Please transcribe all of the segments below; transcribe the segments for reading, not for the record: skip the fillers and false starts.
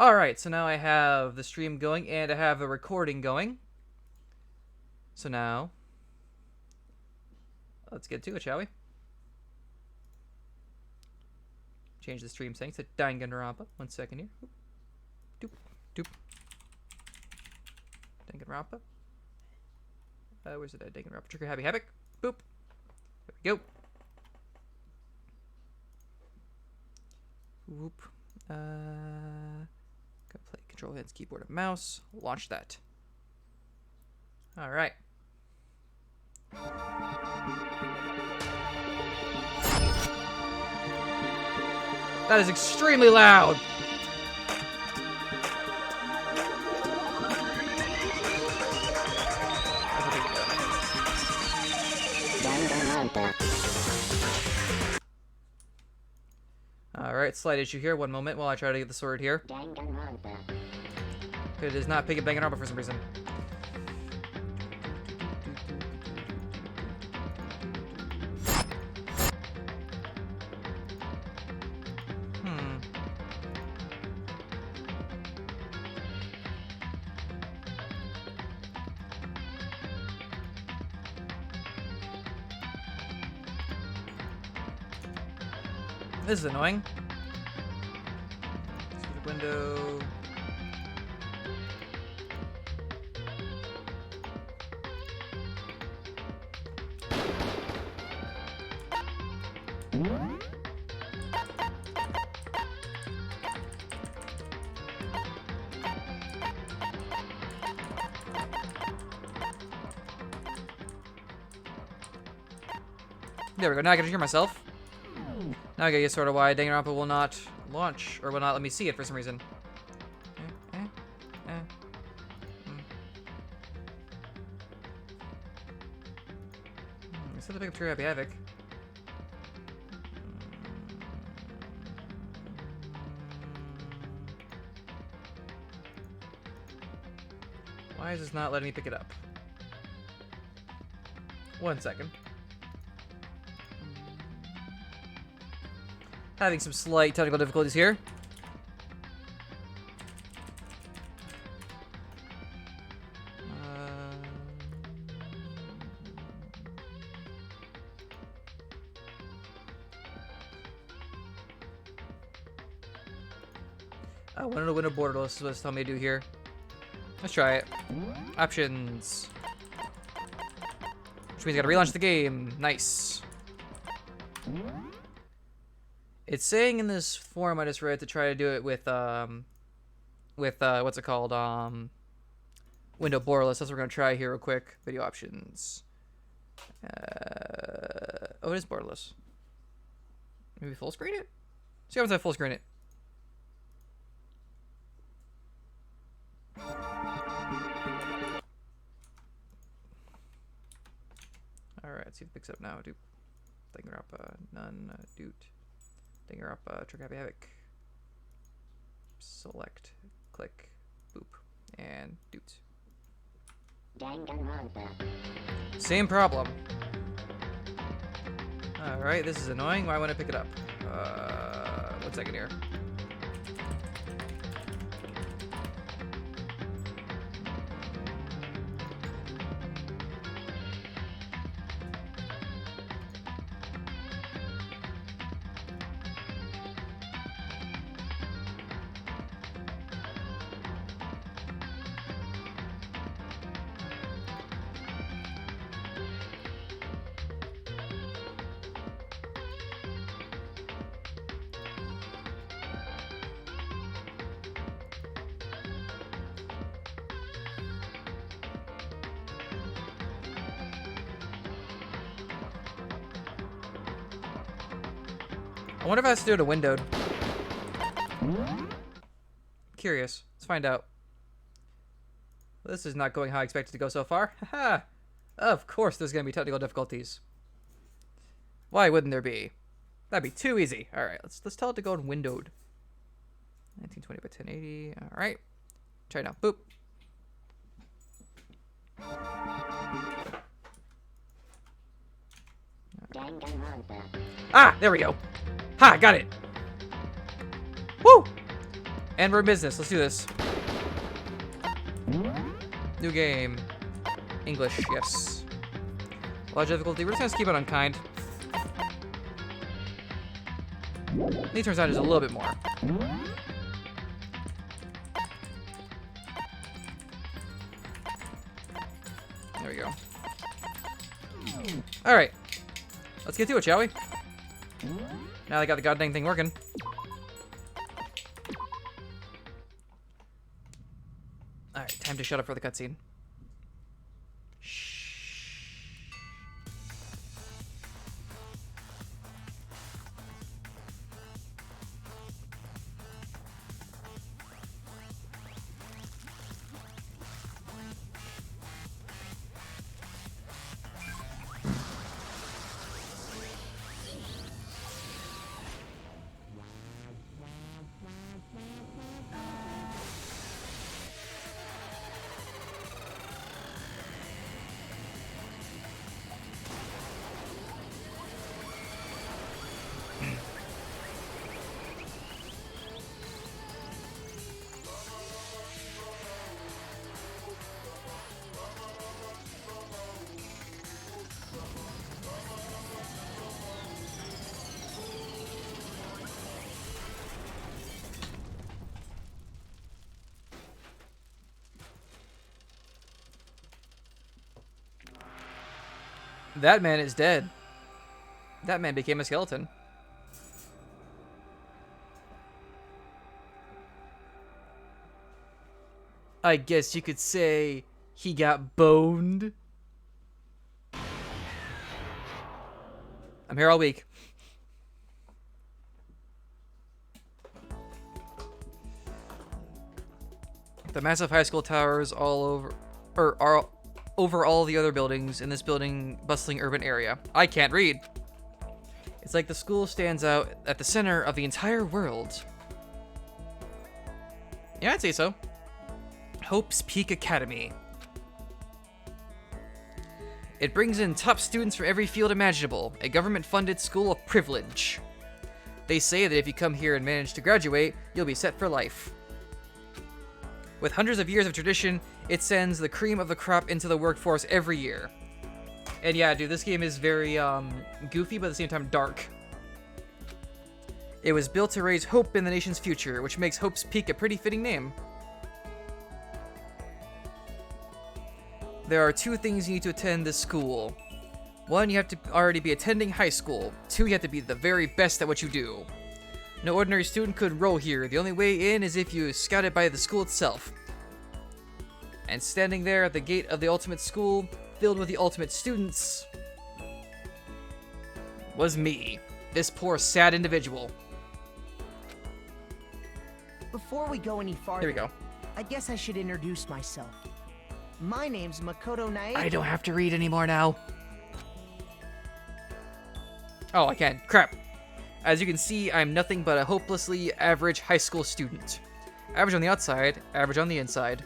Alright, so now I have the stream going and I have a recording going. So now, let's get to it, shall we? Change the stream settings to Danganronpa. 1 second here. Doop, doop. Danganronpa. Where's it at? Danganronpa. Trigger Happy Havoc. Boop. There we go. Whoop. Gotta play control hands, keyboard, and mouse. Launch that. Alright. That is extremely loud. Alright, slight issue here. 1 moment while I try to get the sword here. It is not picking Danganronpa for some reason. This is annoying. Specific window. There we go. Now I can hear myself. Now I get sort of why Danganronpa will not launch, or will not let me see it for some reason. Instead of pick up True Happy Havoc. Why is this not letting me pick it up? 1 second. Having some slight technical difficulties here. I want to win a borderless is what it's telling me to do here. Let's try it. Options. Which means I gotta relaunch the game. Nice. It's saying in this form I just read to try to do it with what's it called? Window borderless. That's what we're gonna try here real quick. Video options. Oh, it is borderless. Maybe full screen it? See what happens if I full screen it. Alright, let's see if it picks up now. Dude. Danganronpa, none, Doot. Danganronpa, Trigger Happy Havoc. Select, click, boop, and Doot. Danganronpa. Same problem. Alright, this is annoying. Why won't I pick it up? 1 second here. I wonder if I have to do it a windowed. Curious. Let's find out. This is not going how I expected to go so far. Haha! Of course there's going to be technical difficulties. Why wouldn't there be? That'd be too easy. Alright, let's tell it to go in windowed. 1920 by 1080. Alright. Try now. Boop. Ah! There we go. Ha! Got it! Woo! And we're in business. Let's do this. New game. English, yes. Large difficulty. We're just gonna keep it unkind. He turns out there's a little bit more. There we go. Alright. Let's get to it, shall we? Now I got the goddamn thing working. Alright, time to shut up for the cutscene. That man is dead. That man became a skeleton. I guess you could say he got boned. I'm here all week. The massive high school towers all over, are over all the other buildings in this bustling urban area. I can't read. It's like the school stands out at the center of the entire world. Yeah, I'd say so. Hope's Peak Academy. It brings in top students from every field imaginable, a government-funded school of privilege. They say that if you come here and manage to graduate, you'll be set for life. With hundreds of years of tradition, it sends the cream of the crop into the workforce every year. And yeah, dude, this game is very goofy, but at the same time dark. It was built to raise hope in the nation's future, which makes Hope's Peak a pretty fitting name. There are 2 things you need to attend this school. 1, you have to already be attending high school. 2, you have to be the very best at what you do. No ordinary student could enroll here. The only way in is if you scouted by the school itself. And standing there at the gate of the ultimate school, filled with the ultimate students, was me. This poor, sad individual. Before we go any farther, Here we go. I guess I should introduce myself. My name's Makoto Nae. I don't have to read anymore now. Oh, I can. Crap. As you can see, I'm nothing but a hopelessly average high school student. Average on the outside, average on the inside.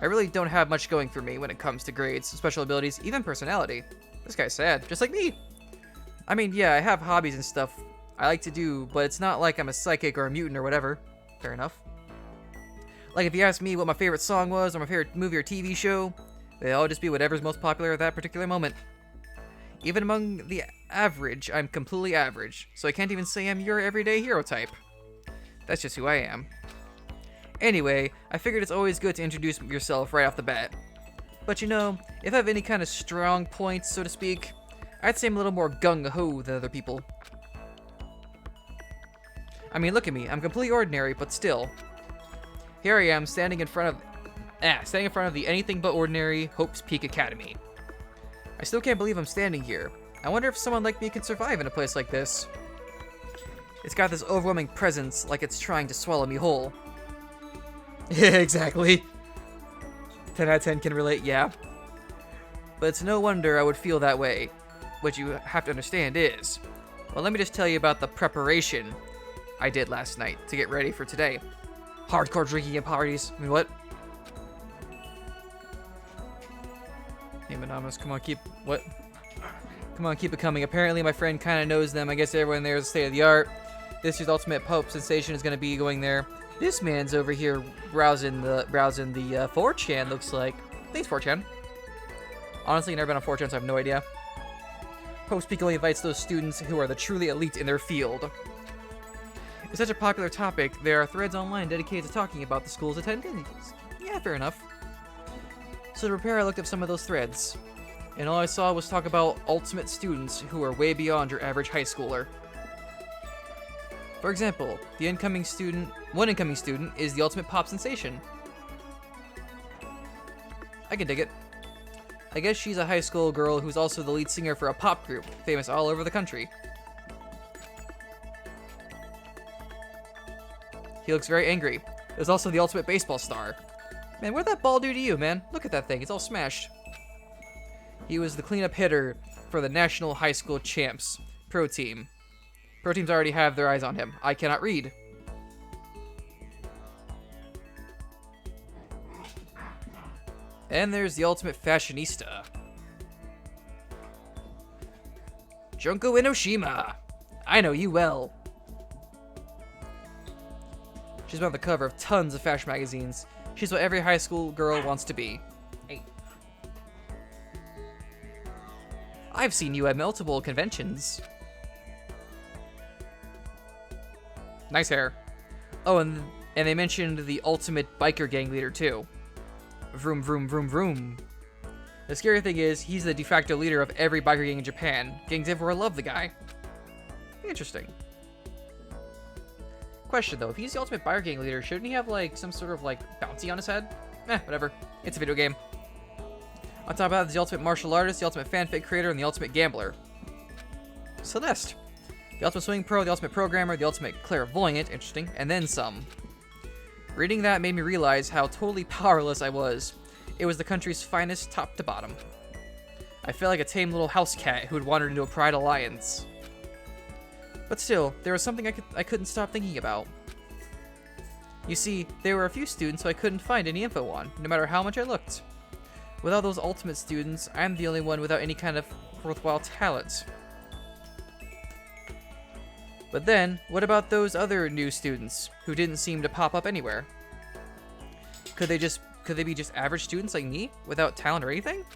I really don't have much going for me when it comes to grades, special abilities, even personality. This guy's sad, just like me. I mean, yeah, I have hobbies and stuff I like to do, but it's not like I'm a psychic or a mutant or whatever. Fair enough. Like, if you ask me what my favorite song was, or my favorite movie or TV show, they'll all just be whatever's most popular at that particular moment. Even among the average, I'm completely average, so I can't even say I'm your everyday hero type. That's just who I am. Anyway, I figured it's always good to introduce yourself right off the bat. But you know, if I have any kind of strong points, so to speak, I'd say I'm a little more gung-ho than other people. I mean, look at me, I'm completely ordinary, but still. Here I am, standing in front of the anything but ordinary Hope's Peak Academy. I still can't believe I'm standing here. I wonder if someone like me can survive in a place like this. It's got this overwhelming presence, like it's trying to swallow me whole. Yeah, exactly. 10 out of 10 can relate, yeah. But it's no wonder I would feel that way. What you have to understand is, well, let me just tell you about the preparation I did last night to get ready for today. Hardcore drinking and parties. I mean, what? Hey, Monogamous, come on, Come on, keep it coming. Apparently, my friend kind of knows them. I guess everyone there is state of the art. This year's Ultimate Pulp Sensation is going to be going there. This man's over here browsing the 4chan, looks like. Thanks, 4chan. Honestly, never been on 4chan, so I have no idea. Post-Peak only invites those students who are the truly elite in their field. It's such a popular topic, there are threads online dedicated to talking about the school's attendance. Yeah, fair enough. So to prepare, I looked up some of those threads. And all I saw was talk about ultimate students who are way beyond your average high schooler. For example, one incoming student is the ultimate pop sensation. I can dig it. I guess she's a high school girl who's also the lead singer for a pop group, famous all over the country. He looks very angry. There's also the ultimate baseball star. Man, what'd that ball do to you, man? Look at that thing, it's all smashed. He was the cleanup hitter for the National High School Champs Pro Team. Pro teams already have their eyes on him. I cannot read. And there's the ultimate fashionista. Junko Enoshima. I know you well. She's been on the cover of tons of fashion magazines. She's what every high school girl wants to be. Hey. I've seen you at multiple conventions. Nice hair. Oh, and they mentioned the ultimate biker gang leader too. Vroom, vroom, vroom, vroom. The scary thing is, he's the de facto leader of every biker gang in Japan. Gangs everywhere love the guy. Interesting. Question though, if he's the ultimate biker gang leader, shouldn't he have like some sort of like bounty on his head? Whatever. It's a video game. On top of that, there's the ultimate martial artist, the ultimate fanfic creator, and the ultimate gambler. Celeste. The ultimate swimming pro, the ultimate programmer, the ultimate clairvoyant, interesting, and then some. Reading that made me realize how totally powerless I was. It was the country's finest top to bottom. I felt like a tame little house cat who had wandered into a pride alliance. But still, there was something I couldn't stop thinking about. You see, there were a few students who I couldn't find any info on, no matter how much I looked. Without those ultimate students, I'm the only one without any kind of worthwhile talent. But then, what about those other new students who didn't seem to pop up anywhere? Could they be just average students like me, without talent or anything?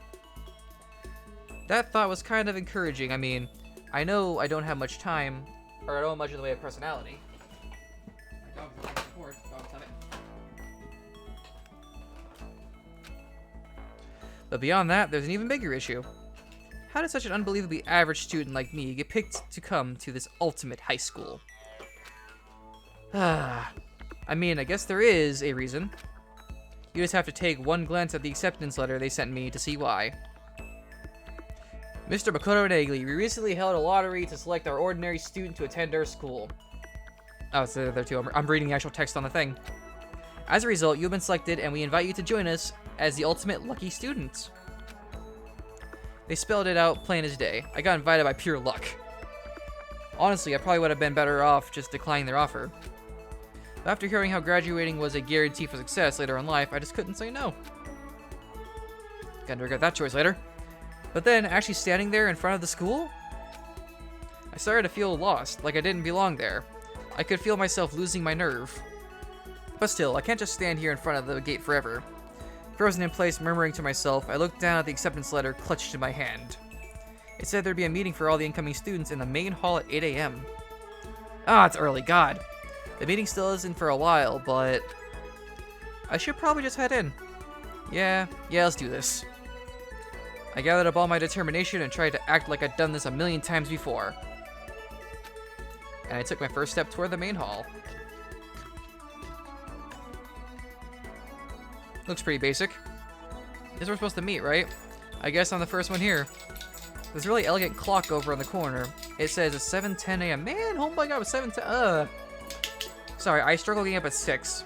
That thought was kind of encouraging. I mean, I know I don't have much time, or I don't have much in the way of personality. But beyond that, there's an even bigger issue. How did such an unbelievably average student like me get picked to come to this ultimate high school? I mean, I guess there is a reason. You just have to take one glance at the acceptance letter they sent me to see why. Mr. Makoto Nagli, we recently held a lottery to select our ordinary student to attend our school. Oh, it's there too. I'm reading the actual text on the thing. As a result, you've been selected, and we invite you to join us as the ultimate lucky student. They spelled it out plain as day. I got invited by pure luck. Honestly, I probably would have been better off just declining their offer. But after hearing how graduating was a guarantee for success later in life, I just couldn't say no. Gonna regret that choice later. But then, actually standing there in front of the school, I started to feel lost, like I didn't belong there. I could feel myself losing my nerve. But still, I can't just stand here in front of the gate forever. Frozen in place, murmuring to myself, I looked down at the acceptance letter clutched in my hand. It said there'd be a meeting for all the incoming students in the main hall at 8 a.m. Ah, it's early, God. The meeting still isn't for a while, but I should probably just head in. Yeah, let's do this. I gathered up all my determination and tried to act like I'd done this a million times before. And I took my first step toward the main hall. Looks pretty basic. This is where we're supposed to meet, right? I guess I'm the first one here. There's a really elegant clock over in the corner. It says it's 7:10 a.m. Man, oh my god, it's 7:10. Sorry, I struggle getting up at 6.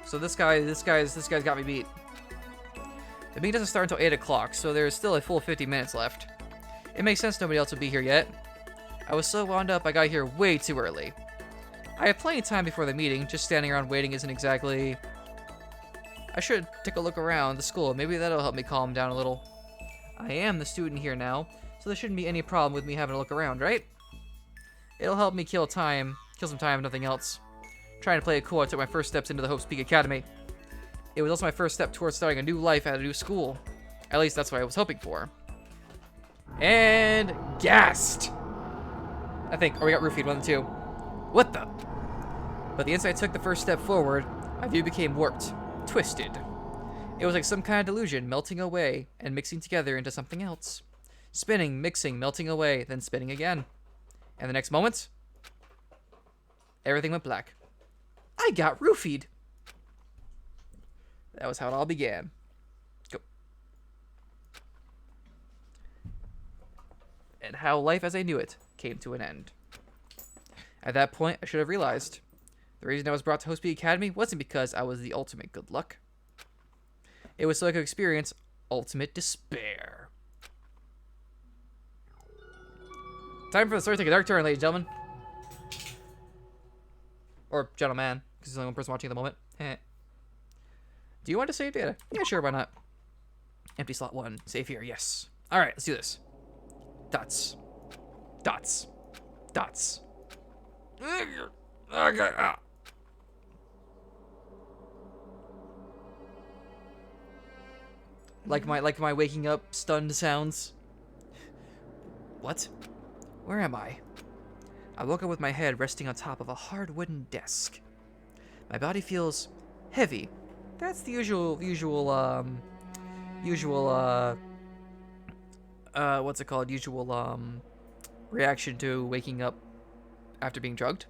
So this guy's got me beat. The meeting doesn't start until 8 o'clock, so there's still a full 50 minutes left. It makes sense nobody else will be here yet. I was so wound up I got here way too early. I have plenty of time before the meeting, just standing around waiting isn't exactly... I should take a look around the school, maybe that'll help me calm down a little. I am the student here now, so there shouldn't be any problem with me having a look around, right? It'll help me kill Kill some time, nothing else. Trying to play it cool, I took my first steps into the Hope's Peak Academy. It was also my first step towards starting a new life at a new school. At least that's what I was hoping for. And gassed! I think. Or we got roofied, one of the two. What the? But the instant I took the first step forward, my view became warped, twisted. It was like some kind of delusion melting away and mixing together into something else. Spinning, mixing, melting away, then spinning again. And the next moment, everything went black. I got roofied. That was how it all began. Go. And how life as I knew it came to an end. At that point, I should have realized the reason I was brought to Hope's Peak Academy wasn't because I was the ultimate good luck. It was so I could experience ultimate despair. Time for the story to take a dark turn, ladies and gentlemen. Or gentleman, because there's only one person watching at the moment. Do you want to save data? Yeah, sure, why not? Empty slot 1. Save here, yes. Alright, let's do this. Dots. Dots. Dots. Okay. Like my waking up stunned sounds. What? Where am I? I woke up with my head resting on top of a hard wooden desk. My body feels heavy. That's the usual what's it called? Usual reaction to waking up after being drugged.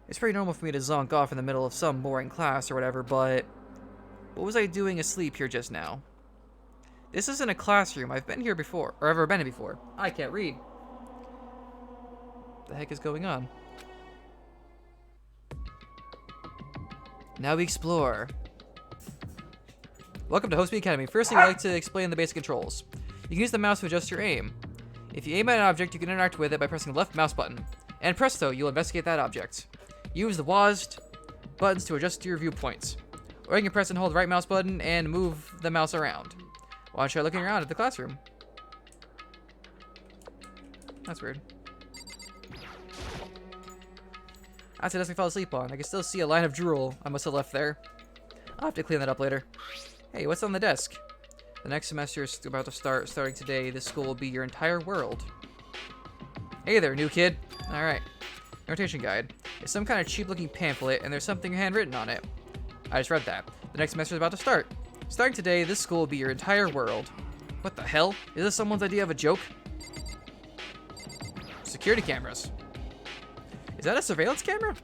It's pretty normal for me to zonk off in the middle of some boring class or whatever, but what was I doing asleep here just now? This isn't a classroom. I've been here before, or ever been here before. I can't read. What the heck is going on? Now we explore. Welcome to Hope's Peak Academy. Firstly, we'd like to explain the basic controls. You can use the mouse to adjust your aim. If you aim at an object, you can interact with it by pressing the left mouse button. And presto, you'll investigate that object. Use the WASD buttons to adjust your viewpoints. Or you can press and hold the right mouse button and move the mouse around. Why don't you try looking around at the classroom? That's weird. That's the desk I fell asleep on. I can still see a line of drool I must have left there. I'll have to clean that up later. Hey, what's on the desk? The next semester is about to start. Starting today, this school will be your entire world. Hey there, new kid. Alright. Notation guide. It's some kind of cheap-looking pamphlet, and there's something handwritten on it. I just read that. The next semester is about to start. Starting today, this school will be your entire world. What the hell? Is this someone's idea of a joke? Security cameras. Is that a surveillance camera?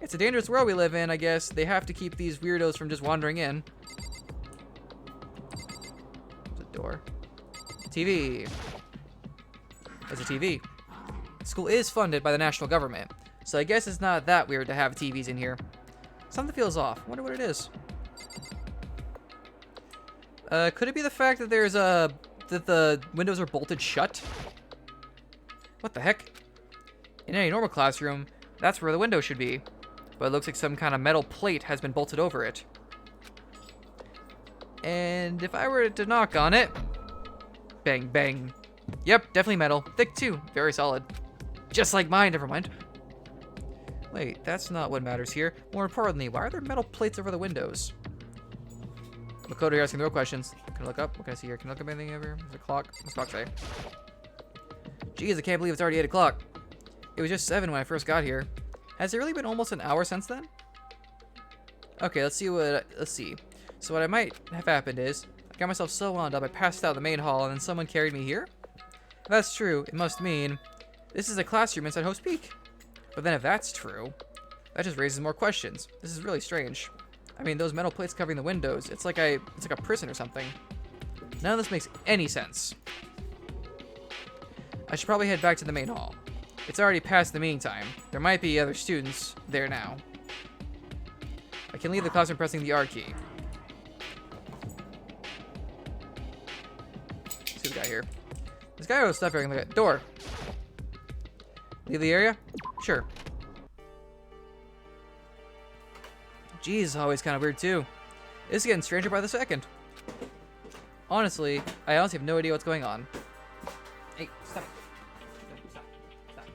It's a dangerous world we live in, I guess. They have to keep these weirdos from just wandering in. There's a door. TV. There's a TV. The school is funded by the national government, so I guess it's not that weird to have TVs in here. Something feels off. Wonder what it is. Could it be the fact that there's that the windows are bolted shut? What the heck? In any normal classroom, that's where the window should be. But it looks like some kind of metal plate has been bolted over it. And if I were to knock on it... Bang, bang. Yep, definitely metal. Thick too. Very solid. Just like mine, never mind. Wait, that's not what matters here. More importantly, why are there metal plates over the windows? Makoto here asking the real questions. Can I look up? What can I see here? Can I look up anything ever? There's a clock. What's the clock say? Jeez, I can't believe it's already 8 o'clock. It was just 7 when I first got here. Has it really been almost an hour since then? Okay, let's see. So what I might have happened is, I got myself so wound up I passed out in the main hall and then someone carried me here? If that's true, it must mean this is a classroom inside Hope's Peak. But then if that's true, that just raises more questions. This is really strange. I mean, those metal plates covering the windows, it's like a prison or something. None of this makes any sense. I should probably head back to the main hall. It's already past the meeting time. There might be other students there now. I can leave the classroom pressing the R key. Let's see what we got here. This guy has stuff here. I can look at. Door. Leave the area? Sure. Jeez, it's always kind of weird too. This is getting stranger by the second. Honestly, I honestly have no idea what's going on. Hey, stop. Stop.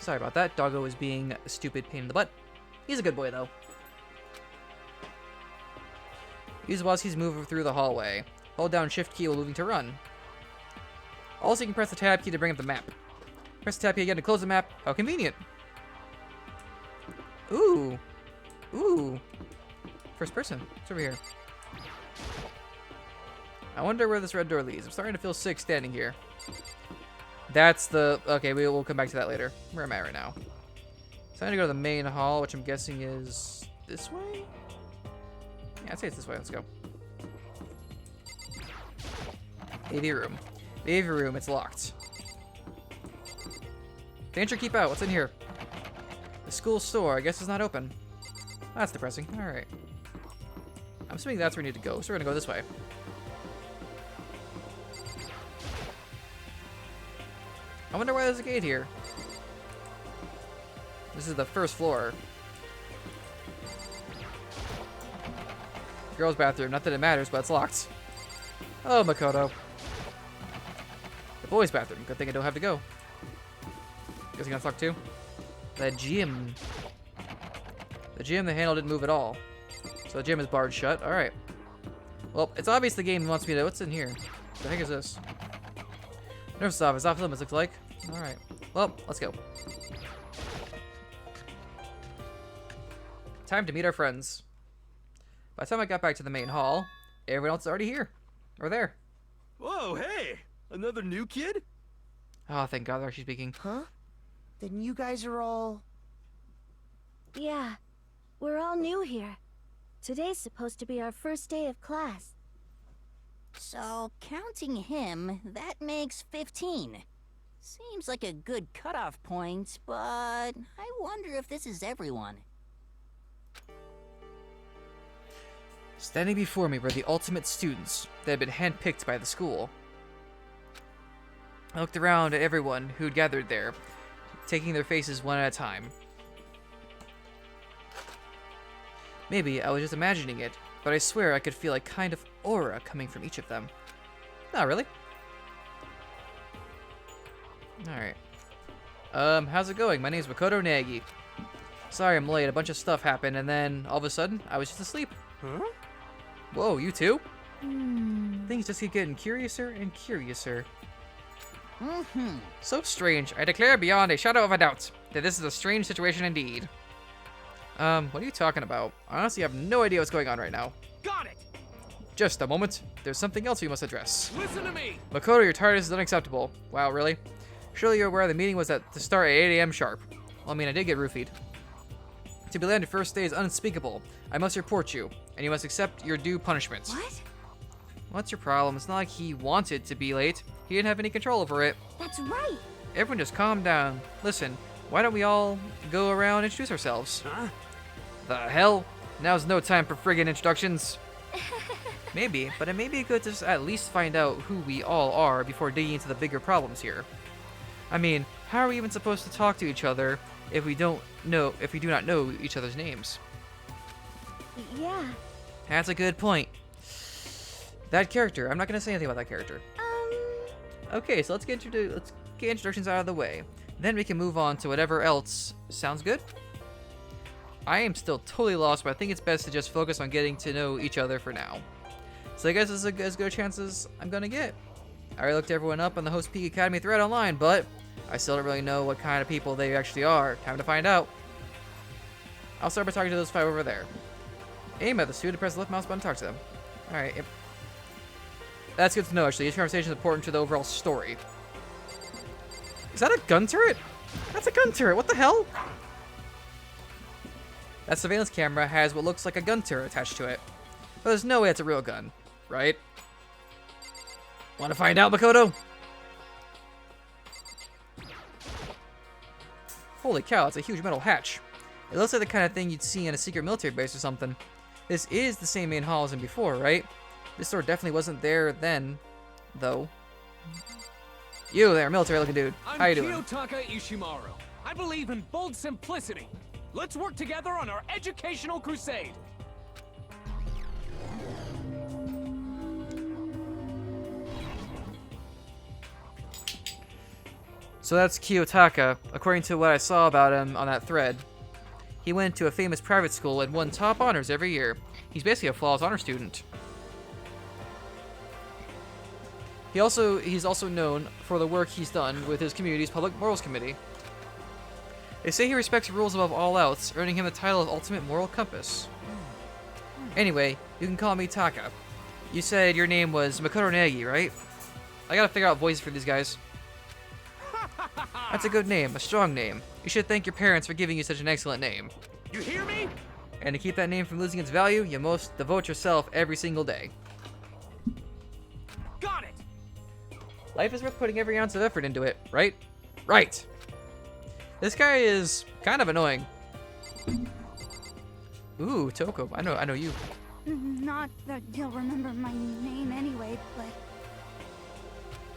Sorry about that. Doggo is being a stupid pain in the butt. He's a good boy, though. Use while he's moving through the hallway. Hold down shift key while moving to run. Also, you can press the tab key to bring up the map. Press the tab key again to close the map. How convenient. Ooh. Ooh. First person. It's over here. I wonder where this red door leads. I'm starting to feel sick standing here. That's the... Okay, we'll come back to that later. Where am I right now? So I'm going to go to the main hall, which I'm guessing is this way? Yeah, I'd say it's this way. Let's go. AV room. The AV room, it's locked. Danger, keep out. What's in here? The school store. I guess it's not open. That's depressing. Alright. I'm assuming that's where we need to go, so we're going to go this way. I wonder why there's a gate here. This is the first floor. Girls' bathroom. Not that it matters, but it's locked. Oh, Makoto. The boys' bathroom. Good thing I don't have to go. Guessing that's locked too. The gym. The gym, the handle didn't move at all. So the gym is barred shut. Alright. Well, it's obvious the game wants me to... What's in here? What the heck is this? Nurse's office. Off limits, looks like. Alright. Well, let's go. Time to meet our friends. By the time I got back to the main hall, everyone else is already here. Or there. Whoa, hey! Another new kid? Oh, thank God they're actually speaking. Huh? Then you guys are all... Yeah, we're all new here. Today's supposed to be our first day of class. So, counting him, that makes 15. Seems like a good cutoff point, but I wonder if this is everyone. Standing before me were the ultimate students that had been handpicked by the school. I looked around at everyone who'd gathered there, taking their faces one at a time. Maybe I was just imagining it, but I swear I could feel a kind of aura coming from each of them. Not really. Alright. How's it going? My name's Makoto Nagi. Sorry I'm late, a bunch of stuff happened, and then, all of a sudden, I was just asleep. Huh? Whoa, you too? Things just keep getting curiouser and curiouser. So strange. I declare beyond a shadow of a doubt that this is a strange situation indeed. What are you talking about? I honestly have no idea what's going on right now. Got it! Just a moment. There's something else we must address. Listen to me! Makoto, your tardiness is unacceptable. Wow, really? Surely you're aware the meeting was to start at 8 a.m. sharp. Well, I mean, I did get roofied. To be late on your first day is unspeakable. I must report you, and you must accept your due punishment. What? What's your problem? It's not like he wanted to be late. He didn't have any control over it. That's right. Everyone just calm down. Listen, why don't we all go around and introduce ourselves? Huh? The hell? Now's no time for friggin' introductions. Maybe, but it may be good to just at least find out who we all are before digging into the bigger problems here. I mean, how are we even supposed to talk to each other if we do not know each other's names? Yeah. That's a good point. That character, I'm not gonna say anything about that character. Okay, so let's get introductions out of the way. Then we can move on to whatever else. Sounds good? I am still totally lost, but I think it's best to just focus on getting to know each other for now. So I guess this is as good a chance as I'm gonna get. I already looked everyone up on the Host Peak Academy thread online, but I still don't really know what kind of people they actually are. Time to find out. I'll start by talking to those 5 over there. Aim at the student, press the left mouse button to talk to them. Alright, yep. That's good to know, actually. Each conversation is important to the overall story. Is that a gun turret? That's a gun turret. What the hell? That surveillance camera has what looks like a gun turret attached to it. But there's no way it's a real gun, right? Want to find out, Makoto? Holy cow, it's a huge metal hatch. It looks like the kind of thing you'd see in a secret military base or something. This is the same main hall as in before, right? This door definitely wasn't there then, though. You there, military-looking dude. How you doing? I'm Kiyotaka Ishimaru. I believe in bold simplicity. Let's work together on our educational crusade. So that's Kiyotaka, according to what I saw about him on that thread. He went to a famous private school and won top honors every year. He's basically a flawless honor student. He's also known for the work he's done with his community's public morals committee. They say he respects rules above all else, earning him the title of Ultimate Moral Compass. Anyway, you can call me Taka. You said your name was Makoto Nagi, right? I gotta figure out voices for these guys. That's a good name, a strong name. You should thank your parents for giving you such an excellent name. You hear me? And to keep that name from losing its value, you must devote yourself every single day. Got it! Life is worth putting every ounce of effort into it, right? Right! This guy is kind of annoying. Ooh, Toko, I know you. Not that you'll remember my name anyway, but...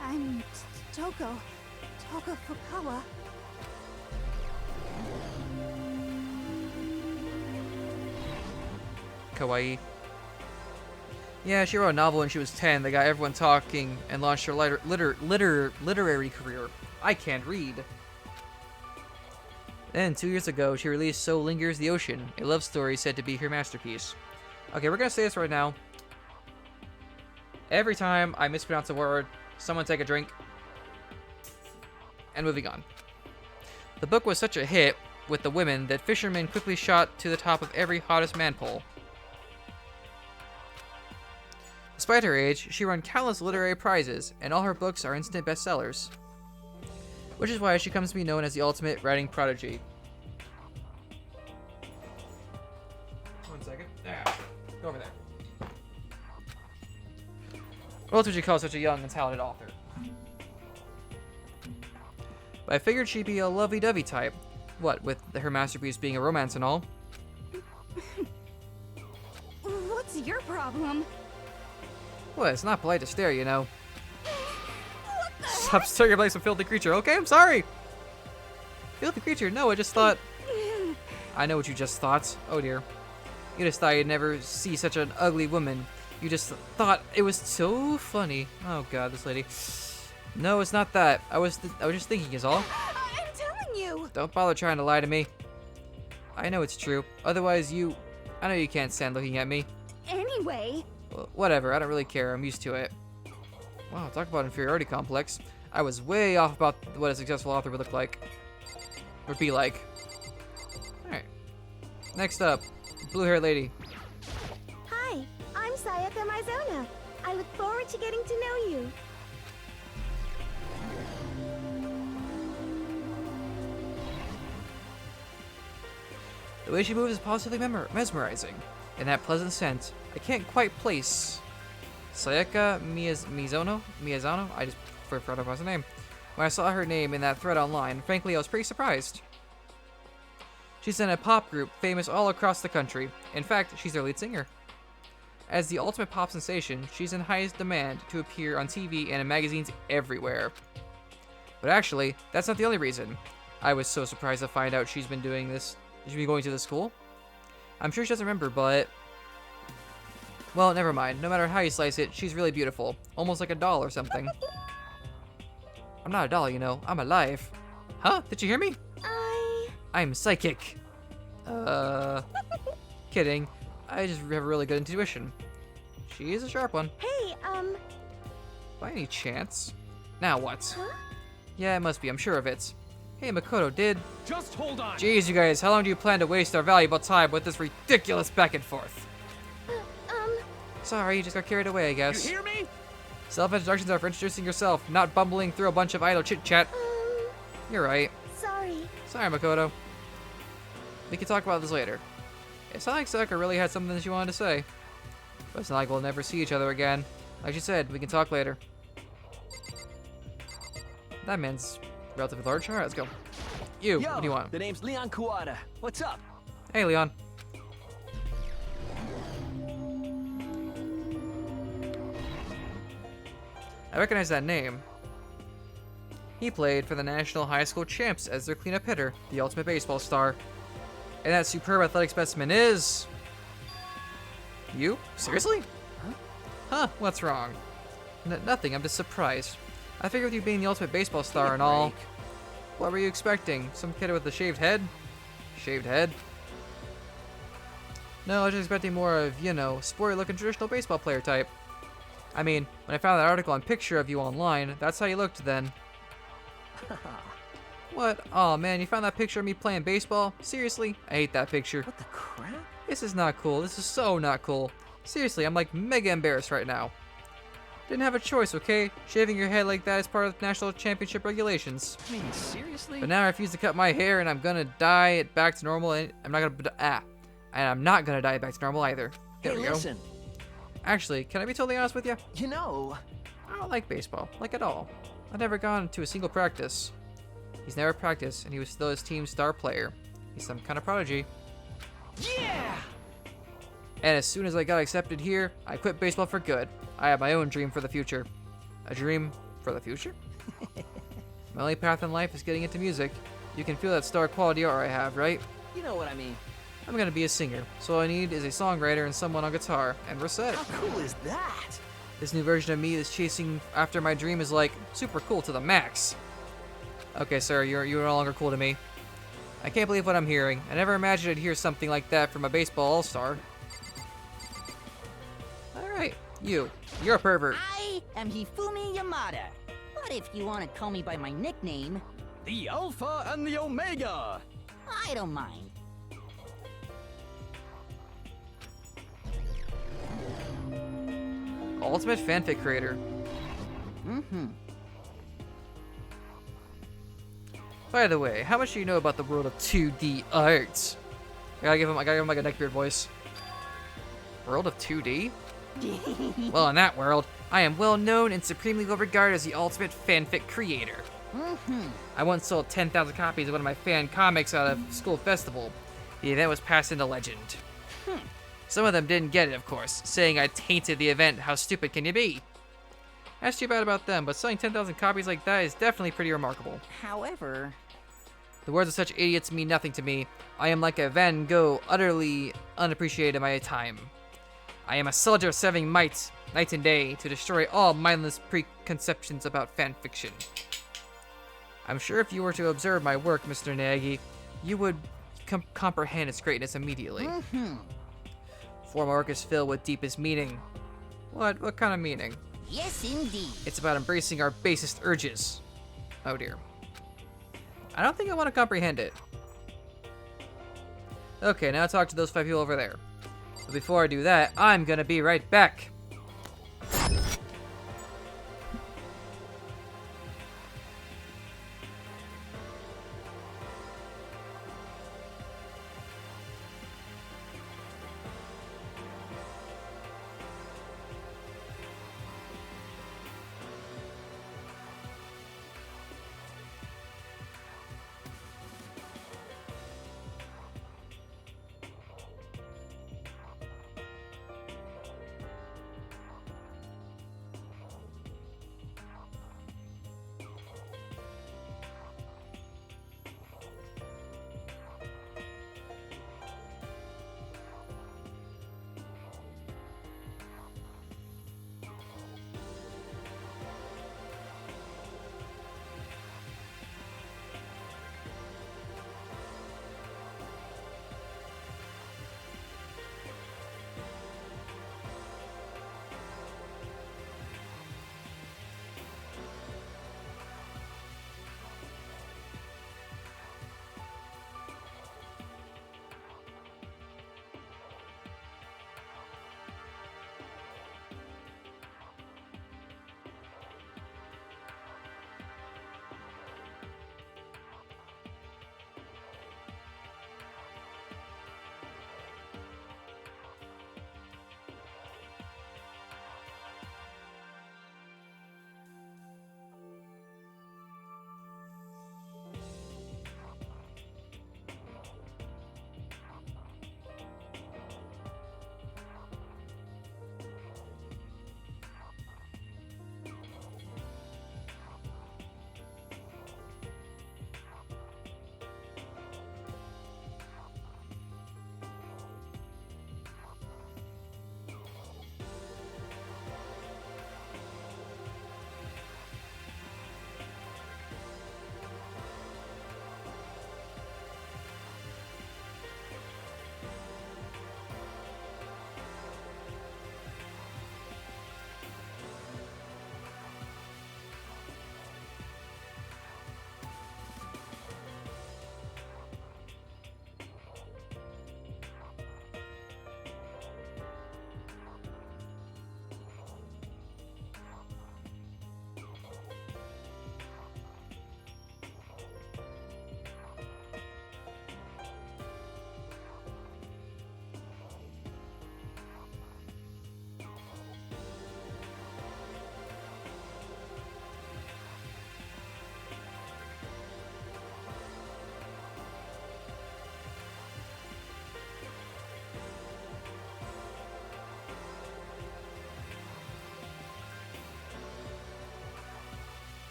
I'm Toko Fukawa. Kawaii. Yeah, she wrote a novel when she was 10 that got everyone talking and launched her literary career. I can't read. Then, 2 years ago, she released So Lingers the Ocean, a love story said to be her masterpiece. Okay, we're gonna say this right now. Every time I mispronounce a word, someone take a drink. And moving on. The book was such a hit with the women that fishermen quickly shot to the top of every hottest man poll. Despite her age, she won countless literary prizes, and all her books are instant bestsellers. Which is why she comes to be known as the ultimate writing prodigy. One second. Go over there. What else would you call such a young and talented author? But I figured she'd be a lovey-dovey type. What, with her masterpiece being a romance and all? What's your problem? Well, it's not polite to stare, you know. Stop staring like some filthy creature. Okay, I'm sorry. Filthy creature? No, I just thought... I know what you just thought. Oh dear. You just thought you'd never see such an ugly woman. You just thought it was so funny. Oh god, this lady. No, it's not that. I was just thinking is all. I'm telling you! Don't bother trying to lie to me. I know it's true. Otherwise I know you can't stand looking at me. Anyway... Well, whatever, I don't really care. I'm used to it. Wow, talk about inferiority complex. I was way off about what a successful author would look like. Or be like. Alright. Next up, blue-haired lady. Hi, I'm Sayaka Mizono. I look forward to getting to know you. The way she moves is positively mesmerizing. And that pleasant scent, I can't quite place. Sayaka Miyazono? I just forgot to pronounce her name. When I saw her name in that thread online, frankly, I was pretty surprised. She's in a pop group famous all across the country. In fact, she's their lead singer. As the ultimate pop sensation, she's in highest demand to appear on TV and in magazines everywhere. But actually, that's not the only reason. I was so surprised to find out she's been doing this. She's been going to this school. I'm sure she doesn't remember, but... Well, never mind. No matter how you slice it, she's really beautiful. Almost like a doll or something. I'm not a doll, you know. I'm alive. Huh? Did you hear me? I'm psychic. Kidding. I just have a really good intuition. She is a sharp one. Hey, By any chance? Now what? Huh? Yeah, it must be. I'm sure of it. Hey, Makoto, Just hold on. Jeez, you guys, how long do you plan to waste our valuable time with this ridiculous back and forth? Sorry, you just got carried away, I guess. You hear me? Self-introductions are for introducing yourself, not bumbling through a bunch of idle chit-chat. You're right. sorry. Sorry, Makoto. We can talk about this later. It's not like Sayaka really had something that she wanted to say. But it's not like we'll never see each other again. Like she said, we can talk later. That man's relatively large. Alright, let's go. You, Yo, what do you want? the name's Leon Kuwata. What's up? Hey, Leon. I recognize that name. He played for the National High School Champs as their cleanup hitter, the ultimate baseball star. And that superb athletic specimen is... You? Seriously? Huh? What's wrong? Nothing, I'm just surprised. I figured with you being the ultimate baseball star and all... What were you expecting? Some kid with a shaved head? Shaved head? No, I was just expecting more of, you know, sporty-looking traditional baseball player type. I mean, when I found that article and picture of you online, that's how you looked then. What? Oh man, you found that picture of me playing baseball? Seriously? I hate that picture. What the crap? This is not cool. This is so not cool. Seriously, I'm like mega embarrassed right now. Didn't have a choice, okay? Shaving your head like that is part of national championship regulations. I mean, seriously? But now I refuse to cut my hair and I'm gonna dye it back to normal and I'm not gonna dye it back to normal either. There Hey, we go. listen. Actually, can I be totally honest with you? You know, I don't like baseball, like at all. I've never gone to a single practice. He's never practiced, and he was still his team's star player. He's some kind of prodigy. yeah! And as soon as I got accepted here, I quit baseball for good. I have my own dream for the future. A dream for the future? My only path in life is getting into music. You can feel that star quality aura I have, right? You know what I mean. I'm gonna be a singer, so all I need is a songwriter and someone on guitar, and we're set. How cool is that? This new version of me that's chasing after my dream is like super cool to the max. Okay, sir, you're no longer cool to me. I can't believe what I'm hearing. I never imagined I'd hear something like that from a baseball all-star. Alright, you're a pervert. I am Hifumi Yamada. But if you want to call me by my nickname, The Alpha and the Omega! I don't mind. Ultimate fanfic creator. By the way, how much do you know about the world of 2D art? I gotta give him like a neckbeard voice. World of 2D? Well, in that world, I am well known and supremely well regarded as the ultimate fanfic creator. I once sold 10,000 copies of one of my fan comics at a school festival. The event was passed into legend. Some of them didn't get it, of course, saying I tainted the event. How stupid can you be? That's too bad about them, but selling 10,000 copies like that is definitely pretty remarkable. However, The words of such idiots mean nothing to me. I am like a Van Gogh, utterly unappreciated in my time. I am a soldier serving might, night and day, to destroy all mindless preconceptions about fanfiction. I'm sure if you were to observe my work, Mr. Nagy, you would comprehend its greatness immediately. For my work is filled with deepest meaning. What kind of meaning? yes indeed. It's about embracing our basest urges. Oh dear. I don't think I want to comprehend it. Okay, now talk to those 5 people over there. But before I do that, I'm gonna be right back.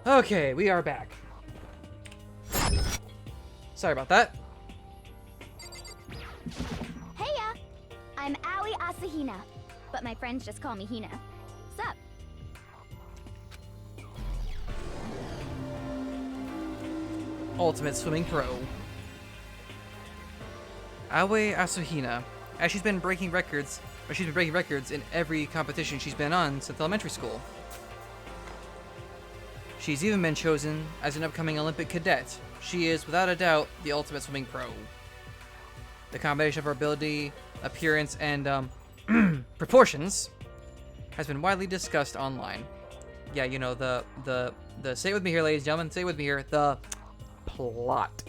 Okay, we are back. Sorry about that. Heya! I'm Aoi Asahina, but my friends just call me Hina. Sup? Ultimate Swimming Pro. Aoi Asuhina. As she's been breaking records in every competition she's been on since elementary school. She's even been chosen as an upcoming Olympic cadet. She is, without a doubt, the ultimate swimming pro. The combination of her ability, appearance, and proportions has been widely discussed online. Yeah, you know, the say it with me here, ladies and gentlemen, say it with me here, the plot.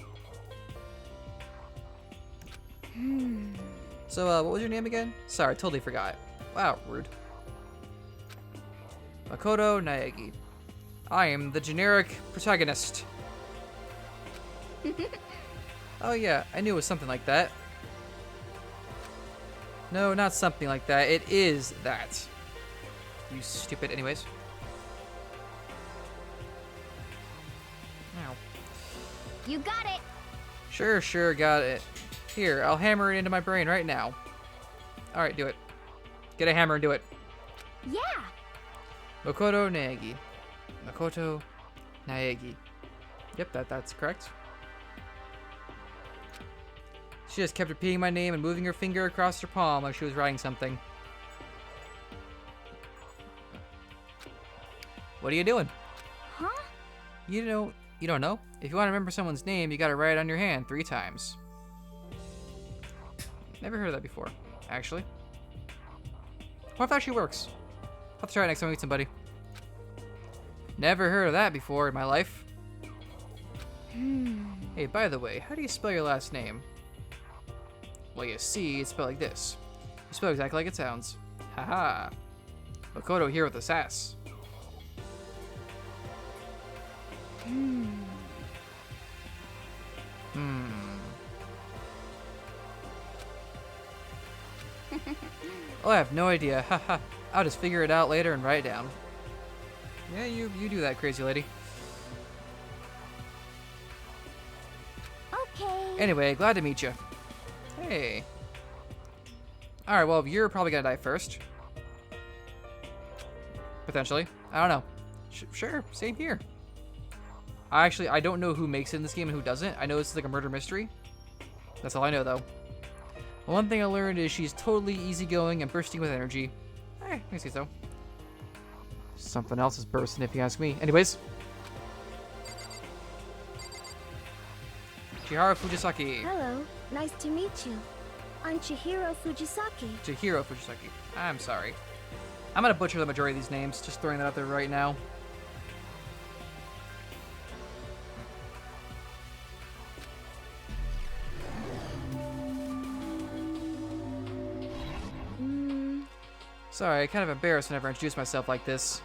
So, what was your name again? Sorry, totally forgot. Wow, rude. Makoto Naegi. I am the generic protagonist. Oh yeah, I knew it was something like that. No, not something like that. It is that. You stupid. Anyways. Ow. You got it! Sure, got it. Here, I'll hammer it into my brain right now. Alright, do it. Get a hammer and do it. Yeah! Makoto Naegi. Makoto Naegi. Yep, that's correct. She just kept repeating my name and moving her finger across her palm like she was writing something. What are you doing? Huh? You don't know? If you want to remember someone's name, you gotta write it on your hand 3 times. Never heard of that before, actually. What if that actually works? I'll have to try it next time I meet somebody. Never heard of that before in my life. Hey, by the way, how do you spell your last name? Well, you see, it's spelled like this. You spell exactly like it sounds. Haha. Makoto here with the sass. Oh, I have no idea. Haha. I'll just figure it out later and write it down. Yeah, you do that, crazy lady. Okay. Anyway, glad to meet you. Hey. Alright, well, you're probably gonna die first. Potentially. I don't know. Sure, same here. I don't know who makes it in this game and who doesn't. I know it's like a murder mystery. That's all I know, though. One thing I learned is she's totally easygoing and bursting with energy. I say so. Something else is bursting, if you ask me. Anyways. Chihiro Fujisaki. Hello, nice to meet you. I'm Chihiro Fujisaki. Chihiro Fujisaki. I'm sorry. I'm gonna butcher the majority of these names, just throwing that out there right now. Sorry, I kind of embarrassed whenever I introduce myself like this.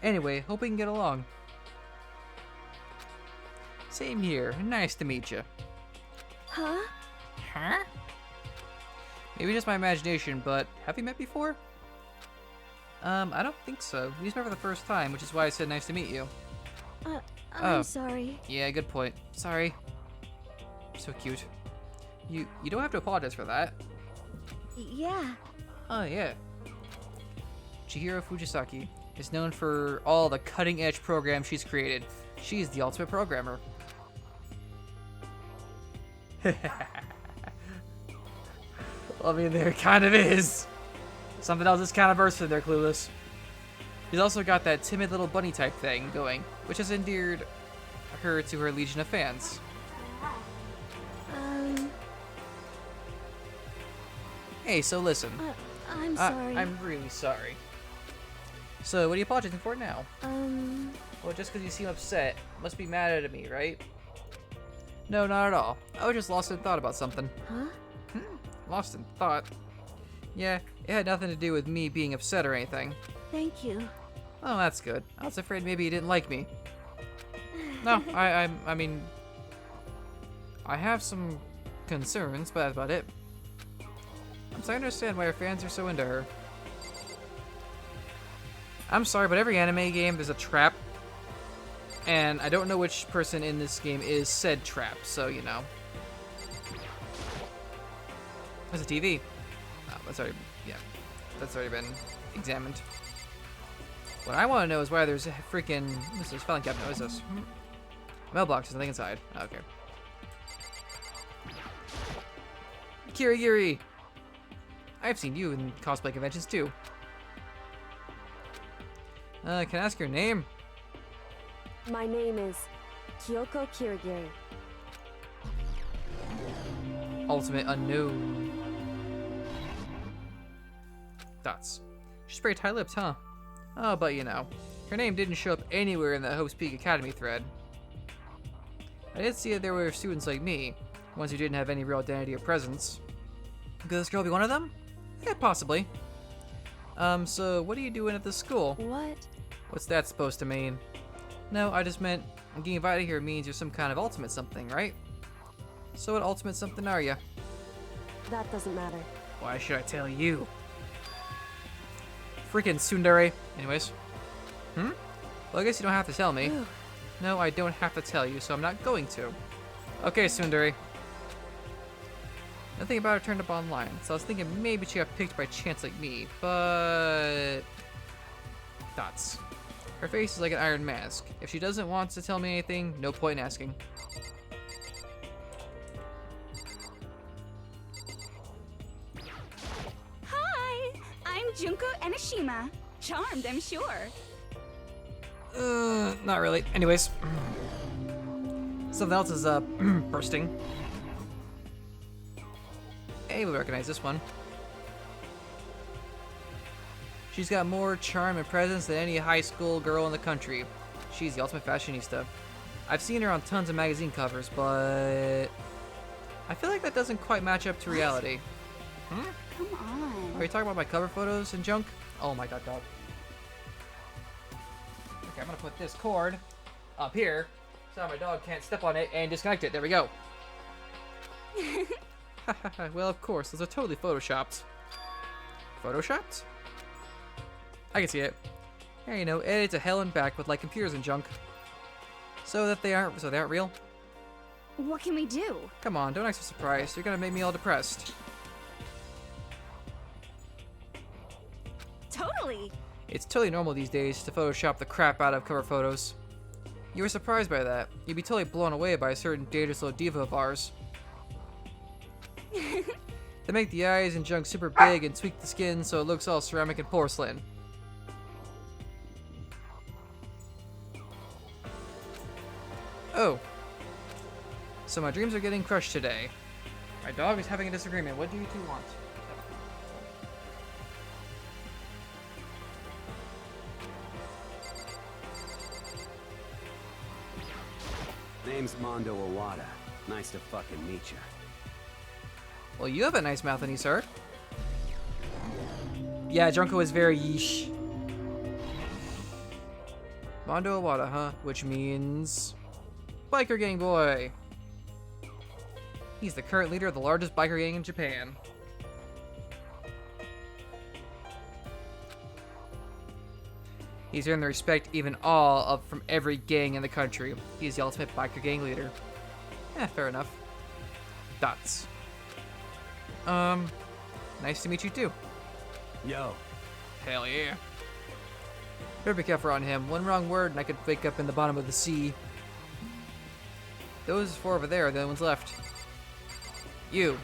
Anyway, hope we can get along. Same here. Nice to meet you. Huh? Huh? Maybe just my imagination, but have we met before? I don't think so. We just met for the first time, which is why I said nice to meet you. I'm sorry. Yeah, good point. Sorry. So cute. You don't have to apologize for that. Yeah. Oh, yeah. Chihiro Fujisaki is known for all the cutting-edge programs she's created. She's the ultimate programmer. I mean, there kind of is. Something else is kind of bursting there, Clueless. She's also got that timid little bunny type thing going, which has endeared her to her legion of fans. Hey, so listen. I'm sorry. I'm really sorry. So, what are you apologizing for now? Well, just because you seem upset, must be mad at me, right? No, not at all. I was just lost in thought about something. Huh? Lost in thought? Yeah, it had nothing to do with me being upset or anything. Thank you. Oh, that's good. I was afraid maybe you didn't like me. No, I mean, I have some concerns, but that's about it. I'm starting to understand why her fans are so into her. I'm sorry, but every anime game, there's a trap And I don't know which person in this game is said trap, so you know. There's a TV. Oh, that's already, yeah, that's already been examined. What I want to know is why there's a freaking, this is filing cabinet, what is this? Mailbox, there's nothing inside. Oh, okay. Kirigiri! I've seen you in cosplay conventions too. Can I ask your name? My name is Kyoko Kirigiri. Ultimate unknown. Dots. She's very tight-lipped, huh? Oh, but you know, her name didn't show up anywhere in the Hope's Peak Academy thread. I did see that there were students like me, ones who didn't have any real identity or presence. Could this girl be one of them? Yeah, possibly. So what are you doing at this school? What? What's that supposed to mean? No, I just meant getting invited here means you're some kind of ultimate something, right? So what ultimate something are you? That doesn't matter. Why should I tell you? Freaking tsundere. Anyways. Well, I guess you don't have to tell me. No, I don't have to tell you, so I'm not going to. Okay, tsundere. Nothing about her turned up online, so I was thinking maybe she got picked by chance like me, but... Dots. Her face is like an iron mask. If she doesn't want to tell me anything, no point in asking. Hi, I'm Junko Enoshima. Charmed, I'm sure. Not really. Anyways. Something else is, bursting. Hey, we recognize this one. She's got more charm and presence than any high school girl in the country. She's the ultimate fashionista. I've seen her on tons of magazine covers, but... I feel like that doesn't quite match up to reality. Come on. Are you talking about my cover photos and junk? Oh my god, dog. Okay, I'm gonna put this cord up here so my dog can't step on it and disconnect it. There we go. Well, of course, those are totally photoshopped. Photoshopped? I can see it. Yeah, you know, edit to hell and back with like computers and junk. So they aren't real? What can we do? Come on, don't act so surprised. You're gonna make me all depressed. Totally. It's totally normal these days to Photoshop the crap out of cover photos. You were surprised by that. You'd be totally blown away by a certain dangerous little diva of ours. They make the eyes and junk super big and tweak the skin so it looks all ceramic and porcelain. Oh. So my dreams are getting crushed today. My dog is having a disagreement. What do you two want? Name's Mondo Owada. Nice to fucking meet you. Well, you have a nice mouth, and sir. Yeah, Junko is very yeesh. Mondo Owada, huh? Which means... Biker Gang Boy! He's the current leader of the largest biker gang in Japan. He's earned the respect, even awe, of from every gang in the country. He's the ultimate biker gang leader. Eh, fair enough. Dots. Nice to meet you too. Yo. Hell yeah. Better be careful on him. One wrong word and I could wake up in the bottom of the sea. Those four over there are the only ones left. You.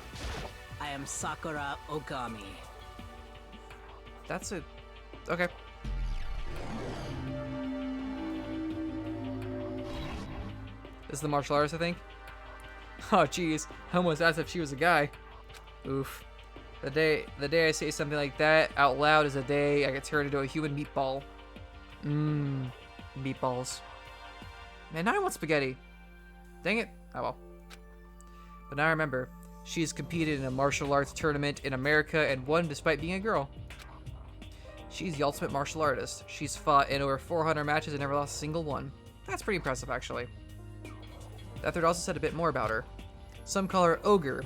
I am Sakura Okami. That's a... Okay. This is the martial artist, I think. Oh, jeez. I almost asked if she was a guy. Oof. The day I say something like that out loud is the day I get turned into a human meatball. Mmm. Meatballs. Man, now I want spaghetti. Dang it. Oh well. But now I remember. She's competed in a martial arts tournament in America and won despite being a girl. She's the ultimate martial artist. She's fought in over 400 matches and never lost a single one. That's pretty impressive, actually. That third also said a bit more about her. Some call her Ogre.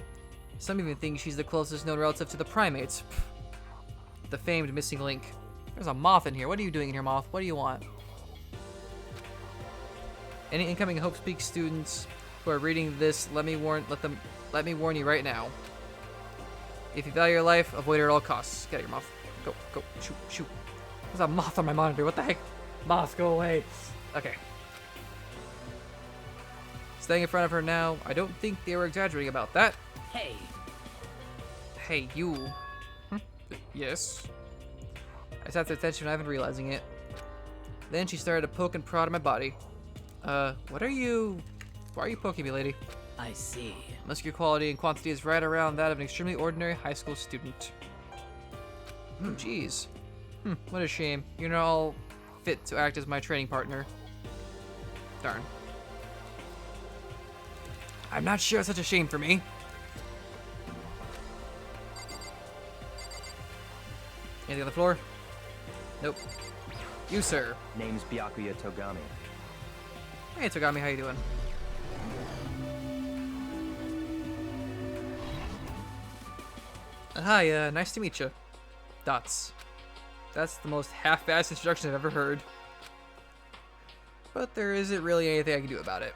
Some even think she's the closest known relative to the primates. Pfft. The famed missing link. There's a moth in here. What are you doing in here, moth? What do you want? Any incoming Hope Speak students who are reading this, let me warn you right now. If you value your life, avoid it at all costs. Get out your moth. Go, go, shoot, shoot. There's a moth on my monitor. What the heck? Moth, go away. Okay. Staying in front of her now. I don't think they were exaggerating about that. Hey, Hey, you. Yes. I sat there attention without even realizing it. Then she started to poke and prod at my body. What are you... Why are you poking me, lady? I see. Muscular quality and quantity is right around that of an extremely ordinary high school student. Jeez. What a shame. You're not all fit to act as my training partner. Darn. I'm not sure it's such a shame for me. Anything on the floor? Nope. You, sir. Name's Byakuya Togami. Hey, Togami, how you doing? Hi, nice to meet you. Dots. That's the most half-assed introduction I've ever heard. But there isn't really anything I can do about it.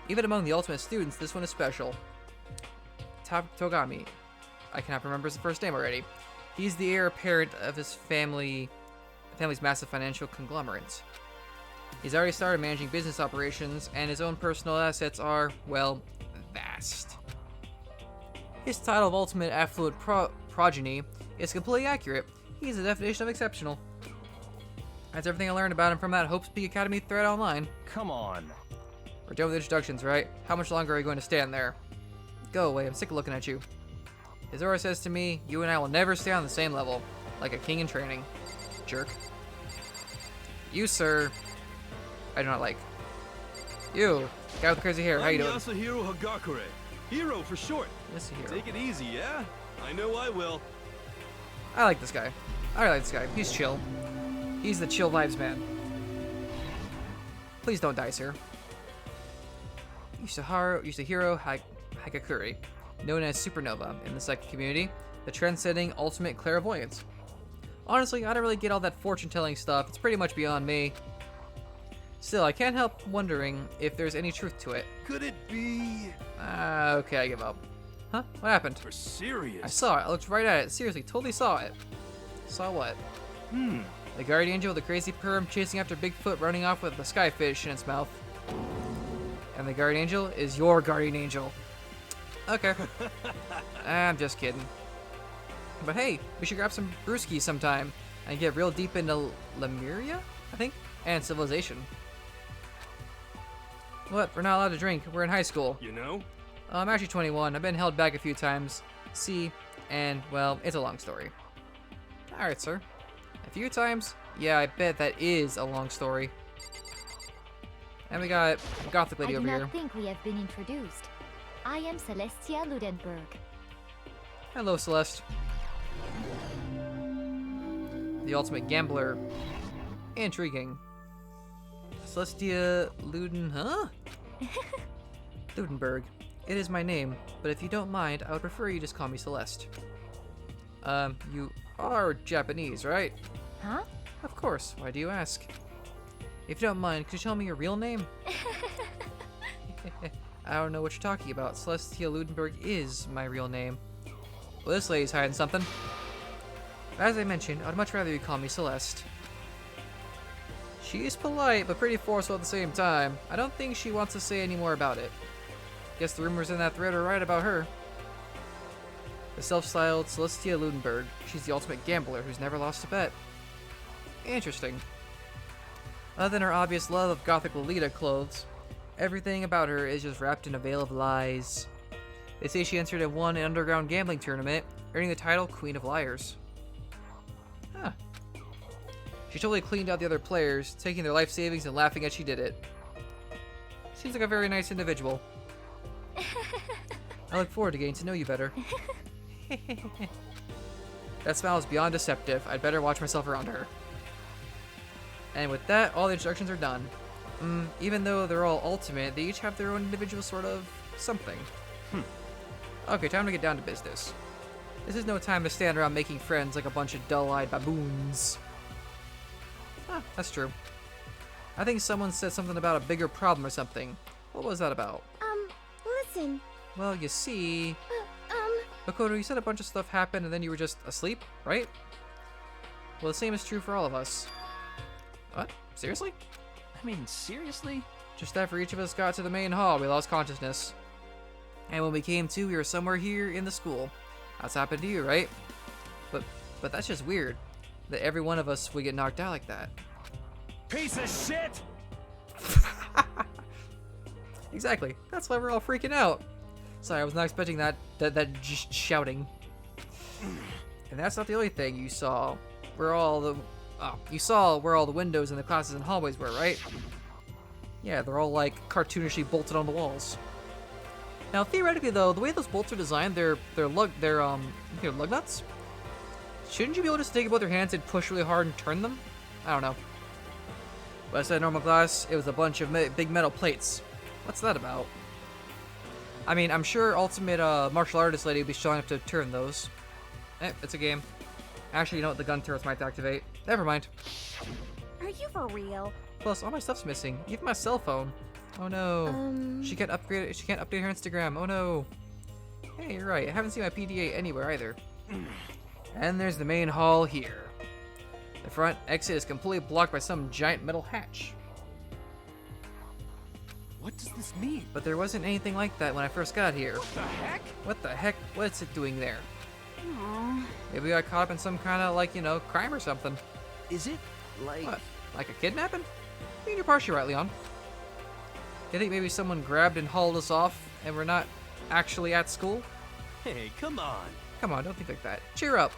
Even among the ultimate students, this one is special. Togami. I cannot remember his first name already. He's the heir apparent of his family's massive financial conglomerate. He's already started managing business operations, and his own personal assets are, well, vast. His title of ultimate affluent progeny is completely accurate. He's the definition of exceptional. That's everything I learned about him from that Hope Speak Academy thread online. Come on. We're done with introductions, right? How much longer are you going to stand there? Go away, I'm sick of looking at you. His aura says to me, you and I will never stay on the same level. Like a king in training. Jerk. You, sir. I do not like. You, guy with the crazy hair, how you doing? Yasuhiro Hagakure. Hero for short. Yes, hero. Take it easy, yeah? I know I will. I like this guy. I like this guy. He's chill. He's the chill vibes man. Please don't die, sir. Yasuhiro Hagakure, known as Supernova in the psychic community, the transcending ultimate clairvoyance. Honestly, I don't really get all that fortune-telling stuff. It's pretty much beyond me. Still, I can't help wondering if there's any truth to it. Could it be... Okay, I give up. Huh? What happened? For serious? I saw it. I looked right at it. Seriously, totally saw it. Saw what? The guardian angel with the crazy perm chasing after Bigfoot running off with a skyfish in its mouth. And the guardian angel is your guardian angel. Okay. I'm just kidding. But hey, we should grab some brewskis sometime and get real deep into Lemuria, I think, and civilization. What? We're not allowed to drink. We're in high school. You know? I'm actually 21. I've been held back a few times. See, and, well, it's a long story. Alright, sir. A few times? Yeah, I bet that is a long story. And we got Gothic Lady over I do here. not think we have been introduced. I am Celestia Ludenberg. Hello, Celeste. The ultimate gambler. Intriguing. Celestia Ludenberg. It is my name, but if you don't mind, I would prefer you just call me Celeste. You are Japanese, right? Huh? Of course. Why do you ask? If you don't mind, could you tell me your real name? I don't know what you're talking about. Celestia Ludenberg is my real name. Well, this lady's hiding something. As I mentioned, I'd much rather you call me Celeste. She is polite, but pretty forceful at the same time. I don't think she wants to say any more about it. Guess the rumors in that thread are right about her. The self-styled Celestia Ludenberg. She's the ultimate gambler who's never lost a bet. Interesting. Other than her obvious love of Gothic Lolita clothes, everything about her is just wrapped in a veil of lies. They say she entered and won an underground gambling tournament, earning the title Queen of Liars. Huh. She totally cleaned out the other players, taking their life savings and laughing as she did it. Seems like a very nice individual. I look forward to getting to know you better. That smile is beyond deceptive. I'd better watch myself around her. And with that, all the instructions are done. Even though they're all ultimate, they each have their own individual sort of something. Okay, time to get down to business. This is no time to stand around making friends like a bunch of dull-eyed baboons. Ah, that's true. I think someone said something about a bigger problem or something. What was that about? Listen. Well, you see... Makoto, you said a bunch of stuff happened and then you were just asleep, right? Well, the same is true for all of us. What? Seriously? I mean, seriously? Just after each of us got to the main hall, we lost consciousness. And when we came to, we were somewhere here in the school. That's happened to you, right? But that's just weird. That every one of us would get knocked out like that. Piece of shit! Exactly. That's why we're all freaking out. Sorry, I was not expecting that just shouting. And that's not the only thing you saw. You saw where all the windows in the classes and hallways were, right? Yeah, they're all like cartoonishly bolted on the walls. Now, theoretically though, the way those bolts are designed, they're lug nuts. Shouldn't you be able to just take it with your hands and push really hard and turn them? I don't know. But instead of normal glass, it was a bunch of big metal plates. What's that about? I mean, I'm sure Ultimate Martial Artist Lady will be showing up to turn those. It's a game. Actually, you know what? The gun turrets might activate. Never mind. Are you for real? Plus, all my stuff's missing. Even my cell phone. Oh no. She can't upgrade it. She can't update her Instagram. Oh no. Hey, you're right. I haven't seen my PDA anywhere either. And there's the main hall here. The front exit is completely blocked by some giant metal hatch. What does this mean? But there wasn't anything like that when I first got here. What the heck? What the heck? What's it doing there? Aww. Maybe we got caught up in some kind of, like, you know, crime or something. Is it like... What? Like a kidnapping? I mean, you're partially right, Leon. You think maybe someone grabbed and hauled us off and we're not actually at school? Hey, come on. Come on, don't think like that. Cheer up.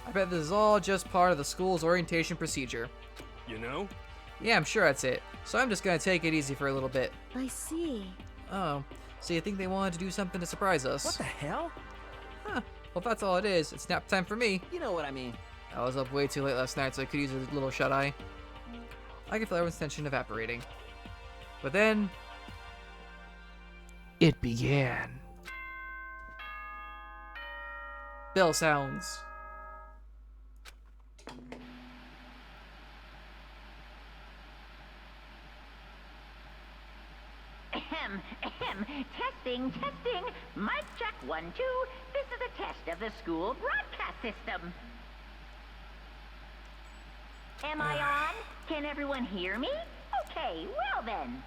I bet this is all just part of the school's orientation procedure. You know? Yeah, I'm sure that's it. So I'm just gonna take it easy for a little bit. I see. Oh, so you think they wanted to do something to surprise us? What the hell? Huh. Well, if that's all it is, it's nap time for me. You know what I mean. I was up way too late last night, so I could use a little shut-eye. I could feel everyone's tension evaporating. But then... it began. Bell sounds. Ahem, ahem. Testing, testing. Mic check 1, 2. This is a test of the school broadcast system. Am I on? Can everyone hear me? Okay, well then.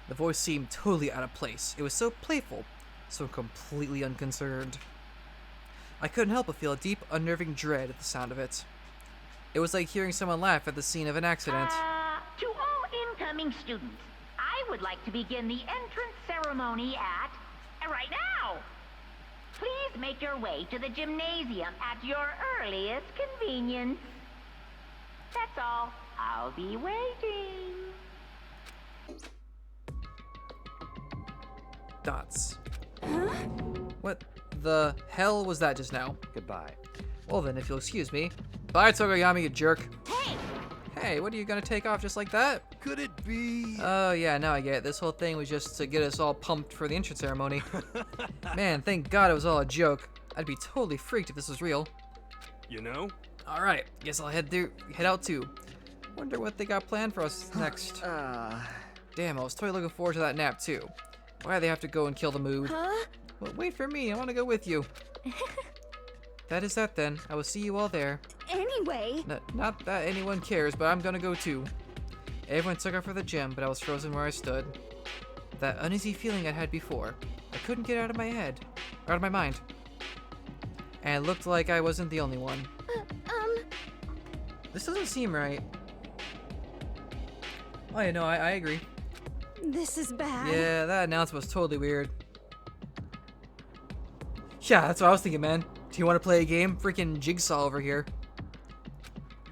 The voice seemed totally out of place. It was so playful, so completely unconcerned. I couldn't help but feel a deep, unnerving dread at the sound of it. It was like hearing someone laugh at the scene of an accident. To all incoming students, I would like to begin the entrance ceremony at... right now! Please make your way to the gymnasium at your earliest convenience. That's all. I'll be waiting. Dots. What the hell was that just now? Goodbye. Well then, if you'll excuse me. Bye, Togoyami, you jerk. Hey! Hey, what are you gonna take off just like that? Could it be? Oh yeah, now I get it. This whole thing was just to get us all pumped for the entrance ceremony. Man, thank God it was all a joke. I'd be totally freaked if this was real. You know? Alright, guess I'll head out too. Wonder what they got planned for us next. Damn, I was totally looking forward to that nap too. Why'd they have to go and kill the mood? Huh? Well, wait for me, I wanna go with you. That is that then. I will see you all there. Anyway. Not that anyone cares, but I'm gonna go too. Everyone took off for the gym, but I was frozen where I stood. That uneasy feeling I had before. I couldn't get it out of my head. Or out of my mind. And it looked like I wasn't the only one. This doesn't seem right. Oh yeah, no, I agree. This is bad. Yeah, that announcement was totally weird. Yeah, that's what I was thinking, man. Do you want to play a game? Freaking Jigsaw over here.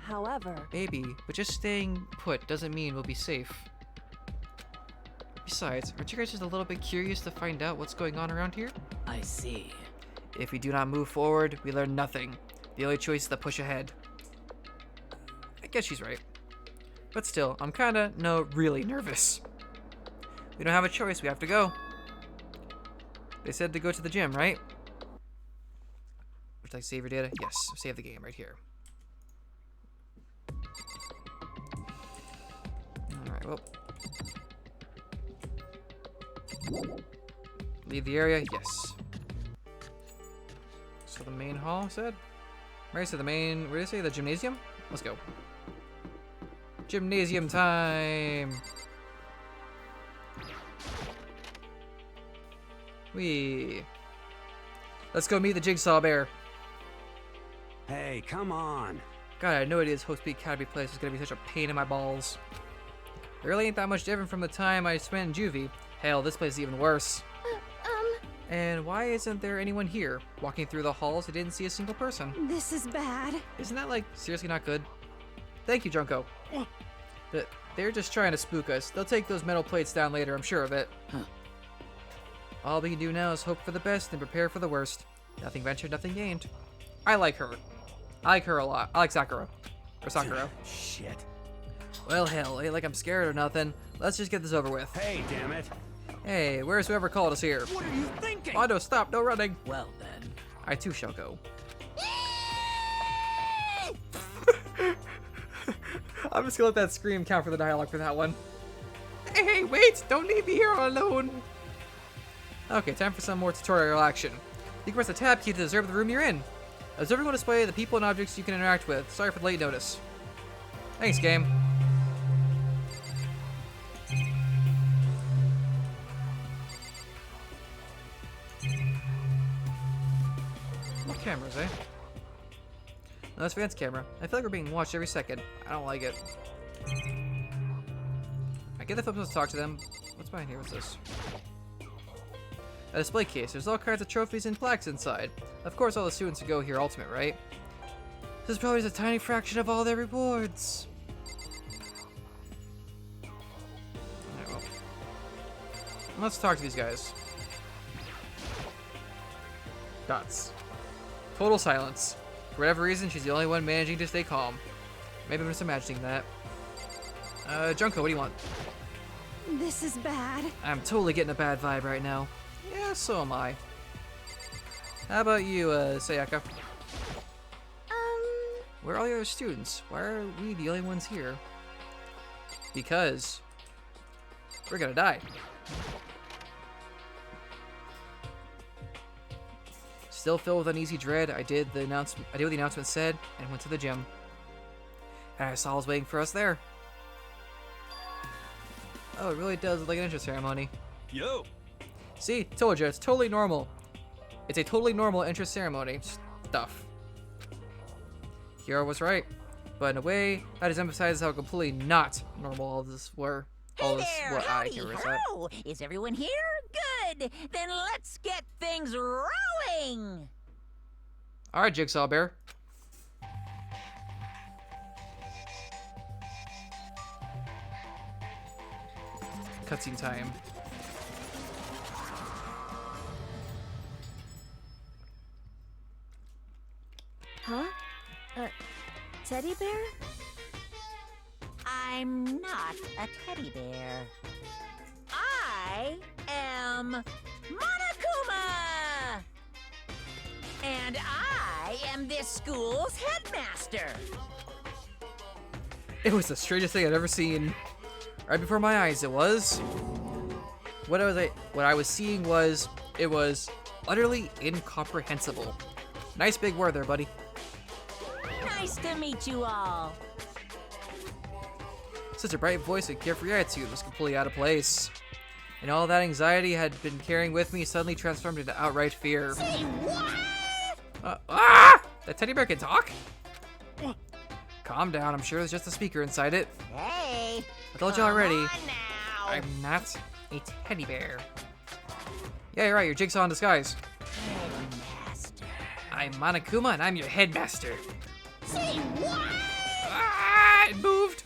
However... Maybe, but just staying put doesn't mean we'll be safe. Besides, aren't you guys just a little bit curious to find out what's going on around here? I see. If we do not move forward, we learn nothing. The only choice is to push ahead. I guess she's right. But still, I'm kinda, really nervous. We don't have a choice, we have to go. They said to go to the gym, right? Would I save your data? Yes, save the game right here. Alright, well. Leave the area? Yes. So the main hall, said? Right, so the main, what did I say? The gymnasium? Let's go. Gymnasium time! Whee! Let's go meet the Jigsaw Bear. Hey, come on. God, I had no idea this Hope Speed Academy place was gonna be such a pain in my balls. It really ain't that much different from the time I spent in juvie. Hell, this place is even worse. And why isn't there anyone here? Walking through the halls, I didn't see a single person. This is bad. Isn't that, like, seriously not good? Thank you, Junko. But they're just trying to spook us. They'll take those metal plates down later, I'm sure of it. All we can do now is hope for the best and prepare for the worst. Nothing ventured, nothing gained. I like her. I like her a lot. I like Sakura. Or Sakura. Shit. Well, hell, ain't like I'm scared or nothing. Let's just get this over with. Hey, damn it. Hey, where's whoever called us here? What are you thinking? Mondo, stop, no running. Well then. I too shall go. I'm just gonna let that scream count for the dialogue for that one. Hey, wait! Don't leave me here alone! Okay, time for some more tutorial action. You can press the tab key to observe the room you're in. Observing will display the people and objects you can interact with. Sorry for the late notice. Thanks, game. What cameras, eh? No, that's Van's camera. I feel like we're being watched every second. I don't like it. I get if I'm supposed to talk to them. What's behind here? What's this? A display case. There's all kinds of trophies and plaques inside. Of course, all the students who go here ultimate, right? This is probably just a tiny fraction of all their rewards. Alright, well. Let's talk to these guys. Dots. Total silence. For whatever reason, she's the only one managing to stay calm. Maybe I'm just imagining that. Junko, what do you want? This is bad. I'm totally getting a bad vibe right now. Yeah, so am I. How about you, Sayaka? Where are all the other students? Why are we the only ones here? Because we're gonna die. Still filled with uneasy dread, I did what the announcement said and went to the gym. And I saw was waiting for us there. Oh, it really does look like an entrance ceremony. Yo! See, told you, it's totally normal. It's a totally normal entrance ceremony. Stuff. Hiro was right. But in a way, that just emphasizes how completely not normal all this were. All Hey this there, what I howdy can recite. ho! Is everyone here? Good! Then let's get things rolling! Alright, Jigsaw Bear. Cutscene time. Huh? Teddy bear? I'm not a teddy bear. I am Monokuma! And I am this school's headmaster. It was the strangest thing I'd ever seen. Right before my eyes, it was. What I was seeing was, it was utterly incomprehensible. Nice big word there, buddy. Nice to meet you all. Such a bright voice and carefree attitude was completely out of place. And all that anxiety I had been carrying with me suddenly transformed into outright fear. Say what? That teddy bear can talk? Calm down, I'm sure there's just a speaker inside it. Hey. I told you already, Come on now. I'm not a teddy bear. Yeah, you're right, you're Jigsaw in disguise. Headmaster. I'm Monokuma and I'm your headmaster. Say what? It moved!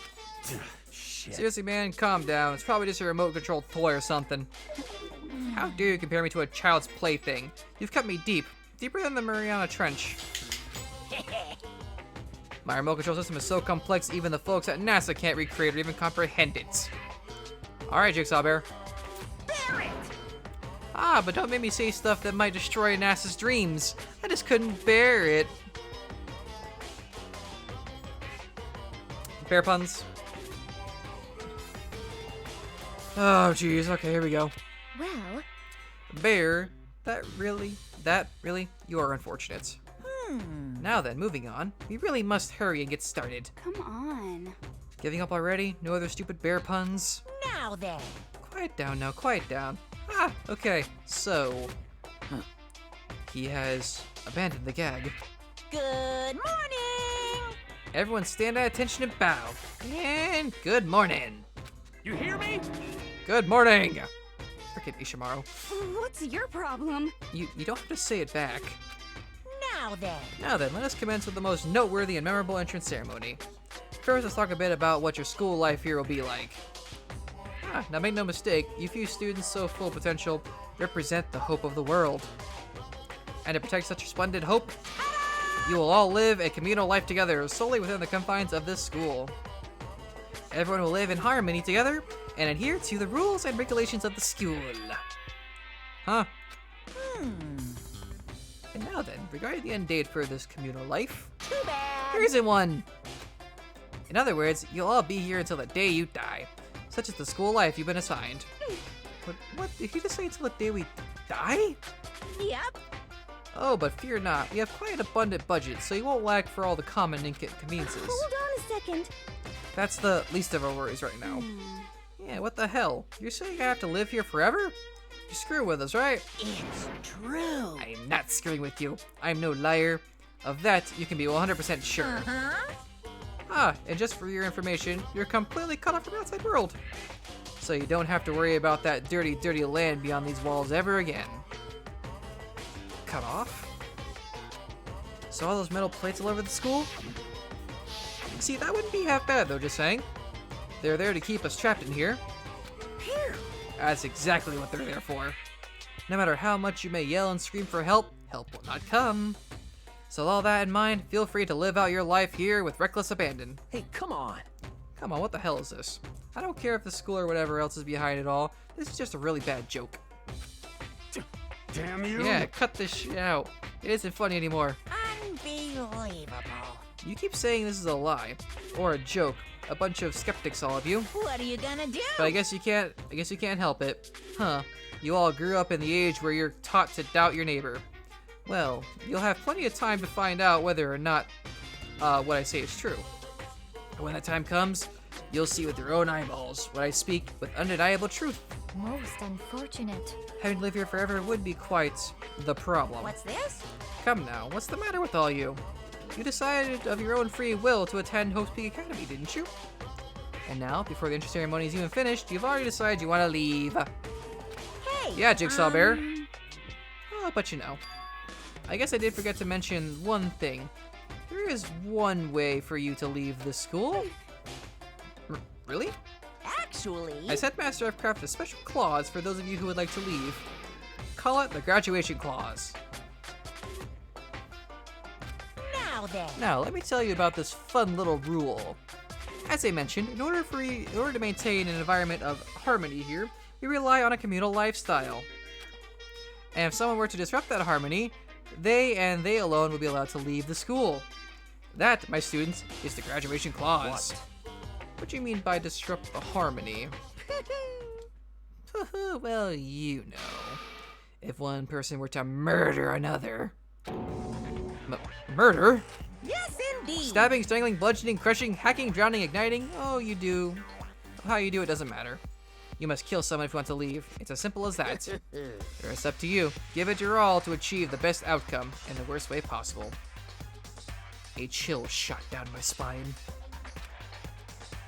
Shit. Seriously, man, calm down. It's probably just a remote-controlled toy or something. How dare you compare me to a child's plaything? You've cut me deep. Deeper than the Mariana Trench. My remote control system is so complex even the folks at NASA can't recreate or even comprehend it. Alright, Jigsaw Bear. Bear it. But don't make me say stuff that might destroy NASA's dreams. I just couldn't bear it. Bear puns. Oh, jeez. Okay, here we go. Well, Bear, that really, you are unfortunate. Now then, moving on. We really must hurry and get started. Come on. Giving up already? No other stupid bear puns? Now then. Quiet down now, quiet down. Ah, okay, so... He has abandoned the gag. Good morning! Everyone stand at attention and bow. And good morning. You hear me? Good morning. Frickin' Ishimaru. What's your problem? You don't have to say it back. Now then. Now then, let us commence with the most noteworthy and memorable entrance ceremony. First, let's talk a bit about what your school life here will be like. Now make no mistake, you few students so full of potential represent the hope of the world. And to protect such splendid hope, you will all live a communal life together solely within the confines of this school. Everyone will live in harmony together and adhere to the rules and regulations of the school. Huh? And now then, regarding the end date for this communal life, there isn't one. In other words, you'll all be here until the day you die, such as the school life you've been assigned. What? Did he just say until the day we die? Yep. Oh, but fear not, we have quite an abundant budget, so you won't lack for all the common inconveniences. hold on a second. That's the least of our worries right now. Yeah, what the hell? You're saying I have to live here forever? You're screwing with us, right? It's true. I'm not screwing with you. I'm no liar. Of that, you can be 100% sure. And just for your information, you're completely cut off from the outside world. So you don't have to worry about that dirty, dirty land beyond these walls ever again. Cut off? So all those metal plates all over the school? See, that wouldn't be half bad though, just saying. They're there to keep us trapped in here. That's exactly what they're there for. No matter how much you may yell and scream for help, help will not come. So with all that in mind, feel free to live out your life here with reckless abandon. Hey, come on. Come on, what the hell is this? I don't care if the school or whatever else is behind it all. This is just a really bad joke. Damn you! Yeah, cut this shit out. It isn't funny anymore. Unbelievable. You keep saying this is a lie. Or a joke. A bunch of skeptics, all of you. What are you gonna do? But I guess you can't help it. Huh. You all grew up in the age where you're taught to doubt your neighbor. Well, you'll have plenty of time to find out whether or not what I say is true. When that time comes, you'll see with your own eyeballs what I speak with undeniable truth. Most unfortunate. Having to live here forever would be quite the problem. What's this? Come now, what's the matter with all you? You decided of your own free will to attend Hope's Peak Academy, didn't you? And now, before the entrance ceremony is even finished, you've already decided you want to leave. Hey! Yeah, Jigsaw Bear. Oh, but you know. I guess I did forget to mention one thing. There is one way for you to leave this school. Really? Actually... As headmaster, I've crafted a special clause for those of you who would like to leave. Call it the graduation clause. Now then. Now, let me tell you about this fun little rule. As I mentioned, in order to maintain an environment of harmony here, we rely on a communal lifestyle. And if someone were to disrupt that harmony, they and they alone will be allowed to leave the school. That, my students, is the graduation clause. What do you mean by disrupt the harmony? Well, you know. If one person were to murder another. Murder? Yes, indeed. Stabbing, strangling, bludgeoning, crushing, hacking, drowning, igniting. Oh, you do. How you do it doesn't matter. You must kill someone if you want to leave. It's as simple as that. The rest up to you. Give it your all to achieve the best outcome in the worst way possible. A chill shot down my spine.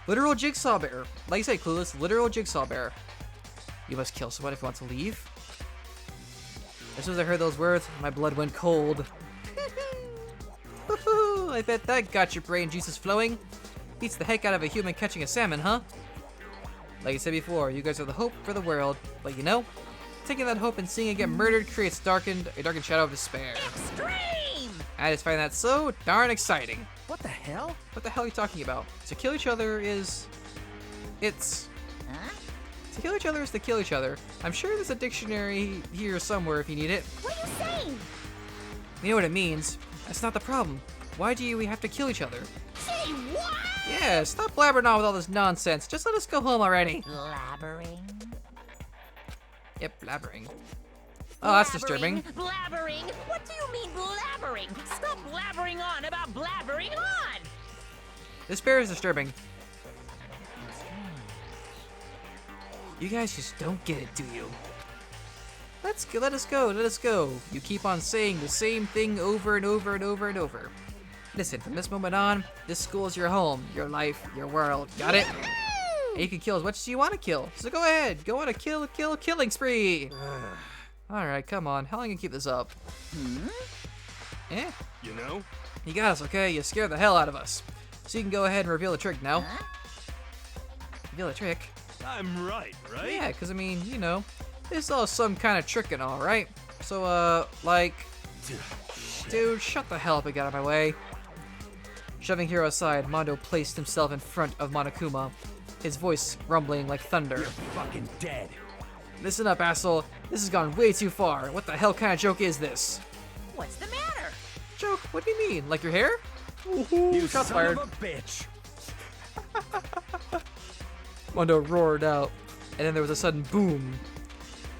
Literal Jigsaw Bear. Like I said, Clueless, literal Jigsaw Bear. You must kill someone if you want to leave. As soon as I heard those words, my blood went cold. I bet that got your brain juices flowing. Beats the heck out of a human catching a salmon, huh? Like I said before, you guys are the hope for the world, but you know, taking that hope and seeing it get murdered creates a darkened shadow of despair. Extreme! I just find that so darn exciting. What the hell? What the hell are you talking about? To kill each other is... Huh? To kill each other is to kill each other. I'm sure there's a dictionary here somewhere if you need it. What are you saying? You know what it means. That's not the problem. Why do we have to kill each other? Say what? Yeah, stop blabbering on with all this nonsense. Just let us go home already. Blabbering? Yep, blabbering. Oh, that's disturbing. Blabbering? What do you mean blabbering? Stop blabbering on about blabbering on! This bear is disturbing. You guys just don't get it, do you? Let us go, let us go. You keep on saying the same thing over and over and over and over. Listen, from this moment on, this school is your home, your life, your world. Got it? And you can kill as much as you want to kill. So go ahead, go on a killing spree. Alright, come on. How long can you keep this up? Eh? You know? You got us, okay? You scared the hell out of us. So you can go ahead and reveal the trick now. Reveal the trick? I'm right? Yeah, because I mean, you know, this is all some kind of trick and all, right? So, like... Dude, shut the hell up and get out of my way. Shoving Hiro aside, Mondo placed himself in front of Monokuma, his voice rumbling like thunder. You're fucking dead. Listen up, asshole. This has gone way too far. What the hell kind of joke is this? What's the matter? Joke? What do you mean? Like your hair? You Shots son fired. of a bitch. Mondo roared out, and then there was a sudden boom.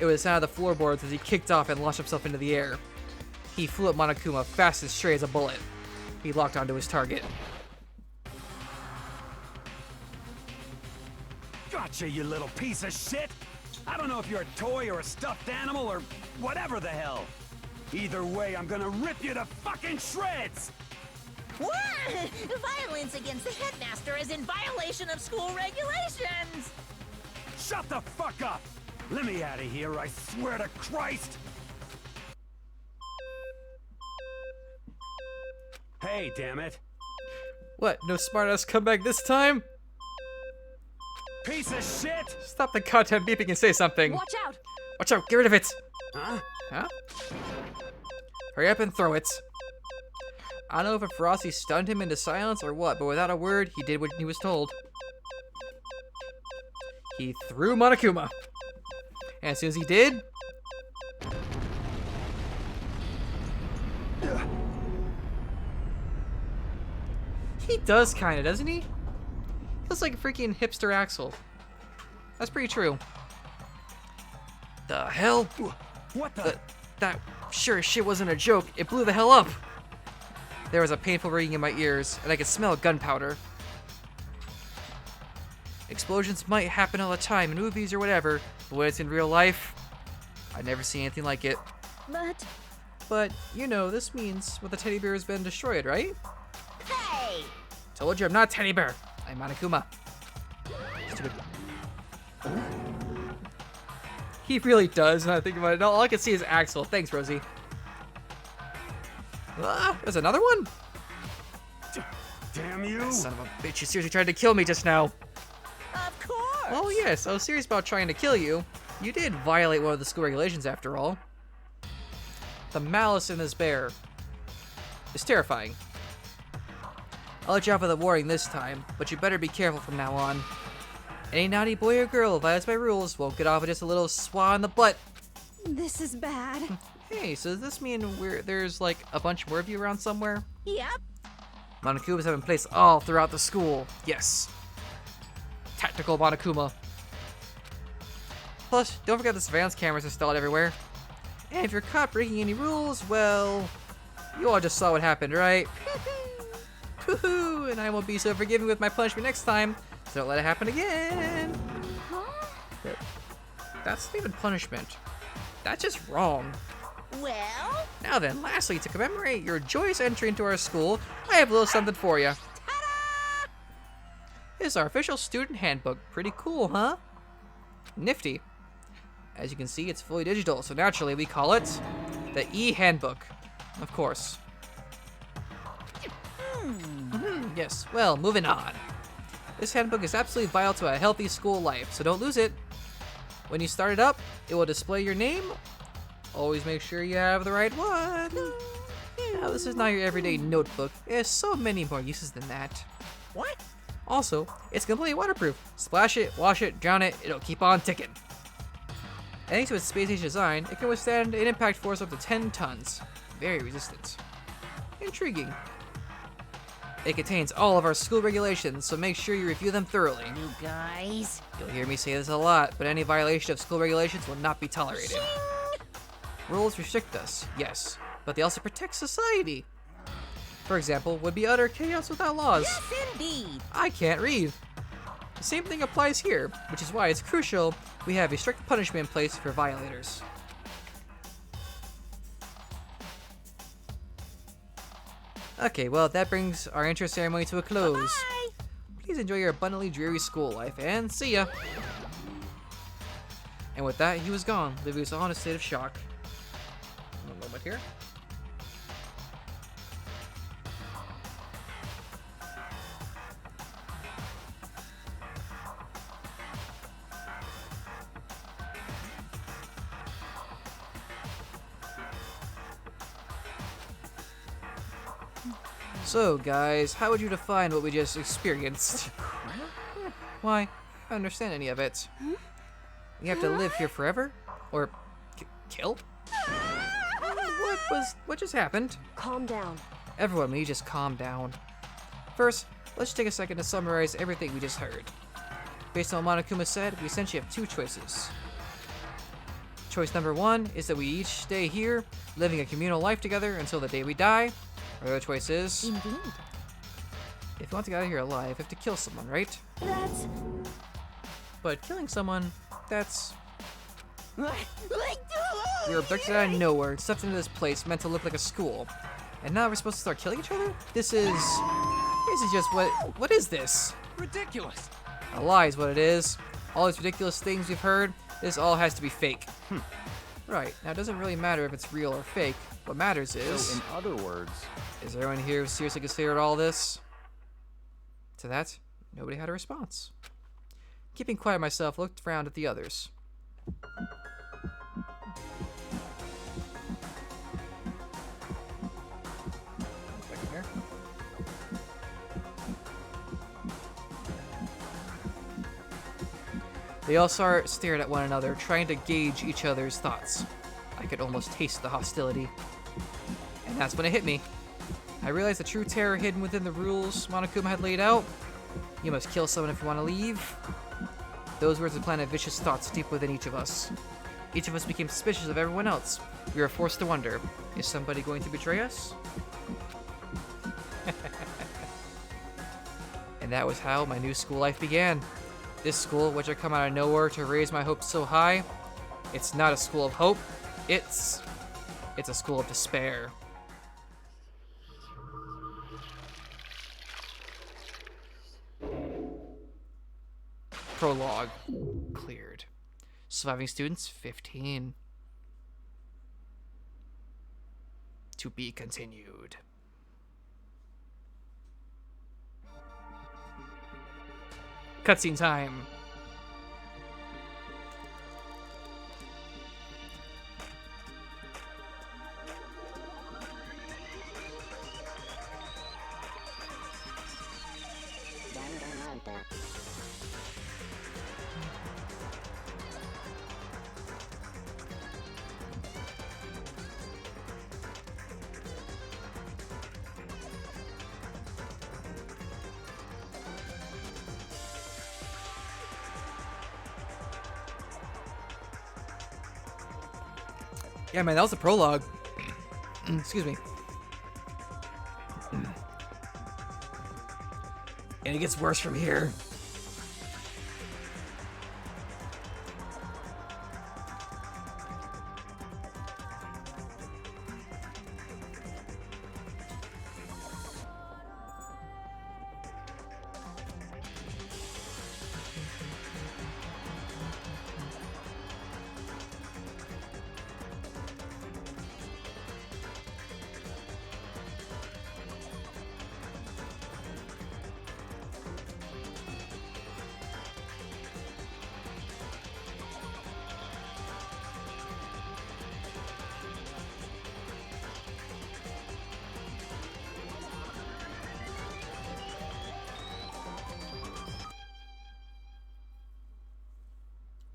It was the sound of the floorboards as he kicked off and launched himself into the air. He flew at Monokuma fast and straight as a bullet. He locked onto his target. Gotcha, you little piece of shit. I don't know if you're a toy or a stuffed animal or whatever the hell. Either way, I'm gonna rip you to fucking shreds. What? Violence against the headmaster is in violation of school regulations! Shut the fuck up. Let me out of here, I swear to Christ. Hey, damn it. What? No smartass comeback this time? Piece of shit! Stop the goddamn beeping and say something. Watch out! Watch out, get rid of it. Huh? Huh? Hurry up and throw it. I don't know if Ferocity stunned him into silence or what, but without a word, he did what he was told. He threw Monokuma. And as soon as he did... He does kinda, doesn't he? Feels like a freaking hipster Axel. That's pretty true. The hell? What the? That sure as shit wasn't a joke. It blew the hell up. There was a painful ringing in my ears, and I could smell gunpowder. Explosions might happen all the time in movies or whatever, but when it's in real life, I've never seen anything like it. But, you know, this means what the teddy bear has been destroyed, right? Hey! Told you I'm not a teddy bear. I'm Monokuma. Stupid. He really does, now I think about it. All I can see is Axel. Thanks, Rosie. Ah, there's another one? Damn you! Son of a bitch, you seriously tried to kill me just now. Of course! Oh yes, I was serious about trying to kill you. You did violate one of the school regulations after all. The malice in this bear is terrifying. I'll let you off with a warning this time, but you better be careful from now on. Any naughty boy or girl who violates my rules won't get off with just a little swat in the butt. This is bad. Hey, so does this mean there's like a bunch more of you around somewhere? Yep. Monokumas have been placed all throughout the school. Yes. Tactical Monokuma. Plus, don't forget the surveillance cameras installed everywhere. And if you're caught breaking any rules, well, you all just saw what happened, right? Woohoo! And I won't be so forgiving with my punishment next time, so don't let it happen again. That's not even punishment. That's just wrong. Well? Now then, lastly, to commemorate your joyous entry into our school, I have a little something for you. Ta-da! This is our official student handbook. Pretty cool, huh? Nifty. As you can see, it's fully digital, so naturally we call it the e-handbook. Of course. Yes, well, moving on. This handbook is absolutely vital to a healthy school life, so don't lose it. When you start it up, it will display your name. Always make sure you have the right one. Now, this is not your everyday notebook. It has so many more uses than that. What? Also, it's completely waterproof. Splash it, wash it, drown it, it'll keep on ticking. And thanks to its space-age design, it can withstand an impact force up to 10 tons. Very resistant. Intriguing. It contains all of our school regulations, so make sure you review them thoroughly. You guys? You'll hear me say this a lot, but any violation of school regulations will not be tolerated. Rules restrict us, yes, but they also protect society. For example, would be utter chaos without laws. Yes, indeed. I can't read. The same thing applies here, which is why it's crucial we have a strict punishment in place for violators. Okay, well, that brings our intro ceremony to a close. Bye. Please enjoy your abundantly dreary school life, and see ya! And with that, he was gone, leaving us all in a state of shock. One moment here. So, guys, how would you define what we just experienced? Why, I don't understand any of it. We have to live here forever? Or kill? What just happened? Calm down. Everyone, will you just calm down? First, let's take a second to summarize everything we just heard. Based on what Monokuma said, we essentially have two choices. Choice number one is that we each stay here, living a communal life together until the day we die. Our other choice is... Indeed. If you want to get out of here alive, you have to kill someone, right? That's... But killing someone, that's... We were abducted out of nowhere and stuffed into this place meant to look like a school. And now we're supposed to start killing each other? This is just what is this? Ridiculous. A lie is what it is. All these ridiculous things we've heard, this all has to be fake. Right, now it doesn't really matter if it's real or fake. What matters is... So, in other words... Is there anyone here who seriously considered all this? To that, nobody had a response. Keeping quiet myself, looked around at the others. Back in here. They all stared at one another, trying to gauge each other's thoughts. I could almost taste the hostility. And that's when it hit me. I realized the true terror hidden within the rules Monokuma had laid out. You must kill someone if you want to leave. Those words had planted vicious thoughts deep within each of us. Each of us became suspicious of everyone else. We were forced to wonder, is somebody going to betray us? And that was how my new school life began. This school, which had come out of nowhere to raise my hopes so high, it's not a school of hope. It's a school of despair. Prologue. Cleared. Surviving students, 15. To be continued. Cutscene time. Danganronpa. Yeah, man, that was the prologue. Excuse me. And it gets worse from here.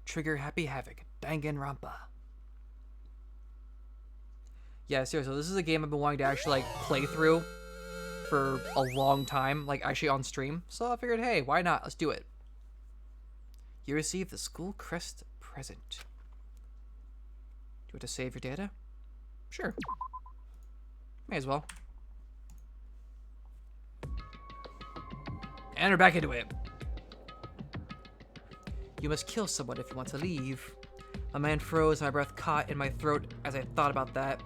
Trigger Happy Havoc, Danganronpa. Yeah, seriously, this is a game I've been wanting to actually, like, play through for a long time, like actually on stream. So I figured, hey, why not? Let's do it. You received the school crest present. Do you want to save your data? Sure. May as well. And we're back into it. You must kill someone if you want to leave. My mind froze and my breath caught in my throat as I thought about that.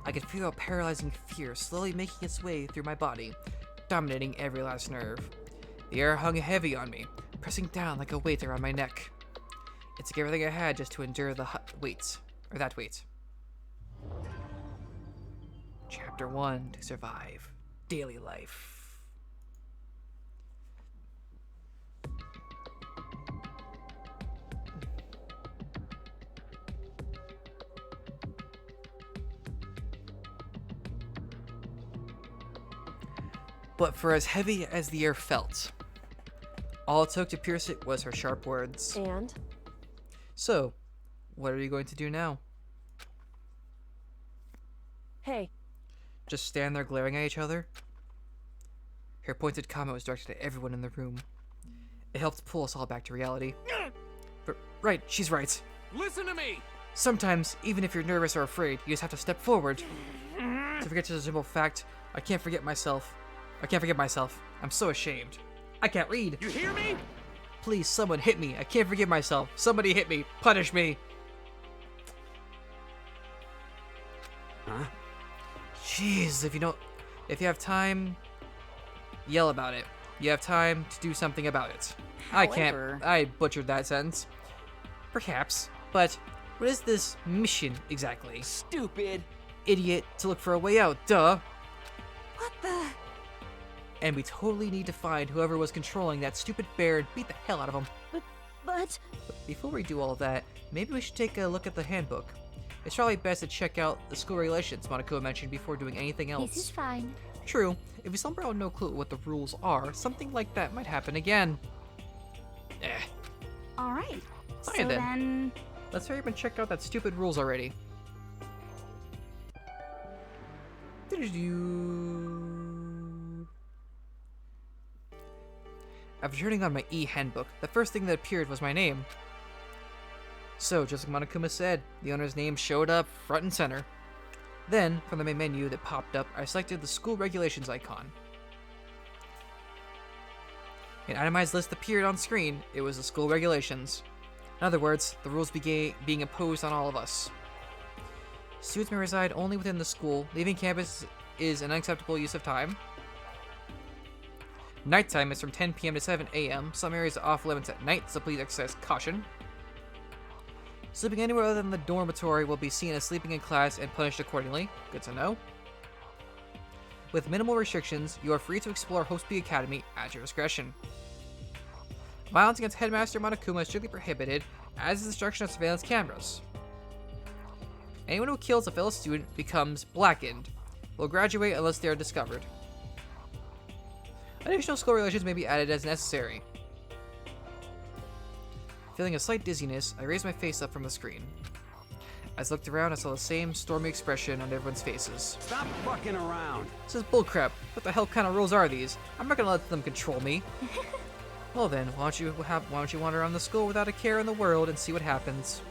I could feel a paralyzing fear slowly making its way through my body, dominating every last nerve. The air hung heavy on me, pressing down like a weight around my neck. It took everything I had just to endure the weight. Chapter 1, to survive. Daily life. But for as heavy as the air felt, all it took to pierce it was her sharp words. And? So, what are you going to do now? Hey. Just stand there glaring at each other? Her pointed comment was directed at everyone in the room. It helped pull us all back to reality. But, right, she's right. Listen to me! Sometimes, even if you're nervous or afraid, you just have to step forward. To forget just a simple fact, I can't forget myself. I'm so ashamed. I can't read. You hear me? Please, someone hit me. I can't forgive myself. Somebody hit me. Punish me. Huh? Jeez, if you have time, yell about it. You have time to do something about it. However, I butchered that sentence. Perhaps, but what is this mission exactly? Stupid. Idiot, to look for a way out, duh. What the? And we totally need to find whoever was controlling that stupid bear and beat the hell out of him. But... Before we do all that, maybe we should take a look at the handbook. It's probably best to check out the school regulations Monoko mentioned before doing anything else. This is fine. True, if we somehow have no clue what the rules are, something like that might happen again. Alright. So Fine then... Let's hurry up and check out that stupid rules already. After turning on my e-handbook, the first thing that appeared was my name. So, just like Monokuma said, the owner's name showed up front and center. Then, from the main menu that popped up, I selected the school regulations icon. An itemized list appeared on screen. It was the school regulations. In other words, the rules being imposed on all of us. Students may reside only within the school. Leaving campus is an unacceptable use of time. Nighttime is from 10 p.m. to 7 a.m. Some areas are off limits at night, so please exercise caution. Sleeping anywhere other than the dormitory will be seen as sleeping in class and punished accordingly. Good to know. With minimal restrictions, you are free to explore Hope Speed Academy at your discretion. Violence against Headmaster Monokuma is strictly prohibited, as is destruction of surveillance cameras. Anyone who kills a fellow student becomes blackened. Will graduate unless they are discovered. Additional school regulations may be added as necessary. Feeling a slight dizziness, I raised my face up from the screen. As I looked around, I saw the same stormy expression on everyone's faces. Stop fucking around. This is bullcrap. What the hell kind of rules are these? I'm not gonna let them control me. Well then, why don't you wander around the school without a care in the world and see what happens?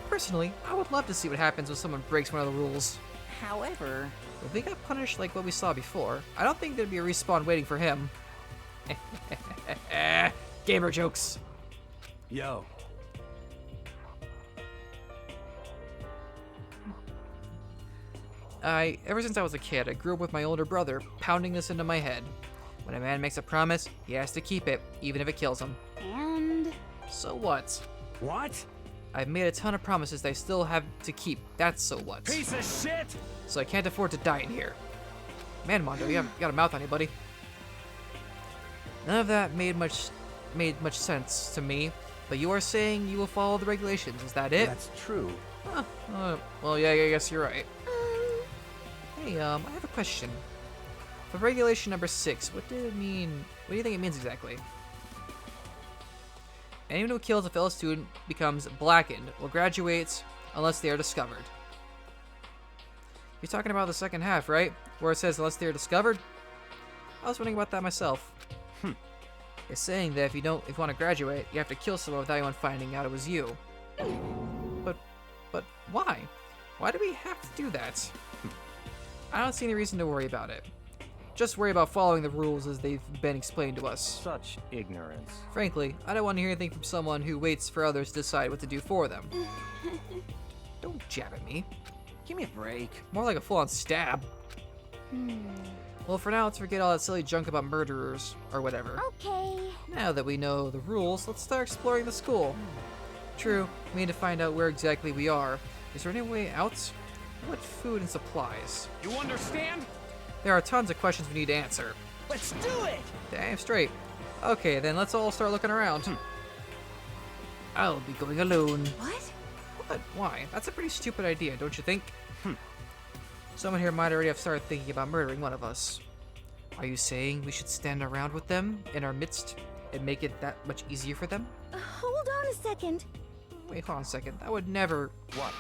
Personally, I would love to see what happens when someone breaks one of the rules. However, if they got punished like what we saw before, I don't think there'd be a respawn waiting for him. Gamer jokes. Yo. Ever since I was a kid, I grew up with my older brother, pounding this into my head. When a man makes a promise, he has to keep it, even if it kills him. And... So what? What? I've made a ton of promises that I still have to keep. That's so what? Piece of shit! So I can't afford to die in here. Man, Mondo, you got a mouth on you, buddy. None of that made much sense to me, but you are saying you will follow the regulations. Is that it? That's true. Well, yeah, I guess you're right. Hey, I have a question. For regulation number 6, what did it mean? What do you think it means exactly? Anyone who kills a fellow student becomes blackened or graduates unless they are discovered. You're talking about the second half, right? Where it says unless they are discovered? I was wondering about that myself. It's saying that if you want to graduate, you have to kill someone without anyone finding out it was you. But why? Why do we have to do that? I don't see any reason to worry about it. Just worry about following the rules as they've been explained to us. Such ignorance. Frankly, I don't want to hear anything from someone who waits for others to decide what to do for them. Don't jab at me. Give me a break. More like a full-on stab. Well, for now, let's forget all that silly junk about murderers, or whatever. Okay. Now that we know the rules, let's start exploring the school. True, we need to find out where exactly we are. Is there any way out? What food and supplies? You understand? There are tons of questions we need to answer. Let's do it! Damn straight. Okay, then let's all start looking around. I'll be going alone. What? What? Why? That's a pretty stupid idea, don't you think? Someone here might already have started thinking about murdering one of us. Are you saying we should stand around with them in our midst and make it that much easier for them? Hold on a second. Wait, hold on a second. That would never... What?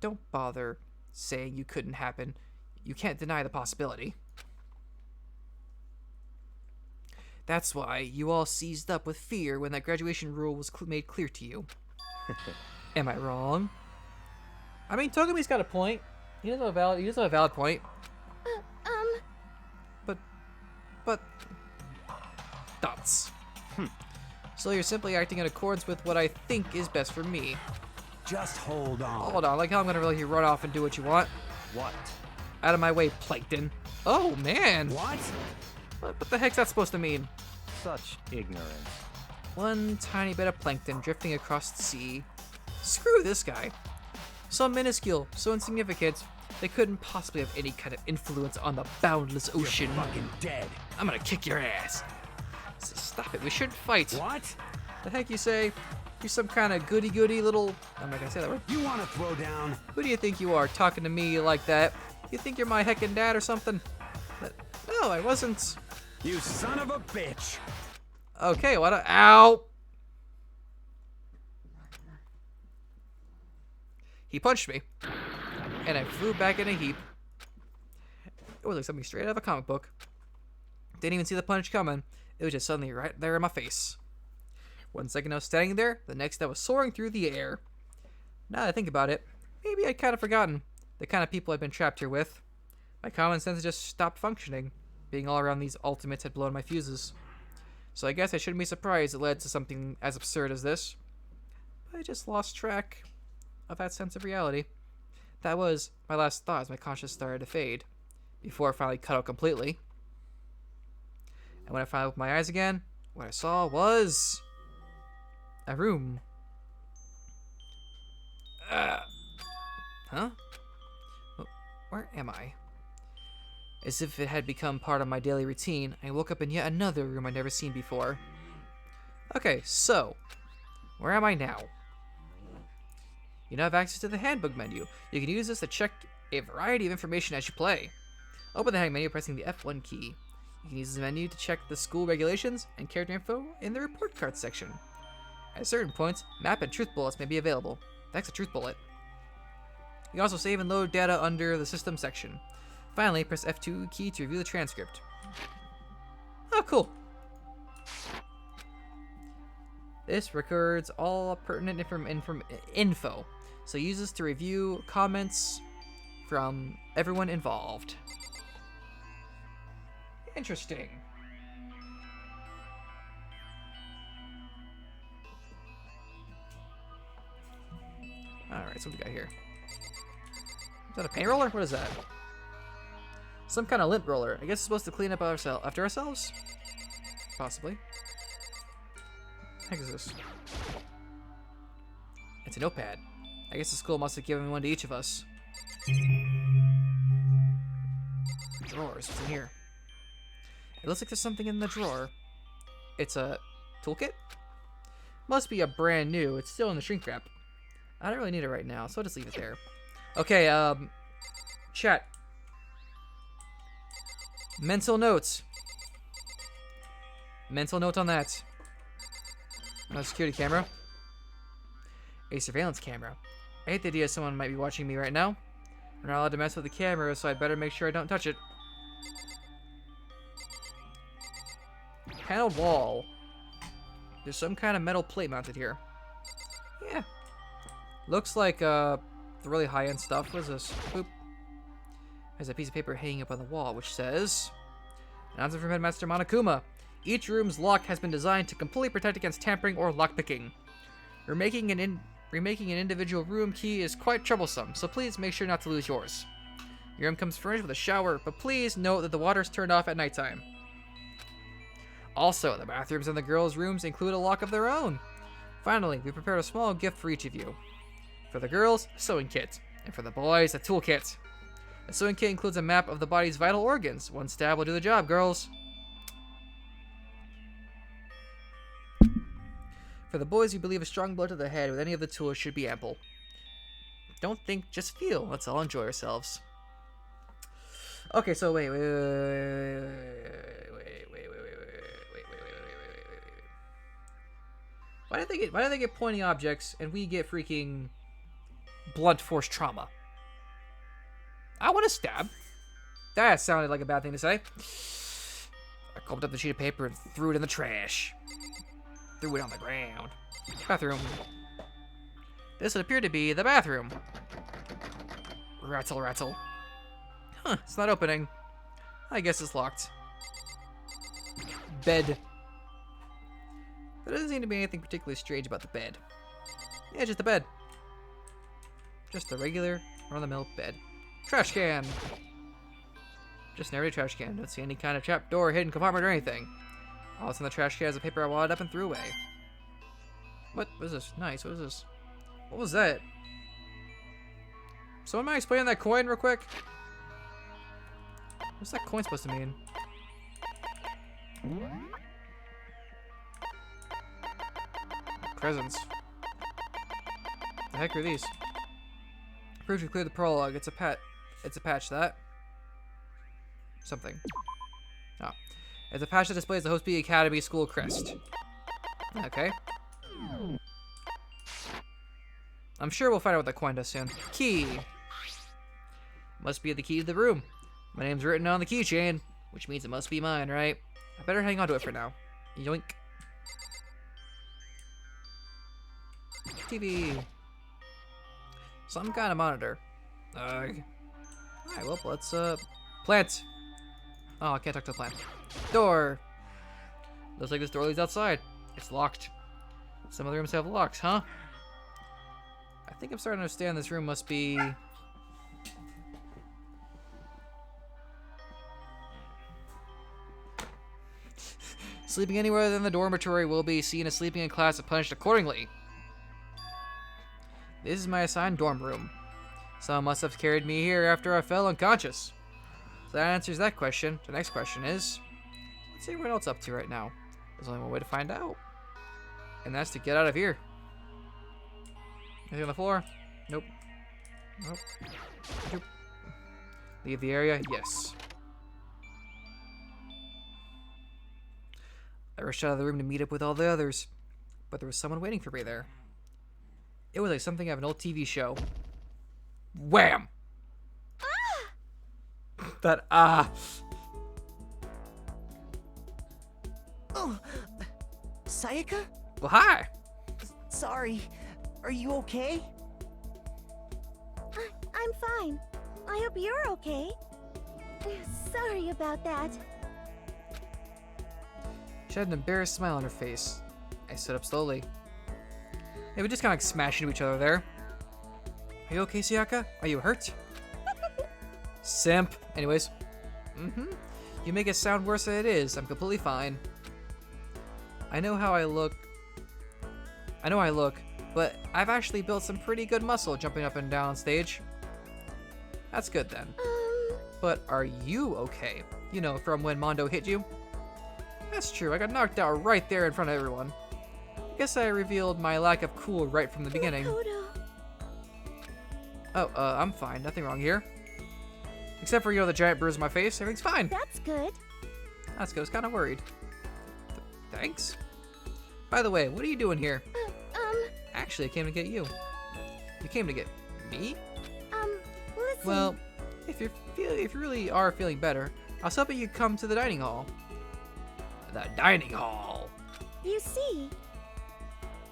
Don't bother saying you couldn't happen. You can't deny the possibility. That's why you all seized up with fear when that graduation rule was made clear to you. Am I wrong? I mean, Togami's got a point. He does have a valid point. But thoughts. So you're simply acting in accordance with what I think is best for me. Just hold on. Hold on, like how I'm gonna let you run off and do what you want. What? Out of my way, Plankton. Oh man. What? What the heck's that supposed to mean? Such ignorance. One tiny bit of plankton drifting across the sea. Screw this guy. So minuscule, so insignificant, they couldn't possibly have any kind of influence on the boundless ocean. You're fucking dead. I'm gonna kick your ass. Stop it, we shouldn't fight. What? The heck you say? You're some kind of goody-goody little... I'm not gonna say that word. You want to throw down? Who do you think you are, talking to me like that? You think you're my heckin' dad or something? No, I wasn't. You son of a bitch. Okay, what a... Ow! He punched me. And I flew back in a heap. It was like something straight out of a comic book. Didn't even see the punch coming. It was just suddenly right there in my face. 1 second I was standing there, the next I was soaring through the air. Now that I think about it, maybe I'd kind of forgotten the kind of people I'd been trapped here with. My common sense just stopped functioning. Being all around these ultimates had blown my fuses. So I guess I shouldn't be surprised it led to something as absurd as this. But I just lost track of that sense of reality. That was my last thought as my conscience started to fade, before it finally cut out completely. And when I finally opened my eyes again, what I saw was... a room. Huh? Where am I? As if it had become part of my daily routine, I woke up in yet another room I'd never seen before. Okay, so, where am I now? You now have access to the handbook menu. You can use this to check a variety of information as you play. Open the handbook menu by pressing the F1 key. You can use this menu to check the school regulations and character info in the report card section. At certain points, map and truth bullets may be available. That's a truth bullet. You can also save and load data under the system section. Finally, press F2 key to review the transcript. Oh, cool. This records all pertinent info, so use this to review comments from everyone involved. Interesting. Alright, so what we got here? Is that a paint roller? What is that? Some kind of lint roller. I guess it's supposed to clean up after ourselves? Possibly. What the heck is this? It's a notepad. I guess the school must have given one to each of us. Drawers, what's in here? It looks like there's something in the drawer. It's a toolkit? Must be a brand new. It's still in the shrink wrap. I don't really need it right now, so I'll just leave it there. Okay, chat. Mental notes. Mental note on that. A security camera. A surveillance camera. I hate the idea someone might be watching me right now. We're not allowed to mess with the camera, so I'd better make sure I don't touch it. paneled wall. There's some kind of metal plate mounted here. Yeah. Looks like the really high-end stuff. What is this? Boop. There's a piece of paper hanging up on the wall, which says, announcement from Headmaster Monokuma. Each room's lock has been designed to completely protect against tampering or lockpicking. Remaking an individual room key is quite troublesome, so please make sure not to lose yours. Your room comes furnished with a shower, but please note that the water is turned off at nighttime. Also, the bathrooms in the girls' rooms include a lock of their own. Finally, we prepared a small gift for each of you. For the girls, a sewing kit, and for the boys, a toolkit. The sewing kit includes a map of the body's vital organs. One stab will do the job, girls. For the boys, we believe a strong blow to the head with any of the tools should be ample. Don't think, just feel. Let's all enjoy ourselves. Okay, so wait. Why do they get pointy objects and we get freaking blunt force trauma? I want to stab. That sounded like a bad thing to say. I combed up the sheet of paper and threw it in the trash. Threw it on the ground. Bathroom. This would appear to be the bathroom. Rattle, rattle. Huh, it's not opening. I guess it's locked. Bed. There doesn't seem to be anything particularly strange about the bed. Yeah, just a bed. Just a regular, run-of-the-mill bed. Trash can. Just an everyday trash can. Don't see any kind of trap door, hidden compartment, or anything. All that's in the trash can is a paper I wadded up and threw away. What was this? Nice. What is this? What was that? Someone mind explaining that coin real quick? What's that coin supposed to mean? Presents. The heck are these? Proof to clear the prologue. It's a patch that. Something. Oh. It's a patch that displays the Host B Academy school crest. Okay. I'm sure we'll find out what that coin does soon. Key. Must be the key to the room. My name's written on the keychain, which means it must be mine, right? I better hang on to it for now. Yoink. TV. Some kind of monitor. Alright, well, let's, plant. Oh, I can't talk to the plant. Door. Looks like this door leads outside. It's locked. Some of the rooms have locks, huh? I think I'm starting to understand this room must be... Sleeping anywhere than the dormitory will be seen as sleeping in class and punished accordingly. This is my assigned dorm room. Someone must have carried me here after I fell unconscious. So that answers that question. The next question is, what's everyone else up to right now? There's only one way to find out. And that's to get out of here. Anything on the floor? Nope. Nope. Nope. Leave the area? Yes. I rushed out of the room to meet up with all the others, but there was someone waiting for me there. It was like something out of an old TV show. Wham! That Oh, Sayaka? Well, hi! Sorry. Are you okay? I'm fine. I hope you're okay. Sorry about that. She had an embarrassed smile on her face. I stood up slowly. Hey, we just kind of like smashed into each other there. Are you okay, Sayaka? Are you hurt? Simp. Anyways. You make it sound worse than it is. I'm completely fine. I know how I look, but I've actually built some pretty good muscle jumping up and down on stage. That's good then. But are you okay? You know, from when Mondo hit you? That's true, I got knocked out right there in front of everyone. I guess I revealed my lack of cool right from the beginning. Oh, I'm fine. Nothing wrong here. Except for, you know, the giant bruise on my face. Everything's fine. That's good. That's good. I was kind of worried. Thanks. By the way, what are you doing here? Actually, I came to get you. You came to get me? Listen. Well, if you really are feeling better, I was hoping you'd come to the dining hall. The dining hall. You see,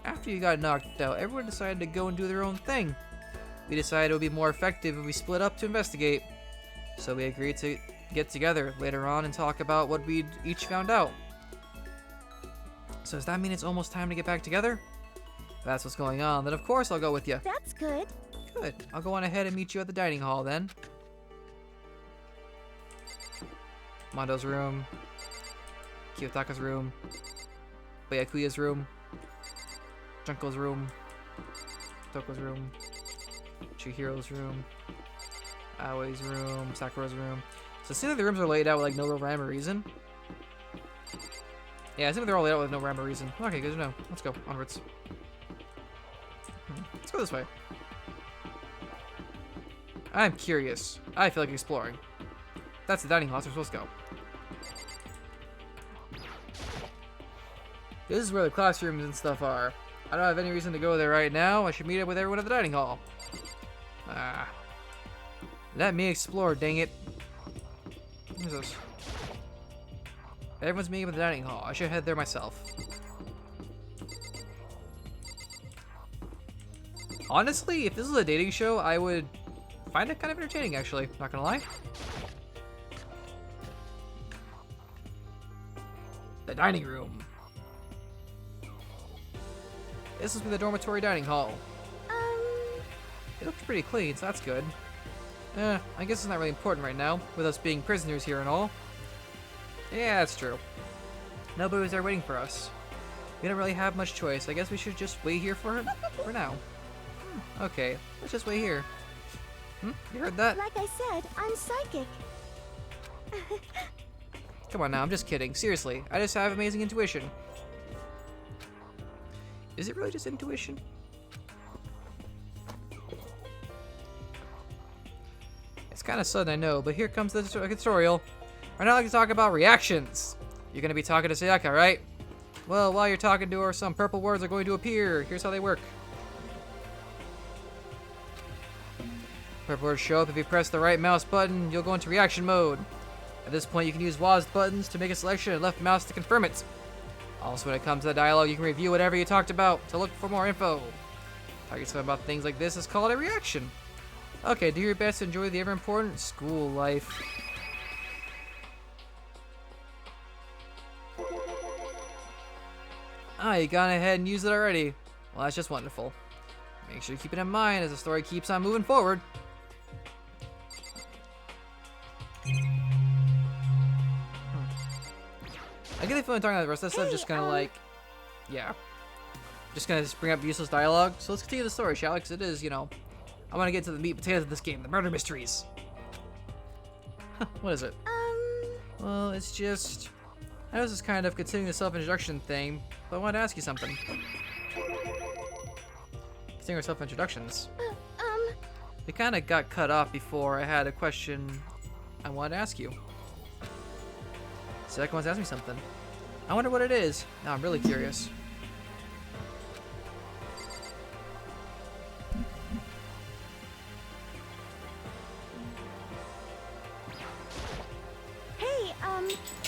After you got knocked out, everyone decided to go and do their own thing. We decided it would be more effective if we split up to investigate. So we agreed to get together later on and talk about what we'd each found out. So does that mean it's almost time to get back together? If that's what's going on, then of course I'll go with you. that's good. Good. I'll go on ahead and meet you at the dining hall then. Mondo's room. Kiyotaka's room. Byakuya's room. Junko's room. Toko's room. Chihiro's room. Aoi's room. Sakura's room. So it seems like the rooms are laid out with like no real rhyme or reason. Yeah, it seems like they're all laid out with no rhyme or reason. Okay, good to know. Let's go. Onwards. Let's go this way. I'm curious. I feel like exploring. That's the dining hall. That's where we're supposed to go. This is where the classrooms and stuff are. I don't have any reason to go there right now. I should meet up with everyone at the dining hall. Ah. Let me explore, dang it. What is this? Everyone's meeting up at the dining hall. I should head there myself. Honestly, if this was a dating show, I would find it kind of entertaining, actually. Not gonna lie. The dining room. This must be the dormitory dining hall. It looks pretty clean, so that's good. I guess it's not really important right now, with us being prisoners here and all. Yeah, that's true. Nobody was there waiting for us. We don't really have much choice. I guess we should just wait here for now. Okay, let's just wait here. You heard that? Like I said, I'm psychic. Come on now, I'm just kidding. Seriously, I just have amazing intuition. Is it really just intuition? It's kind of sudden, I know, but here comes the tutorial. Right now I like to talk about reactions. You're going to be talking to Sayaka, right? Well, while you're talking to her, some purple words are going to appear. Here's how they work. Purple words show up if you press the right mouse button, you'll go into reaction mode. At this point, you can use WASD buttons to make a selection and left mouse to confirm it. Also, when it comes to the dialogue, you can review whatever you talked about to look for more info. Talking about things like this is called a reaction. Okay, do your best to enjoy the ever-important school life. Ah, you gone ahead and used it already. Well, that's just wonderful. Make sure you keep it in mind as the story keeps on moving forward. I get the feeling talking about the rest of this stuff just kind of like, yeah. Just gonna bring up useless dialogue. So let's continue the story, shall we? Because it is, you know, I want to get to the meat and potatoes of this game, the murder mysteries. What is it? Well, it's just, I know this is kind of continuing the self-introduction thing, but I wanted to ask you something. Continuing our self-introductions. We kind of got cut off before I had a question I wanted to ask you. Sayaka wants to ask me something. I wonder what it is. Now I'm really curious. Hey,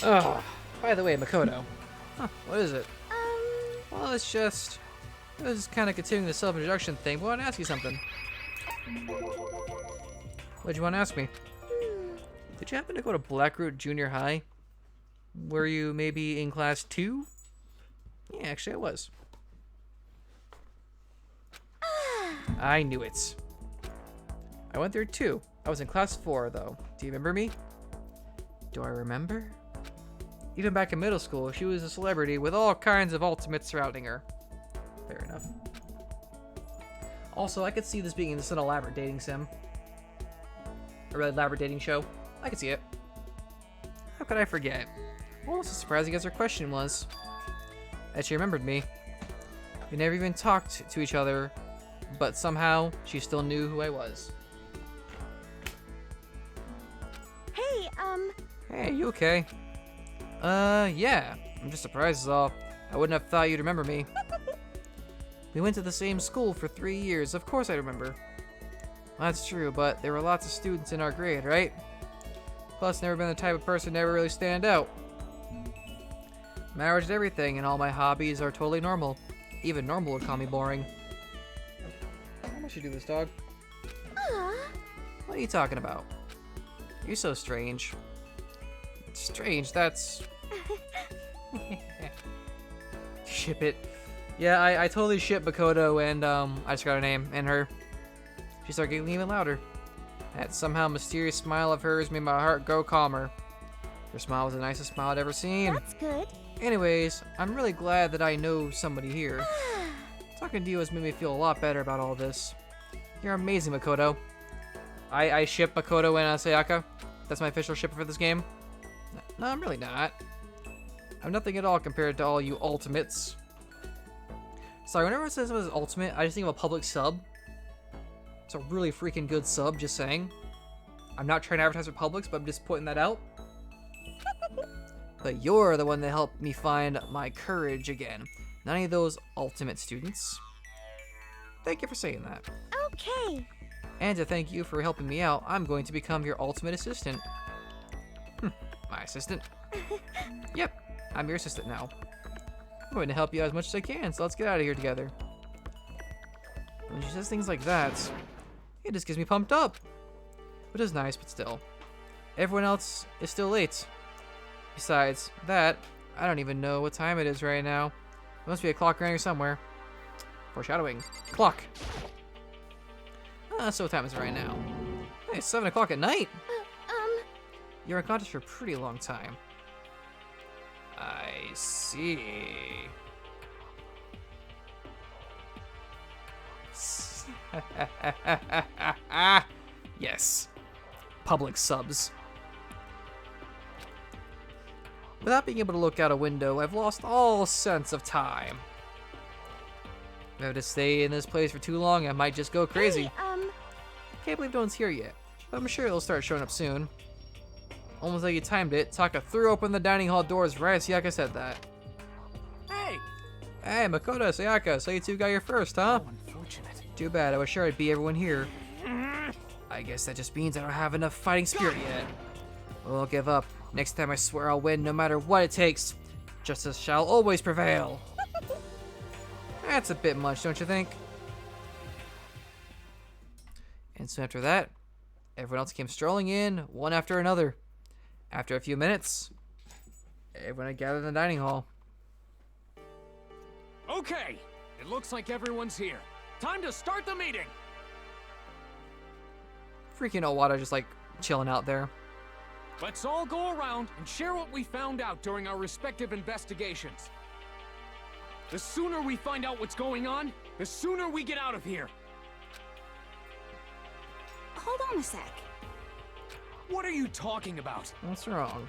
Oh, by the way, Makoto. Huh, what is it? Well, it's just, this is kind of continuing the self-introduction thing, but I want to ask you something. What'd you want to ask me? Did you happen to go to Blackroot Junior High? Were you maybe in class 2? Yeah, actually I was. I knew it. I went there too. I was in class 4 though. Do you remember me? Do I remember? Even back in middle school, she was a celebrity with all kinds of ultimates surrounding her. Fair enough. Also, I could see this being just an elaborate dating sim. A really elaborate dating show. I could see it. How could I forget? Almost as surprising as her question was. That she remembered me. We never even talked to each other, but somehow she still knew who I was. hey, Hey, you okay? Yeah. I'm just surprised is all. I wouldn't have thought you'd remember me. We went to the same school for 3 years. Of course I remember. That's true, but there were lots of students in our grade, right? Plus, never been the type of person to ever really stand out. Marriage is everything, and all my hobbies are totally normal. Even normal would call me boring. How much you do this, dog? What are you talking about? You're so strange. Strange, that's... Ship it. Yeah, I totally ship Makoto and, I just got her name, and her. She started giggling even louder. That somehow mysterious smile of hers made my heart go calmer. Her smile was the nicest smile I'd ever seen. That's good. Anyways, I'm really glad that I know somebody here. Talking to you has made me feel a lot better about all this. You're amazing, Makoto. I ship Makoto and Sayaka. That's my official shipper for this game. No, I'm really not. I'm nothing at all compared to all you ultimates. Sorry, whenever it says it was ultimate, I just think of a public sub. It's a really freaking good sub, just saying. I'm not trying to advertise for Publix, but I'm just pointing that out. But you're the one that helped me find my courage again. Not any of those ultimate students. Thank you for saying that. Okay. And to thank you for helping me out, I'm going to become your ultimate assistant. My assistant? Yep, I'm your assistant now. I'm going to help you out as much as I can, so let's get out of here together. When she says things like that, it just gets me pumped up. Which is nice, but still. Everyone else is still late. Besides that, I don't even know what time it is right now. There must be a clock around here somewhere. Foreshadowing. Clock. So what time is it right now? Hey, it's 7 o'clock at night. You're unconscious for a pretty long time. I see. Yes. Public subs. Without being able to look out a window, I've lost all sense of time. If I have to stay in this place for too long, I might just go crazy. Hey, Can't believe no one's here yet, but I'm sure they'll start showing up soon. Almost like you timed it, Taka threw open the dining hall doors right as Sayaka said that. Hey! Hey, Makoto, Sayaka, so you two got here first, huh? Oh, unfortunate. Too bad, I was sure I'd be everyone here. I guess that just means I don't have enough fighting spirit yet. I won't give up. Next time I swear I'll win no matter what it takes. Justice shall always prevail. That's a bit much, don't you think? And soon after that, everyone else came strolling in, one after another. After a few minutes, everyone had gathered in the dining hall. Okay, it looks like everyone's here. Time to start the meeting. Freaking Owada just like chilling out there. Let's all go around and share what we found out during our respective investigations. The sooner we find out what's going on, the sooner we get out of here. Hold on a sec. What are you talking about? What's wrong?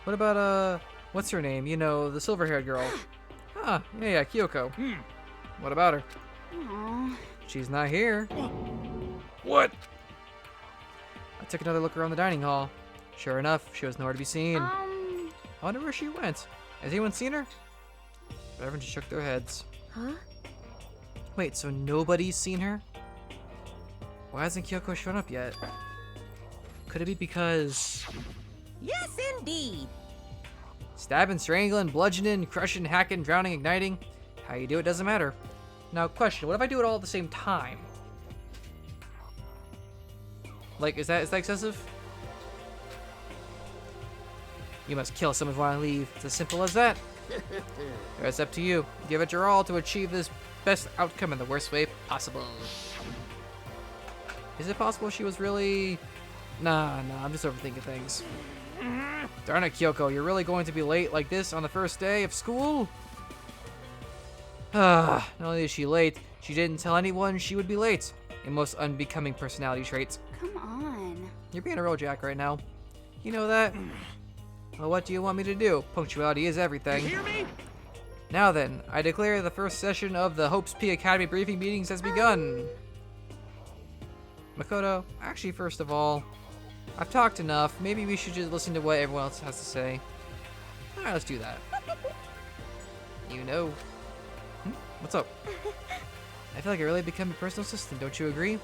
What about, what's her name? You know, the silver-haired girl. Ah, yeah, Kyoko. What about her? Aww. She's not here. What? I took another look around the dining hall. Sure enough, she was nowhere to be seen. I wonder where she went. Has anyone seen her? Everyone just shook their heads. Huh? Wait, so nobody's seen her? Why hasn't Kyoko shown up yet? Could it be because... Yes, indeed. Stabbing, strangling, bludgeoning, crushing, hacking, drowning, igniting. How you do it doesn't matter. Now, question, what if I do it all at the same time? Like, is that excessive? You must kill someone before I leave. It's as simple as that. It's up to you. Give it your all to achieve this best outcome in the worst way possible. Is it possible she was really... Nah, I'm just overthinking things. Darn it, Kyoko, you're really going to be late like this on the first day of school? Not only is she late, she didn't tell anyone she would be late. A most unbecoming personality trait. Come on. You're being a real jack right now. You know that? Well, what do you want me to do? Punctuality is everything. You hear me? Now then, I declare the first session of the Hopes P Academy briefing meetings has begun. Makoto, actually, first of all, I've talked enough. Maybe we should just listen to what everyone else has to say. Alright, let's do that. You know. What's up? I feel like I really become a personal assistant, don't you agree?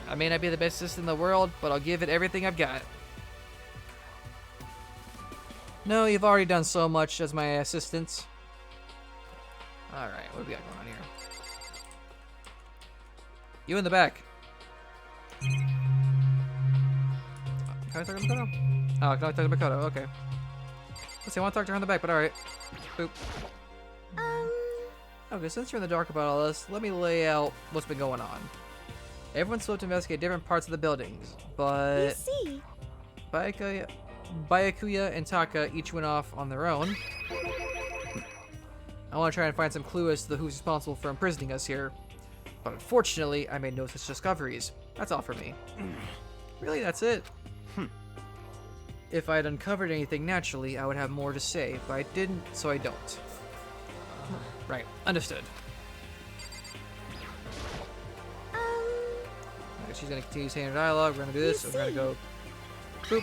I may not be the best assistant in the world, but I'll give it everything I've got. No, you've already done so much as my assistant. Alright, what do we got going on here? You in the back. Can I talk to Makoto? Oh, I can only talk to Makoto, okay. Let's see, I want to talk to her in the back, but alright. Boop. Okay, since you're in the dark about all this, let me lay out what's been going on. Everyone's supposed to investigate different parts of the buildings, but... You see. Byakuya and Taka each went off on their own. I want to try and find some clue as to who's responsible for imprisoning us here. But unfortunately, I made no such discoveries. That's all for me. Really, that's it. If I had uncovered anything naturally, I would have more to say, but I didn't, so I don't. Right, understood. Okay, she's gonna continue saying her dialogue. We're gonna do this, so we're gonna go. Boop.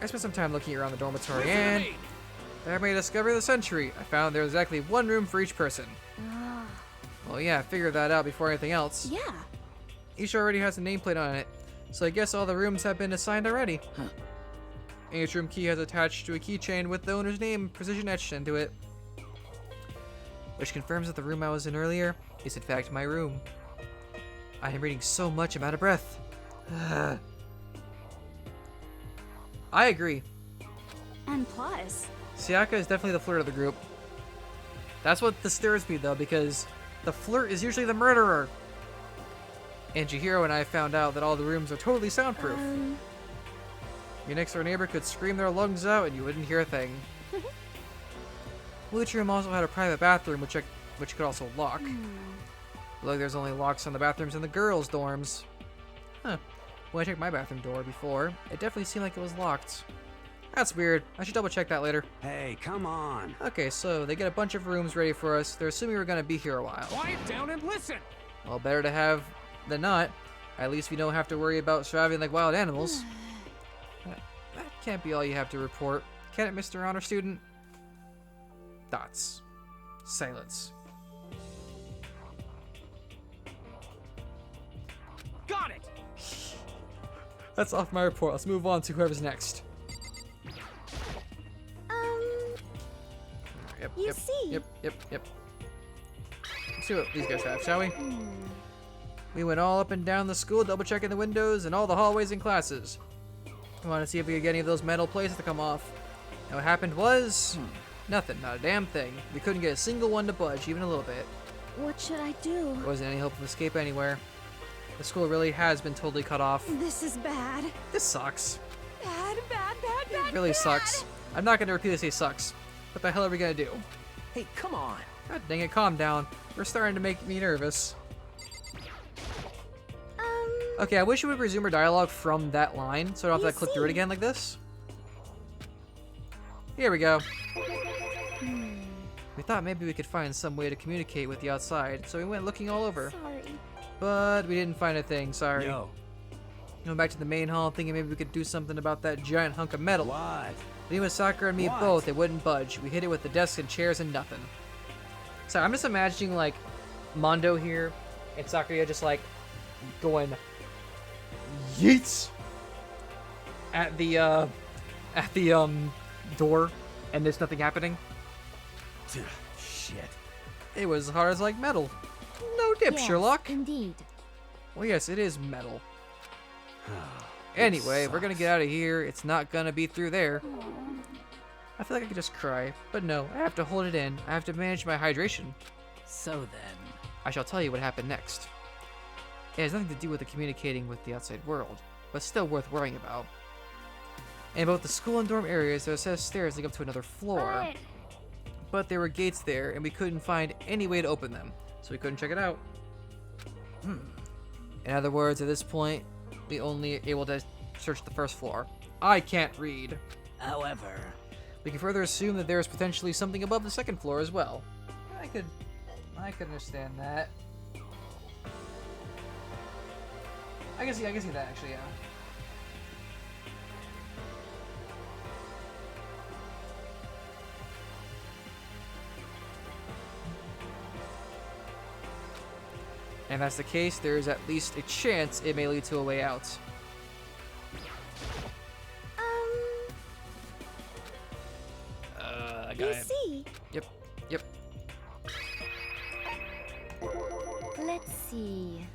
I spent some time looking around the dormitory, and I made a discovery of the century. I found there was exactly one room for each person. Well, yeah, I figured that out before anything else. Yeah. Each already has a nameplate on it, so I guess all the rooms have been assigned already. Each room key has attached to a keychain with the owner's name precision etched into it, which confirms that the room I was in earlier is in fact my room. I am reading so much, I'm out of breath. I agree. And plus, Sayaka is definitely the flirt of the group. That's what disturbs me though, because the flirt is usually the murderer. And Chihiro and I found out that all the rooms are totally soundproof. Your next door neighbor could scream their lungs out and you wouldn't hear a thing. Each room also had a private bathroom which could also lock. Look, there's only locks on the bathrooms in the girls' dorms. Huh. When I checked my bathroom door before, it definitely seemed like it was locked. That's weird. I should double check that later. Hey, come on. Okay, so they get a bunch of rooms ready for us. They're assuming we're gonna be here a while. Quiet down and listen. Well, better to have than not. At least we don't have to worry about surviving like wild animals. That can't be all you have to report. Can it, Mr. Honor Student? Dots. Silence. Got it. That's off my report. Let's move on to whoever's next. You see. Yep. Let's see what these guys have, shall we? We went all up and down the school, double checking the windows and all the hallways and classes. We wanted to see if we could get any of those metal plates to come off. And what happened was nothing, not a damn thing. We couldn't get a single one to budge, even a little bit. What should I do? There wasn't any hope of escape anywhere. The school really has been totally cut off. This is bad. This sucks. Bad. It really sucks. I'm not gonna repeatedly say sucks. What the hell are we gonna do? Hey, come on. God dang it, calm down. You're starting to make me nervous. Okay, I wish we would resume our dialogue from that line, so I don't have to click through it again like this. Here we go. We thought maybe we could find some way to communicate with the outside, so we went looking all over. Sorry. But we didn't find a thing, sorry. Yo. Went back to the main hall thinking maybe we could do something about that giant hunk of metal. What? Lima, Sakura, and me What? both, it wouldn't budge. We hit it with the desks and chairs and nothing. So I'm just imagining like Mondo here and Sakura just like going yeets at the door and there's nothing happening. Shit. It was hard as like metal. No dip, Yes, Sherlock. Indeed. Well, yes, it is metal. Anyway, we're gonna get out of here. It's not gonna be through there. I feel like I could just cry, but no, I have to hold it in. I have to manage my hydration. So then. I shall tell you what happened next. It has nothing to do with the communicating with the outside world, but still worth worrying about. In both the school and dorm areas, there are a set of stairs leading up to another floor. But there were gates there, and we couldn't find any way to open them, so we couldn't check it out. In other words, at this point, we only able to search the first floor. I can't read. However. We can further assume that there is potentially something above the second floor as well. I could understand that. I can see that actually, yeah. And if that's the case, there is at least a chance it may lead to a way out. I got You it. see? Yep. Yep. Let's see.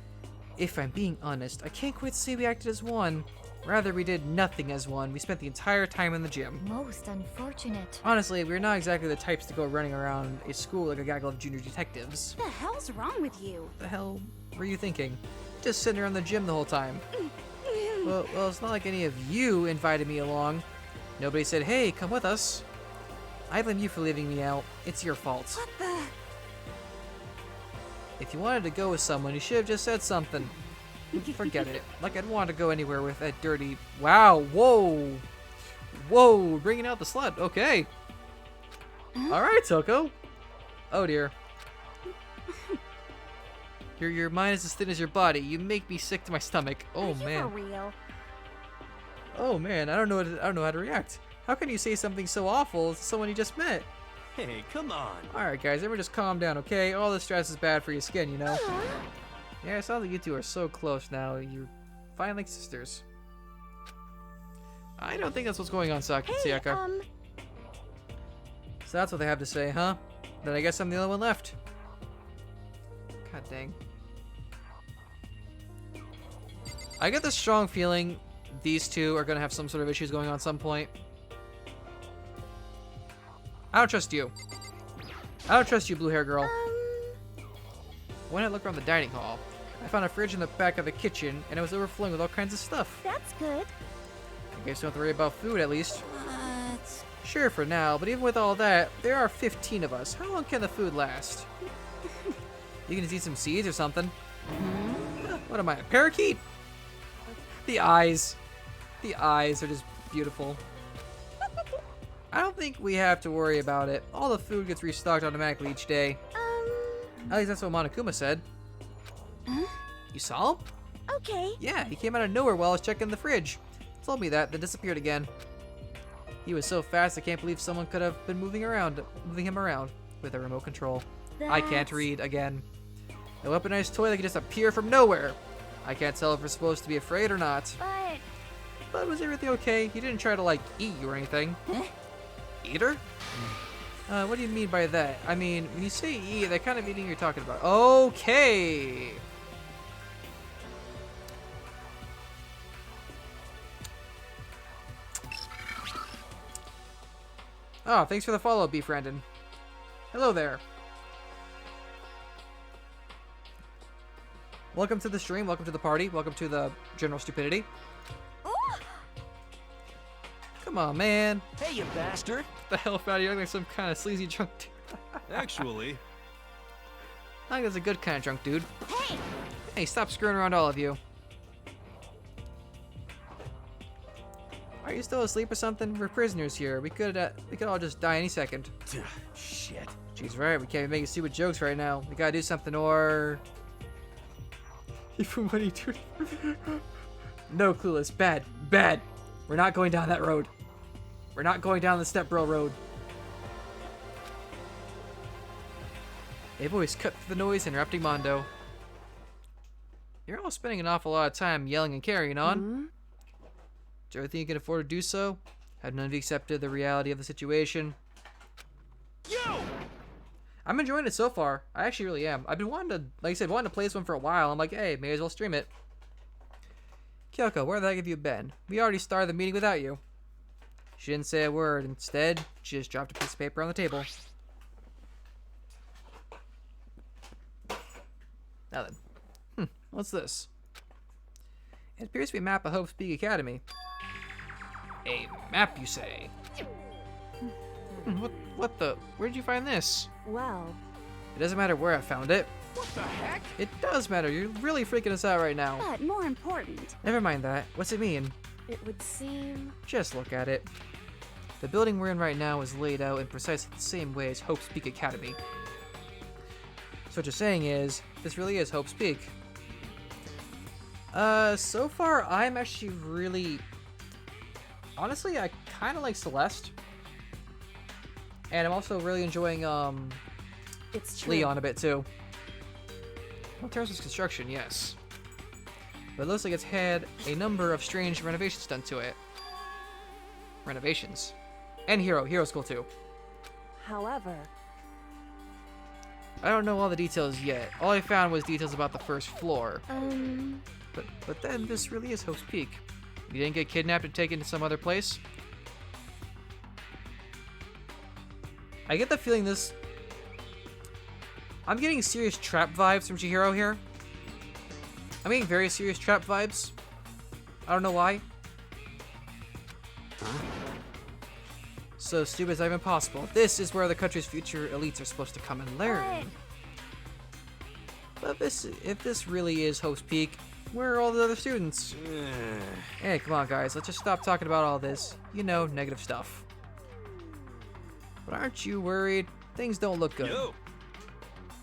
If I'm being honest, I can't quite say we acted as one. Rather, we did nothing as one. We spent the entire time in the gym. Most unfortunate. Honestly, we're not exactly the types to go running around a school like a gaggle of junior detectives. What the hell's wrong with you? What the hell were you thinking? Just sitting around the gym the whole time. Well, it's not like any of you invited me along. Nobody said, hey, come with us. I blame you for leaving me out. It's your fault. What the? If you wanted to go with someone, you should have just said something. Forget it. Like I'd want to go anywhere with that dirty... Wow, whoa. Whoa, bringing out the slut. Okay. Alright, Toko. Oh, dear. Your mind is as thin as your body. You make me sick to my stomach. Oh, Are you man. for real? Oh, man. I don't know how to react. How can you say something so awful to someone you just met? Hey, come on. Alright, guys. Everyone just calm down, okay? All this stress is bad for your skin, you know? Yeah, it sounds like you two are so close now. You're fine like sisters. I don't think that's what's going on, Sayaka. So that's what they have to say, huh? Then I guess I'm the only one left. God dang. I get this strong feeling these two are gonna have some sort of issues going on at some point. I don't trust you. I don't trust you, blue hair girl. When I looked around the dining hall, I found a fridge in the back of the kitchen, and it was overflowing with all kinds of stuff. That's good. I guess you don't have to worry about food, at least. What? Sure, for now, but even with all that, there are 15 of us. How long can the food last? You can just eat some seeds or something. What am I, a parakeet? The eyes. The eyes are just beautiful. I don't think we have to worry about it. All the food gets restocked automatically each day. At least that's what Monokuma said. You saw him? Okay. Yeah, he came out of nowhere while I was checking the fridge. Told me that, then disappeared again. He was so fast I can't believe someone could have been moving him around with a remote control. I can't That's- read again. A weaponized toy that could just appear from nowhere. I can't tell if we're supposed to be afraid or not. But was everything okay? He didn't try to, like, eat you or anything. Eat her? What do you mean by that? I mean, when you say eat, that kind of eating you're talking about. Okay. Oh, thanks for the follow, Beef Brandon. Hello there. Welcome to the stream, welcome to the party, welcome to the general stupidity. Come on, man. Hey, you bastard. What the hell, Fatty? You're like some kind of sleazy drunk dude. Actually, I think that's a good kind of drunk dude. Hey, stop screwing around, all of you. Are you still asleep or something? We're prisoners here. We could all just die any second. shit. She's right. We can't be making stupid jokes right now. We gotta do something, or even what are you doing? No, clueless. Bad. Bad. We're not going down that road. We're not going down the Step Bro road. A voice cut through the noise, interrupting Mondo. You're all spending an awful lot of time yelling and carrying on. Do you really think you can afford to do so? Have none of you accepted the reality of the situation? I'm enjoying it so far. I actually really am. I've been wanting to, like I said, wanting to play this one for a while. I'm like, hey, may as well stream it. Kyoko, where the heck have you been? We already started the meeting without you. She didn't say a word. Instead, she just dropped a piece of paper on the table. Now then. What's this? It appears to be a map of Hope's Peak Academy. A map, you say? What the? Where did you find this? Well, It doesn't matter where I found it. What the heck? It does matter. You're really freaking us out right now. But more important, Never mind that. What's it mean? it would seem... Just look at it. The building we're in right now is laid out in precisely the same way as Hope's Peak Academy. So what you're saying is, this really is Hope's Peak. So far, I'm actually really... Honestly, I kind of like Celeste. And I'm also really enjoying, It's true. Leon a bit, too. Well, terrace was construction, yes. But it looks like it's had a number of strange renovations done to it. Renovations. And Hero School too. However, I don't know all the details yet. All I found was details about the first floor. But then this really is Hope's Peak. You didn't get kidnapped and taken to some other place? I get the feeling this... I'm getting serious trap vibes from Chihiro here. I'm getting very serious trap vibes. I don't know why. So stupid it's not even possible. This is where the country's future elites are supposed to come and learn. But if this really is Hope's Peak, where are all the other students? Hey, come on guys, let's just stop talking about all this, you know, negative stuff. But aren't you worried? Things don't look good. Yo.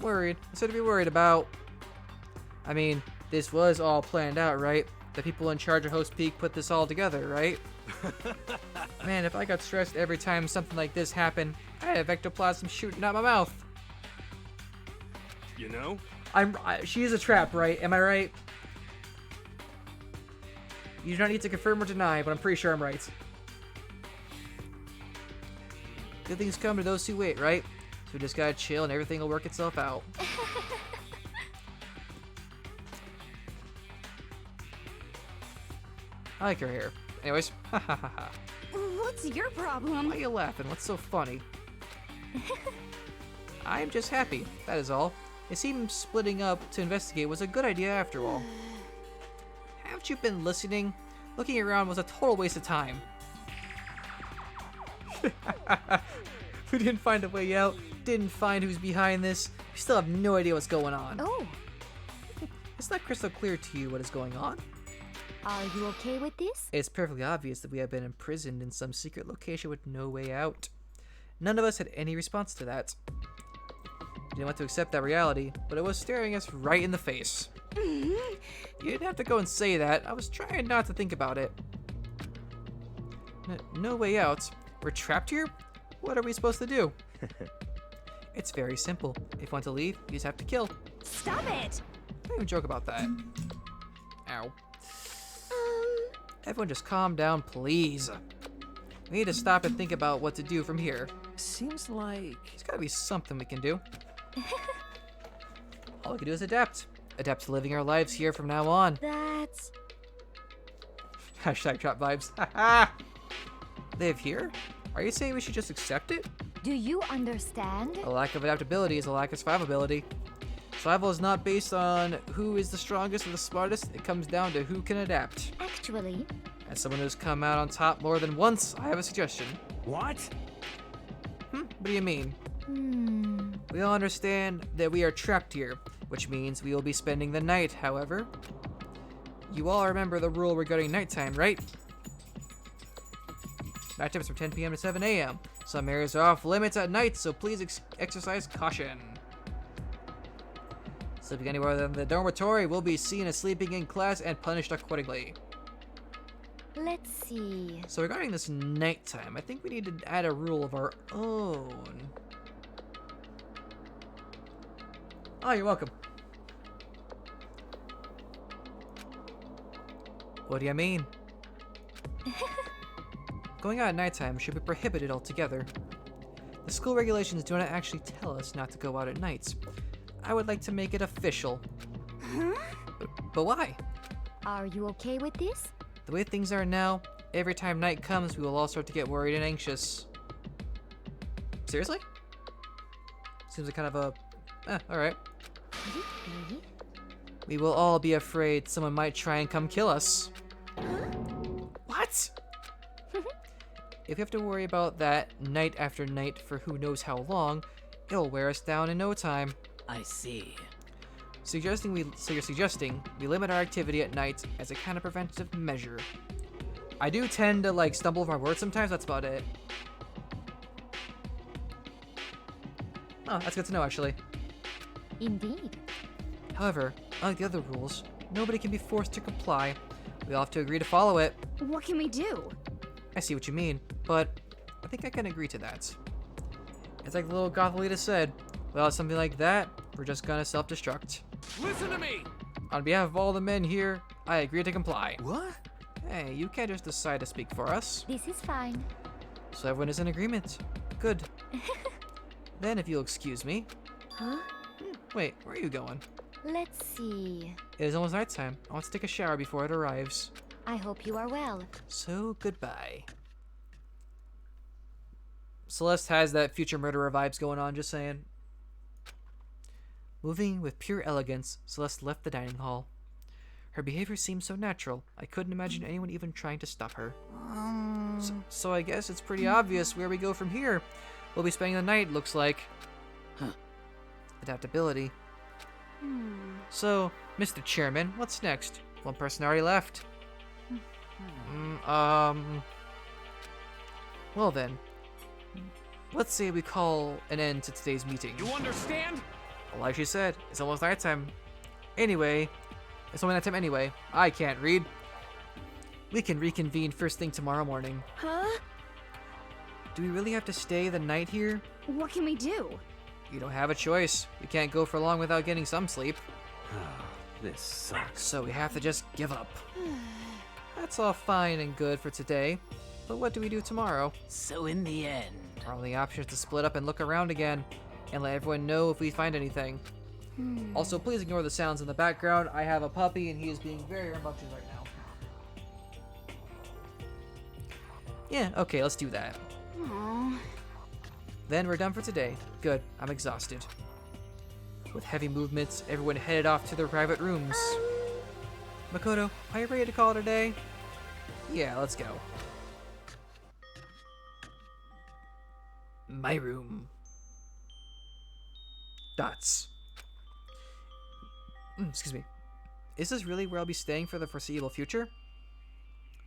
Worried? What's there to be worried about? I mean, this was all planned out, right? The people in charge of Hope's Peak put this all together, right? Man, if I got stressed every time something like this happened, I'd have ectoplasm shooting out my mouth. You know? She is a trap, right? Am I right? You do not need to confirm or deny, but I'm pretty sure I'm right. Good things come to those who wait, right? So we just gotta chill and everything will work itself out. I like her hair. Anyways, ha ha ha ha. What's your problem? Why are you laughing? What's so funny? I'm just happy, that is all. It seems splitting up to investigate was a good idea after all. Haven't you been listening? Looking around was a total waste of time. We didn't find a way out, didn't find who's behind this. We still have no idea what's going on. Oh, It's not crystal clear to you what is going on. are you okay with this? It's perfectly obvious that we have been imprisoned in some secret location with no way out. None of us had any response to that. We didn't want to accept that reality, but it was staring us right in the face. You didn't have to go and say that. I was trying not to think about it. No way out? We're trapped here? What are we supposed to do? It's very simple. If you want to leave, you just have to kill. Stop it! Don't even joke about that. Ow. Everyone just calm down, please. We need to stop and think about what to do from here. seems like... There's gotta be something we can do. All we can do is adapt. Adapt to living our lives here from now on. That's... Hashtag trap vibes. Haha! Live here? Are you saying we should just accept it? Do you understand? A lack of adaptability is a lack of survivability. Survival is not based on who is the strongest or the smartest. It comes down to who can adapt. Actually, As someone who's come out on top more than once, I have a suggestion. What? What do you mean? We all understand that we are trapped here, which means we will be spending the night, however. You all remember the rule regarding nighttime, right? Nighttime is from 10 p.m. to 7 a.m. Some areas are off limits at night, so please exercise caution. Sleeping anywhere than the dormitory will be seen as sleeping in class and punished accordingly. let's see. So regarding this nighttime, I think we need to add a rule of our own. Oh, you're welcome. What do you mean? Going out at nighttime should be prohibited altogether. The school regulations do not actually tell us not to go out at night. I would like to make it official. But why? Are you okay with this? The way things are now, every time night comes, we will all start to get worried and anxious. Seriously? Seems like kind of a... alright. We will all be afraid someone might try and come kill us. What? If we have to worry about that night after night for who knows how long, it'll wear us down in no time. I see. So you're suggesting we limit our activity at night as a kind of preventative measure. I do tend to like stumble over my words sometimes, that's about it. Oh, that's good to know actually. Indeed. However, unlike the other rules, nobody can be forced to comply. We all have to agree to follow it. What can we do? I see what you mean, but I think I can agree to that. It's like the little Gothalita said, without something like that, we're just gonna self-destruct. Listen to me! On behalf of all the men here, I agree to comply. What? Hey, you can't just decide to speak for us. This is fine. So everyone is in agreement. Good. Then, if you'll excuse me. Huh? Wait, where are you going? Let's see. It is almost nighttime. I want to take a shower before it arrives. I hope you are well. So, goodbye. Celeste has that future murderer vibes going on, just saying. Moving with pure elegance, Celeste left the dining hall. Her behavior seemed so natural, I couldn't imagine anyone even trying to stop her. So I guess it's pretty obvious where we go from here. We'll be spending the night, looks like. Huh. Adaptability. So, Mr. Chairman, what's next? One person already left. Well then. Let's say we call an end to today's meeting. You understand? Well, like she said, it's almost nighttime. Anyway, it's only nighttime anyway. I can't read. We can reconvene first thing tomorrow morning. Huh? Do we really have to stay the night here? What can we do? You don't have a choice. We can't go for long without getting some sleep. This sucks. So we have to just give up. That's all fine and good for today. But what do we do tomorrow? So in the end... Our only option is to split up and look around again. And let everyone know if we find anything. Also, please ignore the sounds in the background. I have a puppy and he is being very rambunctious right now. Yeah, okay, let's do that. Aww. Then we're done for today. Good, I'm exhausted. With heavy movements, everyone headed off to their private rooms. Makoto, are you ready to call it a day? Yeah, let's go. My room. Dots. Excuse me. Is this really where I'll be staying for the foreseeable future?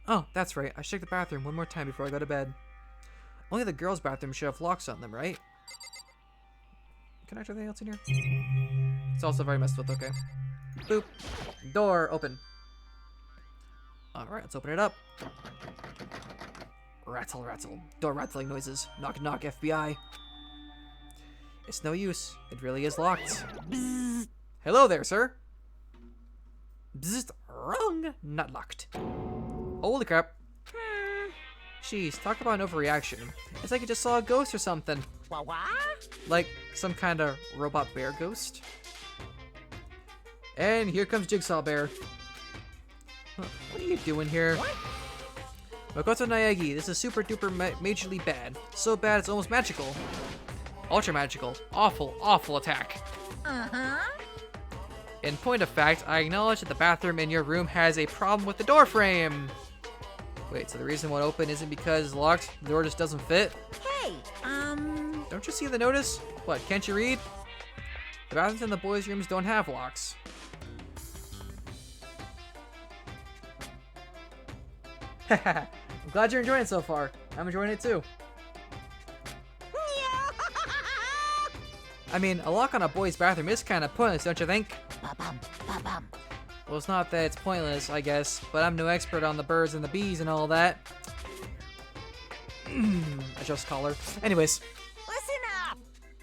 Oh, that's right. I should check the bathroom one more time before I go to bed. Only the girls' bathroom should have locks on them, right? Can I do anything else in here? It's also very messed with, okay. Boop. Door open. Alright, let's open it up. Rattle, rattle. Door rattling noises. Knock, knock, FBI. It's no use. It really is locked. Bzzz. Hello there, sir. Bzzz. Wrong. Not locked. Holy crap. Jeez, talk about an overreaction. It's like you just saw a ghost or something. Like some kind of robot bear ghost. And here comes Jigsaw Bear. Huh, what are you doing here? Makoto Naegi, this is super duper majorly bad. So bad it's almost magical. Ultra magical. Awful, awful attack. In point of fact, I acknowledge that the bathroom in your room has a problem with the door frame. Wait, so the reason it won't open isn't because it's locked? The door just doesn't fit? Hey, Don't you see the notice? What, can't you read? The bathrooms in the boys' rooms don't have locks. I'm glad you're enjoying it so far. I'm enjoying it too. I mean, a lock on a boy's bathroom is kind of pointless, don't you think? Well, it's not that it's pointless, I guess, but I'm no expert on the birds and the bees and all that. I just call her. Anyways. listen up!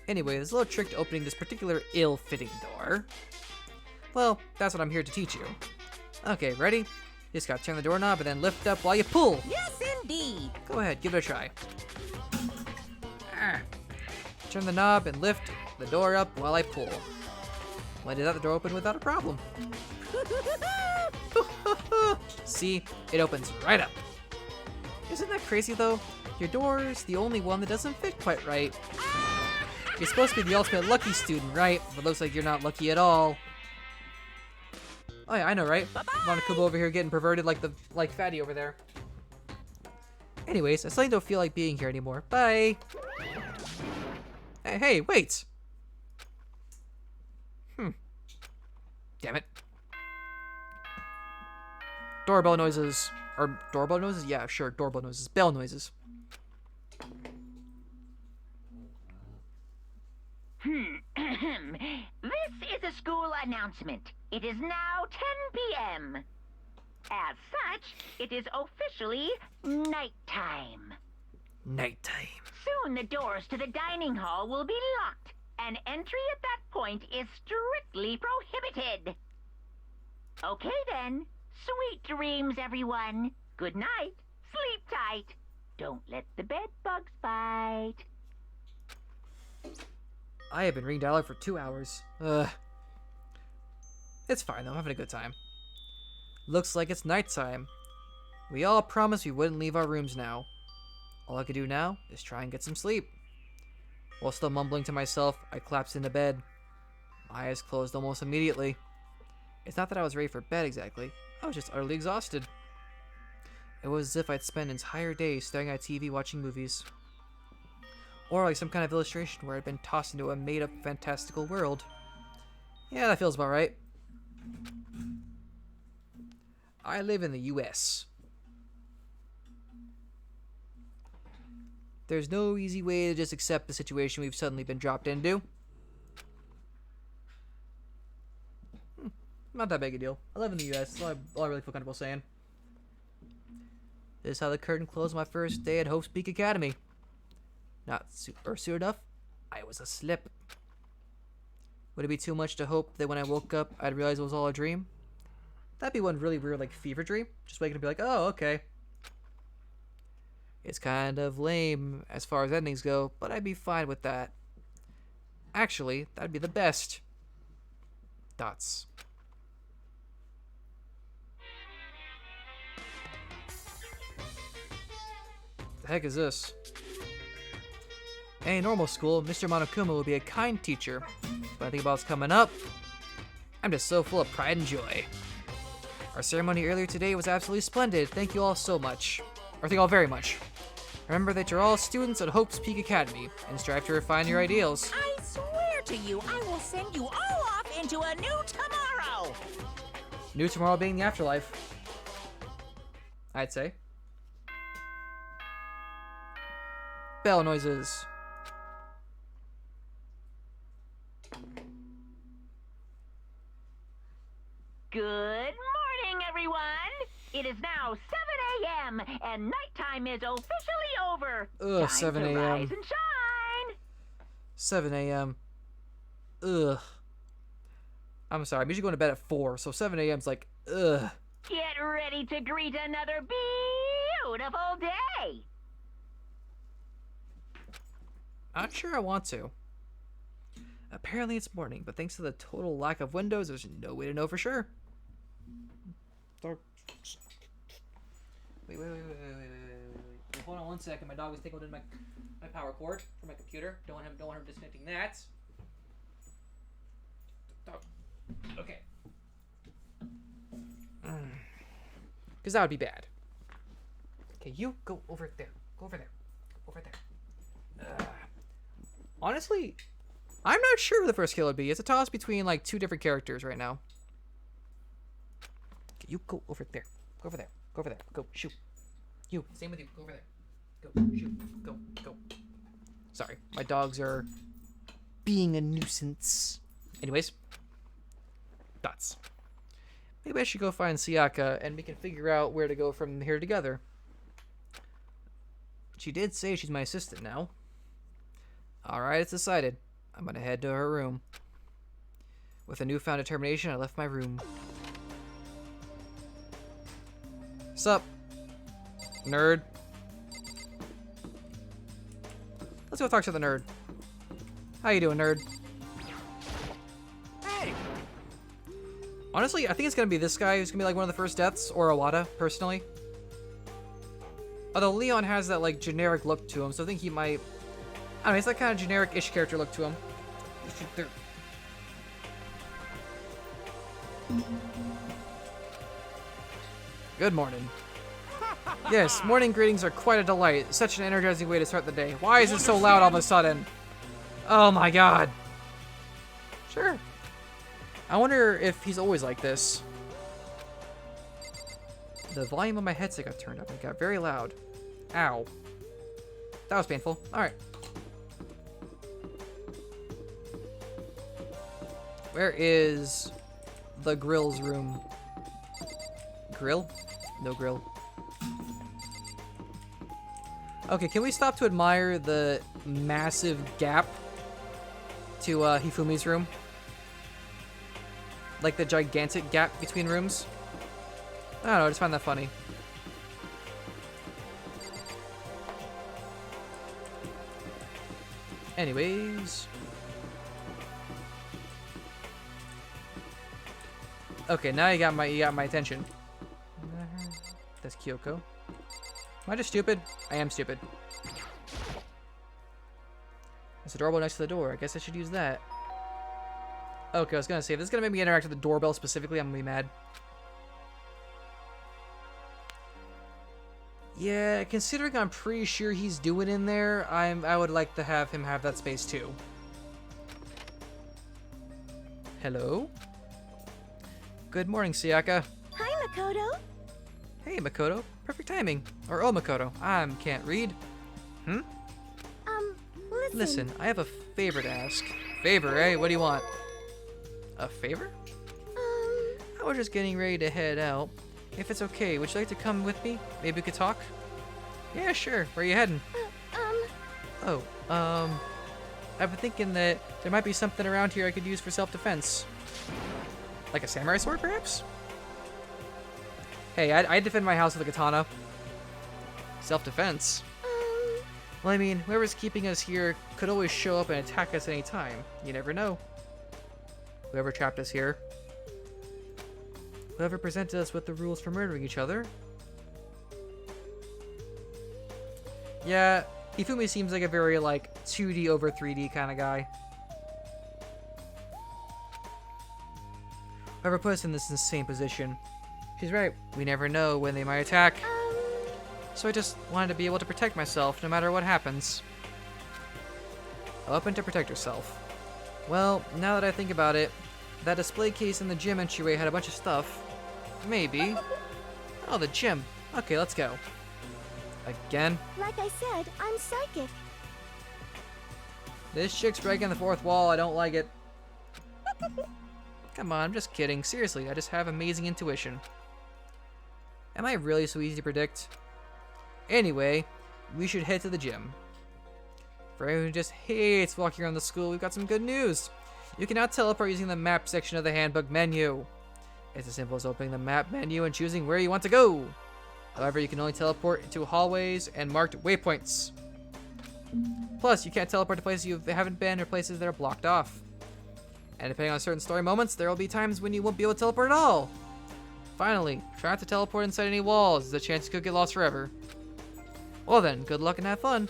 Anyway, there's a little trick to opening this particular ill-fitting door. Well, that's what I'm here to teach you. Okay, ready? You just gotta turn the doorknob and then lift up while you pull. Yes, indeed! Go ahead, give it a try. Turn the knob and lift the door up while I pull. When I did that, the door opened without a problem. See, it opens right up. Isn't that crazy though? Your door's the only one that doesn't fit quite right. You're supposed to be the ultimate lucky student, right? But looks like you're not lucky at all. Oh yeah, I know, right? Monokubo over here getting perverted like Fatty over there. Anyways, I suddenly don't feel like being here anymore. Bye! Hey, wait! Damn it. Doorbell noises. Or doorbell noises? Yeah, sure, doorbell noises. Bell noises. This is a school announcement. It is now 10 p.m. As such, it is officially nighttime. Nighttime. Soon the doors to the dining hall will be locked, and entry at that point is strictly prohibited. Okay then. Sweet dreams, everyone. Good night. Sleep tight. Don't let the bed bugs bite. I have been ring dialing for 2 hours. Ugh. It's fine though, I'm having a good time. Looks like it's nighttime. We all promised we wouldn't leave our rooms now. All I could do now is try and get some sleep. While still mumbling to myself, I collapsed into bed. My eyes closed almost immediately. It's not that I was ready for bed exactly. I was just utterly exhausted. It was as if I'd spent an entire day staring at TV watching movies. Or like some kind of illustration where I'd been tossed into a made-up fantastical world. Yeah, that feels about right. I live in the US. There's no easy way to just accept the situation we've suddenly been dropped into. Not that big a deal. I live in the US. That's all I really feel comfortable saying. This is how the curtain closed my first day at Hope's Peak Academy. Not soon enough, I was asleep. Would it be too much to hope that when I woke up, I'd realize it was all a dream? That'd be one really weird, like, fever dream. Just waking up and be like, oh, okay. It's kind of lame as far as endings go, but I'd be fine with that. Actually, that'd be the best. Dots. The heck is this? In a normal school, Mr. Monokuma would be a kind teacher, but I think about what's coming up. I'm just so full of pride and joy. Our ceremony earlier today was absolutely splendid. Thank you all so much. Or thank you all very much. Remember that you're all students at Hope's Peak Academy, and strive to refine your ideals. I swear to you, I will send you all off into a new tomorrow! New tomorrow being the afterlife, I'd say. Bell noises. Good morning, everyone. It is now 7 a.m. and nighttime is officially over. Ugh, Time 7 to a.m. rise and shine. 7 a.m. Ugh. I'm sorry, I'm usually going to bed at 4, so 7 a.m.'s like, ugh. Get ready to greet another beautiful day. Not sure I want to. Apparently it's morning, but thanks to the total lack of windows, there's no way to know for sure. Wait. Hold on one second. My dog was taking my power cord for my computer. Don't want him disconnecting that. Dog. Okay. Because that would be bad. Okay, you go over there. Go over there. Over there. Honestly, I'm not sure who the first kill would be. It's a toss between like 2 different characters right now. Okay, you go over there. Go over there. Go over there. Go shoot. You. Same with you. Go over there. Go shoot. Go. Sorry, my dogs are being a nuisance. Anyways, dots. Maybe I should go find Sayaka and we can figure out where to go from here together. She did say she's my assistant now. Alright, it's decided. I'm gonna head to her room. With a newfound determination, I left my room. Sup, nerd? Let's go talk to the nerd. How you doing, nerd? Hey! Honestly, I think it's gonna be this guy who's gonna be like one of the first deaths, or Awada, personally. Although Leon has that like generic look to him, so I think he might... I don't know, it's that kind of generic-ish character look to him. Good morning. Yes, morning greetings are quite a delight. Such an energizing way to start the day. Why is it so loud all of a sudden? Oh my god. Sure. I wonder if he's always like this. The volume of my headset got turned up and got very loud. Ow. That was painful. Alright. Where is the grill's room? Grill? No grill. Okay, can we stop to admire the massive gap to Hifumi's room. Like the gigantic gap between rooms. I don't know, I just find that funny. Anyways. Okay, now you got my attention. That's Kyoko. Am I just stupid? I am stupid. There's a doorbell next to the door. I guess I should use that. Okay, I was gonna say, if this is gonna make me interact with the doorbell specifically, I'm gonna be mad. Yeah, considering I'm pretty sure he's doing in there, I would like to have him have that space too. Hello? Good morning, Sayaka. Hi, Makoto. Hey, Makoto. Perfect timing. Or oh, Makoto. I can't read. Listen, I have a favor to ask. Favor, eh? What do you want? A favor? I was just getting ready to head out. If it's okay, would you like to come with me? Maybe we could talk? Yeah, sure. Where are you heading? I've been thinking that there might be something around here I could use for self-defense. Like a samurai sword, perhaps? Hey, I'd defend my house with a katana. Self-defense? Well, I mean, whoever's keeping us here could always show up and attack us any time. You never know. Whoever trapped us here. Whoever presented us with the rules for murdering each other. Yeah, Hifumi seems like a very, like, 2D over 3D kind of guy. Whoever put us in this insane position. She's right, we never know when they might attack. So I just wanted to be able to protect myself no matter what happens. A weapon to protect herself. Well, now that I think about it, that display case in the gym entryway had a bunch of stuff. Maybe. Oh, the gym. Okay, let's go. Again? Like I said, I'm psychic. This chick's breaking the fourth wall. I don't like it. Come on, I'm just kidding. Seriously, I just have amazing intuition. Am I really so easy to predict? Anyway, we should head to the gym. For anyone who just hates walking around the school, we've got some good news. You can now teleport using the map section of the handbook menu. It's as simple as opening the map menu and choosing where you want to go. However, you can only teleport into hallways and marked waypoints. Plus, you can't teleport to places you haven't been or places that are blocked off. And depending on certain story moments, there will be times when you won't be able to teleport at all. Finally, try not to teleport inside any walls. There's a chance you could get lost forever. Well then, good luck and have fun.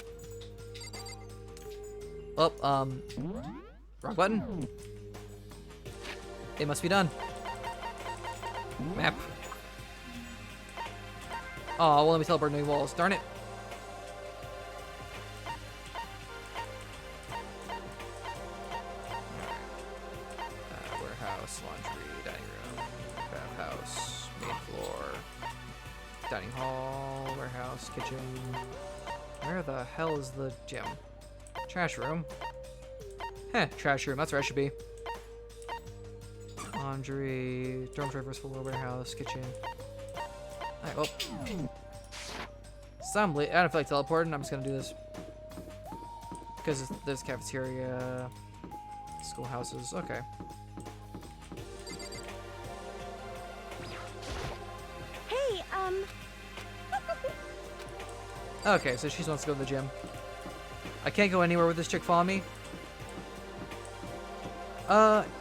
Oh, wrong button. It must be done. Map. Oh, well, let me teleport into walls. Darn it. Warehouse, laundry, dining room, bathhouse, main floor, dining hall, warehouse, kitchen. Where the hell is the gym? Trash room. Heh, trash room. That's where I should be. Laundry, dormitory, first floor, warehouse, kitchen. Alright, well. Assembly. I don't feel like teleporting. I'm just gonna do this. Because there's cafeteria, schoolhouses. Okay. Hey, Okay, so she wants to go to the gym. I can't go anywhere with this chick following me.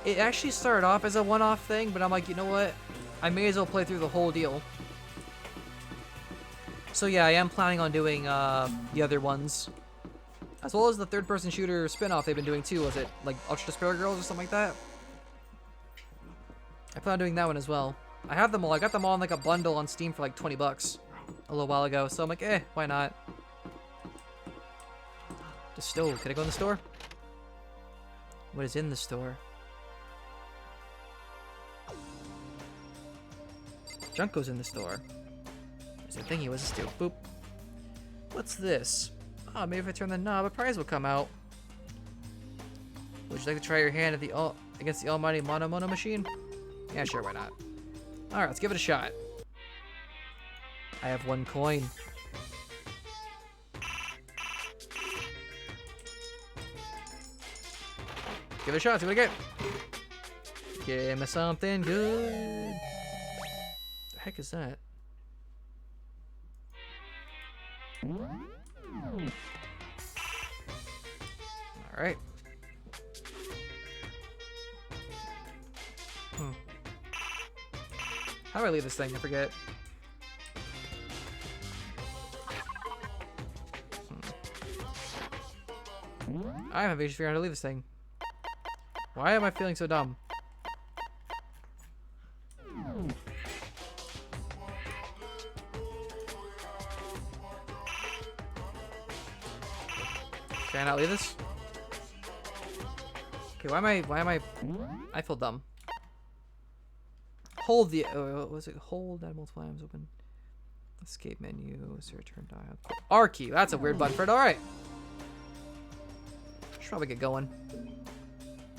It actually started off as a one-off thing, but I'm like, you know what? I may as well play through the whole deal. So yeah, I am planning on doing the other ones. As well as the third-person shooter spin-off they've been doing too. Was it like Ultra Despair Girls or something like that? I plan on doing that one as well. I have them all. I got them all in like a bundle on Steam for like 20 bucks a little while ago. So I'm like, why not? The store. Can I go in the store? What is in the store? Junko's in the store. There's a thingy. What's this do? Boop. What's this? Oh, maybe if I turn the knob, a prize will come out. Would you like to try your hand at against the almighty Mono machine? Yeah, sure, why not? Alright, let's give it a shot. I have 1 coin. Give it a shot, see what I get. Give me something good. The heck is that? Alright. How do I leave this thing? I forget. I haven't figured out how to leave this thing. Why am I feeling so dumb? Can I not leave this? Okay, why am I feel dumb. Hold the, what was it? Hold that multiple items open. Escape menu, is there a return dial? R key, that's a weird button for it, alright. Should probably get going.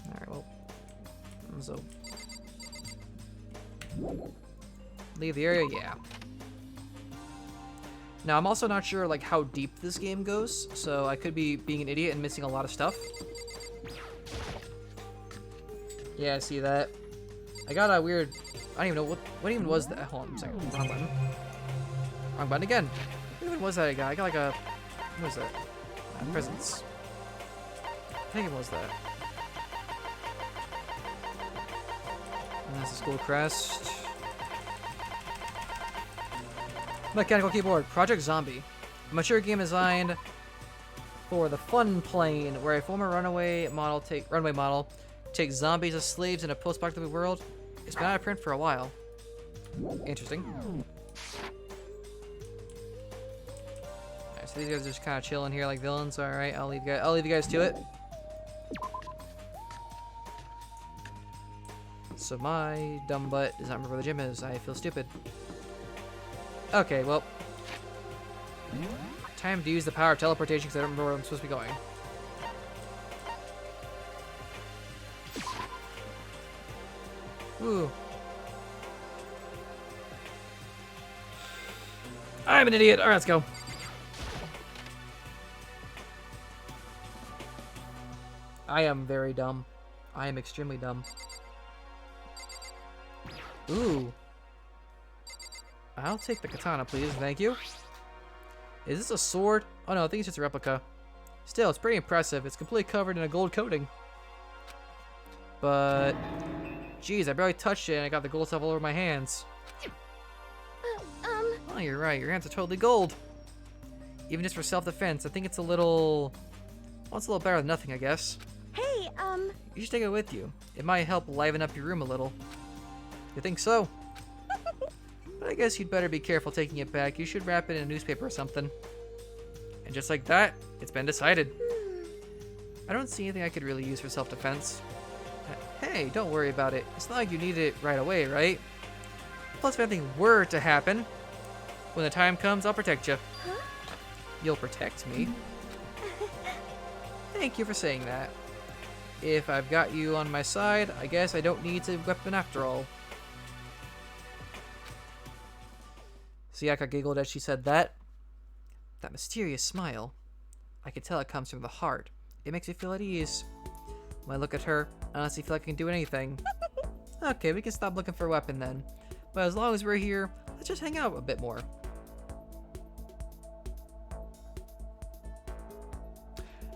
Alright, well. So. Leave the area, yeah. Now, I'm also not sure, like, how deep this game goes, so I could be being an idiot and missing a lot of stuff. Yeah, I see that. I got a weird... I don't even know what even was that. Hold on a second. Wrong button. Wrong button again. What even was that I got? I got like a... What was that? Presents. I think it was that. And that's the school crest. Mechanical keyboard. Project Zombie. A mature game designed for the fun plane, where a former runway model takes zombies as slaves in a post-apocalyptic world. It's been out of print for a while. Interesting. Alright, so these guys are just kind of chilling here like villains. Alright, I'll leave you guys to it. So my dumb butt does not remember where the gym is. I feel stupid. Okay, well. Time to use the power of teleportation because I don't remember where I'm supposed to be going. Ooh. I'm an idiot. Alright, let's go. I am very dumb. I am extremely dumb. Ooh. I'll take the katana, please. Thank you. Is this a sword? Oh no, I think it's just a replica. Still, it's pretty impressive. It's completely covered in a gold coating. But... Jeez, I barely touched it and I got the gold stuff all over my hands. Oh, you're right. Your hands are totally gold. Even just for self-defense, I think it's a little... Well, it's a little better than nothing, I guess. Hey, You should take it with you. It might help liven up your room a little. You think so? But I guess you'd better be careful taking it back. You should wrap it in a newspaper or something. And just like that, it's been decided. I don't see anything I could really use for self-defense. Hey, don't worry about it. It's not like you need it right away, right? Plus, if anything were to happen, when the time comes, I'll protect you. Huh? You'll protect me? Thank you for saying that. If I've got you on my side, I guess I don't need a weapon after all. Sayaka giggled as she said that. That mysterious smile. I can tell it comes from the heart. It makes me feel at ease. When I look at her, I honestly feel like I can do anything. Okay, we can stop looking for a weapon then. But as long as we're here, let's just hang out a bit more.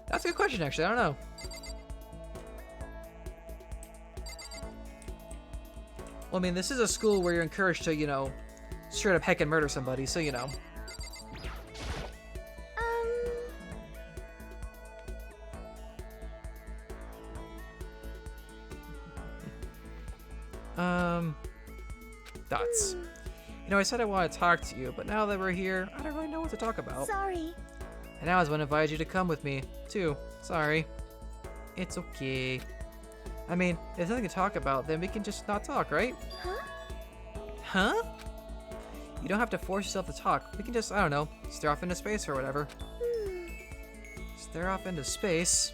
That's a good question, actually. I don't know. Well, I mean, this is a school where you're encouraged to, you know, straight up heck and murder somebody, so you know. Dots. You know, I said I wanted to talk to you, but now that we're here, I don't really know what to talk about. Sorry. And I was going to invite you to come with me, too. Sorry. It's okay. I mean, if there's nothing to talk about, then we can just not talk, right? Huh? Huh? You don't have to force yourself to talk. We can just, I don't know, stare off into space or whatever. Stare off into space?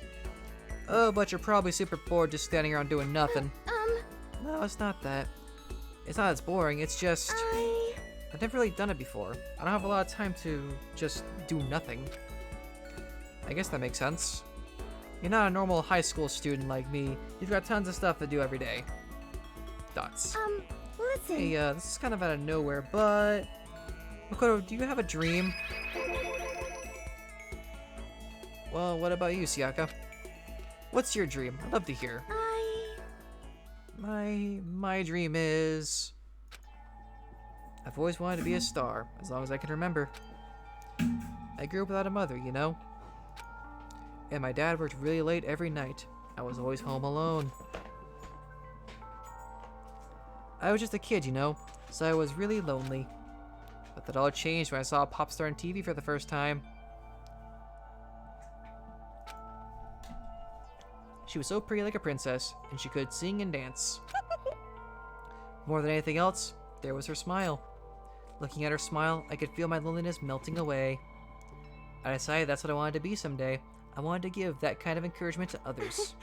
Oh, but you're probably super bored just standing around doing nothing. No, it's not that. It's not as boring, it's just... I've never really done it before. I don't have a lot of time to just do nothing. I guess that makes sense. You're not a normal high school student like me. You've got tons of stuff to do every day. Dots. Listen. Hey, this is kind of out of nowhere, but... Makoto, do you have a dream? Well, what about you, Sayaka? What's your dream? I'd love to hear. My dream is... I've always wanted to be a star, as long as I can remember. I grew up without a mother, you know? And my dad worked really late every night. I was always home alone. I was just a kid, you know, so I was really lonely. But that all changed when I saw a pop star on TV for the first time. She was so pretty like a princess, and she could sing and dance. More than anything else, there was her smile. Looking at her smile, I could feel my loneliness melting away. I decided that's what I wanted to be someday. I wanted to give that kind of encouragement to others.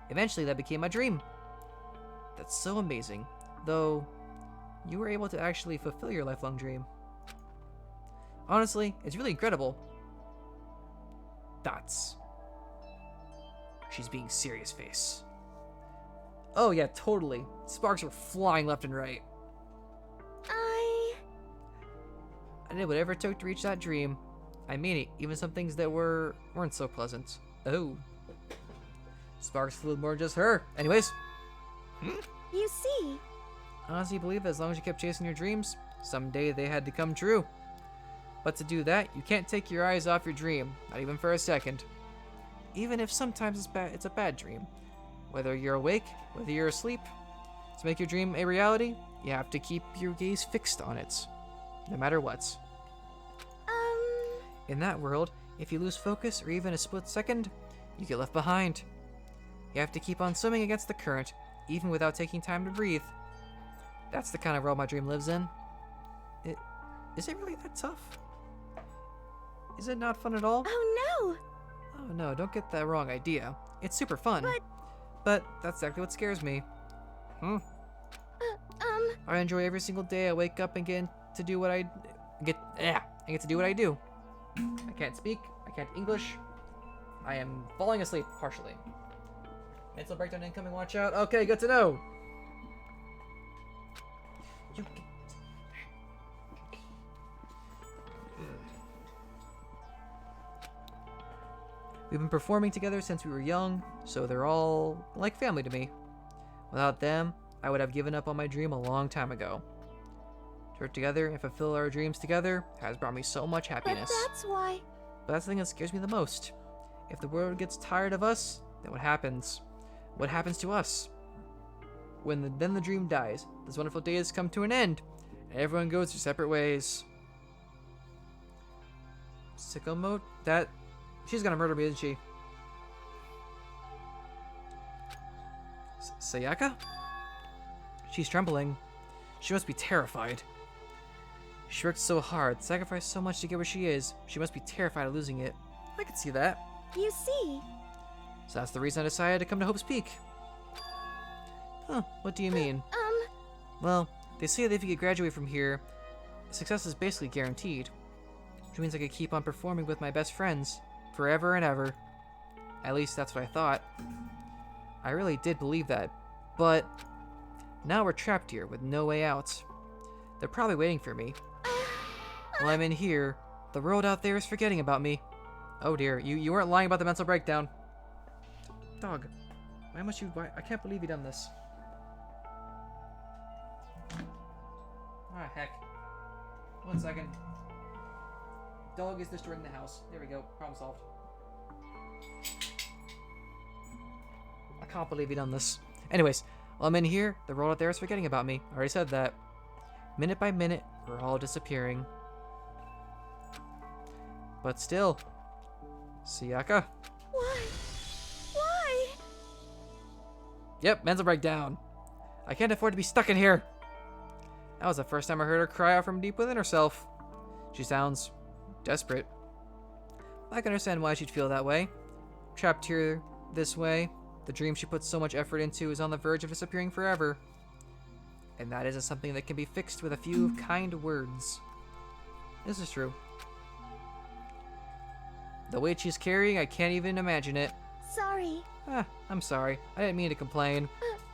Eventually, that became my dream. That's so amazing. Though, you were able to actually fulfill your lifelong dream. Honestly, it's really incredible. Dots. She's being serious face. Oh yeah, totally. Sparks were flying left and right. I did whatever it took to reach that dream. I mean it, even some things that weren't so pleasant. Oh. Sparks flew more than just her. Anyways. You see. I honestly believe that as long as you kept chasing your dreams, someday they had to come true. But to do that, you can't take your eyes off your dream, not even for a second. Even if sometimes it's a bad dream. Whether you're awake, whether you're asleep, to make your dream a reality, you have to keep your gaze fixed on it, no matter what. In that world, if you lose focus or even a split second, you get left behind. You have to keep on swimming against the current, even without taking time to breathe. That's the kind of world my dream lives in. Is it really that tough? Is it not fun at all? Oh no! Oh no, don't get the wrong idea. It's super fun. But that's exactly what scares me. I enjoy every single day I wake up and get to do what I get to do what I do. I can't speak, I can't English. I am falling asleep partially. Mental breakdown incoming, watch out. Okay, good to know. We've been performing together since we were young, so they're all like family to me. Without them, I would have given up on my dream a long time ago. To work together and fulfill our dreams together has brought me so much happiness. But that's why. But that's the thing that scares me the most. If the world gets tired of us, then what happens? What happens to us? Then the dream dies. This wonderful day has come to an end, and everyone goes their separate ways. Sicko mode? She's gonna murder me, isn't she? Sayaka? She's trembling. She must be terrified. She worked so hard, sacrificed so much to get where she is. She must be terrified of losing it. I can see that. You see. So that's the reason I decided to come to Hope's Peak. Huh, what do you mean? Well, they say that if you could graduate from here, success is basically guaranteed. Which means I could keep on performing with my best friends, forever and ever. At least that's what I thought. I really did believe that, but now we're trapped here with no way out. They're probably waiting for me. While I'm in here, the world out there is forgetting about me. Oh dear, you weren't lying about the mental breakdown. Dog, why I can't believe you done this. Ah, heck. 1 second. Dog is destroying the house. There we go, problem solved. I can't believe you done this. Anyways, while I'm in here, the world out there is forgetting about me. I already said that. Minute by minute, we're all disappearing. But still, Sayaka. Why? Why? Yep, mental breakdown. I can't afford to be stuck in here. That was the first time I heard her cry out from deep within herself. She sounds desperate. I can understand why she'd feel that way. Trapped here this way, the dream she put so much effort into is on the verge of disappearing forever. And that isn't something that can be fixed with a few kind words. This is true. The weight she's carrying, I can't even imagine it. Sorry. I'm sorry. I didn't mean to complain.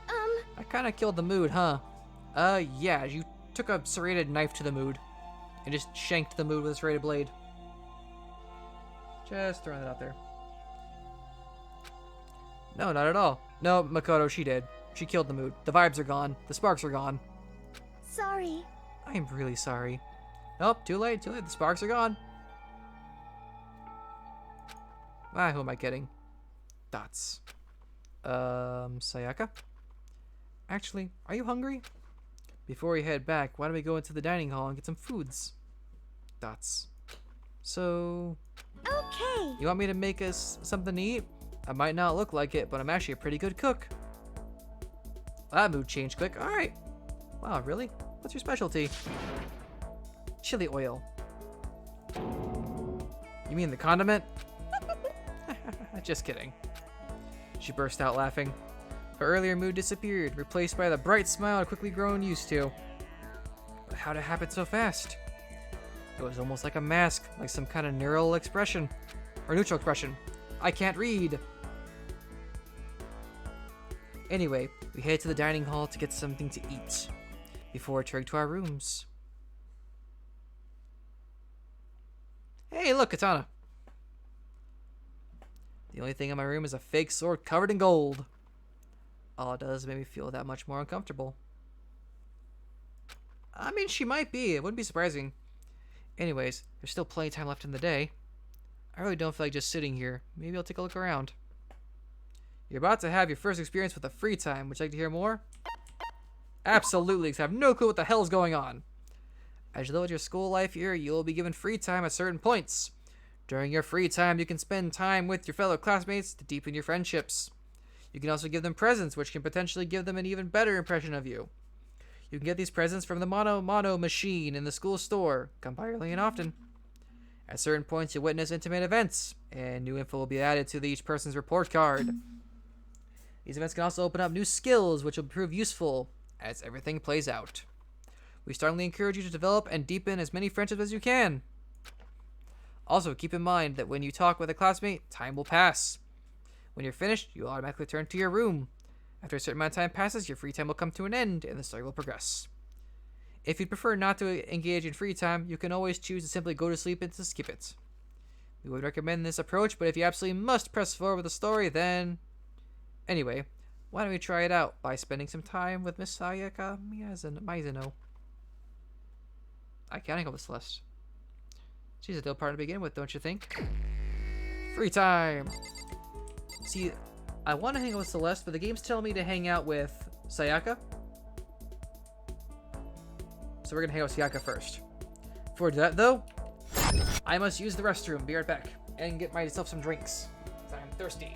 Uh, I kinda killed the mood, huh? Yeah, you took a serrated knife to the mood and just shanked the mood with a serrated blade. Just throwing that out there. No, not at all. No, Makoto, she did. She killed the mood. The vibes are gone. The sparks are gone. Sorry. I'm really sorry. Nope, too late, too late. The sparks are gone. Who am I kidding? Dots. Sayaka? Actually, are you hungry? Before we head back, why don't we go into the dining hall and get some foods? Dots. So... Okay. You want me to make us something to eat? I might not look like it, but I'm actually a pretty good cook. That mood changed quick. Alright. Wow, really? What's your specialty? Chili oil. You mean the condiment? Just kidding. She burst out laughing. Her earlier mood disappeared, replaced by the bright smile I'd quickly grown used to. But how'd it happen so fast? It was almost like a mask, like some kind of neural expression. Or neutral expression. I can't read. Anyway, we head to the dining hall to get something to eat before returning to our rooms. Hey, look, katana. The only thing in my room is a fake sword covered in gold. All it does is make me feel that much more uncomfortable. I mean, she might be. It wouldn't be surprising. Anyways, there's still plenty of time left in the day. I really don't feel like just sitting here. Maybe I'll take a look around. You're about to have your first experience with a free time. Would you like to hear more? Absolutely, because I have no clue what the hell is going on. As you live with your school life here, you will be given free time at certain points. During your free time, you can spend time with your fellow classmates to deepen your friendships. You can also give them presents, which can potentially give them an even better impression of you. You can get these presents from the Mono machine in the school store. Come by early and often. At certain points, you'll witness intimate events, and new info will be added to each person's report card. These events can also open up new skills, which will prove useful as everything plays out. We strongly encourage you to develop and deepen as many friendships as you can. Also, keep in mind that when you talk with a classmate, time will pass. When you're finished, you'll automatically return to your room. After a certain amount of time passes, your free time will come to an end, and the story will progress. If you'd prefer not to engage in free time, you can always choose to simply go to sleep and to skip it. We would recommend this approach, but if you absolutely must press forward with the story, then... Anyway, why don't we try it out by spending some time with Miss Sayaka Mizuno. I can't hang out with Celeste. She's a dope partner to begin with, don't you think? Free time! See, I want to hang out with Celeste, but the game's telling me to hang out with Sayaka. So we're gonna hang out with Sayaka first. Before we do that, though, I must use the restroom. Be right back. And get myself some drinks. 'Cause I'm thirsty.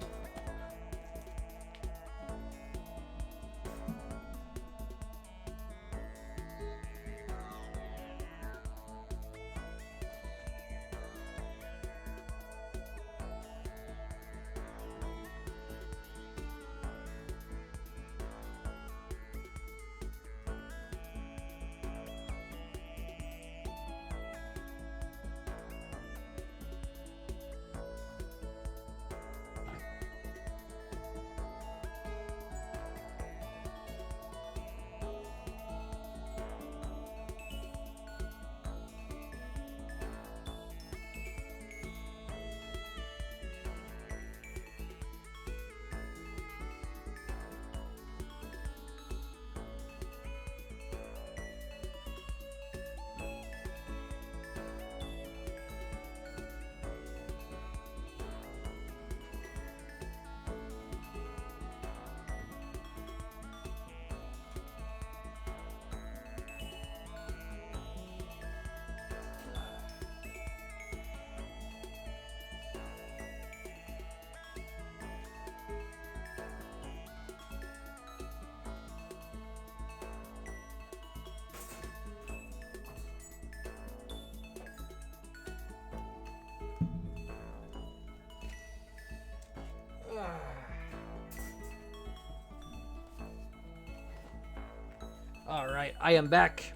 Alright, I am back.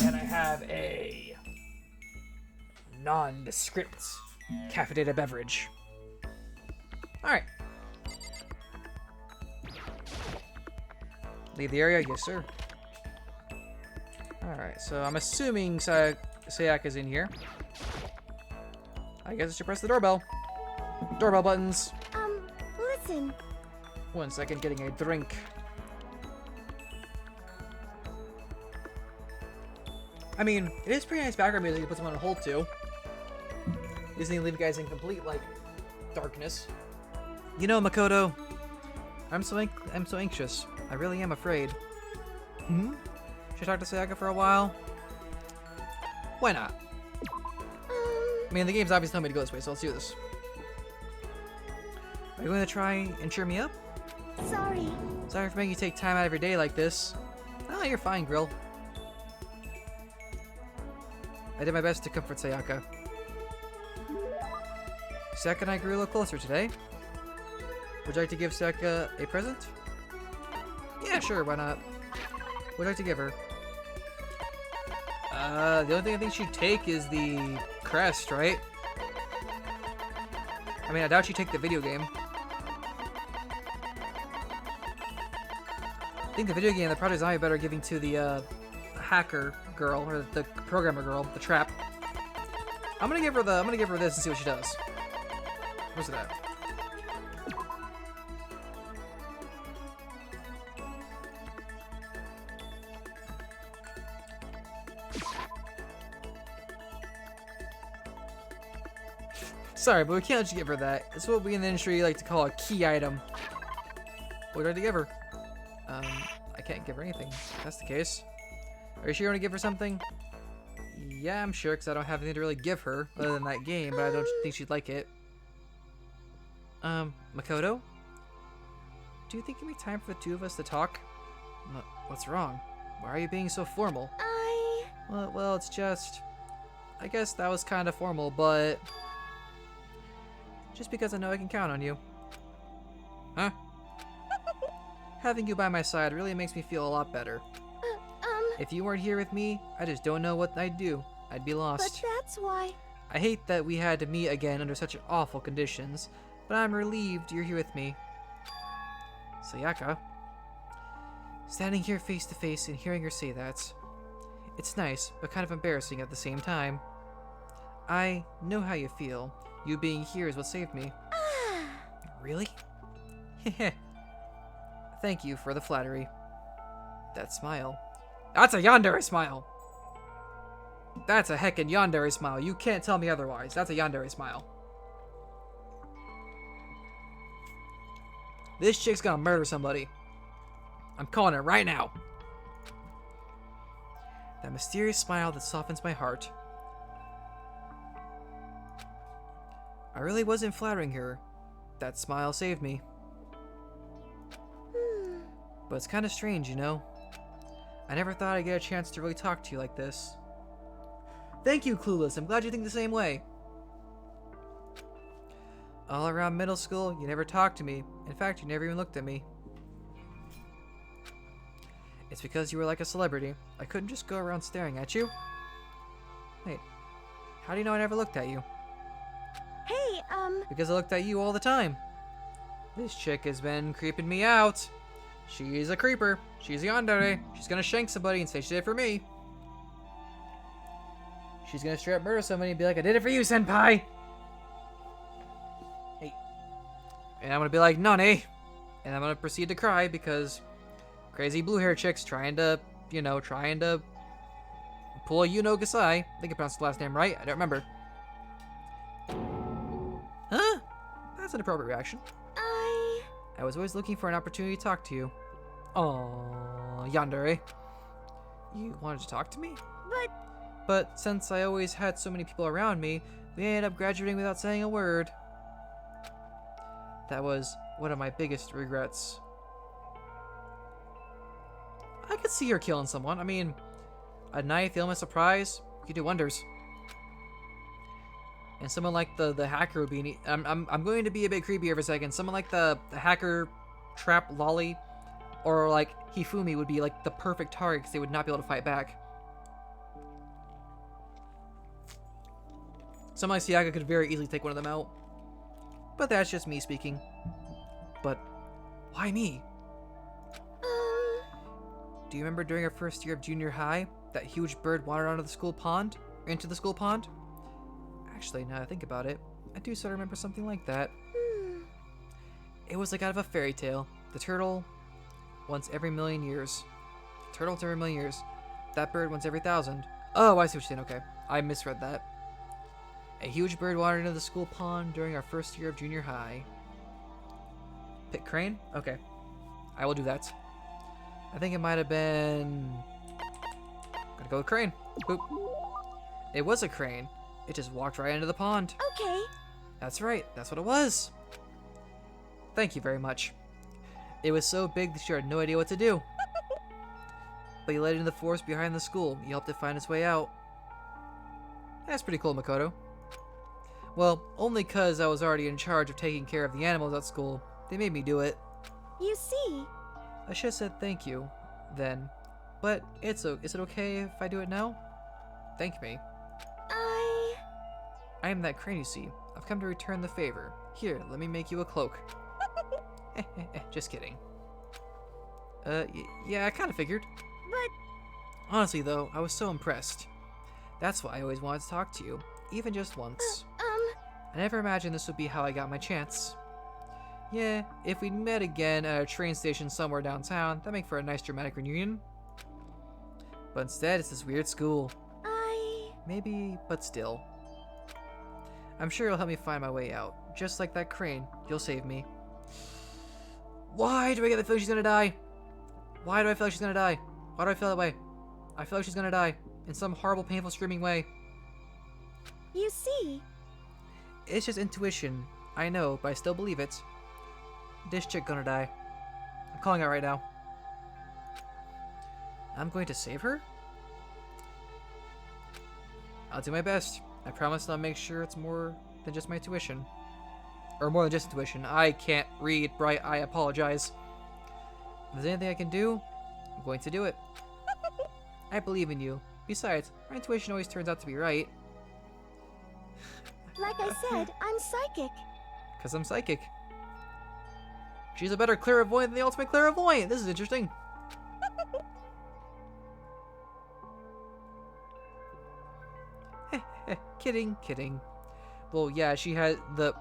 And I have a nondescript caffeinated beverage. Alright. Leave the area? Yes, sir. Alright, so I'm assuming Sayaka's in here. I guess I should press the doorbell. Doorbell buttons. Listen. 1 second, getting a drink. I mean, it is pretty nice background music to put someone on hold to. Just need to leave you guys in complete, like, darkness. You know, Makoto, I'm so anxious. I really am afraid. Should I talk to Sayaka for a while? Why not? I mean, the game's obviously telling me to go this way, so let's do this. Are you going to try and cheer me up? Sorry. Sorry for making you take time out of your day like this. Oh, you're fine, Grill. I did my best to comfort Sayaka. Sayaka and I grew a little closer today. Would you like to give Sayaka a present? Yeah, sure, why not? What would you like to give her? The only thing I think she'd take is the crest, right? I mean, I doubt she'd take the video game. I think the video game, the Project Zombie, better giving to the hacker girl or the programmer girl, the trap. I'm gonna give her this and see what she does. Where's it at? Sorry, but we can't let you give her that. It's what we in the industry like to call a key item. What would I like to give her? I can't give her anything. If that's the case. Are you sure you want to give her something? Yeah, I'm sure, because I don't have anything to really give her other than that game, but I don't think she'd like it. Makoto? Do you think it'd be time for the two of us to talk? What's wrong? Why are you being so formal? Well, it's just... I guess that was kind of formal, but... Just because I know I can count on you. Huh? Having you by my side really makes me feel a lot better. If you weren't here with me, I just don't know what I'd do. I'd be lost. But that's why... I hate that we had to meet again under such awful conditions, but I'm relieved you're here with me. Sayaka. Standing here face to face and hearing her say that. It's nice, but kind of embarrassing at the same time. I know how you feel. You being here is what saved me. Really? Thank you for the flattery. That smile. That's a yandere smile. That's a heckin' yandere smile. You can't tell me otherwise. That's a yandere smile. This chick's gonna murder somebody. I'm calling it right now. That mysterious smile that softens my heart. I really wasn't flattering her. That smile saved me. But it's kind of strange, you know? I never thought I'd get a chance to really talk to you like this. Thank you, Clueless. I'm glad you think the same way. All around middle school, you never talked to me. In fact, you never even looked at me. It's because you were like a celebrity. I couldn't just go around staring at you. Wait, how do you know I never looked at you? Hey, Because I looked at you all the time. This chick has been creeping me out. She's a creeper. She's a yandere. She's gonna shank somebody and say she did it for me. She's gonna straight up murder somebody and be like, I did it for you, senpai! Hey. And I'm gonna be like, Nani! And I'm gonna proceed to cry because crazy blue hair chick's trying to, you know, pull a Yuno Gasai. I think I pronounced the last name right. I don't remember. Huh? That's an appropriate reaction. I was always looking for an opportunity to talk to you. Aww, yandere. You wanted to talk to me? But since I always had so many people around me, we ended up graduating without saying a word. That was one of my biggest regrets. I could see her killing someone. I mean, a knife, the element of surprise, could do wonders. And someone like the hacker would be... I'm going to be a bit creepy here for a second. Someone like the hacker trap lolly or like Hifumi would be like the perfect target because they would not be able to fight back. Someone like Sayaka could very easily take one of them out. But that's just me speaking. But why me? Do you remember during our first year of junior high, that huge bird wandered onto the school pond? Into the school pond? Actually, now that I think about it, I do sort of remember something like that. It was like out of a fairy tale. The turtle once every million years. Turtle once every million years. That bird once every 1,000. Oh, I see what you're saying. Okay. I misread that. A huge bird wandered into the school pond during our first year of junior high. Pick crane? Okay. I will do that. I think it might have been... Gonna go with crane. Boop. It was a crane. It just walked right into the pond. Okay. That's right. That's what it was. Thank you very much. It was so big that you had no idea what to do. But you led it into the forest behind the school. You helped it find its way out. That's pretty cool, Makoto. Well, only because I was already in charge of taking care of the animals at school. They made me do it. You see. I should have said thank you, then. But is it okay if I do it now? Thank me. I am that crane you see. I've come to return the favor. Here, let me make you a cloak. Just kidding. Yeah, I kind of figured. But... Honestly, though, I was so impressed. That's why I always wanted to talk to you, even just once. I never imagined this would be how I got my chance. Yeah, if we'd met again at a train station somewhere downtown, that'd make for a nice dramatic reunion. But instead, it's this weird school. Maybe, but still. I'm sure you'll help me find my way out. Just like that crane, you'll save me. Why do I get the feeling she's gonna die? Why do I feel like she's gonna die? Why do I feel that way? I feel like she's gonna die. In some horrible, painful, screaming way. You see. It's just intuition. I know, but I still believe it. This chick gonna die. I'm calling out right now. I'm going to save her? I'll do my best. I promise I'll make sure it's more than just my tuition. Or more than just intuition. I can't read right. I apologize. If there's anything I can do, I'm going to do it. I believe in you. Besides, my intuition always turns out to be right. Like I said, I'm psychic. Because I'm psychic. She's a better clairvoyant than the ultimate clairvoyant. This is interesting. Kidding, kidding. Well, yeah, she had the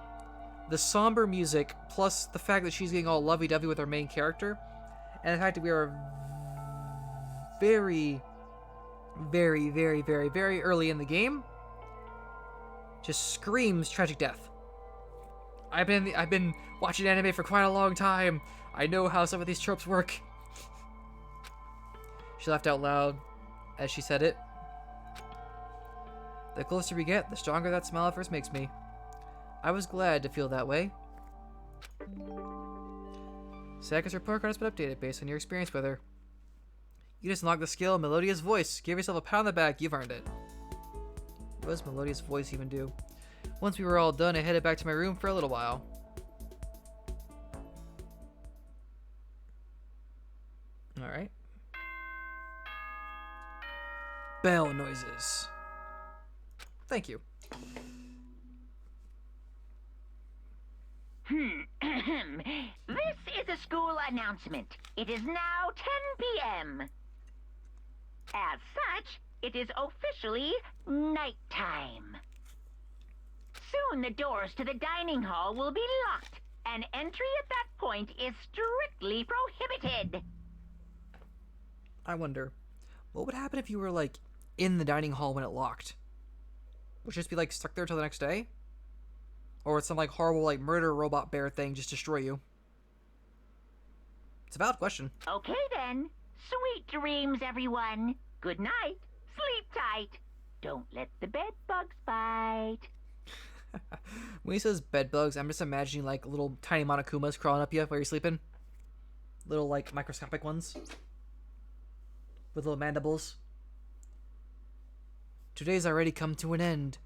somber music, plus the fact that she's getting all lovey-dovey with our main character, and the fact that we are very, very, very, very, very early in the game, just screams tragic death. I've been watching anime for quite a long time. I know how some of these tropes work. She laughed out loud as she said it. The closer we get, the stronger that smile of hers makes me. I was glad to feel that way. Saka's report card has been updated based on your experience with her. You just unlocked the skill Melodious Voice. Give yourself a pat on the back. You've earned it. What does Melodious Voice even do? Once we were all done, I headed back to my room for a little while. Alright. Bell noises. Thank you. This is a school announcement. It is now 10 p.m. As such, it is officially nighttime. Soon the doors to the dining hall will be locked, and entry at that point is strictly prohibited. I wonder, what would happen if you were, like, in the dining hall when it locked? Would you just be, like, stuck there till the next day? Or would some, like, horrible, like, murder robot bear thing just destroy you? It's a valid question. Okay, then. Sweet dreams, everyone. Good night. Sleep tight. Don't let the bed bugs bite. When he says bed bugs, I'm just imagining, like, little tiny Monokumas crawling up you while you're sleeping. Little, like, microscopic ones. With little mandibles. Today's already come to an end.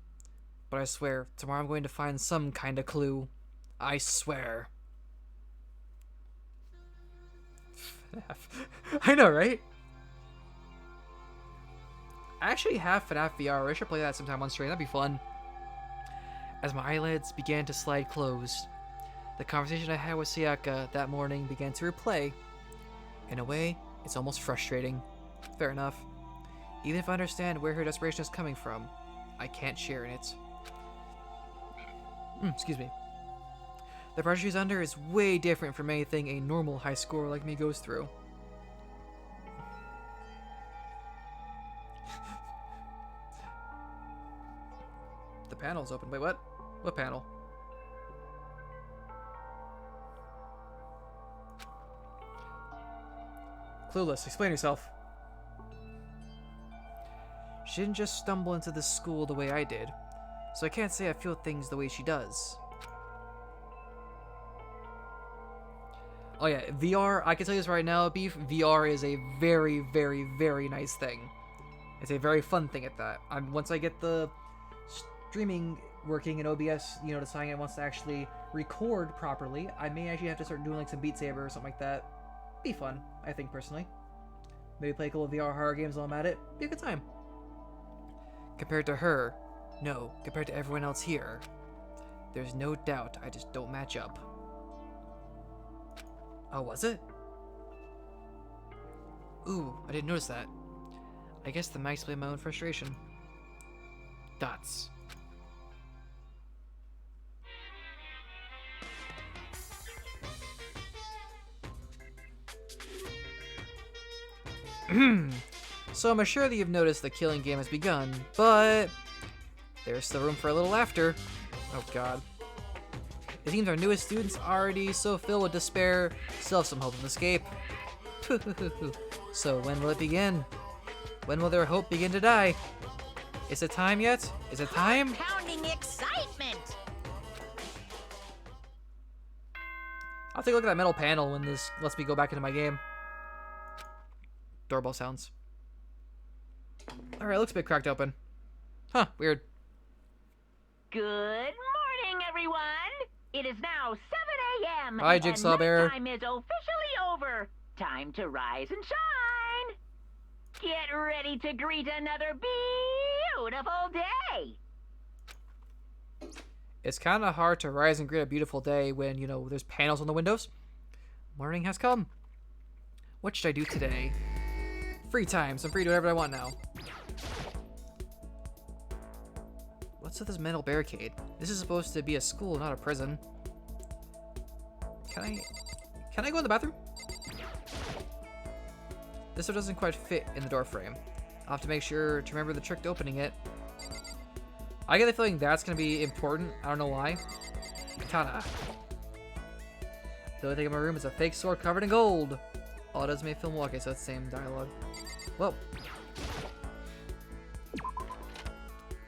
But I swear, tomorrow I'm going to find some kind of clue. I swear. I know, right? I actually have FNAF VR. I should play that sometime on stream. That'd be fun. As my eyelids began to slide closed, The conversation I had with Sayaka that morning began to replay. In a way, it's almost frustrating. Fair enough. Even if I understand where her desperation is coming from, I can't share in it. Excuse me. The pressure she's under is way different from anything a normal high schooler like me goes through. The panel's open. Wait, what? What panel? Clueless. Explain yourself. She didn't just stumble into this school the way I did, so I can't say I feel things the way she does. Oh yeah, VR, I can tell you this right now, Beef, VR is a very, very, very nice thing. It's a very fun thing at that. Once I get the streaming working in OBS, you know, deciding it wants to actually record properly, I may actually have to start doing like some Beat Saber or something like that. Be fun, I think, personally. Maybe play a couple of VR horror games while I'm at it. Be a good time. Compared to her, no, compared to everyone else here, there's no doubt I just don't match up. Oh, was it? Ooh, I didn't notice that. I guess the might explain my own frustration. Dots. So I'm sure that you've noticed the killing game has begun, but there's still room for a little laughter. Oh god. It seems our newest students already so filled with despair still have some hope of escape. So when will it begin? When will their hope begin to die? Is it time yet? Is it time? Pounding excitement! I'll take a look at that metal panel when this lets me go back into my game. Doorbell sounds. Alright, looks a bit cracked open. Huh, weird. Good morning, everyone! It is now 7 a.m. Hi, Jigsaw Bear. Time is officially over. Time to rise and shine. Get ready to greet another beautiful day. It's kind of hard to rise and greet a beautiful day when, you know, there's panels on the windows. Morning has come. What should I do today? Free time, so I'm free to do whatever I want now. What's with this metal barricade? This is supposed to be a school, not a prison. Can I go in the bathroom? This one doesn't quite fit in the door frame. I'll have to make sure to remember the trick to opening it. I get the feeling that's going to be important. I don't know why. Katana. The only thing in my room is a fake sword covered in gold. Oh, it does make me feel more. Okay, so it's the same dialogue. Whoa.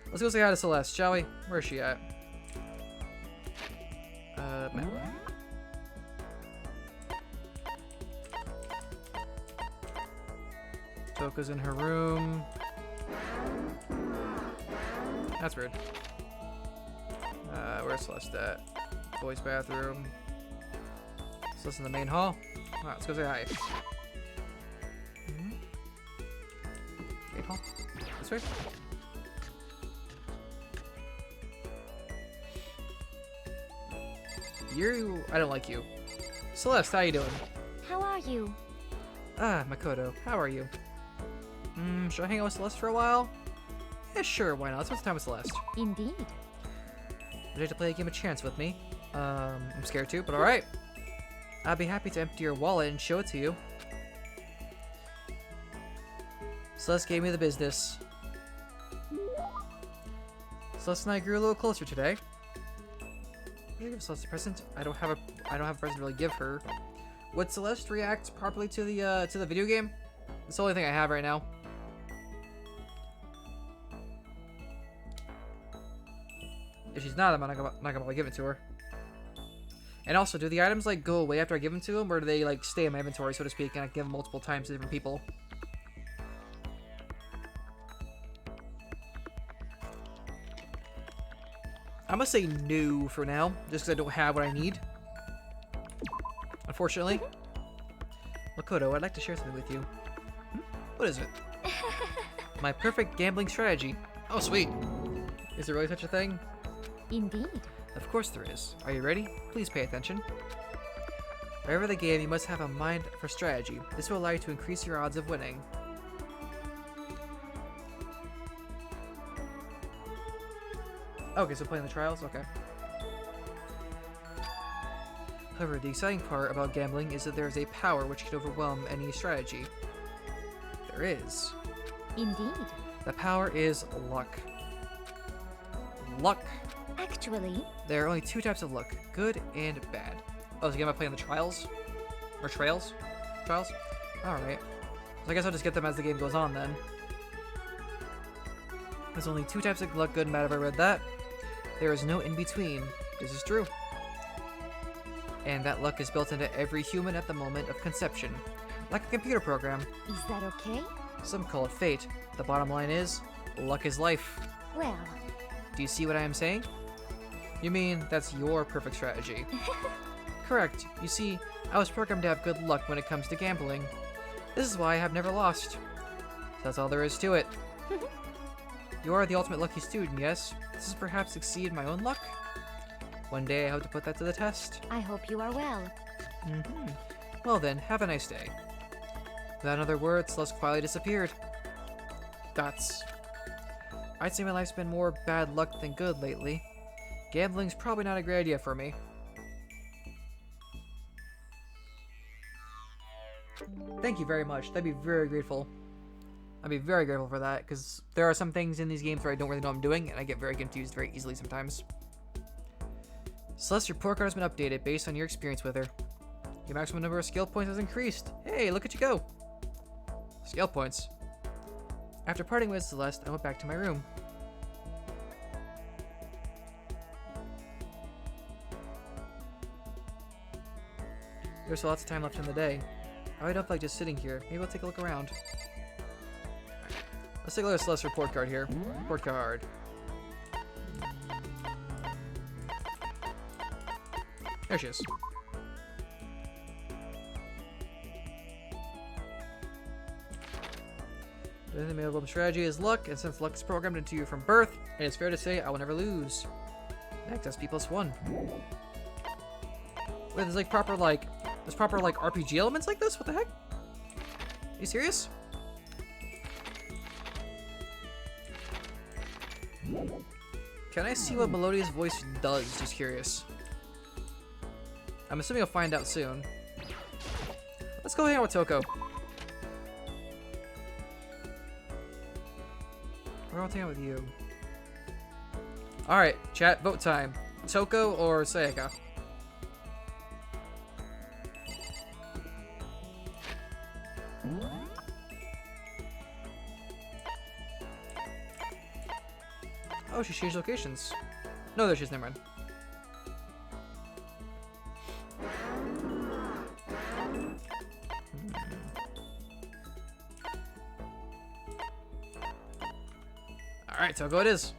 Let's go say hi to Celeste, shall we? Where is she at? Map. Toka's in her room. That's weird. Where's Celeste at? Boys' bathroom. Celeste in the main hall. Alright, let's go say hi. Main hall? This way? I don't like you. Celeste, how you doing? How are you? Ah, Makoto, how are you? Should I hang out with Celeste for a while? Yeah, sure, why not? Let's spend some time with Celeste. Indeed. Would you like to play a game of chance with me? I'm scared too, but alright. I'd be happy to empty your wallet and show it to you. Celeste gave me the business. Celeste and I grew a little closer today. Should I give Celeste a present? I don't have a present to really give her. Would Celeste react properly to the video game? It's the only thing I have right now. If she's not, I'm not gonna give it to her. And also, do the items like go away after I give them to them, or do they like stay in my inventory, so to speak, and I give them multiple times to different people? I'm gonna say no for now, just because I don't have what I need. Unfortunately. Makoto, I'd like to share something with you. What is it? My perfect gambling strategy. Oh, sweet. Is there really such a thing? Indeed. Of course there is. Are you ready? Please pay attention. Wherever the game, you must have a mind for strategy. This will allow you to increase your odds of winning. Okay, so playing the trials? Okay. However, the exciting part about gambling is that there is a power which can overwhelm any strategy. There is. Indeed. The power is luck. Luck. Actually, There are only two types of luck, good and bad. Oh, is the game I play on the trials? Or trails? Trials? Alright. So I guess I'll just get them as the game goes on then. There's only two types of luck, good and bad. Have I read that? There is no in-between. This is true. And that luck is built into every human at the moment of conception. Like a computer program. is that okay? Some call it fate. The bottom line is, luck is life. Well, Do you see what I am saying? You mean that's your perfect strategy? Correct. You see, I was programmed to have good luck when it comes to gambling. This is why I have never lost. That's all there is to it. You are the ultimate lucky student, yes? This has perhaps exceeded my own luck? One day I hope to put that to the test. I hope you are well. Well then, have a nice day. Without another word, Celeste quietly disappeared. Dots. I'd say my life's been more bad luck than good lately. Gambling's probably not a great idea for me. Thank you very much. I'd be very grateful. I'd be very grateful for that, because there are some things in these games where I don't really know what I'm doing, and I get very confused very easily sometimes. Celeste, your report card has been updated based on your experience with her. Your maximum number of skill points has increased. Hey, look at you go! Skill points. After parting with Celeste, I went back to my room. There's still lots of time left in the day. I don't feel like just sitting here. Maybe I'll take a look around. Let's take a look at Celeste's report card here. Report card. There she is. The available strategy is luck, and since luck is programmed into you from birth, it is fair to say I will never lose. Next, SP +1. Wait, there's like proper RPG elements like this? What the heck? Are you serious? Can I see what Melodia's voice does? Just curious. I'm assuming I'll find out soon. Let's go hang out with Toko. We're gonna hang out with you. Alright, chat, vote time. Toko or Sayaka? Oh, she changed locations. No, there she is, never mind. Alright, so go it is.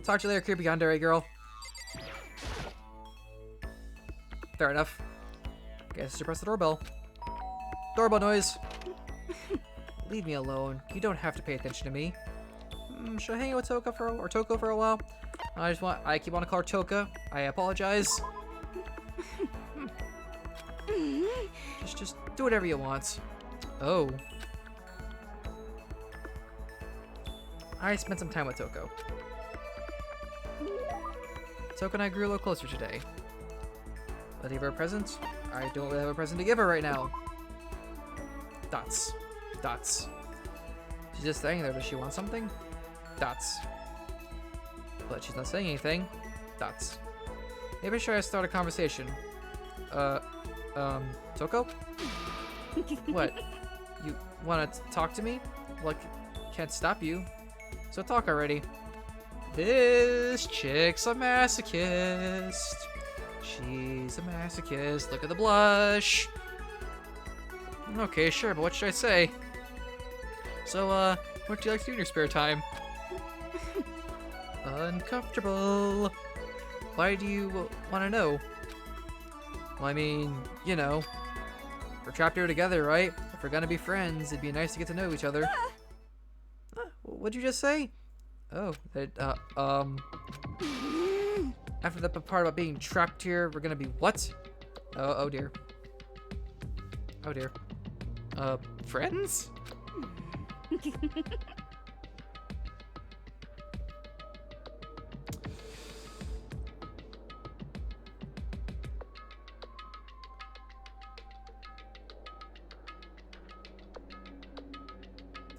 Talk to you later, creepy yandere girl. Fair enough. Guess to press the doorbell. Doorbell noise. Leave me alone. You don't have to pay attention to me. Should I hang out with Toko for a while? I keep wanting to call her Toka. I apologize. Just do whatever you want. Oh. I spent some time with Toko. Toko and I grew a little closer today. Let's give her a present. I don't really have a present to give her right now. Dots. Dots. She's just standing there. Does she want something? Dots. But she's not saying anything. Dots. Maybe I should start a conversation. Toko? What? You wanna talk to me? Well, I can't stop you. So talk already. This chick's a masochist. She's a masochist. Look at the blush. Okay, sure, but what should I say? So, what do you like to do in your spare time? Uncomfortable. Why do you want to know? Well, I mean, you know. We're trapped here together, right? If we're gonna be friends, it'd be nice to get to know each other. What'd you just say? Oh, after the part about being trapped here, we're gonna be what? Oh dear. Oh dear. Friends?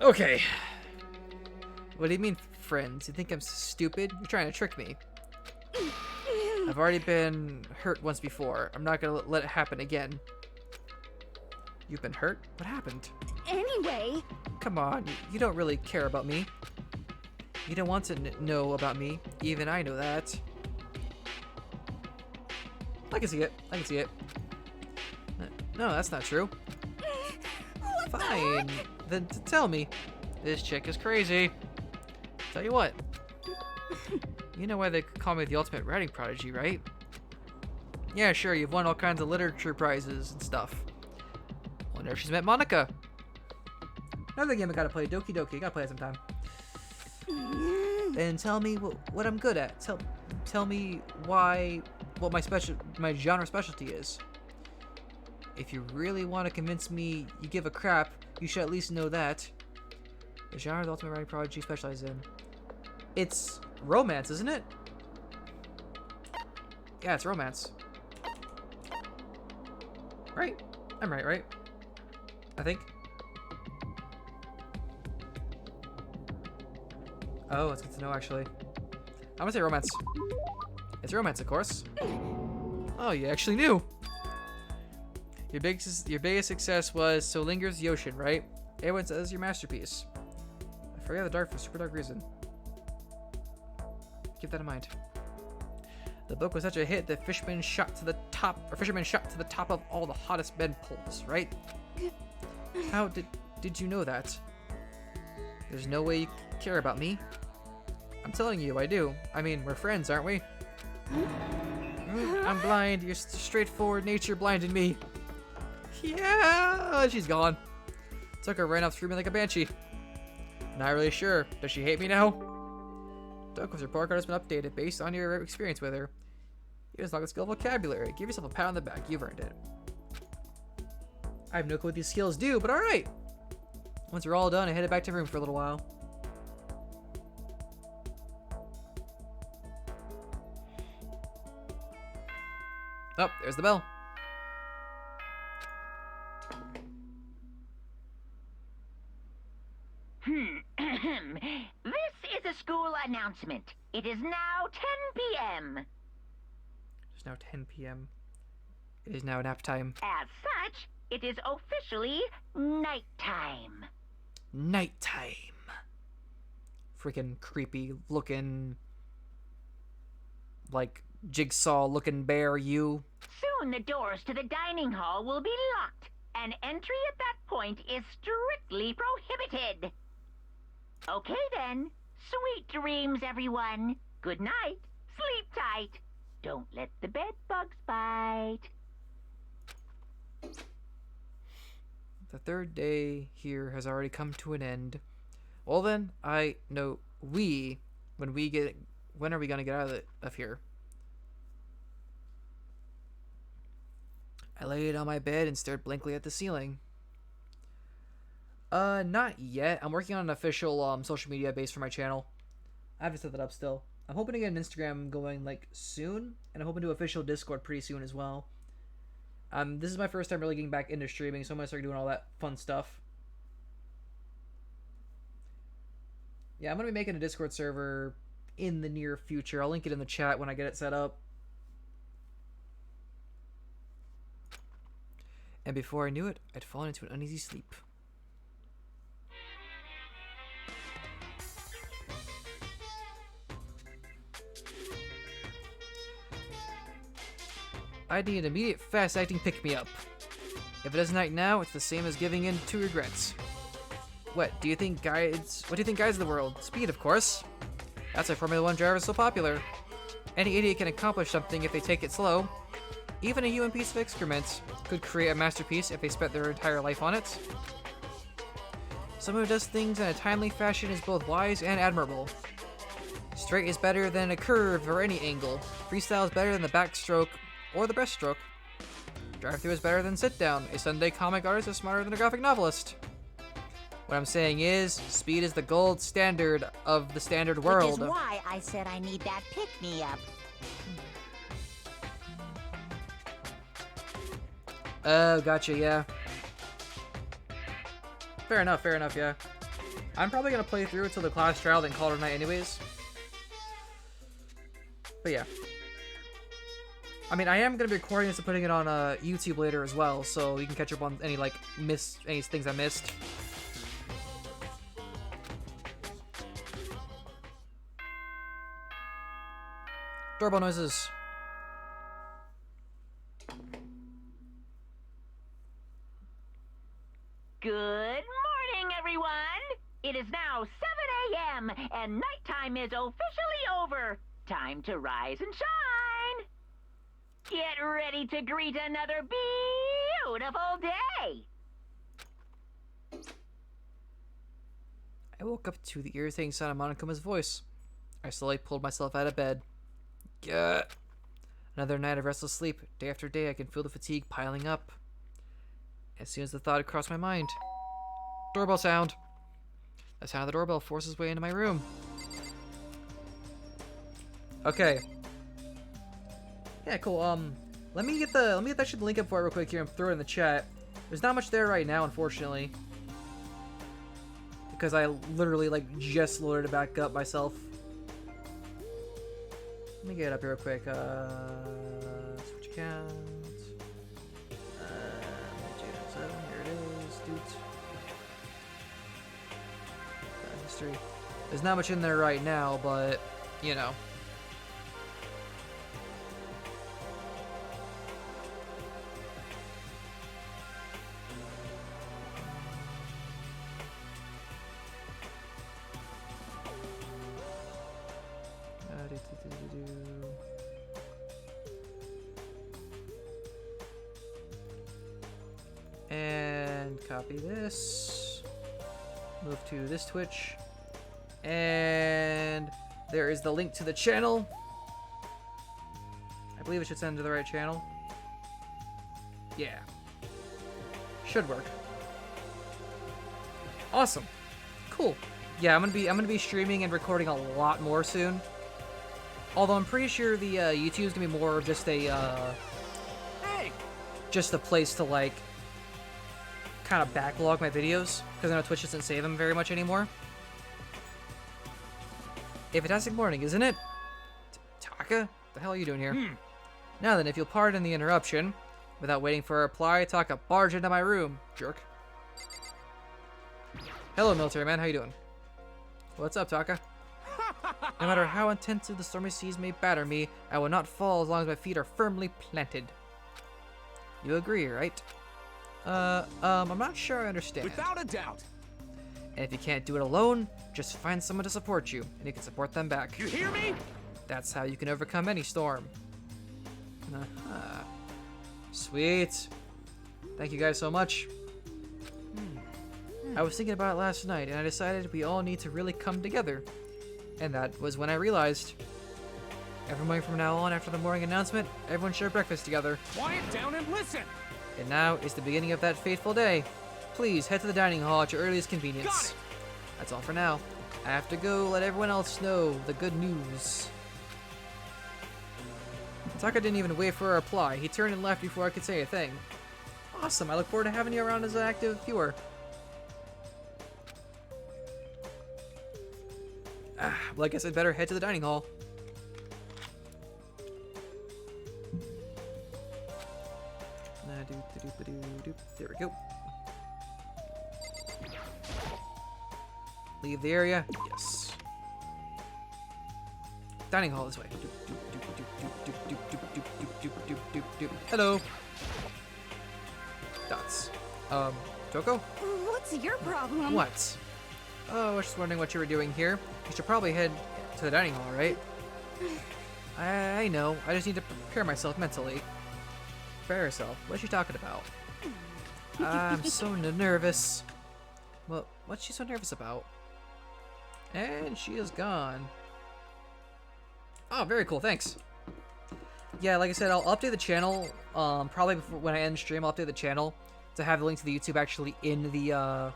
Okay. What do you mean, friends? You think I'm stupid? You're trying to trick me. I've already been hurt once before. I'm not gonna let it happen again. You've been hurt? What happened? Anyway. Come on, you don't really care about me. You don't want to know about me. Even I know that. I can see it. I can see it. No, that's not true. Fine. Then tell me. This chick is crazy. Tell you what. You know why they call me the ultimate writing prodigy, right? Yeah, sure, you've won all kinds of literature prizes and stuff. Wonder if she's met Monica. Another game I gotta play, Doki Doki. Gotta play it sometime. And tell me what I'm good at. Tell me what my genre specialty is. If you really want to convince me you give a crap, you should at least know that. The genre the ultimate writing prodigy specializes in. It's romance, isn't it? Yeah, it's romance. Right? I'm right? I think. Oh, it's good to know, actually. I'm gonna say romance. It's romance, of course. Oh, you actually knew. Your biggest success was So Lingers the Ocean, right? Everyone says your masterpiece. I forgot the dark for a super dark reason. Keep that in mind. The book was such a hit that fishermen shot to the top of all the hottest bed poles, right? How did you know that? There's no way you care about me. I'm telling you, I do. I mean, we're friends, aren't we? I'm blind. Your straightforward nature blinded me. Yeah, she's gone. Took her right off screaming like a banshee. Not really sure. Does she hate me now? Doko's report card has been updated based on your experience with her. You just like a skill vocabulary. Give yourself a pat on the back. You've earned it. I have no clue what these skills do, but alright. Once we're all done, I headed back to the room for a little while. Oh, there's the bell. This is a school announcement. It is now 10 p.m. It's now 10 p.m. It is now nap time. As such, it is officially nighttime. Nighttime. Freaking creepy looking, like jigsaw looking bear you. Soon the doors to the dining hall will be locked, and entry at that point is strictly prohibited. Okay then. Sweet dreams, everyone. Good night. Sleep tight. Don't let the bed bugs bite. The third day here has already come to an end. Well then, when are we gonna get out of here? I laid on my bed and stared blankly at the ceiling. Not yet. I'm working on an official social media base for my channel. I haven't set that up still. I'm hoping to get an Instagram going like soon, and I'm hoping to do official Discord pretty soon as well. This is my first time really getting back into streaming, so I'm gonna start doing all that fun stuff. Yeah, I'm gonna be making a Discord server in the near future. I'll link it in the chat when I get it set up. And before I knew it, I'd fallen into an uneasy sleep. I need an immediate, fast-acting pick-me-up. If it isn't night now, it's the same as giving in to regrets. What do you think guides the world? Speed, of course. That's why Formula 1 drivers are so popular. Any idiot can accomplish something if they take it slow. Even a human piece of excrement could create a masterpiece if they spent their entire life on it. Someone who does things in a timely fashion is both wise and admirable. Straight is better than a curve or any angle. Freestyle is better than the backstroke or the breaststroke. Drive-thru is better than sit-down. A Sunday comic artist is smarter than a graphic novelist. What I'm saying is, speed is the gold standard of the standard world. Which is why I said I need that pick-me-up. Oh, gotcha, yeah. Fair enough, yeah. I'm probably gonna play through until the class trial, then call it a night anyways. But yeah. I mean, I am gonna be recording this and putting it on YouTube later as well, so you can catch up on any, like, any things I missed. Doorbell noises. Good morning, everyone! It is now 7 a.m., and nighttime is officially over. Time to rise and shine! Get ready to greet another beautiful day! I woke up to the irritating sound of Monokuma's voice. I slowly pulled myself out of bed. Gah. Another night of restless sleep. Day after day, I can feel the fatigue piling up. As soon as the thought had crossed my mind. Doorbell sound. The sound of the doorbell forces its way into my room. Okay. Yeah, cool. Let me get that shit link up for it real quick here and throw it in the chat. There's not much there right now, unfortunately. Because I literally, like, just loaded it back up myself. Let me get it up here real quick. Switch accounts. Here it is, dudes. History. There's not much in there right now, but, you know. And copy this. Move to this Twitch. And there is the link to the channel. I believe it should send to the right channel. Yeah. Should work. Awesome. Cool. Yeah, I'm gonna be streaming and recording a lot more soon. Although I'm pretty sure the YouTube's gonna be more just a just a place to, like, kind of backlog my videos, because I know Twitch doesn't save them very much anymore. A fantastic morning, isn't it? Taka? What the hell are you doing here? Now then, if you'll pardon the interruption, without waiting for a reply, Taka barged into my room. Jerk. Hello, military man. How you doing? What's up, Taka? No matter how intensely the stormy seas may batter me, I will not fall as long as my feet are firmly planted. You agree, right? I'm not sure I understand. Without a doubt. And if you can't do it alone, just find someone to support you, and you can support them back. You hear me? That's how you can overcome any storm. Sweet. Thank you guys so much. I was thinking about it last night, and I decided we all need to really come together. And that was when I realized. Every morning from now on, after the morning announcement, everyone share breakfast together. Quiet down and listen! And now is the beginning of that fateful day. Please head to the dining hall at your earliest convenience. Got it. That's all for now. I have to go let everyone else know the good news. Taka didn't even wait for a reply. He turned and left before I could say a thing. Awesome. I look forward to having you around as an active viewer. Well, I guess I'd better head to the dining hall. There we go. Leave the area. Yes. Dining hall this way. Hello. Dots. Toko? What's your problem? What? Oh, I was just wondering what you were doing here. You should probably head to the dining hall, right? I know. I just need to prepare myself mentally. prepare herself. What is she talking about? I'm so nervous. Well, what's she so nervous about? And she is gone. Oh, very cool. Thanks. Yeah, like I said, I'll update the channel. Probably before, when I end stream, I'll update the channel to have the link to the YouTube actually in the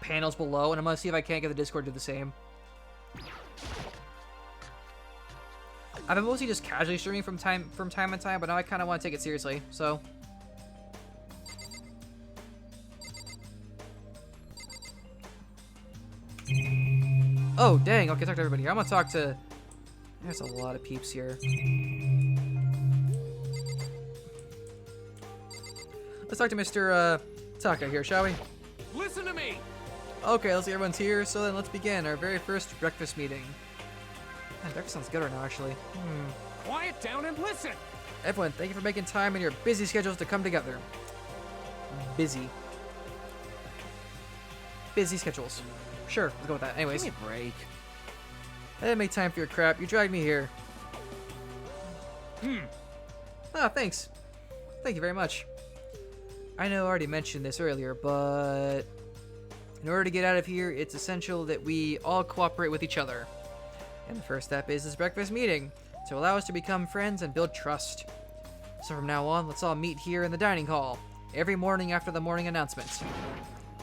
panels below, and I'm gonna see if I can't get the Discord to do the same. I've been mostly just casually streaming from time to time, but now I kind of want to take it seriously. So. Oh, dang. Okay, talk to everybody here. I'm gonna talk to... There's a lot of peeps here. Let's talk to Mr. Taka here, shall we? Listen to me! Okay, let's see, everyone's here. So then let's begin our very first breakfast meeting. Man, breakfast sounds good right now, actually. Quiet down and listen! Everyone, thank you for making time in your busy schedules to come together. Busy schedules. Sure, let's go with that. Anyways. Give me a break. I didn't make time for your crap. You dragged me here. Ah, thanks. Thank you very much. I know I already mentioned this earlier, but in order to get out of here, it's essential that we all cooperate with each other. And the first step is this breakfast meeting to allow us to become friends and build trust. So from now on, let's all meet here in the dining hall every morning after the morning announcements.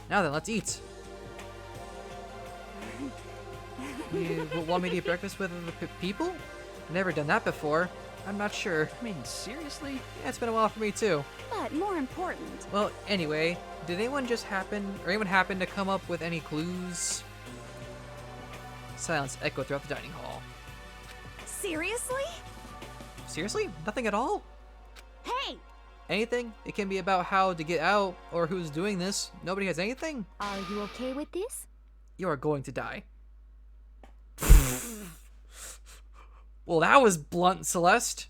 Now then, let's eat. You want me to eat breakfast with other people? I've never done that before. I'm not sure. I mean, seriously? Yeah, it's been a while for me too. But more important, Well, anyway, did anyone happen to come up with any clues? Silence echoed throughout the dining hall. seriously? Seriously? Nothing at all? Hey! Anything? It can be about how to get out or who's doing this. Nobody has anything? Are you okay with this? You are going to die. Well, that was blunt, Celeste.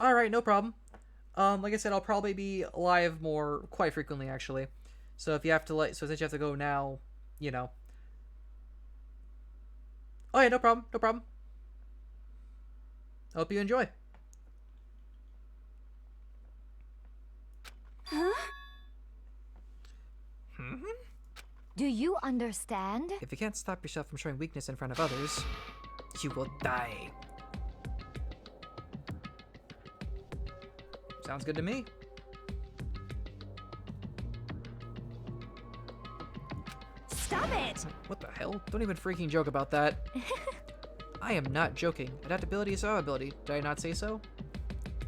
Alright, no problem. Like I said, I'll probably be live quite frequently, actually. So if you have to, since you have to go now, you know. Oh yeah, no problem, no problem. Hope you enjoy. Huh? Do you understand? If you can't stop yourself from showing weakness in front of others, you will die. Sounds good to me. Stop it! What the hell? Don't even freaking joke about that. I am not joking. Adaptability is survivability. Did I not say so?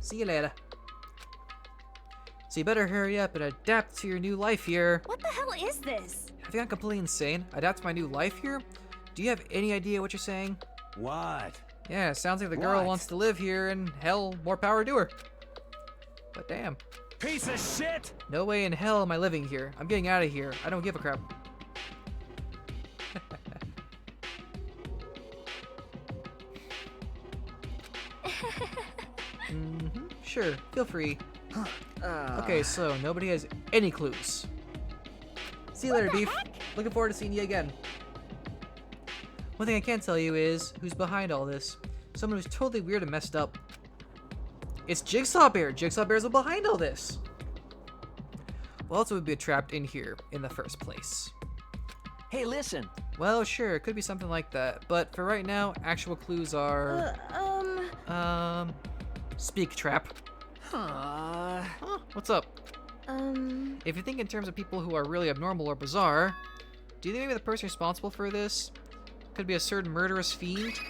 See you later. So you better hurry up and adapt to your new life here. What the hell is this? Have you gone completely insane? Adapt to my new life here? Do you have any idea what you're saying? What? Yeah, sounds like the girl What? wants to live here, and hell, more power to her. But damn. Piece of shit! No way in hell am I living here. I'm getting out of here. I don't give a crap. Sure, feel free. Okay, so nobody has any clues. See you later, Beef. Looking forward to seeing you again. One thing I can tell you is who's behind all this. Someone who's totally weird and messed up. It's Jigsaw Bear. Jigsaw Bear's behind all this. Well, else would be trapped in here in the first place. Hey, listen. Well, sure, it could be something like that. But for right now, actual clues are... Speak, Trap. Huh? What's up? If you think in terms of people who are really abnormal or bizarre, do you think maybe the person responsible for this could be a certain murderous fiend?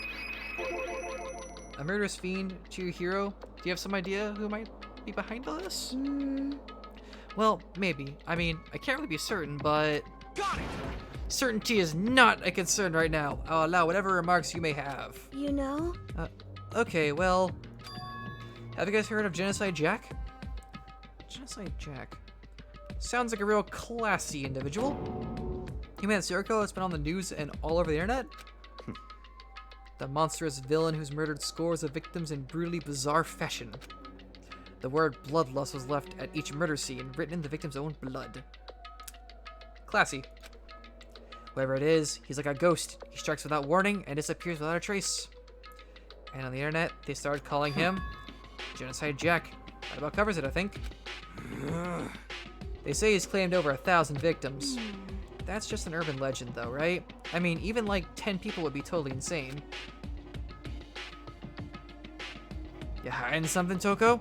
A murderous fiend to your hero? Do you have some idea who might be behind all this? Well, maybe. I mean, I can't really be certain, but... Got it! Certainty is not a concern right now. I'll allow whatever remarks you may have. You know? Okay, well... Have you guys heard of Genocide Jack? Genocide Jack. Sounds like a real classy individual. Human Circo has been on the news and all over the internet. The monstrous villain who's murdered scores of victims in brutally bizarre fashion. The word bloodlust was left at each murder scene, written in the victim's own blood. Classy. Whoever it is, he's like a ghost. He strikes without warning and disappears without a trace. And on the internet, they started calling him Genocide Jack. That about covers it, I think. They say he's claimed over 1,000 victims. That's just an urban legend, though, right? I mean, even like 10 people would be totally insane. You hiding something, Toko?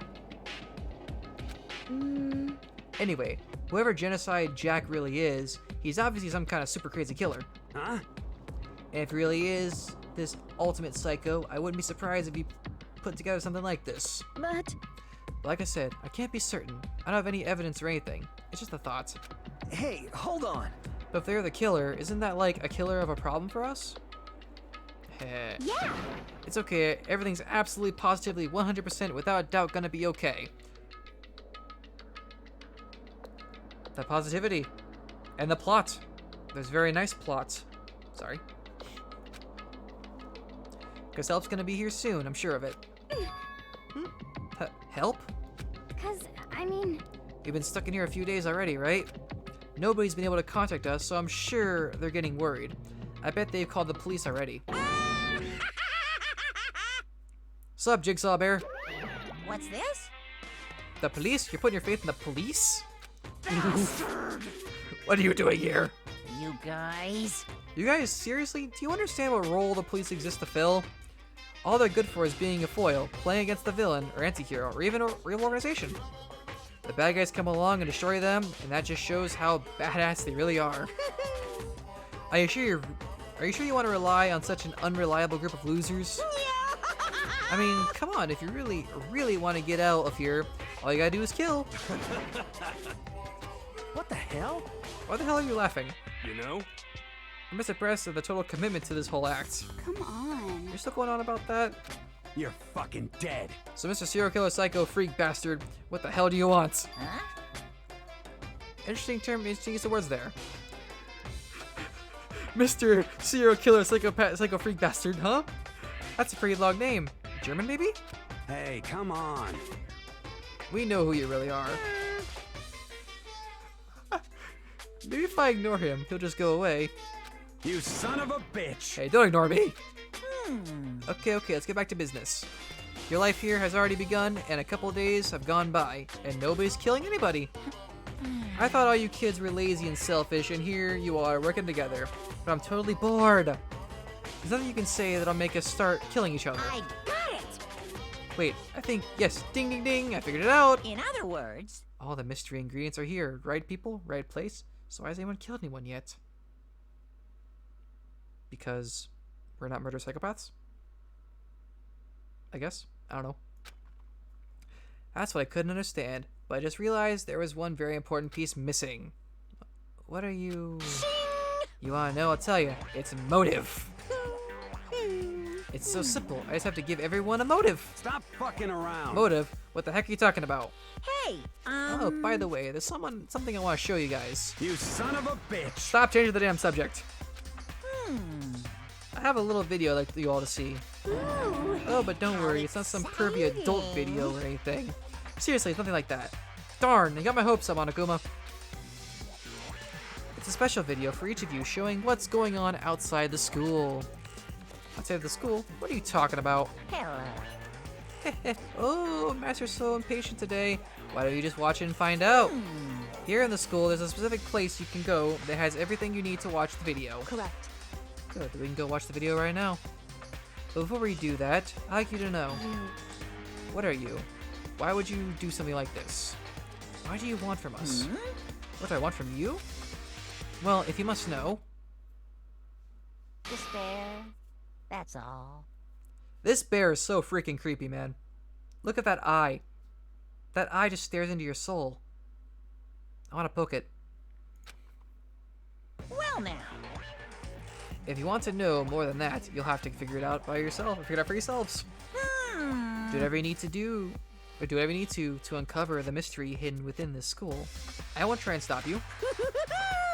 Anyway, whoever Genocide Jack really is, he's obviously some kind of super crazy killer. Huh? And if he really is this ultimate psycho, I wouldn't be surprised if he put together something like this. But... Like I said, I can't be certain. I don't have any evidence or anything. It's just a thought. Hey, hold on. But if they're the killer, isn't that like a killer of a problem for us? Heh. Yeah. It's okay. Everything's absolutely, positively, 100% without a doubt gonna be okay. The positivity. And the plot. There's very nice plots. Sorry. Because help's gonna be here soon, I'm sure of it. Help? Cause, I mean... We've been stuck in here a few days already, right? Nobody's been able to contact us, so I'm sure they're getting worried. I bet they've called the police already. Sup, Jigsaw Bear? What's this? The police? You're putting your faith in the police? What are you doing here? You guys? You guys, seriously? Do you understand what role the police exist to fill? All they're good for is being a foil, playing against the villain, or anti-hero, or even a real organization. The bad guys come along and destroy them, and that just shows how badass they really are. Are you sure you want to rely on such an unreliable group of losers? I mean, come on, if you really, really want to get out of here, all you gotta do is kill. What the hell? Why the hell are you laughing? You know? I'm just impressed at the total commitment to this whole act. Come on. You're still going on about that? You're fucking dead. So Mr. Serial Killer Psycho Freak Bastard, what the hell do you want? Huh? Interesting use of words there. Mr. Serial Killer Psycho Freak Bastard, huh? That's a pretty long name. German, maybe? Hey, come on. We know who you really are. Maybe if I ignore him, he'll just go away. You son of a bitch. Hey, don't ignore me. Okay, let's get back to business. Your life here has already begun, and a couple days have gone by, and nobody's killing anybody. I thought all you kids were lazy and selfish, and here you are working together. But I'm totally bored. There's nothing you can say that'll make us start killing each other. I got it! Wait, I think, yes, ding ding ding, I figured it out. In other words... All the mystery ingredients are here. Right people, right place. So why has anyone killed anyone yet? Because we're not murder psychopaths? I guess. I don't know. That's what I couldn't understand. But I just realized there was one very important piece missing. What are you... You wanna know? I'll tell you. It's motive. It's so simple. I just have to give everyone a motive. Stop fucking around. Motive? What the heck are you talking about? Hey, Oh, by the way, there's something I want to show you guys. You son of a bitch. Stop changing the damn subject. I have a little video I'd like you all to see. Oh, but don't worry, it's not some pervy adult video or anything. Seriously, it's nothing like that. Darn, you got my hopes up, Monokuma. It's a special video for each of you showing what's going on outside the school. Outside the school? What are you talking about? hello. Oh, Master's so impatient today. Why don't you just watch it and find out? Here in the school, there's a specific place you can go that has everything you need to watch the video. Correct. Good, we can go watch the video right now. But before we do that, I'd like you to know. What are you? Why would you do something like this? Why do you want from us? What do I want from you? Well, if you must know... Despair. That's all. This bear is so freaking creepy, man. Look at that eye. That eye just stares into your soul. I want to poke it. Well now. If you want to know more than that, you'll have to figure it out by yourself, or figure it out for yourselves. Do whatever you need to do, or do whatever you need to uncover the mystery hidden within this school. I won't try and stop you.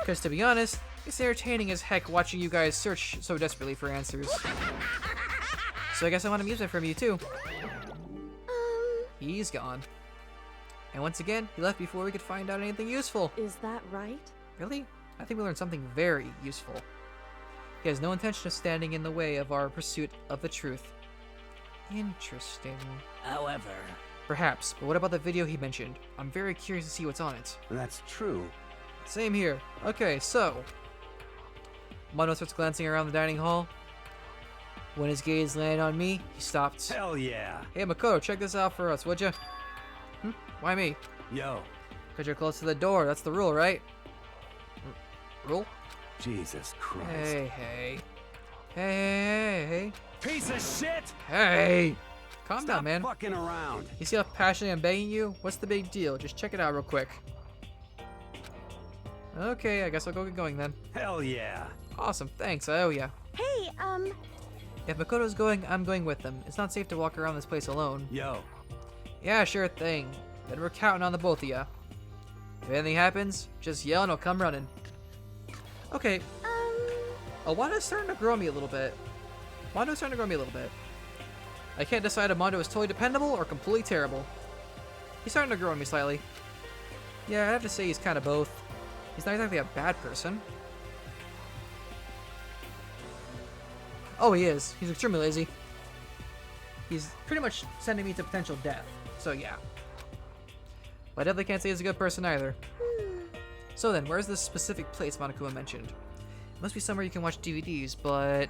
Because to be honest, it's entertaining as heck watching you guys search so desperately for answers. So I guess I want amusement from you too. He's gone. And once again, he left before we could find out anything useful. Is that right? Really? I think we learned something very useful. He has no intention of standing in the way of our pursuit of the truth. Interesting. However, Perhaps, but what about the video he mentioned? I'm very curious to see what's on it. That's true. Same here. Okay, so... Mondo starts glancing around the dining hall. When his gaze landed on me, he stopped. Hell yeah. Hey, Makoto, check this out for us, would ya? Why me? Yo. Because you're close to the door. That's the rule, right? Rule? Jesus Christ. Hey. Hey. Piece of shit! Hey! Calm Stop down, man. Fucking around. You see how passionate I'm begging you? What's the big deal? Just check it out real quick. Okay, I guess I'll go get going then. Hell yeah. Awesome, thanks. I owe ya. Hey, If Makoto's going, I'm going with them. It's not safe to walk around this place alone. Yo. Yeah, sure thing. Then we're counting on the both of ya. If anything happens, just yell and I'll come running. Okay. Awana's starting to grow on me a little bit. Mondo's starting to grow on me a little bit. I can't decide if Mondo is totally dependable or completely terrible. He's starting to grow on me slightly. Yeah, I have to say he's kind of both. He's not exactly a bad person. Oh, he is. He's extremely lazy. He's pretty much sending me to potential death. So, yeah. But I definitely can't say he's a good person either. So then, where's this specific place Monokuma mentioned? It must be somewhere you can watch DVDs, but...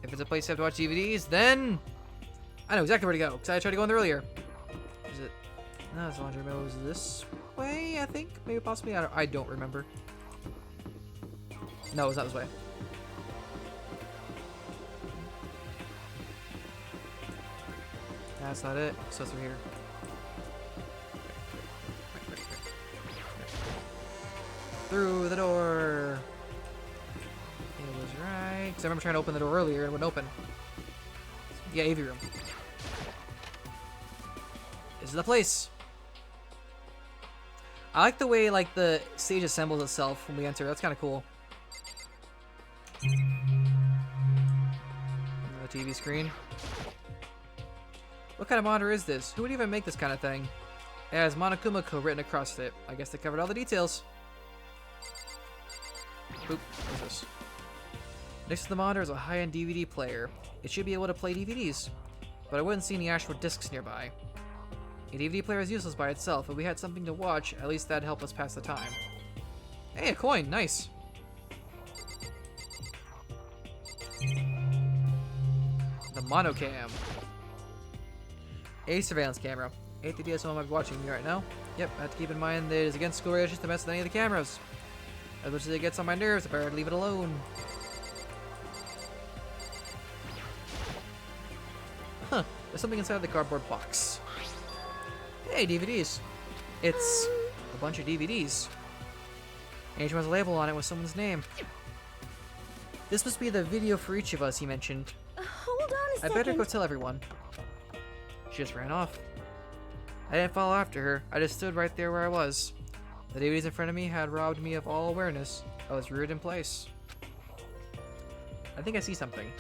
if it's a place you have to watch DVDs, then... I know exactly where to go, because I tried to go in there earlier. Is it... no, it's laundry room. It was this way, I think? Maybe possibly? I don't remember. No, it's not this way. That's not it. So it's through here. Through the door. It was right. Because I remember trying to open the door earlier and it wouldn't open. Yeah, AV room. This is the place. I like the way like the stage assembles itself when we enter. That's kind of cool. The TV screen. What kind of monitor is this? Who would even make this kind of thing? It has Monokuma written across it. I guess they covered all the details. Oop, what's this? Next to the monitor is a high-end DVD player. It should be able to play DVDs, but I wouldn't see any actual discs nearby. A DVD player is useless by itself. If we had something to watch, at least that'd help us pass the time. Hey, a coin! Nice! The monocam. A surveillance camera. I hate the idea someone might be watching me right now. Yep, I have to keep in mind that it is against school regulations to mess with any of the cameras. As much as it gets on my nerves, I better leave it alone. Huh, there's something inside the cardboard box. Hey, DVDs. It's a bunch of DVDs. And each one has a label on it with someone's name. This must be the video for each of us, he mentioned. Hold on a second. I better go tell everyone. She just ran off. I didn't follow after her. I just stood right there where I was. The DVDs in front of me had robbed me of all awareness. I was reared in place. I think I see something.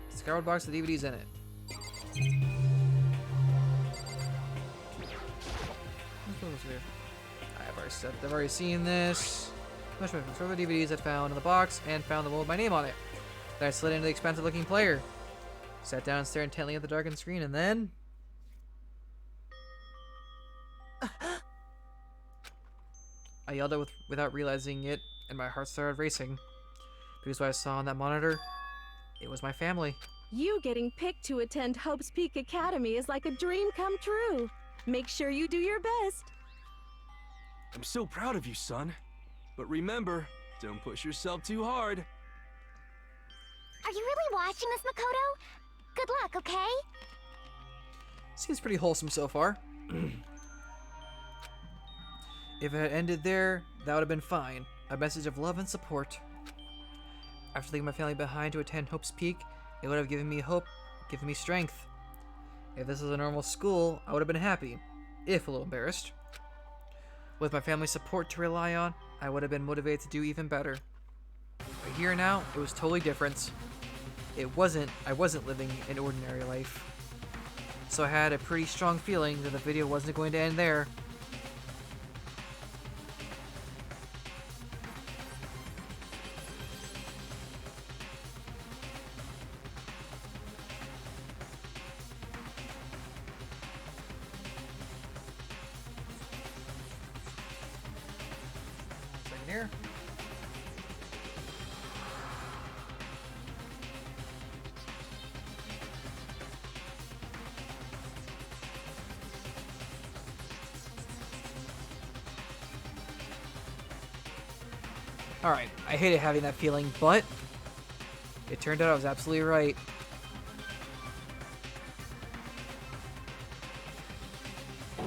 It's a cardboard box with DVDs in it. I've already seen this. Throw the DVDs I found in the box and found the one with my name on it. Then I slid into the expensive looking player. Sat down and stared intently at the darkened screen and then... I yelled out without realizing it, and my heart started racing. Because what I saw on that monitor, it was my family. You getting picked to attend Hope's Peak Academy is like a dream come true. Make sure you do your best. I'm so proud of you, son. But remember, don't push yourself too hard. Are you really watching this, Makoto? Good luck, okay? Seems pretty wholesome so far. If it had ended there, that would have been fine. A message of love and support. After leaving my family behind to attend Hope's Peak, it would have given me hope, given me strength. If this was a normal school, I would have been happy, if a little embarrassed. With my family's support to rely on, I would have been motivated to do even better. But here now, it was totally different. I wasn't living an ordinary life. So I had a pretty strong feeling that the video wasn't going to end there. here? Alright, I hated having that feeling, but it turned out I was absolutely right.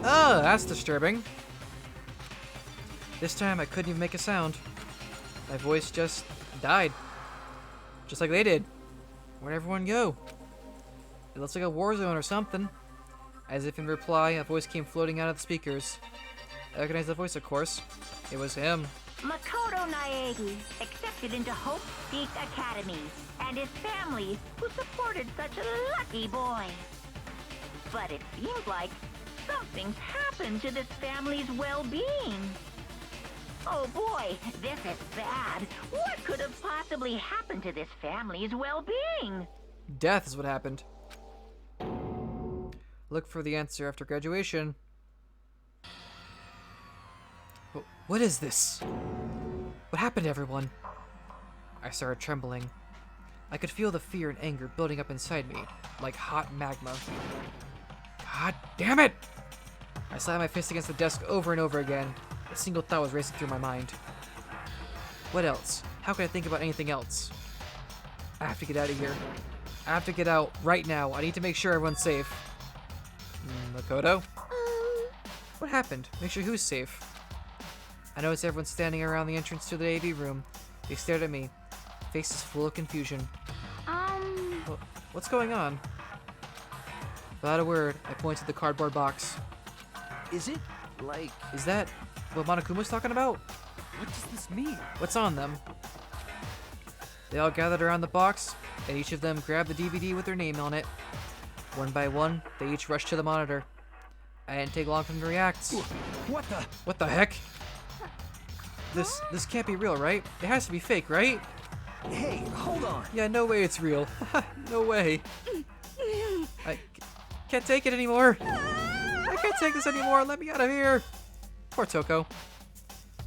Oh, that's disturbing. This time I couldn't even make a sound. My voice just died. Just like they did. Where'd everyone go? It looks like a war zone or something. As if in reply, a voice came floating out of the speakers. I recognized the voice, of course. It was him. Makoto Naegi accepted into Hope Peak Academy, and his family, who supported such a lucky boy. But it seems like something's happened to this family's well-being. Oh boy, this is bad. What could have possibly happened to this family's well-being? Death is what happened. Look for the answer after graduation. What is this? What happened to everyone? I started trembling. I could feel the fear and anger building up inside me, like hot magma. God damn it! I slammed my fist against the desk over and over again. A single thought was racing through my mind. What else? How can I think about anything else? I have to get out of here. I have to get out right now. I need to make sure everyone's safe. Makoto? What happened? Make sure who's safe. I noticed everyone standing around the entrance to the AV room. They stared at me, faces full of confusion. What's going on? Without a word, I pointed to the cardboard box. Is it, like... Is that what Monokuma's talking about? What does this mean? What's on them? They all gathered around the box, and each of them grabbed the DVD with their name on it. One by one, they each rushed to the monitor. I didn't take long for them to react. What the? What the heck? This can't be real, right? It has to be fake, right? Hey, hold on. Yeah, no way it's real. No way. I can't take it anymore. I can't take this anymore. Let me out of here. Poor Toko.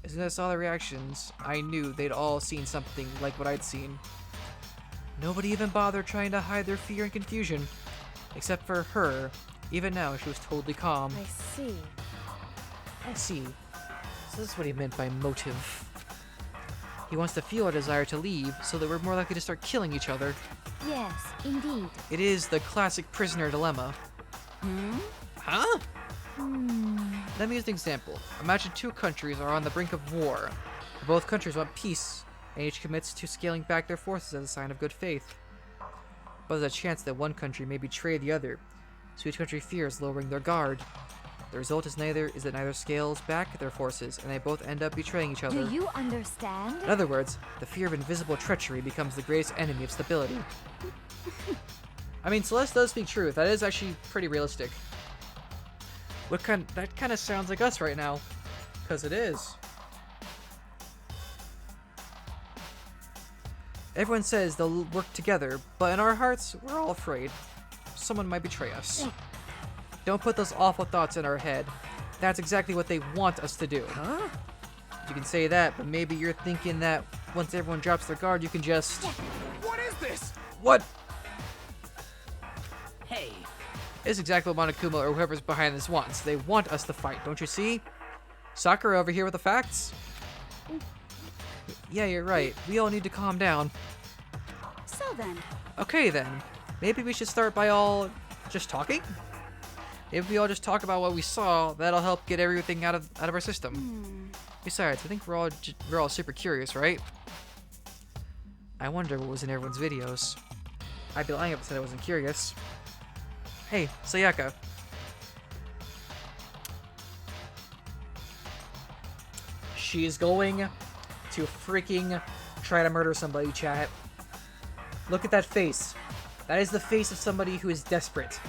As soon as I saw the reactions, I knew they'd all seen something like what I'd seen. Nobody even bothered trying to hide their fear and confusion. Except for her. Even now, she was totally calm. I see. I see. So this is what he meant by motive. He wants to feel our desire to leave, so that we're more likely to start killing each other. Yes, indeed. It is the classic prisoner dilemma. Huh? Let me use an example. Imagine two countries are on the brink of war. Both countries want peace, and each commits to scaling back their forces as a sign of good faith. But there's a chance that one country may betray the other, so each country fears lowering their guard. The result is that neither scales back their forces, and they both end up betraying each other. Do you understand? In other words, the fear of invisible treachery becomes the greatest enemy of stability. I mean, Celeste does speak truth. That is actually pretty realistic. That kind of sounds like us right now. Because it is. Everyone says they'll work together, but in our hearts, we're all afraid. Someone might betray us. Don't put those awful thoughts in our head. That's exactly what they want us to do. Huh? You can say that, but maybe you're thinking that once everyone drops their guard, you can just... What is this? What? Hey. It's exactly what Monokuma or whoever's behind this wants. They want us to fight, don't you see? Sakura over here with the facts? Yeah, you're right. We all need to calm down. So then, Okay then. Maybe we should start by all just talking? If we all just talk about what we saw, that'll help get everything out of our system. Besides, I think we're all super curious, right? I wonder what was in everyone's videos. I'd be lying if I said I wasn't curious. Hey, Sayaka. She's going to freaking try to murder somebody, chat. Look at that face. That is the face of somebody who is desperate.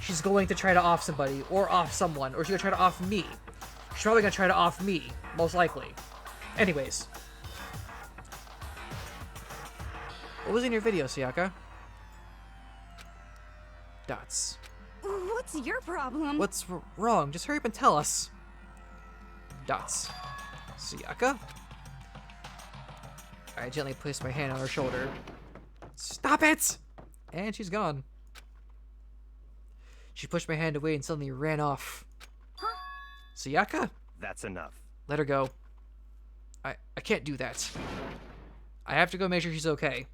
She's going to try to off somebody, or off someone, or she's going to try to off me. She's probably going to try to off me, most likely. Anyways. What was in your video, Sayaka? Dots. what's your problem? What's wrong? Just hurry up and tell us. Dots. Sayaka? I gently placed my hand on her shoulder. Stop it! And she's gone. She pushed my hand away and suddenly ran off. Huh? Sayaka? That's enough. Let her go. I can't do that. I have to go make sure she's okay.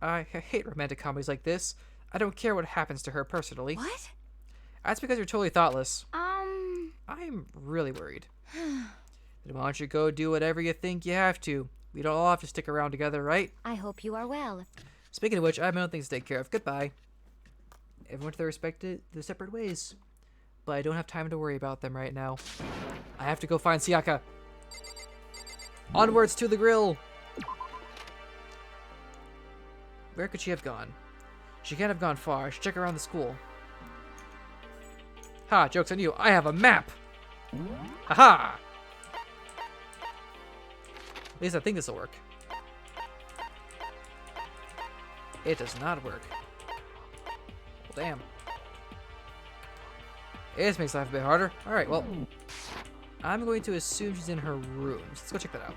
I hate romantic comedies like this. I don't care what happens to her personally. What? That's because you're totally thoughtless. I'm really worried. Then why don't you go do whatever you think you have to? We don't all have to stick around together, right? I hope you are well. Speaking of which, I have my own things to take care of. Goodbye. Everyone went their separate ways. But I don't have time to worry about them right now. I have to go find Sayaka. Onwards to the grill! Where could she have gone? She can't have gone far. I should check around the school. Ha! Joke's on you. I have a map! Haha! At least I think this will work. It does not work. Well, damn. This makes life a bit harder. Alright, well. I'm going to assume she's in her room. Let's go check that out.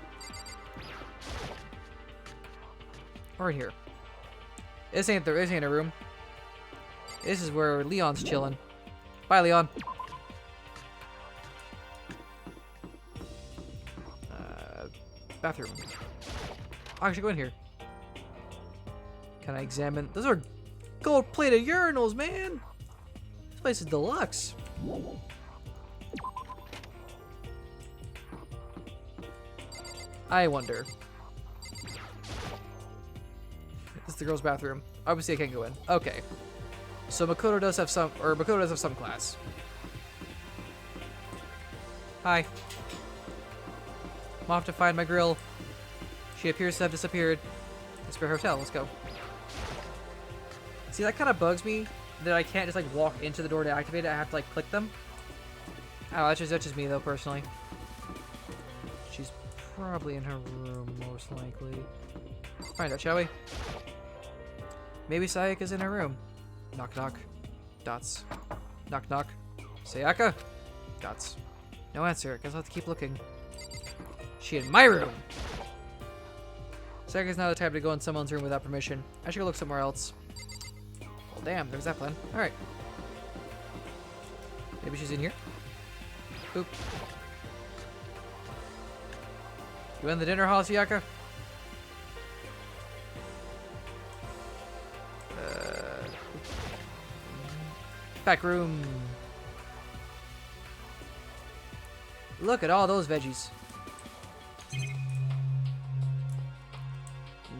Or in here. This ain't a room. This is where Leon's chilling. Bye, Leon. Bathroom. I should go in here. Can I examine? Those are gold-plated urinals, man. This place is deluxe. I wonder. This is the girls' bathroom. Obviously, I can't go in. Okay. So Makoto does have some class. Hi. I'm off to find my grill. She appears to have disappeared. Spare Hotel, let's go. See, that kind of bugs me that I can't just like walk into the door to activate it. I have to like click them. Oh, that's just me though, personally. She's probably in her room, most likely. Let's find out, shall we? Maybe Sayaka's in her room. Knock knock. Dots. Knock knock. Sayaka? Dots. No answer. Guess I'll have to keep looking. She in my room! Sayaka's not the type to go in someone's room without permission. I should go look somewhere else. Well, damn, there's that plan. Alright. Maybe she's in here? Oop. You in the dinner hall, Sayaka? Back room. Look at all those veggies.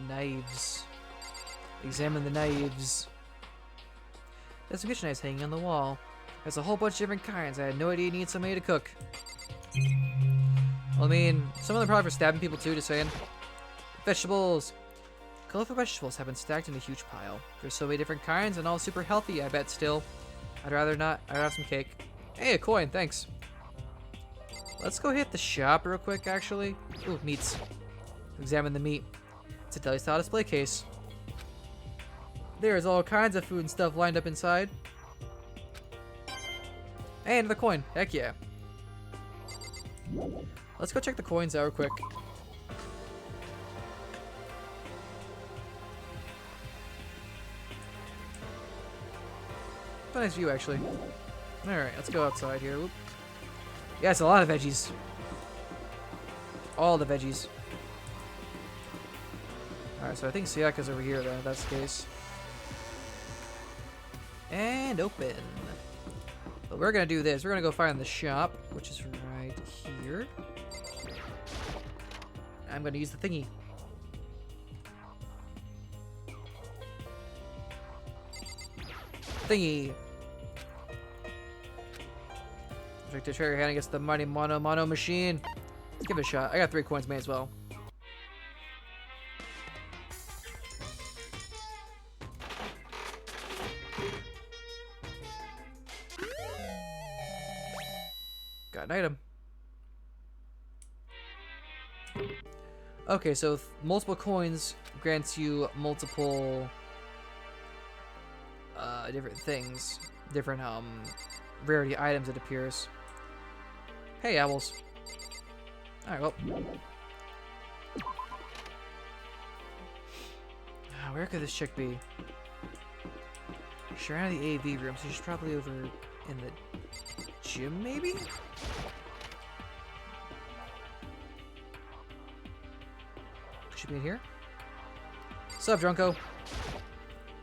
Knives. Examine the knives. There's some kitchen knives hanging on the wall. There's a whole bunch of different kinds. I had no idea you need somebody to cook. Well, I mean, some of them probably for stabbing people too, just saying. Vegetables. Colorful vegetables have been stacked in a huge pile. There's so many different kinds and all super healthy, I bet still. I'd rather not. I'd have some cake. Hey, a coin, thanks. Let's go hit the shop real quick, actually. Ooh, meats. Examine the meat. It's a deli style display case. There's all kinds of food and stuff lined up inside. Hey, another coin. Heck yeah. Let's go check the coins out real quick. What a nice view, actually. Alright, let's go outside here. Whoop. Yeah, it's a lot of veggies. All the veggies. Alright, so I think Sayaka's over here, then, if that's the case. And open. But we're gonna do this. We're gonna go find the shop, which is right here. I'm gonna use the thingy. Thingy. Victor Cherry hand against the mighty mono machine. Let's give it a shot. I got 3 coins, may as well. Got an item. Okay, so multiple coins grants you multiple different things, different rarity items, it appears. Hey, owls. Alright, well. where could this chick be? She's around the AV room, so she's probably over in the gym, maybe? Could she be in here? Sup, Drunko?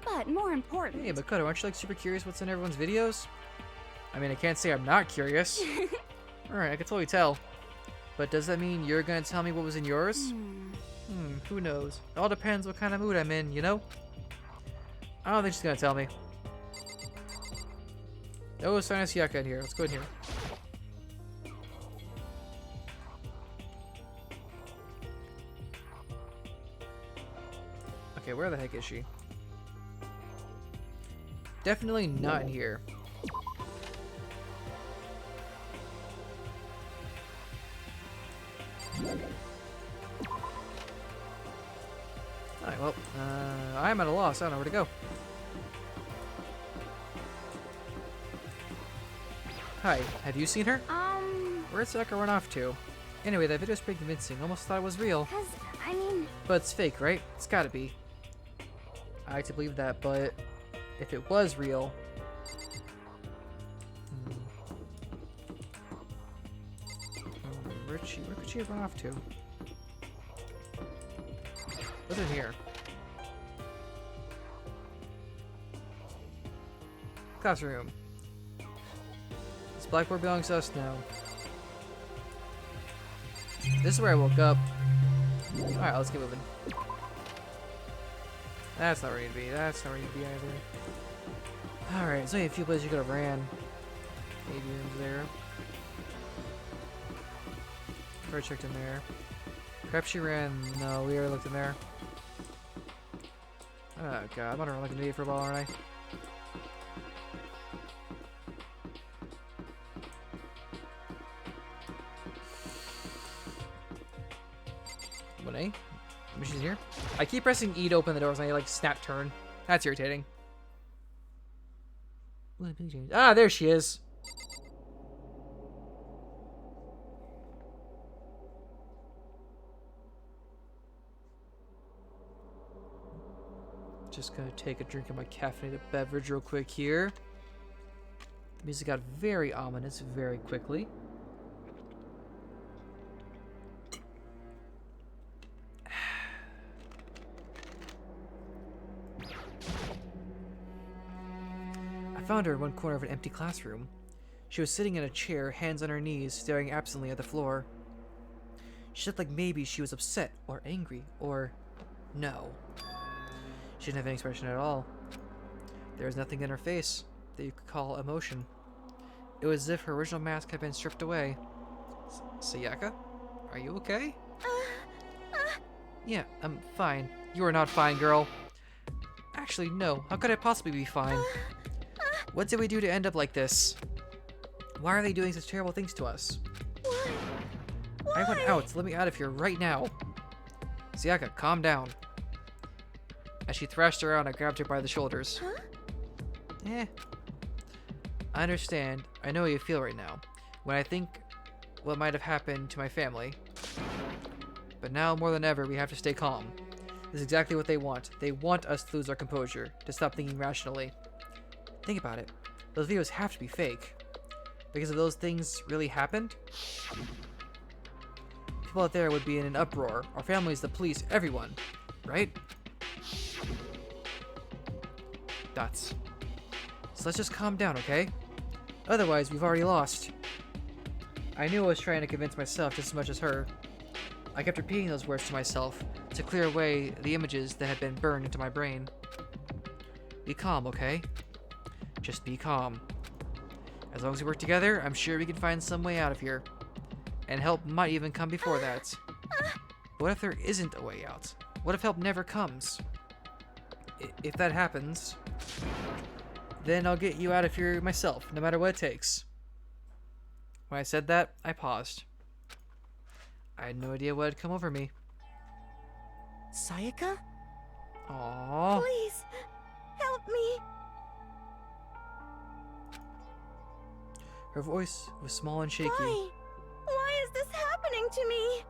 But more important... Hey, Makoto, aren't you like super curious what's in everyone's videos? I mean, I can't say I'm not curious. Alright, I can totally tell. But does that mean you're gonna tell me what was in yours? Who knows? It all depends what kind of mood I'm in, you know? I don't think she's gonna tell me. Oh, Sinus Yaka in here. Let's go in here. Okay, where the heck is she? Definitely not in here. Alright, well, I'm at a loss. I don't know where to go. Hi, have you seen her? Where'd Saka run off to? Anyway, that video's pretty convincing. Almost thought it was real. I mean... But it's fake, right? It's gotta be. I like to believe that, but if it was real... Where could she have run off to? What's in here? Classroom. This blackboard belongs to us now. This is where I woke up. Alright, let's get moving. That's not where you need to be. That's not where you need to be either. Alright, there's only a few places you could have ran. Maybe rooms there. Probably checked in there. Perhaps she ran. No, we already looked in there. Oh god, I'm gonna run like an idiot for a while, aren't I? Monet? Maybe she's here? I keep pressing E to open the doors and I like snap turn. That's irritating. Ah, there she is. Just gonna take a drink of my caffeinated beverage real quick here. The music got very ominous very quickly. I found her in one corner of an empty classroom. She was sitting in a chair, hands on her knees, staring absently at the floor. She looked like maybe she was upset or angry or no. She didn't have any expression at all. There was nothing in her face that you could call emotion. It was as if her original mask had been stripped away. Sayaka? Are you okay? Yeah, I'm fine. You are not fine, girl. Actually, no. How could I possibly be fine? What did we do to end up like this? Why are they doing such terrible things to us? Why? I want out. Let me out of here right now. Sayaka, calm down. As she thrashed around, I grabbed her by the shoulders. Eh. I understand. I know how you feel right now. When I think what might have happened to my family. But now, more than ever, we have to stay calm. This is exactly what they want. They want us to lose our composure, to stop thinking rationally. Think about it. Those videos have to be fake. Because if those things really happened, people out there would be in an uproar. Our families, the police, everyone. Right? Dots. So let's just calm down, okay? Otherwise, we've already lost. I knew I was trying to convince myself just as much as her. I kept repeating those words to myself to clear away the images that had been burned into my brain. Be calm, okay? Just be calm. As long as we work together, I'm sure we can find some way out of here. And help might even come before that. But what if there isn't a way out? What if help never comes? If that happens, then I'll get you out of here myself, no matter what it takes. When I said that, I paused. I had no idea what had come over me. Sayaka? Aww. Please, help me. Her voice was small and shaky. Why? Why is this happening to me?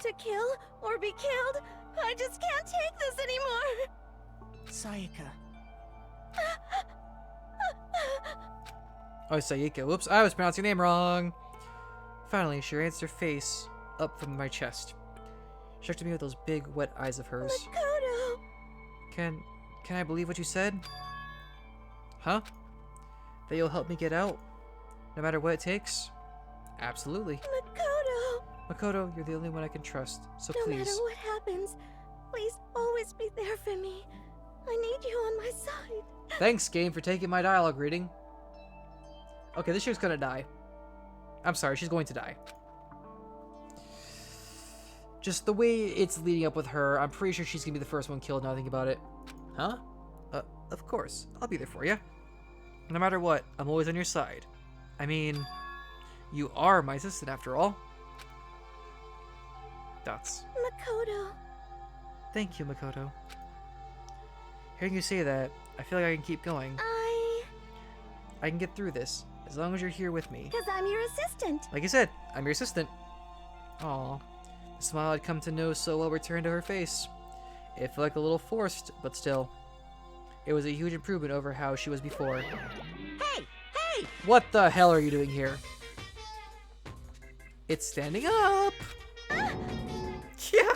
To kill or be killed? I just can't take this anymore. Sayaka. Oh, Sayaka. Whoops, I was pronouncing your name wrong. Finally, she raised her face up from my chest. She looked at me with those big, wet eyes of hers. Makoto! Can I believe what you said? Huh? That you'll help me get out? No matter what it takes? Absolutely. Makoto! Makoto, you're the only one I can trust, so No please. matter what happens, please always be there for me. I need you on my side. Thanks, game, for taking my dialogue reading. Okay, this chick's gonna die. I'm sorry, she's going to die. Just the way it's leading up with her, I'm pretty sure she's gonna be the first one killed now I think about it. Huh? Of course. I'll be there for you. No matter what, I'm always on your side. I mean, you are my assistant after all. Dots. Makoto. Thank you, Makoto. Hearing you say that, I feel like I can keep going. I can get through this, as long as you're here with me. Because I'm your assistant. Like you said, I'm your assistant. Aw. The smile I'd come to know so well returned to her face. It felt like a little forced, but still. It was a huge improvement over how she was before. Hey! Hey! What the hell are you doing here? It's standing up! Yeah!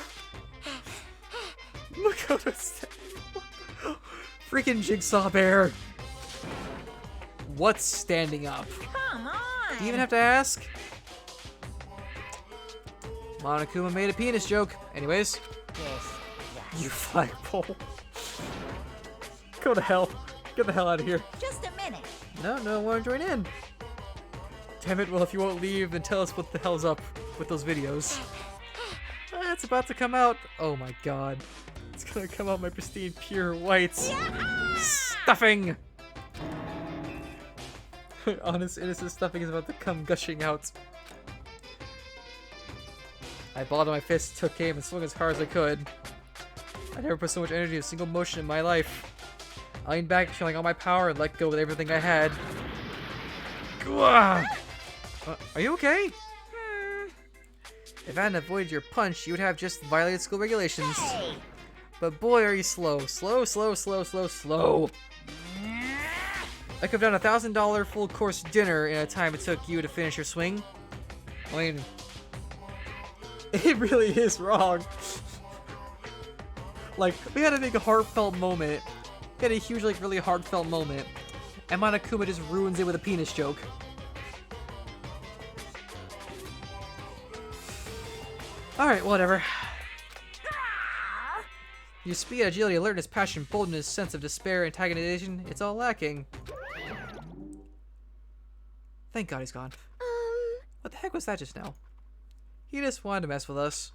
Makoto's freaking Jigsaw Bear! What's standing up? Come on! Do you even have to ask? Monokuma made a penis joke. Anyways. Yes. You flagpole. Go to hell. Get the hell out of here. Just a minute. No, I want to join in. Damn it, well, if you won't leave, then tell us what the hell's up with those videos. It's about to come out. Oh my god. It's gonna come out my pristine, pure whites. Yeah! Stuffing! Honest, innocent stuffing is about to come gushing out. I balled on my fist, took aim, and swung as hard as I could. I never put so much energy in a single motion in my life. I leaned back, feeling all my power, and let go with everything I had. Are you okay? If I hadn't avoided your punch, you would have just violated school regulations. Hey! But boy, are you slow. Slow. I could have done $1,000 full course dinner in a time it took you to finish your swing. I mean, it really is wrong. Like, we had a big heartfelt moment. We had a huge, like, really heartfelt moment. And Monokuma just ruins it with a penis joke. Alright, whatever. Your speed, agility, alertness, passion, boldness, sense of despair, antagonization, it's all lacking. Thank God he's gone. What the heck was that just now? He just wanted to mess with us.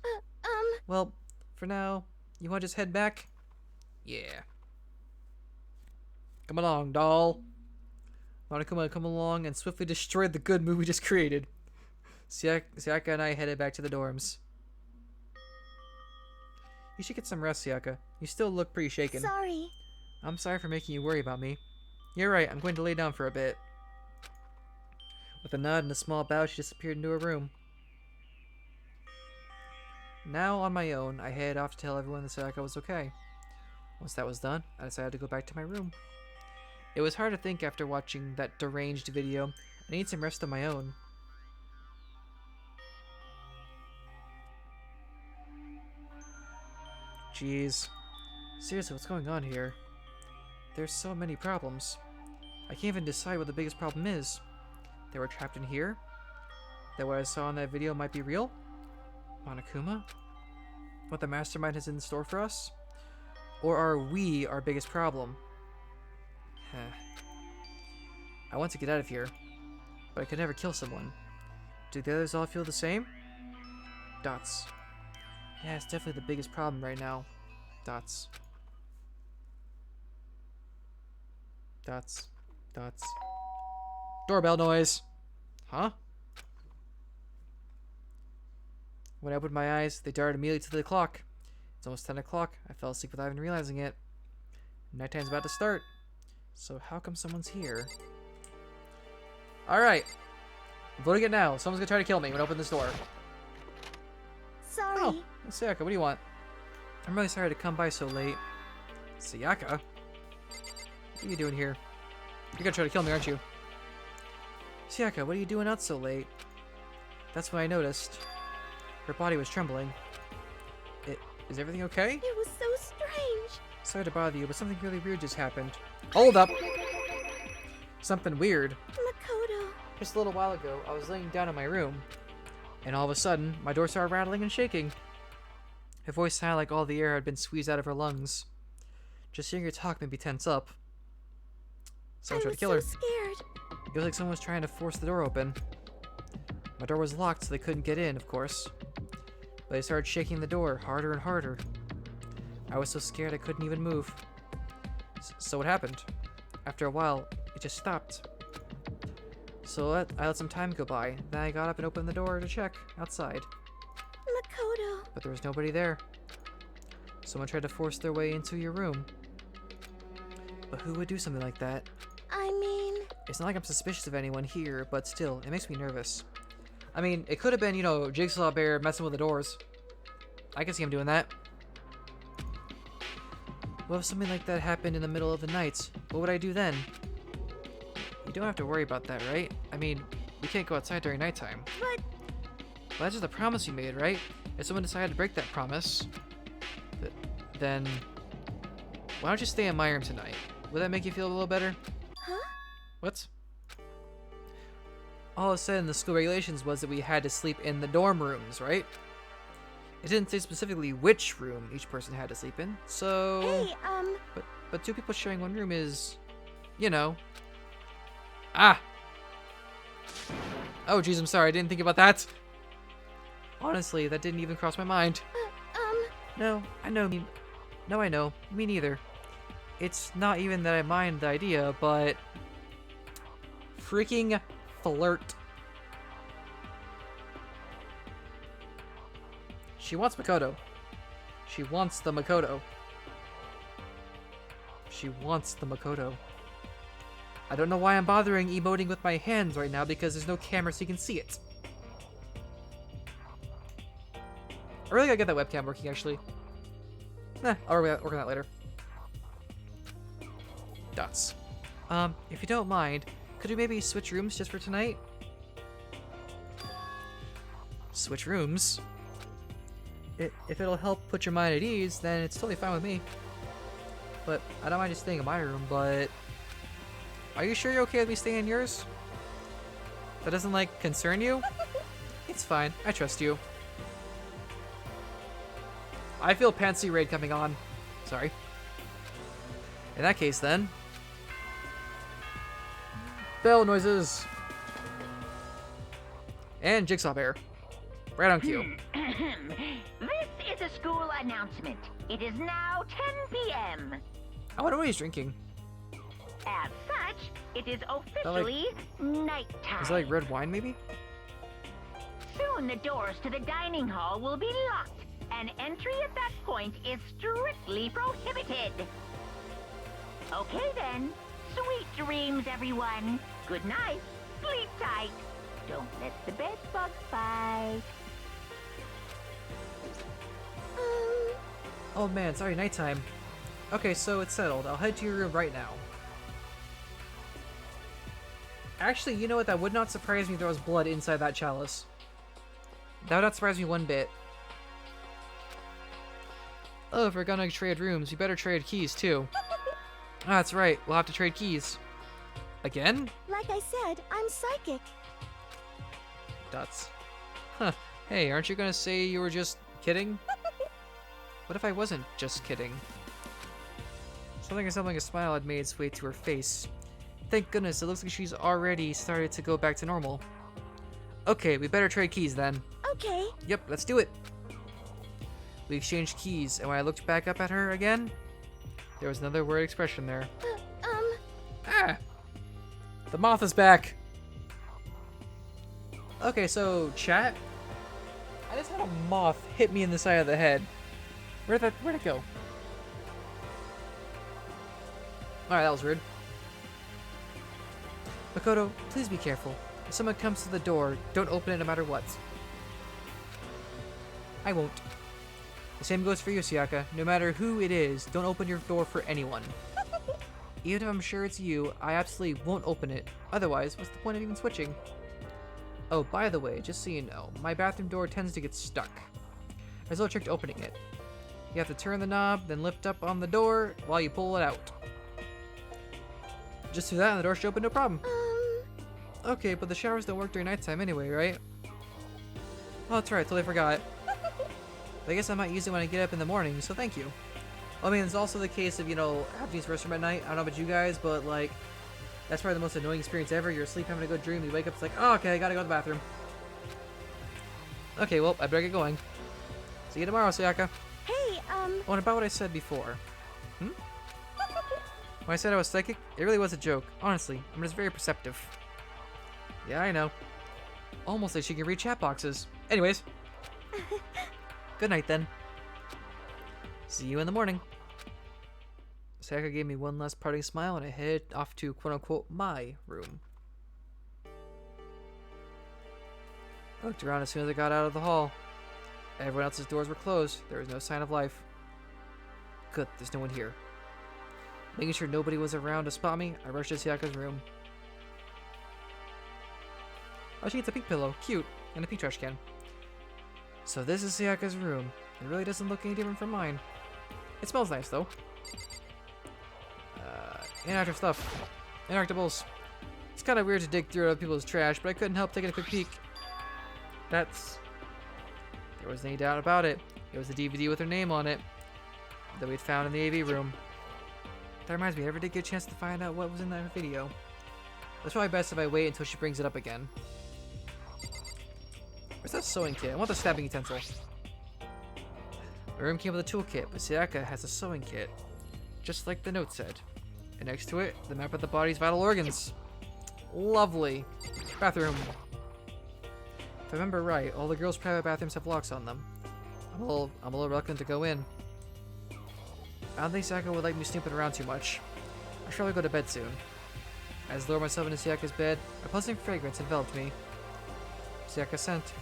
Well, for now, you want to just head back? Yeah. Come along, doll. Monokuma come along and swiftly destroyed the good mood we just created. Sayaka and I headed back to the dorms. You should get some rest, Sayaka. You still look pretty shaken. Sorry. I'm sorry for making you worry about me. You're right, I'm going to lay down for a bit. With a nod and a small bow, she disappeared into her room. Now, on my own, I headed off to tell everyone that Sayaka was okay. Once that was done, I decided to go back to my room. It was hard to think after watching that deranged video. I need some rest of my own. Jeez. Seriously, what's going on here? There's so many problems. I can't even decide what the biggest problem is. They were trapped in here? That what I saw in that video might be real? Monokuma? What the mastermind has in store for us? Or are we our biggest problem? I want to get out of here, but I could never kill someone. Do the others all feel the same? Dots. Yeah, it's definitely the biggest problem right now. Dots. Dots. Dots. Doorbell noise! Huh? When I opened my eyes, they darted immediately to the clock. It's almost 10 o'clock. I fell asleep without even realizing it. Nighttime's about to start. So how come someone's here? Alright. I'm voting it now. Someone's gonna try to kill me when I open this door. Sorry. Oh, Sayaka, what do you want? I'm really sorry to come by so late. Sayaka? What are you doing here? You're gonna try to kill me, aren't you? Sayaka, what are you doing out so late? That's when I noticed. Her body was trembling. Is everything okay? It was so strange. Sorry to bother you, but something really weird just happened. Hold up! Something weird. Makoto. Just a little while ago, I was laying down in my room, and all of a sudden, my door started rattling and shaking. Her voice sounded like all the air had been squeezed out of her lungs. Just hearing her talk made me tense up. Someone tried to kill her. I was so scared. It was like someone was trying to force the door open. My door was locked, so they couldn't get in, of course. But they started shaking the door harder and harder. I was so scared I couldn't even move. So what happened? After a while, it just stopped. So I let some time go by. Then I got up and opened the door to check outside. Makoto. But there was nobody there. Someone tried to force their way into your room. But who would do something like that? I mean... It's not like I'm suspicious of anyone here, but still, it makes me nervous. I mean, it could have been, you know, Jigsaw Bear messing with the doors. I can see him doing that. What if something like that happened in the middle of the night? What would I do then? You don't have to worry about that, right? I mean, we can't go outside during nighttime. But... Well, that's just a promise you made, right? If someone decided to break that promise, then why don't you stay in my room tonight? Would that make you feel a little better? Huh? What? All it said in the school regulations was that we had to sleep in the dorm rooms, right? It didn't say specifically which room each person had to sleep in, so... Hey, But two people sharing one room is... you know... Ah! Oh, jeez, I'm sorry, I didn't think about that! Honestly, that didn't even cross my mind. No, I know. No, I know. Me neither. It's not even that I mind the idea, but... freaking flirt. She wants Makoto. She wants the Makoto. She wants the Makoto. I don't know why I'm bothering emoting with my hands right now because there's no camera so you can see it. I really gotta get that webcam working, actually. I'll work on that later. Dots. If you don't mind, could we maybe switch rooms just for tonight? Switch rooms? If it'll help put your mind at ease, then it's totally fine with me. But I don't mind just staying in my room, but... Are you sure you're okay with me staying in yours? That doesn't, like, concern you? It's fine. I trust you. I feel Pansy Raid coming on. Sorry. In that case, then... Bell noises! And Jigsaw Bear. Right on cue. This is a school announcement. It is now 10 p.m. I wonder what he's drinking. As such, it is officially nighttime. Is that like red wine, maybe? Soon the doors to the dining hall will be locked, and entry at that point is strictly prohibited. Okay then. Sweet dreams, everyone. Good night. Sleep tight. Don't let the bed bugs bite. Oh man, sorry, nighttime. Okay, so it's settled. I'll head to your room right now. Actually, you know what? That would not surprise me if there was blood inside that chalice. That would not surprise me one bit. Oh, if we're gonna trade rooms, we better trade keys too. Ah, that's right. We'll have to trade keys. Again? Like I said, I'm psychic. Dots. Huh. Hey, aren't you gonna say you were just kidding? What if I wasn't just kidding? Something like a smile had made its way to her face. Thank goodness, it looks like she's already started to go back to normal. Okay, we better trade keys then. Okay. Yep, let's do it. We exchanged keys, and when I looked back up at her again, there was another worried expression there. Ah! The moth is back! Okay, so, chat? I just had a moth hit me in the side of the head. Where'd it go? Alright, that was rude. Makoto, please be careful. If someone comes to the door, don't open it no matter what. I won't. The same goes for you, Sayaka. No matter who it is, don't open your door for anyone. Even if I'm sure it's you, I absolutely won't open it. Otherwise, what's the point of even switching? Oh, by the way, just so you know, my bathroom door tends to get stuck. There's no trick to opening it. You have to turn the knob, then lift up on the door while you pull it out. Just do that and the door should open, no problem. Okay, but the showers don't work during nighttime anyway, right? Oh, that's right, totally forgot. I guess I might use it when I get up in the morning, so thank you. I mean, it's also the case of, you know, having to use the restroom at night. I don't know about you guys, but, like, that's probably the most annoying experience ever. You're asleep, having a good dream, you wake up, it's like, oh, okay, I gotta go to the bathroom. Okay, well, I better get going. See you tomorrow, Sayaka. Hey, Oh, and about what I said before. When I said I was psychic, it really was a joke. Honestly, I'm just very perceptive. Yeah, I know. Almost like she can read chat boxes. Anyways. Good night, then. See you in the morning. Sayaka gave me one last parting smile and I headed off to quote-unquote my room. I looked around as soon as I got out of the hall. Everyone else's doors were closed. There was no sign of life. Good, there's no one here. Making sure nobody was around to spot me, I rushed to Sayaka's room. Oh, she gets a pink pillow. Cute. And a pink trash can. So this is Sayaka's room. It really doesn't look any different from mine. It smells nice, though. Inactive stuff. Inactivables. It's kind of weird to dig through other people's trash, but I couldn't help taking a quick peek. There wasn't any doubt about it. It was the DVD with her name on it that we'd found in the AV room. That reminds me, I never did get a chance to find out what was in that video. It's probably best if I wait until she brings it up again. Where's that sewing kit? I want the stabbing utensil. My room came with a toolkit, but Sayaka has a sewing kit. Just like the note said. And next to it, the map of the body's vital organs. Lovely. Bathroom. If I remember right, all the girls' private bathrooms have locks on them. I'm a little reluctant to go in. I don't think Sayaka would like me snooping around too much. I should probably go to bed soon. As I lowered myself into Sayaka's bed, a pleasant fragrance enveloped me. Sayaka scent.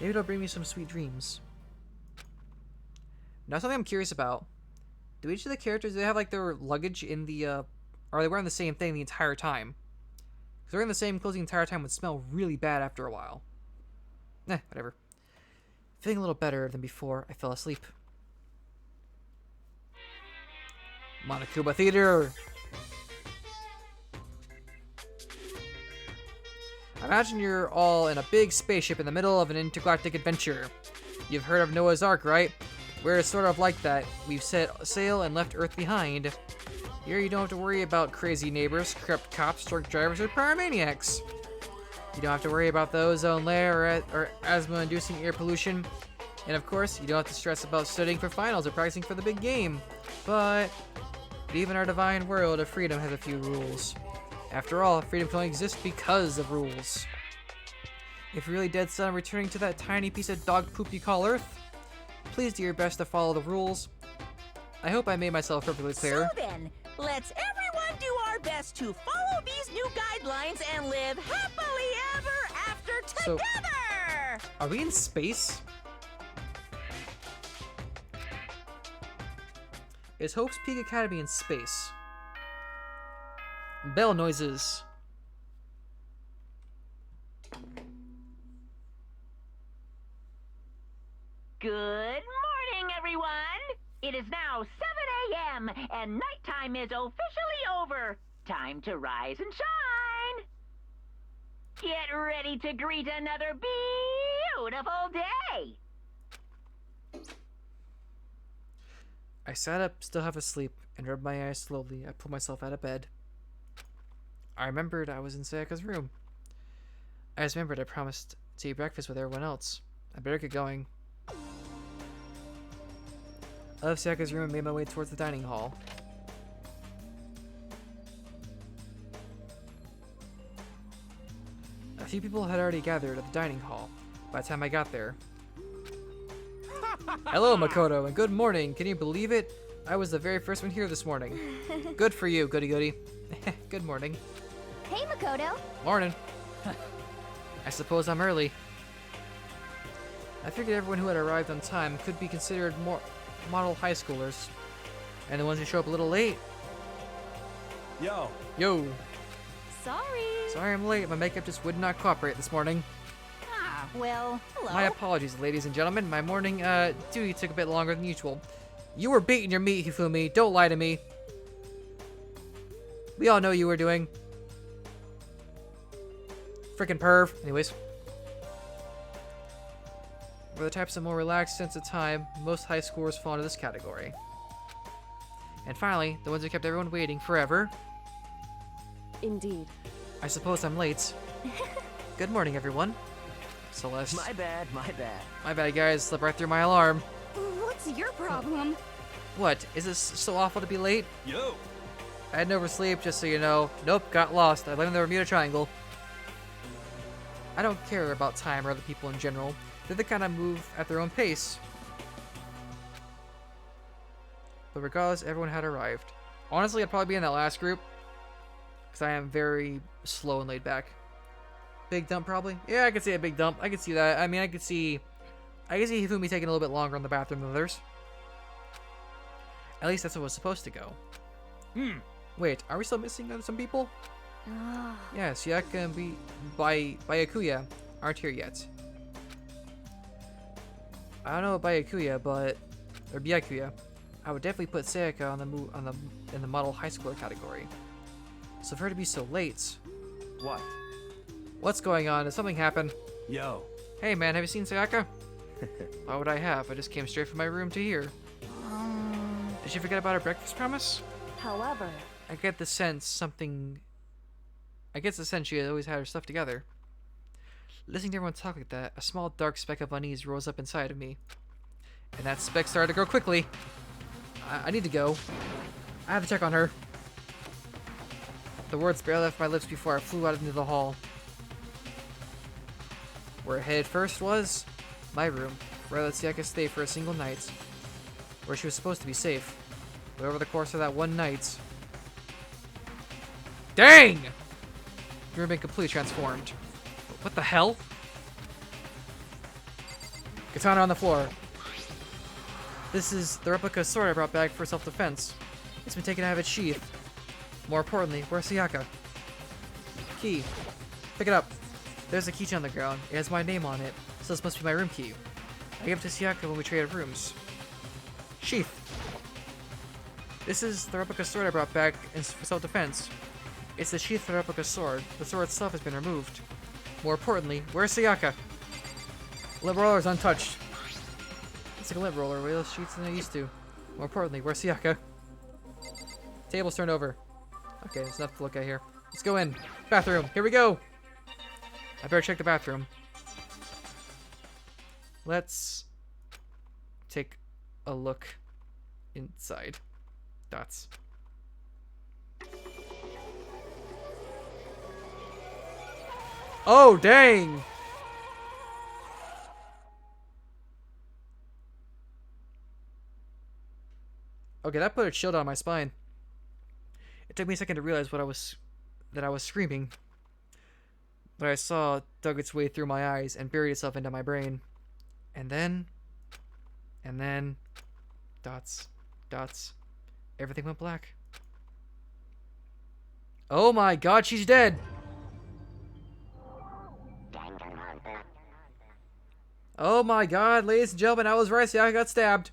Maybe it'll bring me some sweet dreams. Now something I'm curious about. Do each of the characters, do they have like their luggage in the, or are they wearing the same thing the entire time? Because wearing the same clothes the entire time would smell really bad after a while. Whatever. Feeling a little better than before I fell asleep. Monokuma Theater! Imagine you're all in a big spaceship in the middle of an intergalactic adventure. You've heard of Noah's Ark, right? Where it's sort of like that. We've set sail and left Earth behind. Here you don't have to worry about crazy neighbors, corrupt cops, drunk drivers, or pyromaniacs. You don't have to worry about the ozone layer or asthma-inducing air pollution. And of course, you don't have to stress about studying for finals or practicing for the big game. But even our divine world of freedom has a few rules. After all, freedom can only exist because of rules. If you're really dead set on returning to that tiny piece of dog poop you call Earth, please do your best to follow the rules. I hope I made myself perfectly clear. So then, let's everyone do our best to follow these new guidelines and live happily ever after together! Are we in space? Is Hope's Peak Academy in space? Bell noises. Good morning, everyone! It is now 7 a.m. and nighttime is officially over. Time to rise and shine! Get ready to greet another beautiful day! I sat up, still half asleep, and rubbed my eyes slowly. I pulled myself out of bed. I remembered I was in Sayaka's room. I just remembered I promised to eat breakfast with everyone else. I better get going. I left Sayaka's room and made my way towards the dining hall. A few people had already gathered at the dining hall by the time I got there. Hello, Makoto, and good morning. Can you believe it? I was the very first one here this morning. Good for you, goody goody. Good morning. Hey, Makoto. Morning. I suppose I'm early. I figured everyone who had arrived on time could be considered more model high schoolers. And the ones who show up a little late. Yo. Yo. Sorry. Sorry I'm late. My makeup just would not cooperate this morning. Ah, well, hello. My apologies, ladies and gentlemen. My morning duty took a bit longer than usual. You were beating your meat, Hifumi. Don't lie to me. We all know you were doing. Frickin' perv. Anyways. For the types of more relaxed sense of time, most high schoolers fall into this category. And finally, the ones who kept everyone waiting forever. Indeed. I suppose I'm late. Good morning, everyone. Celeste. My bad, my bad. My bad, guys. Slept right through my alarm. What's your problem? What? Is this so awful to be late? Yo. I had no oversleep, just so you know. Nope, got lost. I blame the Bermuda Triangle. I don't care about time or other people in general. They're the kind of move at their own pace. But regardless, everyone had arrived. Honestly, I'd probably be in that last group. Because I am very slow and laid back. Big dump, probably? Yeah, I could see a big dump. I could see that. I mean, I could see Hifumi taking a little bit longer on the bathroom than others. At least that's what was supposed to go. Wait, are we still missing some people? Yeah, Sayaka and Byakuya aren't here yet. I don't know about Byakuya, but Byakuya. I would definitely put Sayaka in the model high schooler category. So for her to be so late. What? What's going on? Did something happen? Yo. Hey man, have you seen Sayaka? Why would I have? I just came straight from my room to here. Did she forget about her breakfast promise? However, I get the sense she had always had her stuff together. Listening to everyone talk like that, a small dark speck of unease rose up inside of me. And that speck started to grow quickly. I need to go. I have to check on her. The words barely left my lips before I flew out into the hall. Where I headed first was my room, where I let Sayaka stay for a single night. Where she was supposed to be safe. But over the course of that one night... Dang! The room had been completely transformed. What the hell? Katana on the floor. This is the replica sword I brought back for self-defense. It's been taken out of its sheath. More importantly, where's Sayaka? Key. Pick it up. There's a keychain on the ground. It has my name on it, so this must be my room key. I gave it to Sayaka when we traded rooms. Sheath. This is the replica sword I brought back for self-defense. It's the sheath for the replica sword. The sword itself has been removed. More importantly, where's Sayaka? Lip roller is untouched. It's like a lip roller, way less sheets than I used to. More importantly, where's Sayaka? Table's turned over. Okay, there's enough to look at here. Let's go in. Bathroom. Here we go. I better check the bathroom. Let's take a look inside. Dots. Oh, dang! Okay, that put a chill down my spine. It took me a second to realize that I was screaming. But I saw it dug its way through my eyes and buried itself into my brain. And then, dots, everything went black. Oh my god, she's dead! Oh my god, ladies and gentlemen, I was right, Sayaka got stabbed.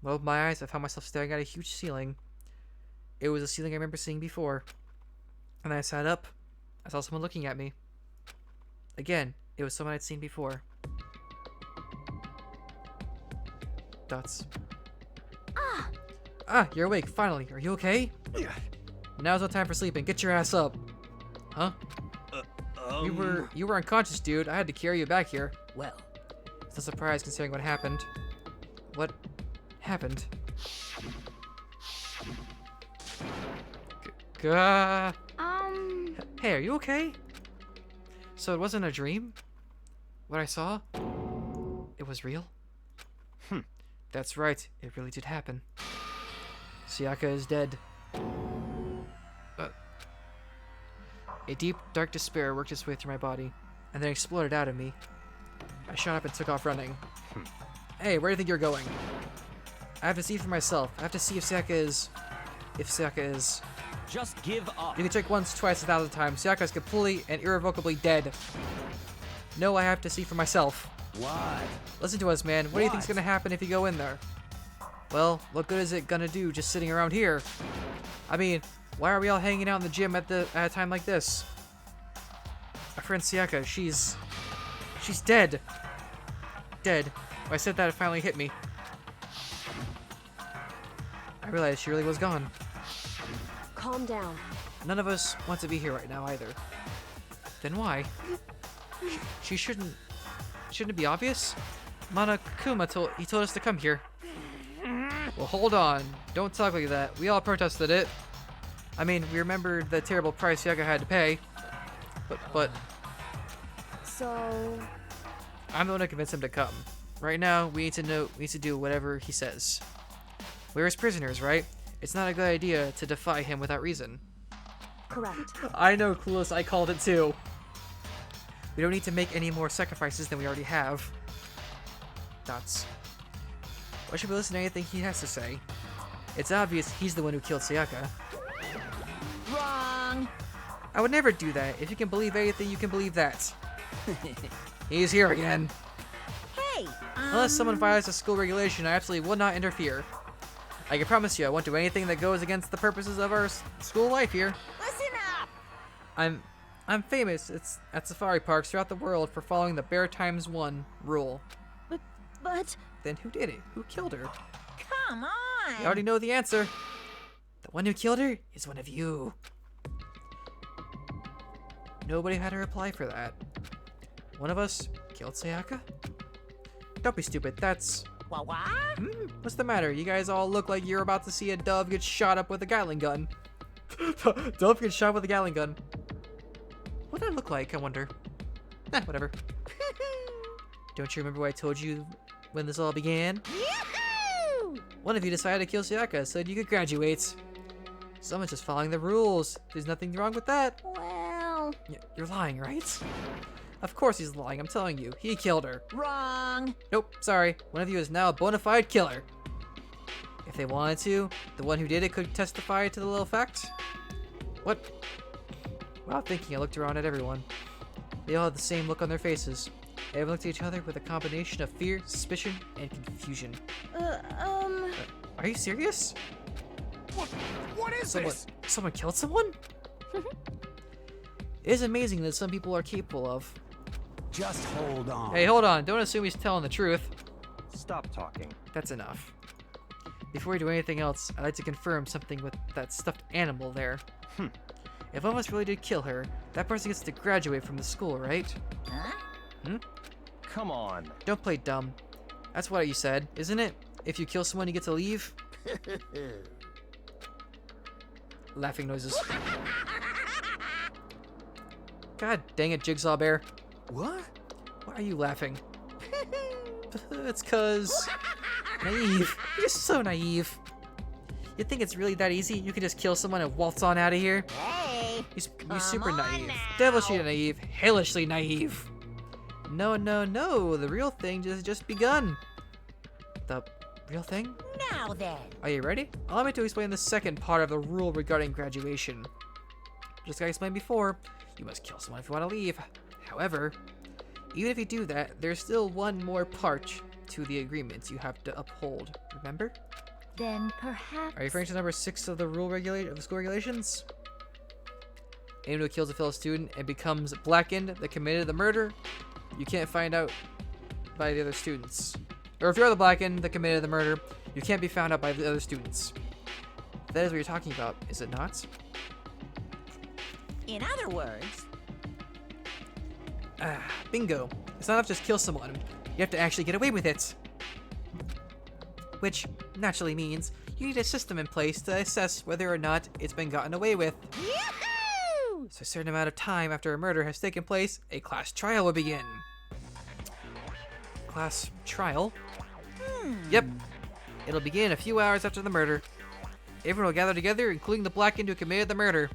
I opened my eyes, I found myself staring at a huge ceiling. It was a ceiling I remember seeing before. And then I sat up. I saw someone looking at me. Again, it was someone I'd seen before. Dots. Ah, you're awake, finally. Are you okay? Now's no time for sleeping. Get your ass up. Huh? You were unconscious, dude. I had to carry you back here. Well, It's no surprise considering what happened. What happened? Hey, are you okay? So it wasn't a dream? What I saw? It was real? That's right. It really did happen. Sayaka is dead. A deep, dark despair worked its way through my body, and then exploded out of me. I shot up and took off running. Hey, where do you think you're going? I have to see for myself. I have to see if Sayaka is... Just give up. You can check once, twice, 1,000 times. Sayaka is completely and irrevocably dead. No, I have to see for myself. What? Listen to us, man. What do you think's gonna happen if you go in there? Well, what good is it gonna do just sitting around here? I mean, why are we all hanging out in the gym at a time like this? Our friend Sayaka, she's dead. Dead. When I said that, it finally hit me. I realized she really was gone. Calm down. None of us want to be here right now either. Then why? She shouldn't it be obvious? Monokuma told us to come here. Well, hold on. Don't talk like that. We all protested it. I mean, we remembered the terrible price Sayaka had to pay. But... So... I'm the one to convince him to come. Right now, we need to do whatever he says. We're his prisoners, right? It's not a good idea to defy him without reason. Correct. I know, Clueless. I called it too. We don't need to make any more sacrifices than we already have. Dots. Why should we listen to anything he has to say? It's obvious he's the one who killed Sayaka. Wrong. I would never do that. If you can believe anything, you can believe that. He's here again. Hey, Unless someone violates a school regulation, I absolutely will not interfere. I can promise you I won't do anything that goes against the purposes of our school life here. Listen up! I'm famous at safari parks throughout the world for following the Bear Times 1 rule. But... Then who did it? Who killed her? Come on! You already know the answer. The one who killed her is one of you. Nobody had a reply for that. One of us killed Sayaka? Don't be stupid, that's... What? What's the matter? You guys all look like you're about to see a dove get shot up with a Gatling gun. Dove gets shot with a Gatling gun. What did that look like, I wonder? Whatever. Don't you remember what I told you when this all began? Yoo-hoo! One of you decided to kill Sayaka so you could graduate. Someone's just following the rules. There's nothing wrong with that. Well... You're lying, right? Of course he's lying, I'm telling you. He killed her. Wrong. Nope, sorry. One of you is now a bona fide killer. If they wanted to, the one who did it could testify to the little fact. What? While thinking, I looked around at everyone. They all had the same look on their faces. Everyone looked at each other with a combination of fear, suspicion, and confusion. Are you serious? What is this? Someone killed someone? It is amazing that some people are capable of. Just hold on. Hey, hold on. Don't assume he's telling the truth. Stop talking. That's enough. Before we do anything else, I'd like to confirm something with that stuffed animal there. If one of us really did kill her, that person gets to graduate from the school, right? Huh? Come on. Don't play dumb. That's what you said, isn't it? If you kill someone, you get to leave? Laughing noises. God dang it, Jigsaw Bear. What? Why are you laughing? It's cause... naive. You're just so naive. You think it's really that easy? You can just kill someone and waltz on out of here? Hey! You're super naive. now. Devilishly naive. Hellishly naive. No, no, no. The real thing just begun. The real thing? Now then. Are you ready? Allow me to explain the second part of the rule regarding graduation. Just like I explained before, you must kill someone if you want to leave. However, even if you do that, there's still one more part to the agreements you have to uphold. Remember? Then perhaps... Are you referring to number 6 of the of the school regulations? Anyone who kills a fellow student and becomes blackened that committed the murder, you can't find out by the other students. Or if you're the blackened that committed the murder, you can't be found out by the other students. That is what you're talking about, is it not? In other words... Bingo. It's not enough to just kill someone. You have to actually get away with it. Which naturally means you need a system in place to assess whether or not it's been gotten away with. Yahoo! So a certain amount of time after a murder has taken place, a class trial will begin. Class trial? Yep. It'll begin a few hours after the murder. Everyone will gather together, including the blackened who committed the murder.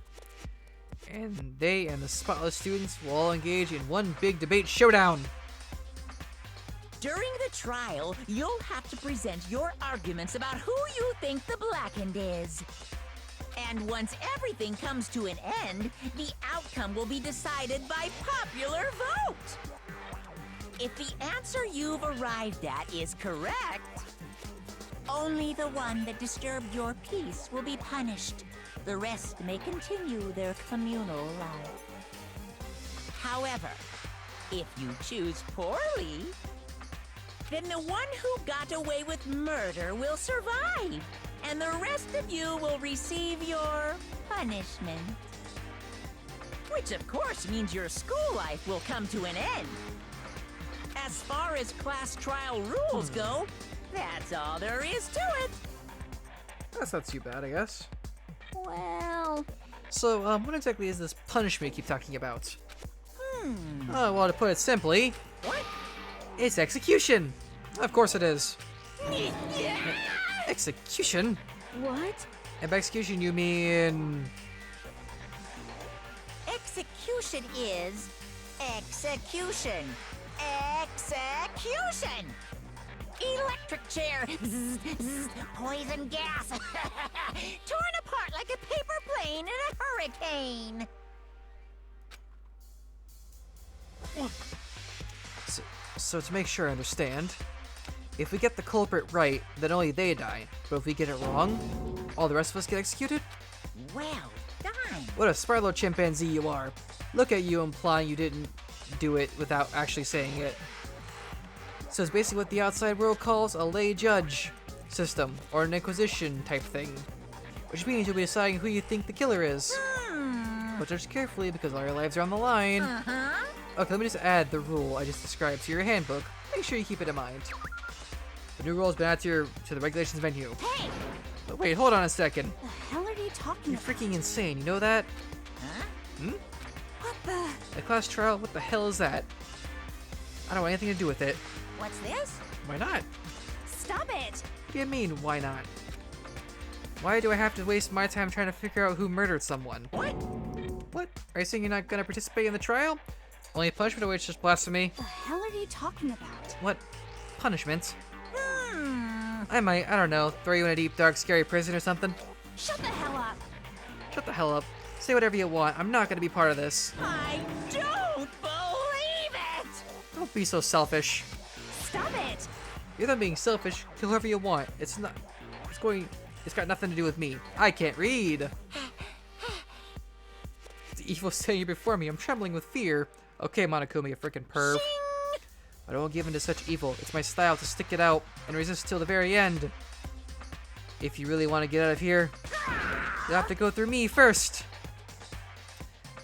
And they and the spotless students will all engage in one big debate showdown. During the trial, you'll have to present your arguments about who you think the Blackened is. And once everything comes to an end, the outcome will be decided by popular vote. If the answer you've arrived at is correct, only the one that disturbed your peace will be punished. The rest may continue their communal life. However, if you choose poorly, then the one who got away with murder will survive, and the rest of you will receive your punishment. Which of course means your school life will come to an end. As far as class trial rules go, that's all there is to it. That's not too bad, I guess. Well... So, what exactly is this punishment you keep talking about? Oh, well, to put it simply... What? It's execution! Of course it is. Execution? What? And by execution, you mean... Execution is execution. Execution! Electric chair. Zzz, zzz, poison gas. Torn apart like a paper plane in a hurricane. So to make sure I understand, if we get the culprit right, then only they die. But if we get it wrong, all the rest of us get executed? Well done. What a smart little chimpanzee you are. Look at you implying you didn't do it without actually saying it. So it's basically what the outside world calls a lay judge system, or an inquisition type thing. Which means you'll be deciding who you think the killer is. But judge carefully because all your lives are on the line. Okay, let me just add the rule I just described to your handbook. Make sure you keep it in mind. The new rule has been added to the regulations menu. Hey! But wait, hold on a second. The hell are you talking You're about? freaking insane, you know that? Huh? What the? A class trial? What the hell is that? I don't want anything to do with it. What's this? Why not? Stop it! What do you mean, why not? Why do I have to waste my time trying to figure out who murdered someone? What? What? Are you saying you're not gonna participate in the trial? Only punishment awaits just blasphemy. The hell are you talking about? What? Punishment? I might, I don't know, throw you in a deep, dark, scary prison or something. Shut the hell up! Shut the hell up. Say whatever you want. I'm not gonna be part of this. I don't believe it! Don't be so selfish. Stop it! You're not being selfish. Kill whoever you want. It's got nothing to do with me. I can't read. The evil standing here before me. I'm trembling with fear. Okay, Monokuma, you freaking perv. I don't give in to such evil. It's my style to stick it out and resist till the very end. If you really want to get out of here, you'll have to go through me first.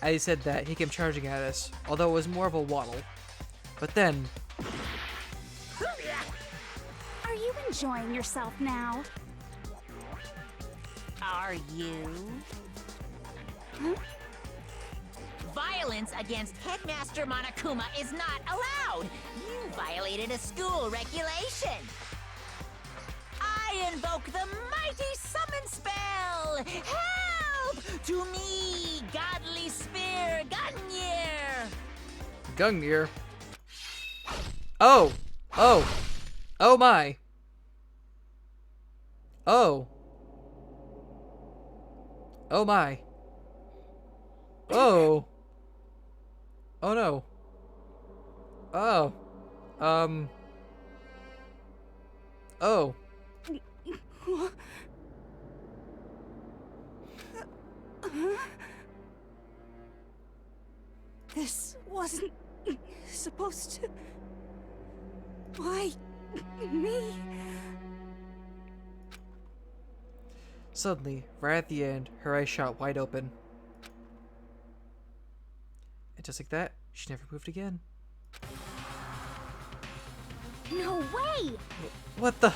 As he said that, he came charging at us, although it was more of a waddle. But then... Are you enjoying yourself now? Are you? Violence against Headmaster Monokuma is not allowed! You violated a school regulation! I invoke the mighty summon spell! Help! To me, godly spear, Gungnir! Gungnir? Oh! Oh! Oh my! Oh! Oh my! Oh! Oh no! Oh! Oh! This wasn't supposed to... Why me? Suddenly, right at the end, her eyes shot wide open. And just like that, she never moved again. No way! What the?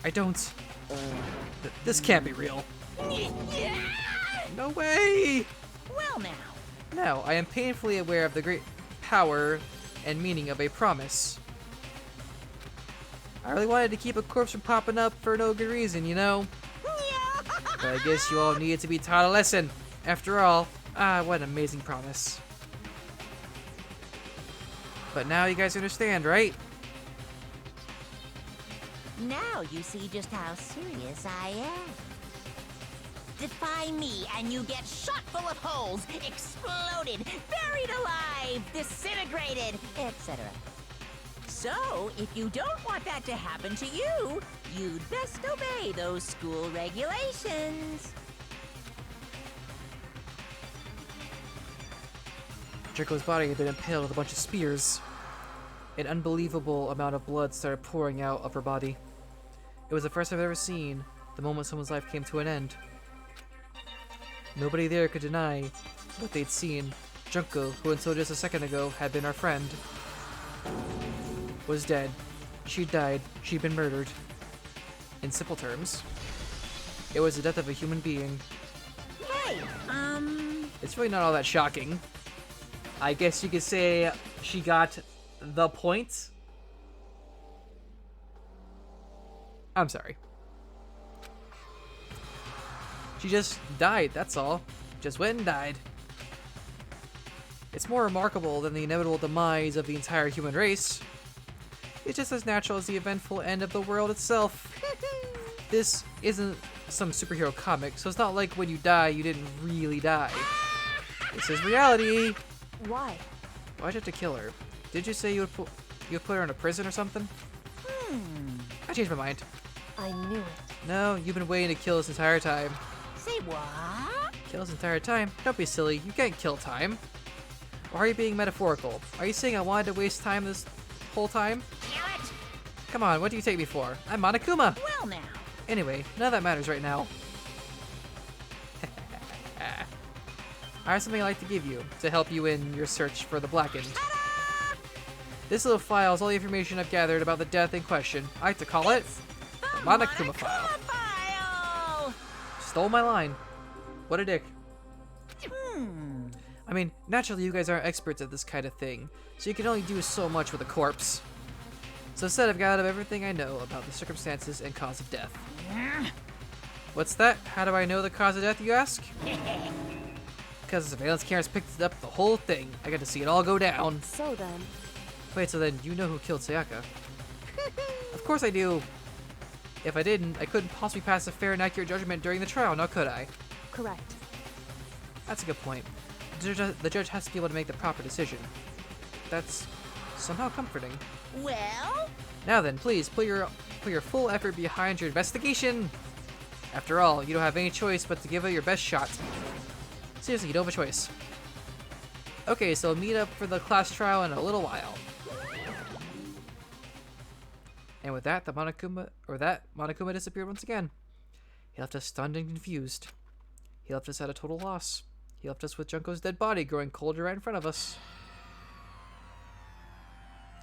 I don't... this can't be real. No way! Well now. Now, I am painfully aware of the great power and meaning of a promise. I really wanted to keep a corpse from popping up for no good reason, you know? But I guess you all needed to be taught a lesson. After all, what an amazing promise. But now you guys understand, right? Now you see just how serious I am. Defy me and you get shot full of holes, exploded, buried alive, disintegrated, etc. So, if you don't want that to happen to you, you'd best obey those school regulations. Junko's body had been impaled with a bunch of spears. An unbelievable amount of blood started pouring out of her body. It was the first I've ever seen the moment someone's life came to an end. Nobody there could deny what they'd seen. Junko, who until just a second ago had been our friend, was dead. She'd died. She'd been murdered. In simple terms, it was the death of a human being. Hey, It's really not all that shocking. I guess you could say she got the point. I'm sorry. She just died, that's all. Just went and died. It's more remarkable than the inevitable demise of the entire human race. It's just as natural as the eventful end of the world itself. This isn't some superhero comic, so it's not like when you die, you didn't really die. This is reality. Why? Why'd you have to kill her? Did you say you would put her in a prison or something? I changed my mind. I knew it. No, you've been waiting to kill this entire time. say what? Kill this entire time? Don't be silly. You can't kill time. Or are you being metaphorical? Are you saying I wanted to waste time this whole time? Come on, what do you take me for? I'm Monokuma! Well now. Anyway, none of that matters right now. I have something I'd like to give you to help you in your search for the Blackened. This little file is all the information I've gathered about the death in question. I like to call it the Monokuma file. Stole my line. What a dick. I mean, naturally you guys aren't experts at this kind of thing, so you can only do so much with a corpse. So instead I've gathered everything I know about the circumstances and cause of death. What's that? How do I know the cause of death, you ask? Because the surveillance cameras picked up the whole thing. I got to see it all go down. So then... Wait, so then you know who killed Sayaka? Of course I do. If I didn't, I couldn't possibly pass a fair and accurate judgment during the trial, now could I? Correct. That's a good point. The judge has to be able to make the proper decision. That's somehow comforting. Well? Now then, please, put your full effort behind your investigation. After all, you don't have any choice but to give it your best shot. Seriously, you don't have a choice. Okay, so meet up for the class trial in a little while. And with that, Monokuma disappeared once again. He left us stunned and confused. He left us at a total loss. He left us with Junko's dead body growing colder right in front of us.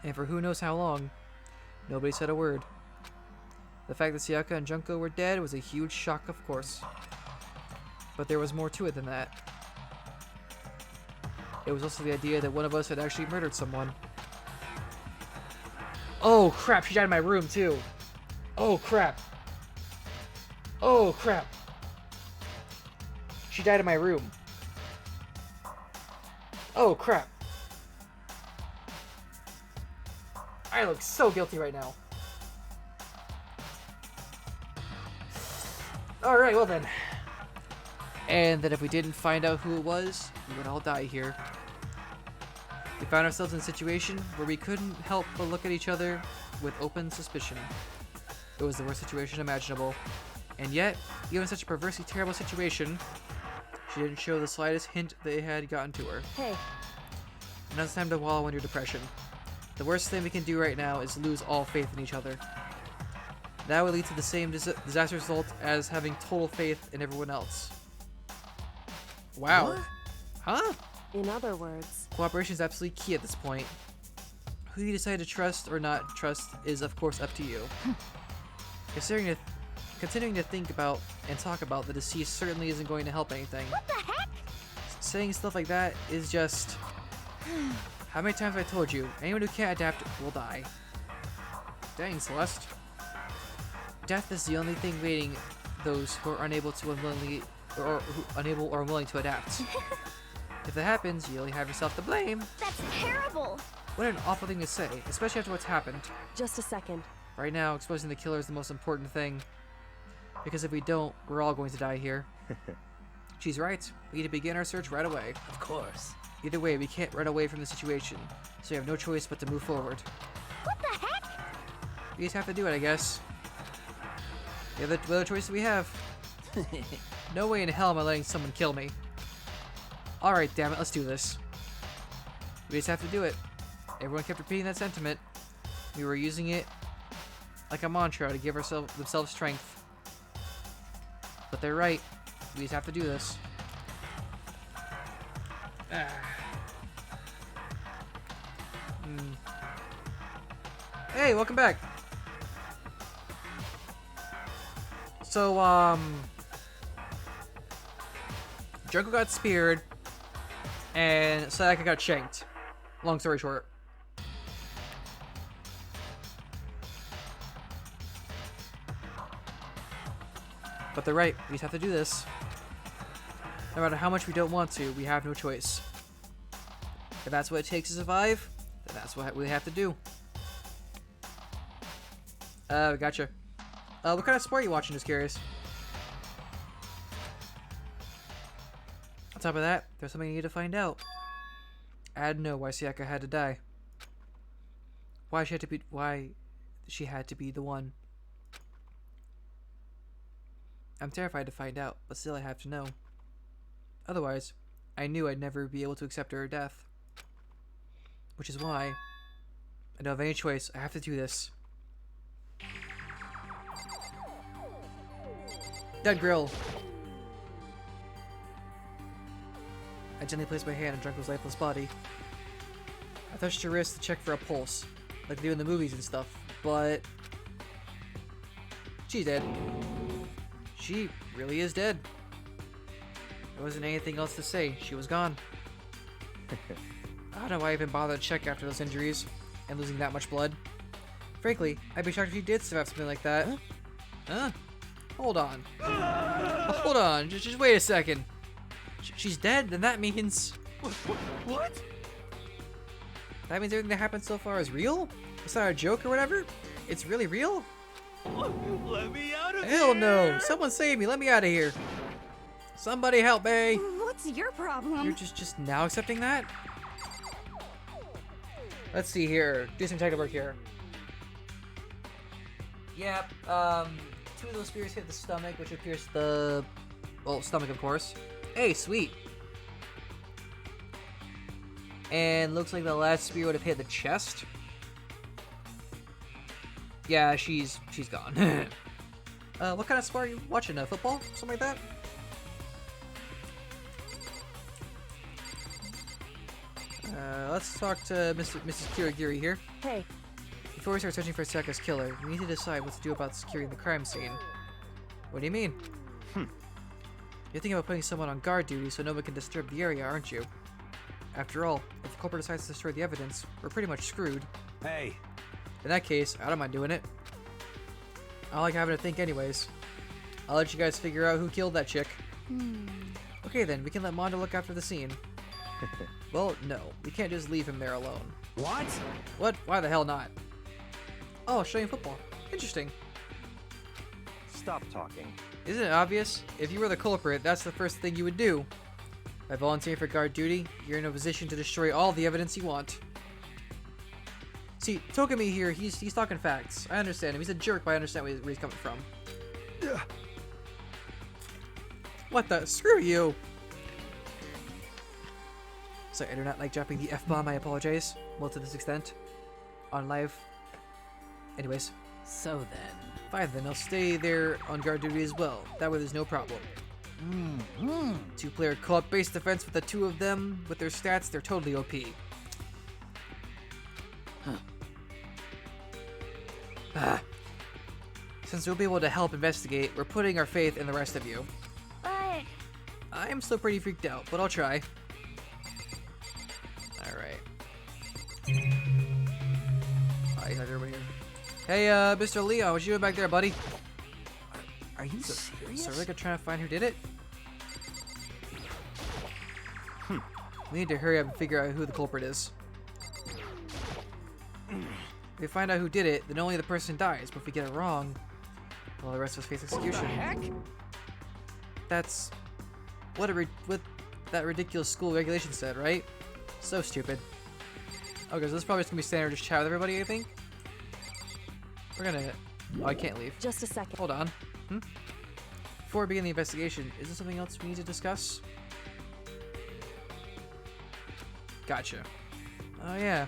And for who knows how long, nobody said a word. The fact that Sayaka and Junko were dead was a huge shock, of course. But there was more to it than that. It was also the idea that one of us had actually murdered someone. Oh crap, she died in my room too. Oh crap. Oh crap. She died in my room. Oh crap. I look so guilty right now. Alright, well then. And that if we didn't find out who it was, we would all die here. We found ourselves in a situation where we couldn't help but look at each other with open suspicion. It was the worst situation imaginable. And yet, even in such a perversely terrible situation, she didn't show the slightest hint that it had gotten to her. Hey. Now it's time to wallow in your depression. The worst thing we can do right now is lose all faith in each other. That would lead to the same disastrous result as having total faith in everyone else. Wow. What? Huh? In other words... Cooperation is absolutely key at this point. Who you decide to trust or not trust is of course up to you. Continuing to think about and talk about the deceased certainly isn't going to help anything. What the heck? Saying stuff like that is just... How many times have I told you, anyone who can't adapt will die. Dang, Celeste. Death is the only thing waiting those who are unable to unable or unwilling to adapt. If that happens, you only have yourself to blame. That's terrible. What an awful thing to say, especially after what's happened. Just a second. Right now, exposing the killer is the most important thing. Because if we don't, we're all going to die here. She's right. We need to begin our search right away. Of course. Either way, we can't run away from the situation, so we have no choice but to move forward. What the heck? We just have to do it, I guess. The other choice we have. No way in hell am I letting someone kill me. Alright, damn it, let's do this. We just have to do it. Everyone kept repeating that sentiment. We were using it like a mantra to give themselves strength. But they're right. We just have to do this. Hey, welcome back. So, Junko got speared, and Sayaka got shanked. Long story short. But they're right, we just have to do this. No matter how much we don't want to, we have no choice. If that's what it takes to survive, then that's what we have to do. Gotcha. What kind of sport are you watching, just curious? On top of that, there's something you need to find out. I had to know why Sayaka had to die. Why she had to be the one. I'm terrified to find out, but still I have to know. Otherwise, I knew I'd never be able to accept her death. Which is why I don't have any choice. I have to do this. Dead grill. I gently placed my hand on Junko's lifeless body. I touched her wrist to check for a pulse, like they do in the movies and stuff, but she's dead. She really is dead. There wasn't anything else to say. She was gone. I don't know why I even bothered to check after those injuries and losing that much blood. Frankly, I'd be shocked if she did survive something like that. Huh? Hold on. Hold on. Just wait a second. She's dead, then that means... What? That means everything that happened so far is real? It's not a joke or whatever? It's really real? Let me out of here! Hell no! Someone save me! Let me out of here! Somebody help me! What's your problem? You're just now accepting that? Let's see here. Do some technical work here. Yep, 2 of those spears hit the stomach, which would pierce the... well, stomach, of course. Hey, sweet! And looks like the last spear would have hit the chest. Yeah, she's gone. What kind of sport are you watching? Football? Something like that? Let's talk to Mrs. Kirigiri here. Hey. Before we start searching for Sayaka's killer, we need to decide what to do about securing the crime scene. What do you mean? You're thinking about putting someone on guard duty so no one can disturb the area, aren't you? After all, if the culprit decides to destroy the evidence, we're pretty much screwed. Hey. In that case, I don't mind doing it. I like having to think anyways. I'll let you guys figure out who killed that chick. Okay then, we can let Mondo look after the scene. Well, no. We can't just leave him there alone. What? What? Why the hell not? Oh, showing football. Interesting. Stop talking. Isn't it obvious? If you were the culprit, that's the first thing you would do. By volunteering for guard duty, you're in a position to destroy all the evidence you want. See, Tokumi here, he's talking facts. I understand him. He's a jerk, but I understand where he's coming from. What the? Screw you! Sorry, I do not like dropping the F-bomb, I apologize. Well, to this extent. On live. Anyways. So then. Fine then, I'll stay there on guard duty as well. That way there's no problem. 2-player co-op base defense with the 2 of them. With their stats, they're totally OP. Since we'll be able to help investigate, we're putting our faith in the rest of you. But... I'm still pretty freaked out, but I'll try. Alright. He's not over here. Hey, Mr. Leon, what you doing back there, buddy? Are you serious? So we're like trying to find who did it? We need to hurry up and figure out who the culprit is. we find out who did it, then only the person dies. But if we get it wrong, well, the rest of us face execution. What the heck? That's what that ridiculous school regulation said, right? So stupid. Okay, so this is probably just gonna be standard just chat with everybody, I think. We're gonna... Oh, I can't leave. Just a second. Hold on. Before we begin the investigation, is there something else we need to discuss? Gotcha. Oh, yeah.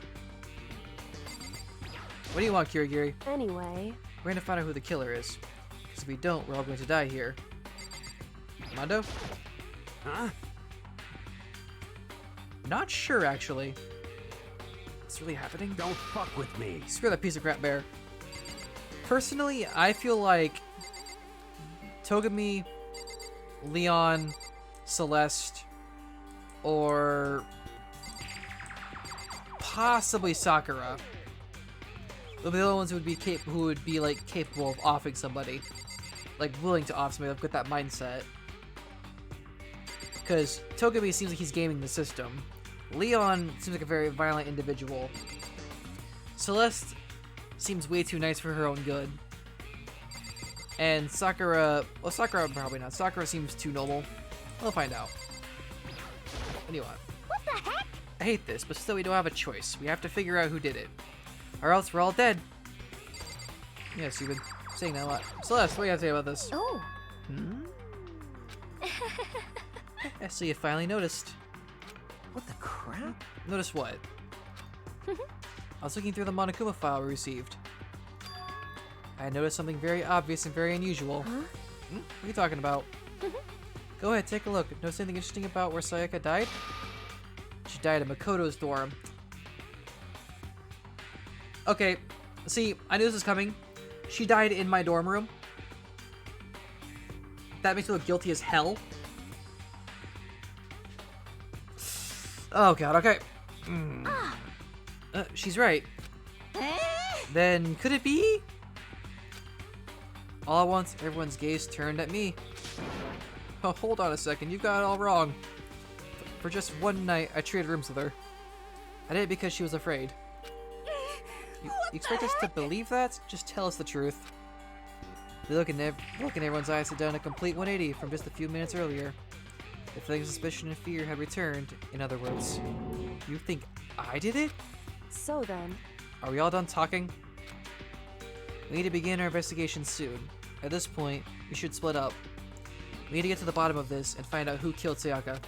What do you want, Kirigiri? Anyway... We're gonna find out who the killer is. Because if we don't, we're all going to die here. Mondo? Huh? Not sure, actually. What's really happening? Don't fuck with me. Screw that piece of crap bear. Personally, I feel like Togami, Leon, Celeste, or possibly Sakura would be the only ones who would be like capable of offing somebody, like willing to off somebody with that mindset. Because Togami seems like he's gaming the system. Leon seems like a very violent individual. Celeste seems way too nice for her own good. And Sakura... Well, Sakura probably not. Sakura seems too noble. We'll find out. What do you want? What the heck? I hate this, but still we don't have a choice. We have to figure out who did it. Or else we're all dead. Yes, you've been saying that a lot. Celeste, what do you have to say about this? Oh. I see you finally noticed. What the crap? Notice what? I was looking through the Monokuma file we received. I noticed something very obvious and very unusual. Huh? What are you talking about? Go ahead, take a look. Notice anything interesting about where Sayaka died? She died in Makoto's dorm. Okay, see, I knew this was coming. She died in my dorm room. That makes me look guilty as hell. Oh god, okay. She's right. Then could it be? All at once, everyone's gaze turned at me. Oh, hold on a second, you got it all wrong. For just one night, I traded rooms with her. I did it because she was afraid. You expect us to believe that? Just tell us the truth. The look in everyone's eyes had done a complete 180 from just a few minutes earlier. The feeling of suspicion and fear had returned. In other words, you think I did it? So then... Are we all done talking? We need to begin our investigation soon. At this point, we should split up. We need to get to the bottom of this and find out who killed Sayaka.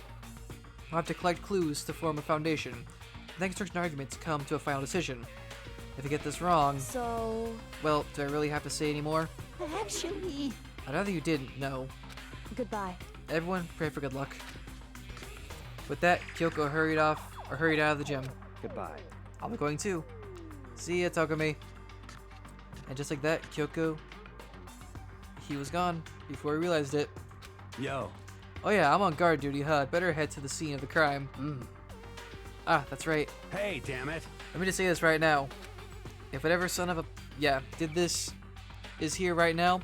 We'll have to collect clues to form a foundation, and then construct an argument to come to a final decision. If we get this wrong... So... Well, do I really have to say any more? Actually... I'd rather you didn't, no. Goodbye. Everyone, pray for good luck. With that, Kyoko hurried out of the gym. Goodbye. I'll be going too. See ya, Togami. And just like that, Kyoko... He was gone before he realized it. Yo. Oh yeah, I'm on guard duty, huh? I'd better head to the scene of the crime. Ah, that's right. Hey, damn it. Let me just say this right now. If whatever son of a... Yeah, did this... is here right now,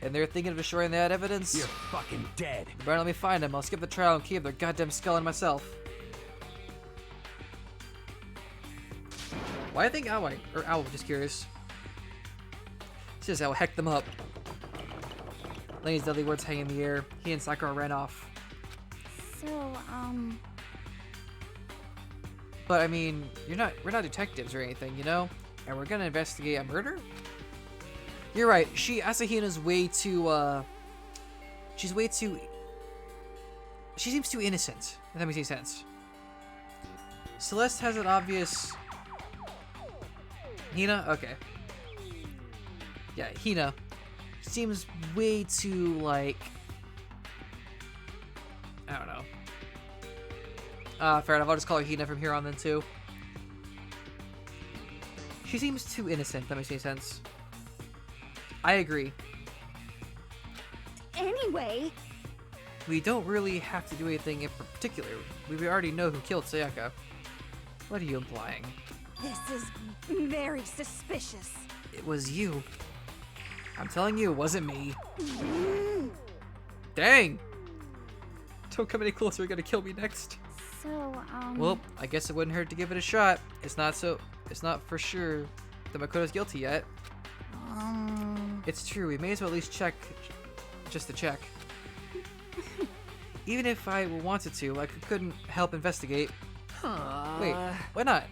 and they're thinking of destroying that evidence... You're fucking dead. You better let me find them. I'll skip the trial and keep their goddamn skull in myself. Why I think Owl, just curious. It's just how heck them up. Lane's deadly words hang in the air. He and Sakura ran off. So, But I mean, we're not detectives or anything, you know? And we're gonna investigate a murder? You're right, Asahina's way too, she's way too... She seems too innocent, if that makes any sense. Celeste has an obvious... Hina? Okay. Yeah, Hina seems way too, like... I don't know. Fair enough, I'll just call her Hina from here on then, too. She seems too innocent, if that makes any sense. I agree. anyway... We don't really have to do anything in particular. We already know who killed Sayaka. What are you implying? This is very suspicious. It was you. I'm telling you, it wasn't me. Dang! Don't come any closer, you're gonna kill me next. So, Well, I guess it wouldn't hurt to give it a shot. It's not for sure that Makoto's guilty yet. It's true, we may as well at least check, just to check. Even if I wanted to, I couldn't help investigate. Wait, why not?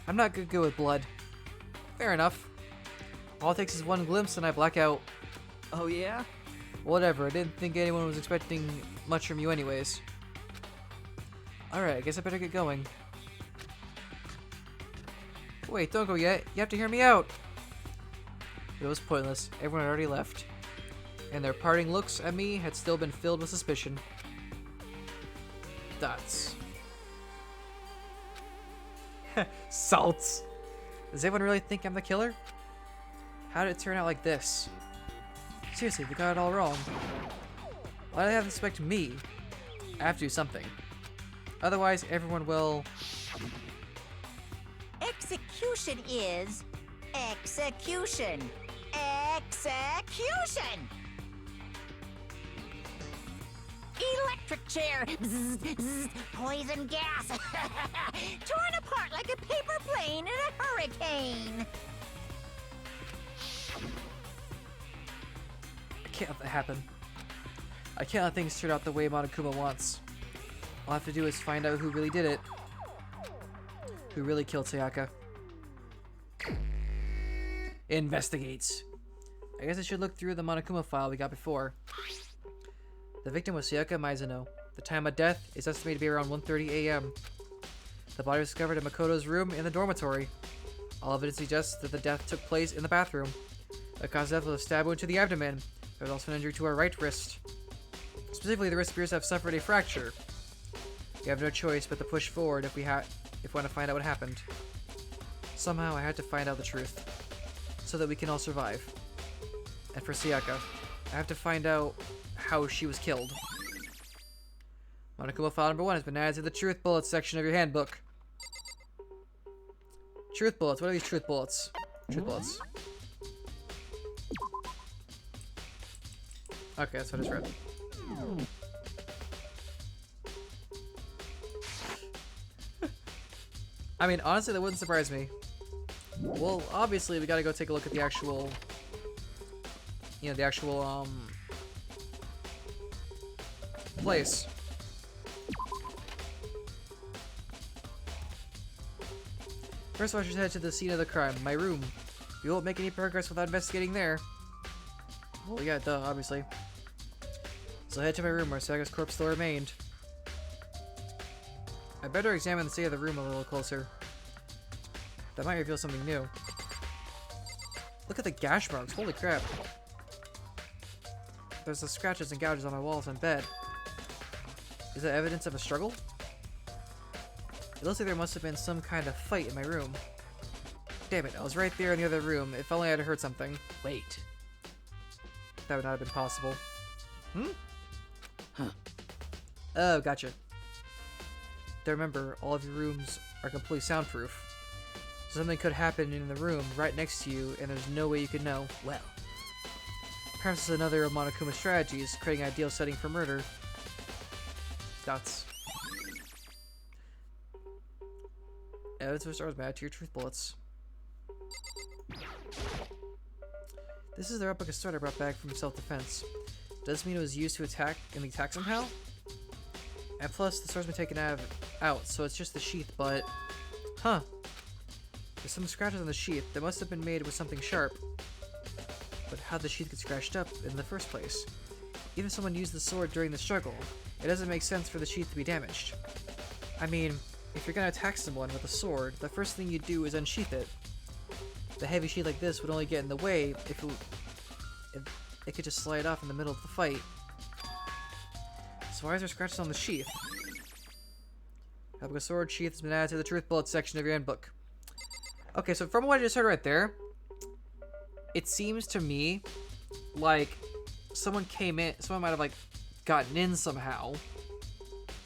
I'm not good with blood. Fair enough. All it takes is one glimpse and I black out. Oh yeah? Whatever, I didn't think anyone was expecting much from you anyways. Alright, I guess I better get going. Wait, don't go yet. You have to hear me out. It was pointless. Everyone had already left. And their parting looks at me had still been filled with suspicion. Dots. Salts. Does anyone really think I'm the killer? How did it turn out like this? Seriously, they got it all wrong. Why do they have to suspect me? I have to do something. Otherwise, everyone will... Execution is... execution. Execution! Electric chair! Bzz, bzz, poison gas! Torn apart like a paper plane in a hurricane! I can't let that happen. I can't let things turn out the way Monokuma wants. All I have to do is find out who really did it. Who really killed Sayaka. Investigates. I guess I should look through the Monokuma file we got before. The victim was Sayaka Mizuno. The time of death is estimated to be around 1:30 a.m. The body was discovered in Makoto's room in the dormitory. All evidence suggests that the death took place in the bathroom. The cause of death was a stab wound to the abdomen. There was also an injury to her right wrist. Specifically, the wrist appears to have suffered a fracture. We have no choice but to push forward if we want to find out what happened. Somehow, I had to find out the truth, so that we can all survive. And for Sayaka, I have to find out how she was killed. Monokuma file number 1 has been added to the truth bullets section of your handbook. Truth bullets. What are these truth bullets? Truth bullets. Okay, that's what I just read. I mean, honestly, that wouldn't surprise me. Well, obviously, we gotta go take a look at the actual... You know, the actual, place. First of all, I should head to the scene of the crime, my room. We won't make any progress without investigating there. Well, yeah, duh, obviously. So head to my room where Sayaka's corpse still remained. I better examine the state of the room a little closer. That might reveal something new. Look at the gash marks, holy crap. There's the scratches and gouges on my walls and bed. Is that evidence of a struggle? It looks like there must have been some kind of fight in my room. Damn it, I was right there in the other room. If only I'd heard something. Wait. That would not have been possible. Hmm? Huh. Oh, gotcha. Now remember, all of your rooms are completely soundproof. So something could happen in the room right next to you, and there's no way you could know. Well, perhaps it's another of Monokuma's strategies, creating an ideal setting for murder. Dots. Evidence of stars match to your truth bullets. This is the replica sword I brought back from self-defense. Does this mean it was used to attack in the attack somehow? And plus, the sword's been taken out, so it's just the sheath, but... Huh. There's some scratches on the sheath that must have been made with something sharp. But how'd the sheath get scratched up in the first place? Even if someone used the sword during the struggle, it doesn't make sense for the sheath to be damaged. I mean, if you're gonna attack someone with a sword, the first thing you do is unsheath it. The heavy sheath like this would only get in the way if it could just slide off in the middle of the fight. So why is there scratches on the sheath? Havoc sword sheath has been added to the truth bullet section of your handbook. Okay, so from what I just heard right there, it seems to me like someone came in, someone might have like gotten in somehow,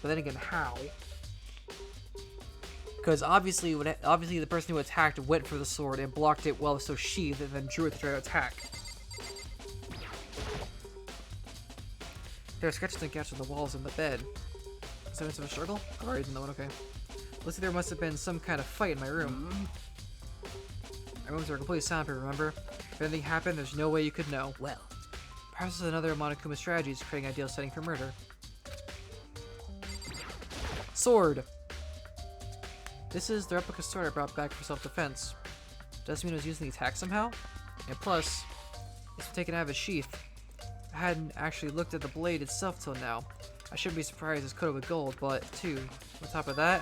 but then again, how? Because obviously the person who attacked went for the sword and blocked it while it was so sheathed and then drew it to try to attack. There are scratches and gashes on the walls and the bed. Is there evidence of a struggle? I've already done that one, okay. Looks like there must have been some kind of fight in my room. Our rooms are completely soundproof, remember? If anything happened, there's no way you could know. Well, perhaps this is another of Monokuma's strategies, creating an ideal setting for murder. Sword! This is the replica sword I brought back for self-defense. Doesn't mean it was used in the attack somehow? And plus, it's been taken out of its sheath. I hadn't actually looked at the blade itself till now. I shouldn't be surprised it's coated with gold, but, too, on top of that,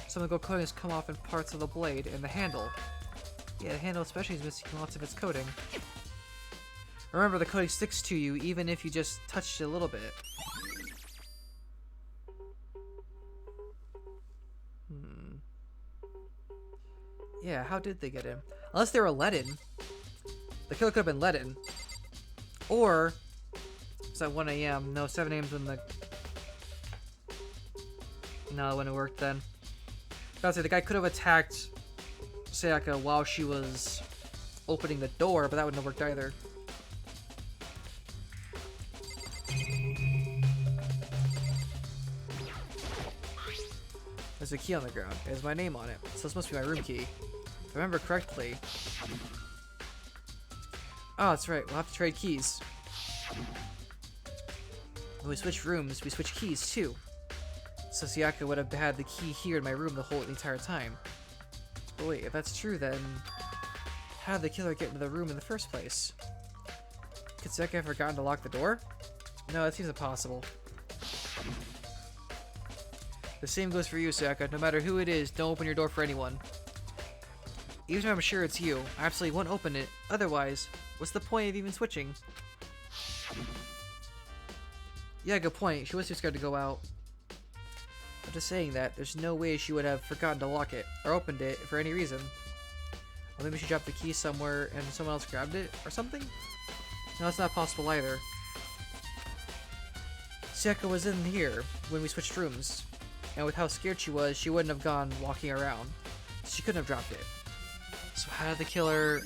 some of the gold coating has come off in parts of the blade and the handle. Yeah, the handle especially is missing lots of its coating. Remember, the coating sticks to you even if you just touched it a little bit. Yeah, how did they get in? Unless they were let in. The killer could have been let in. Or, it's at 1 a.m. No, 7 a.m. is when the... No, it wouldn't have worked then. I was say, the guy could have attacked Sayaka while she was opening the door, but that wouldn't have worked either. There's a key on the ground. It has my name on it, so this must be my room key. If I remember correctly... Oh, that's right. We'll have to trade keys. When we switch rooms, we switch keys, too. So Sayaka would have had the key here in my room the entire time. But wait, if that's true, then... How did the killer get into the room in the first place? Could Sayaka have forgotten to lock the door? No, that seems impossible. The same goes for you, Sayaka. No matter who it is, don't open your door for anyone. Even if I'm sure it's you, I absolutely won't open it. Otherwise, what's the point of even switching? Yeah, good point. She was too scared to go out. I'm just saying that there's no way she would have forgotten to lock it, or opened it for any reason. Or maybe she dropped the key somewhere and someone else grabbed it, or something? No, that's not possible either. Sayaka was in here when we switched rooms, and with how scared she was, she wouldn't have gone walking around. So she couldn't have dropped it. So how did the killer...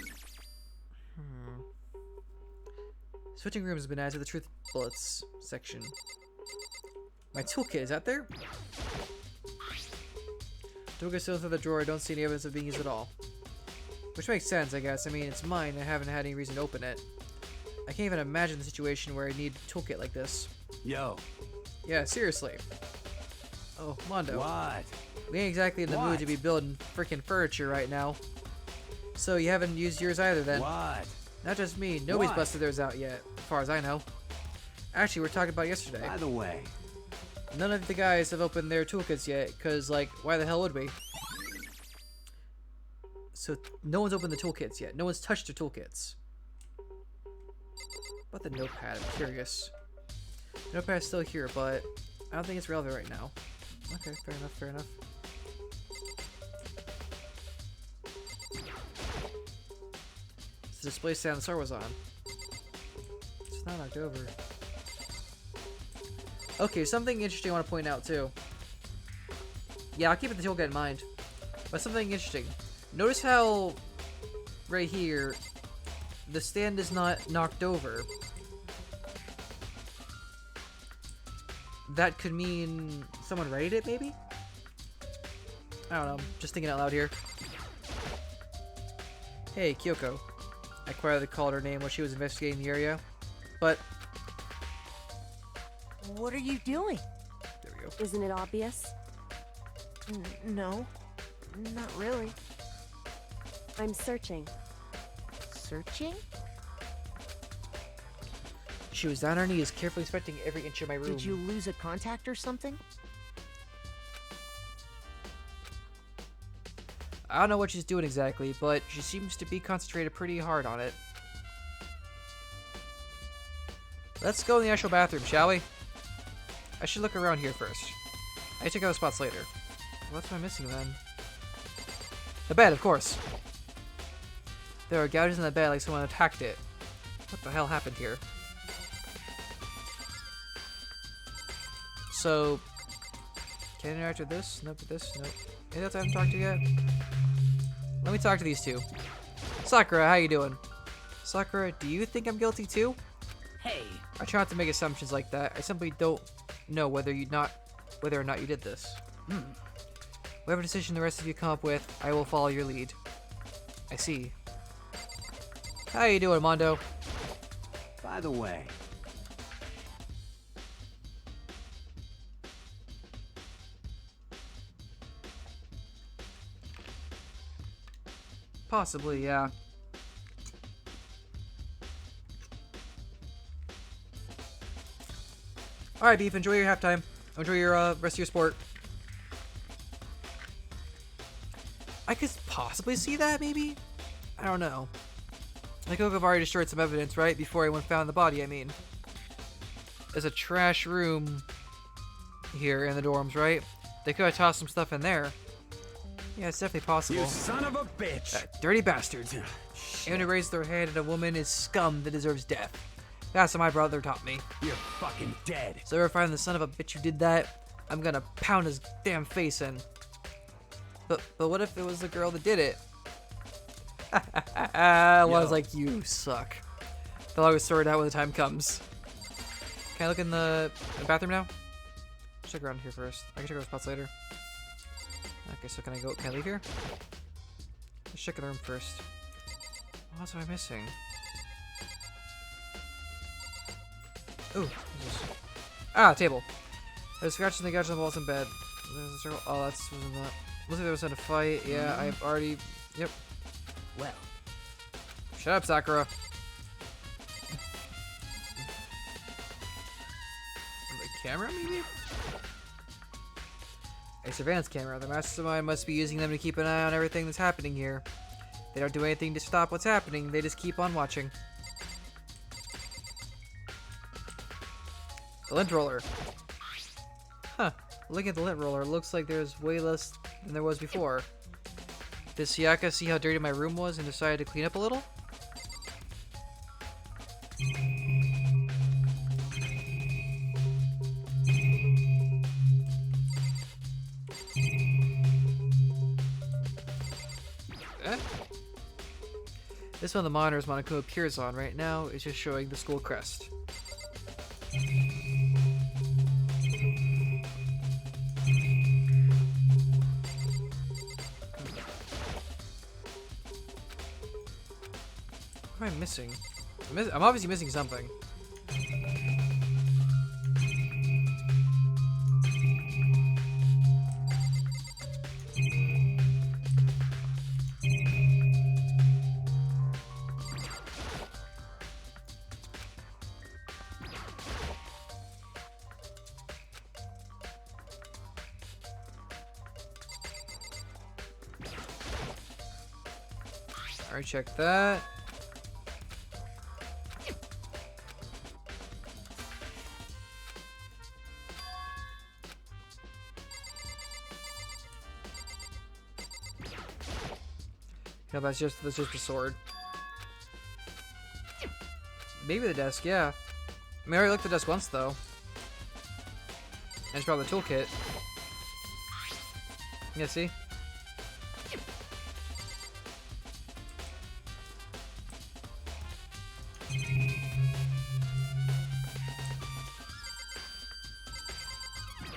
Switching rooms has been added to the truth bullets section. My toolkit, is that there? Toolkit's still through the drawer. I don't see any evidence of being used at all. Which makes sense, I guess. I mean, it's mine. I haven't had any reason to open it. I can't even imagine the situation where I need a toolkit like this. Yo. Yeah, seriously. Oh, Mondo. What? We ain't exactly in the mood to be building freaking furniture right now. So you haven't used yours either then? What? Not just me. Nobody's busted theirs out yet, as far as I know. Actually, we were talking about it yesterday. By the way, none of the guys have opened their toolkits yet, because, like, why the hell would we? So, no one's opened the toolkits yet. No one's touched their toolkits. What about the notepad? I'm curious. The notepad's still here, but I don't think it's relevant right now. Okay, fair enough, fair enough. It's the display stand the star was on. It's not knocked over. Okay, something interesting I want to point out too. Yeah, I'll keep the toolkit in mind. But something interesting. Notice how right here the stand is not knocked over. That could mean someone raided it, maybe? I don't know. Just thinking out loud here. Hey, Kyoko. I quietly called her name while she was investigating the area. But... What are you doing? There we go. Isn't it obvious? No. Not really. I'm searching. Searching? She was down on her knees, carefully inspecting every inch of my room. Did you lose a contact or something? I don't know what she's doing exactly, but she seems to be concentrated pretty hard on it. Let's go in the actual bathroom, shall we? I should look around here first. I can check out the spots later. What's am I missing then? The bed, of course. There are gouges in the bed like someone attacked it. What the hell happened here? So, can I interact with this? Nope, with this? Nope. Anything else I haven't talked to yet? Let me talk to these two. Sakura, how you doing? Sakura, do you think I'm guilty too? Hey. I try not to make assumptions like that. I simply don't know whether or not you did this. Whatever decision the rest of you come up with, I will follow your lead. I see. How you doing, Mondo? By the way, Possibly, yeah. Alright, Beef, enjoy your halftime. Enjoy your rest of your sport. I could possibly see that, maybe? I don't know. I could have already destroyed some evidence, right? Before anyone found the body, I mean. There's a trash room here in the dorms, right? They could have tossed some stuff in there. Yeah, it's definitely possible. you son of a bitch! That dirty bastards. Anyone who raises their hand at a woman is scum that deserves death. That's what my brother taught me. You're fucking dead. So ever find the son of a bitch who did that, I'm gonna pound his damn face in. But what if it was the girl that did it? I was like, you suck. They'll always sort it out when the time comes. Can I look in the bathroom now? Check around here first. I can check other spots later. Okay, so can I leave here? Let's check the room first. What else am I missing? Ooh, what's this? Ah, table. There's scratches and the gouges on the walls in bed. There's a circle. Oh, that's wasn't that. Looks like there was in a fight. Yeah, I've already. Yep. Well. Shut up, Sakura. The camera, maybe? A surveillance camera. The mastermind must be using them to keep an eye on everything that's happening here. They don't do anything to stop what's happening. They just keep on watching. The lint roller. Huh. Looking at the lint roller, it looks like there's way less than there was before. Did Sayaka see how dirty my room was and decided to clean up a little? This one of the monitors Monokuma appears on right now is just showing the school crest. What am I missing? I'm obviously missing something. Alright, check that. No, that's just a sword. Maybe the desk, yeah. I mean, I already looked at the desk once though. And it's probably the toolkit. Yeah, see?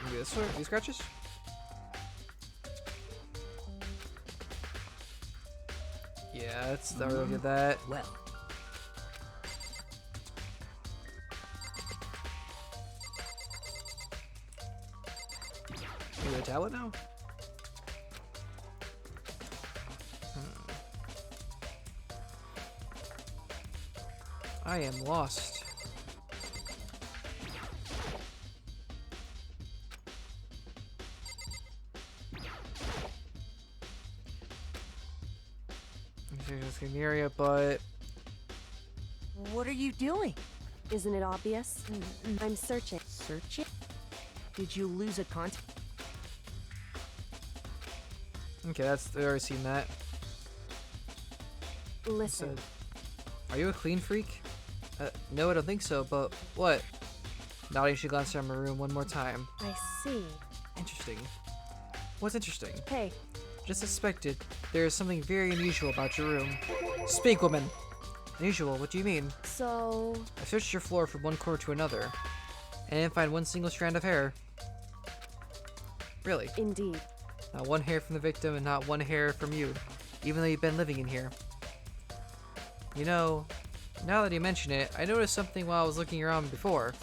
Maybe this one? These scratches? Yeah, that's not really good. That. Well. Maybe the tablet now? I am lost. In the area, but What are you doing? Isn't it obvious? I'm searching. Searching? Did you lose a contact? okay, that's I've already seen that. Listen. Are you a clean freak? No, I don't think so, but what? Nodding, she glanced around my room one more time. I see. Interesting. What's interesting? Hey. Just suspected. There is something very unusual about your room. Speak, woman! Unusual, what do you mean? So... I searched your floor from one corner to another, and didn't find one single strand of hair. Really? Indeed. Not one hair from the victim and not one hair from you. even though you've been living in here. You know, now that you mention it, I noticed something while I was looking around before.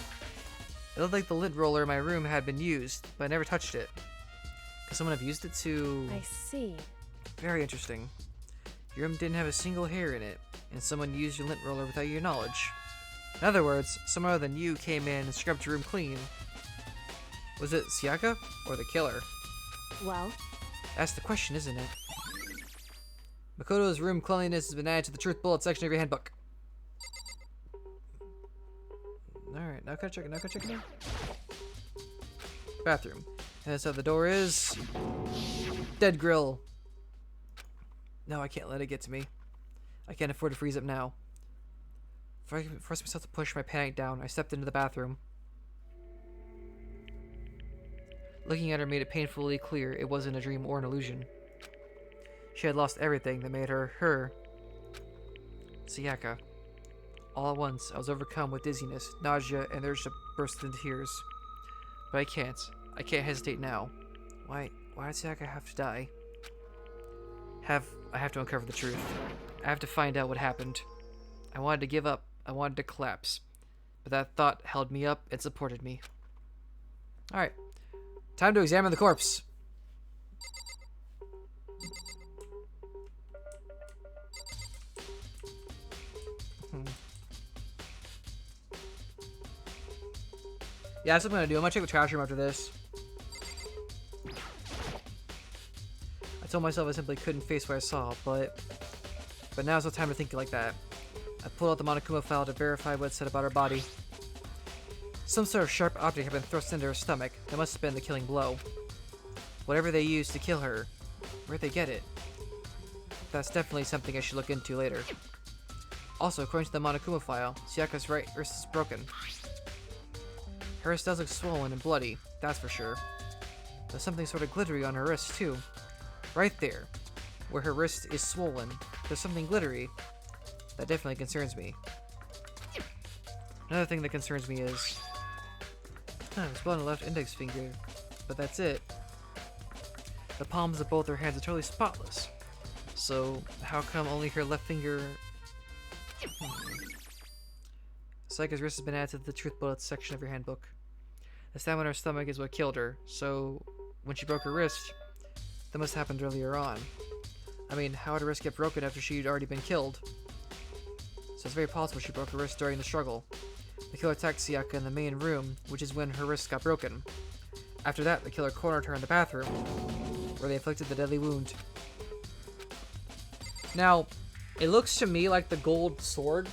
It looked like the lint roller in my room had been used, but I never touched it. Could someone have used it to... I see. Very interesting. Your room didn't have a single hair in it, and someone used your lint roller without your knowledge. In other words, someone other than you came in and scrubbed your room clean. Was it Sayaka or the killer? Well? That's the question, isn't it? Makoto's room cleanliness has been added to the truth bullet section of your handbook. Alright, now can I check it now? Bathroom. And that's how the door is. Dead grill. No, I can't let it get to me. I can't afford to freeze up now. Before I can force myself to push my panic down, I stepped into the bathroom. Looking at her made it painfully clear it wasn't a dream or an illusion. She had lost everything that made her, her. Sayaka. All at once, I was overcome with dizziness, nausea, and the urge to burst into tears. But I can't. I can't hesitate now. Why did Sayaka have to die? I have to uncover the truth. I have to find out what happened. I wanted to give up. I wanted to collapse. But that thought held me up and supported me. Alright. Time to examine the corpse. Yeah, that's what I'm gonna do. I'm gonna check the trash room after this. I told myself I simply couldn't face what I saw, but now's no time to think like that. I pulled out the Monokuma file to verify what it said about her body. Some sort of sharp object had been thrust into her stomach. That must have been the killing blow. Whatever they used to kill her, where'd they get it? That's definitely something I should look into later. Also, according to the Monokuma file, Sayaka's right wrist is broken. Her wrist does look swollen and bloody, that's for sure. There's something sort of glittery on her wrist, too. Right there, where her wrist is swollen, there's something glittery. That definitely concerns me. Another thing that concerns me is... there's blood on the left index finger, but that's it. The palms of both her hands are totally spotless. So, how come only her left finger... Sayaka's wrist has been added to the truth bullets section of your handbook. The stab on her stomach is what killed her, so when she broke her wrist, that must have happened earlier on. I mean, how would her wrist get broken after she'd already been killed? So it's very possible she broke her wrist during the struggle. The killer attacked Sayaka in the main room, which is when her wrist got broken. After that, the killer cornered her in the bathroom, where they inflicted the deadly wound. Now, it looks to me like the gold sword.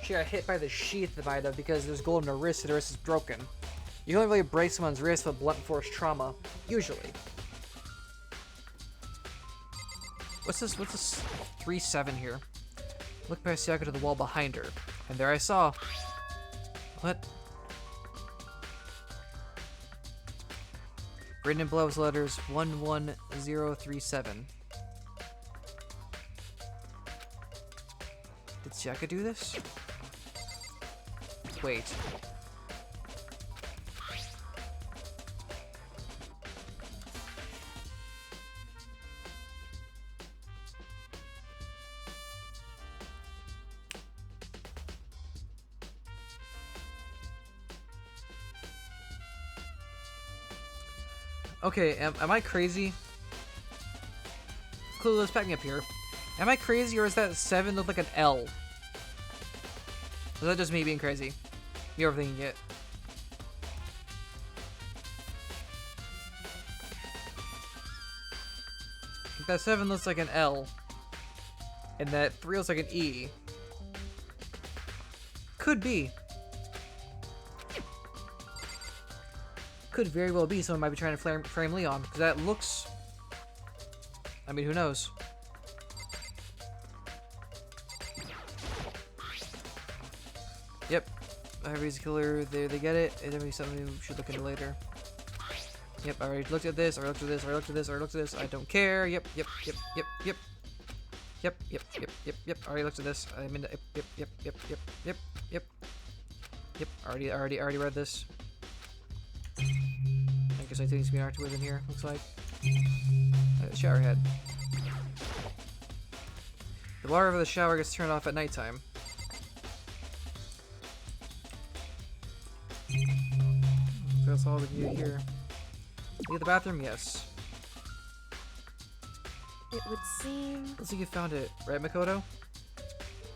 She got hit by the sheath it might have because there's gold in her wrist and her wrist is broken. You can only really break someone's wrist with blunt force trauma, usually. What's this 3-7 here? Look past Sayaka to the wall behind her, and there I saw... What? Written in blood was letters 11037. Did Sayaka do this? Wait. Okay, am I crazy? Clueless, back me up here. Am I crazy, or is that 7 look like an L? Or is that just me being crazy? Me overthinking it. That 7 looks like an L. And that 3 looks like an E. Could be. Could very well be someone might be trying to frame Leon, because that looks... I mean, who knows? Yep. Harvey's killer, there they get it. It's gonna be something we should look into later. Yep, I already looked at this, I already looked at this, I already looked at this, I already looked at this. I don't care. Yep. Already looked at this. I'm into yep. Already read this. I guess I think it's gonna be an art within here, looks like. Shower head. The water over the shower gets turned off at nighttime. So that's all we can do here. Leave the bathroom? Yes. It would seem... Looks like you found it, right, Makoto?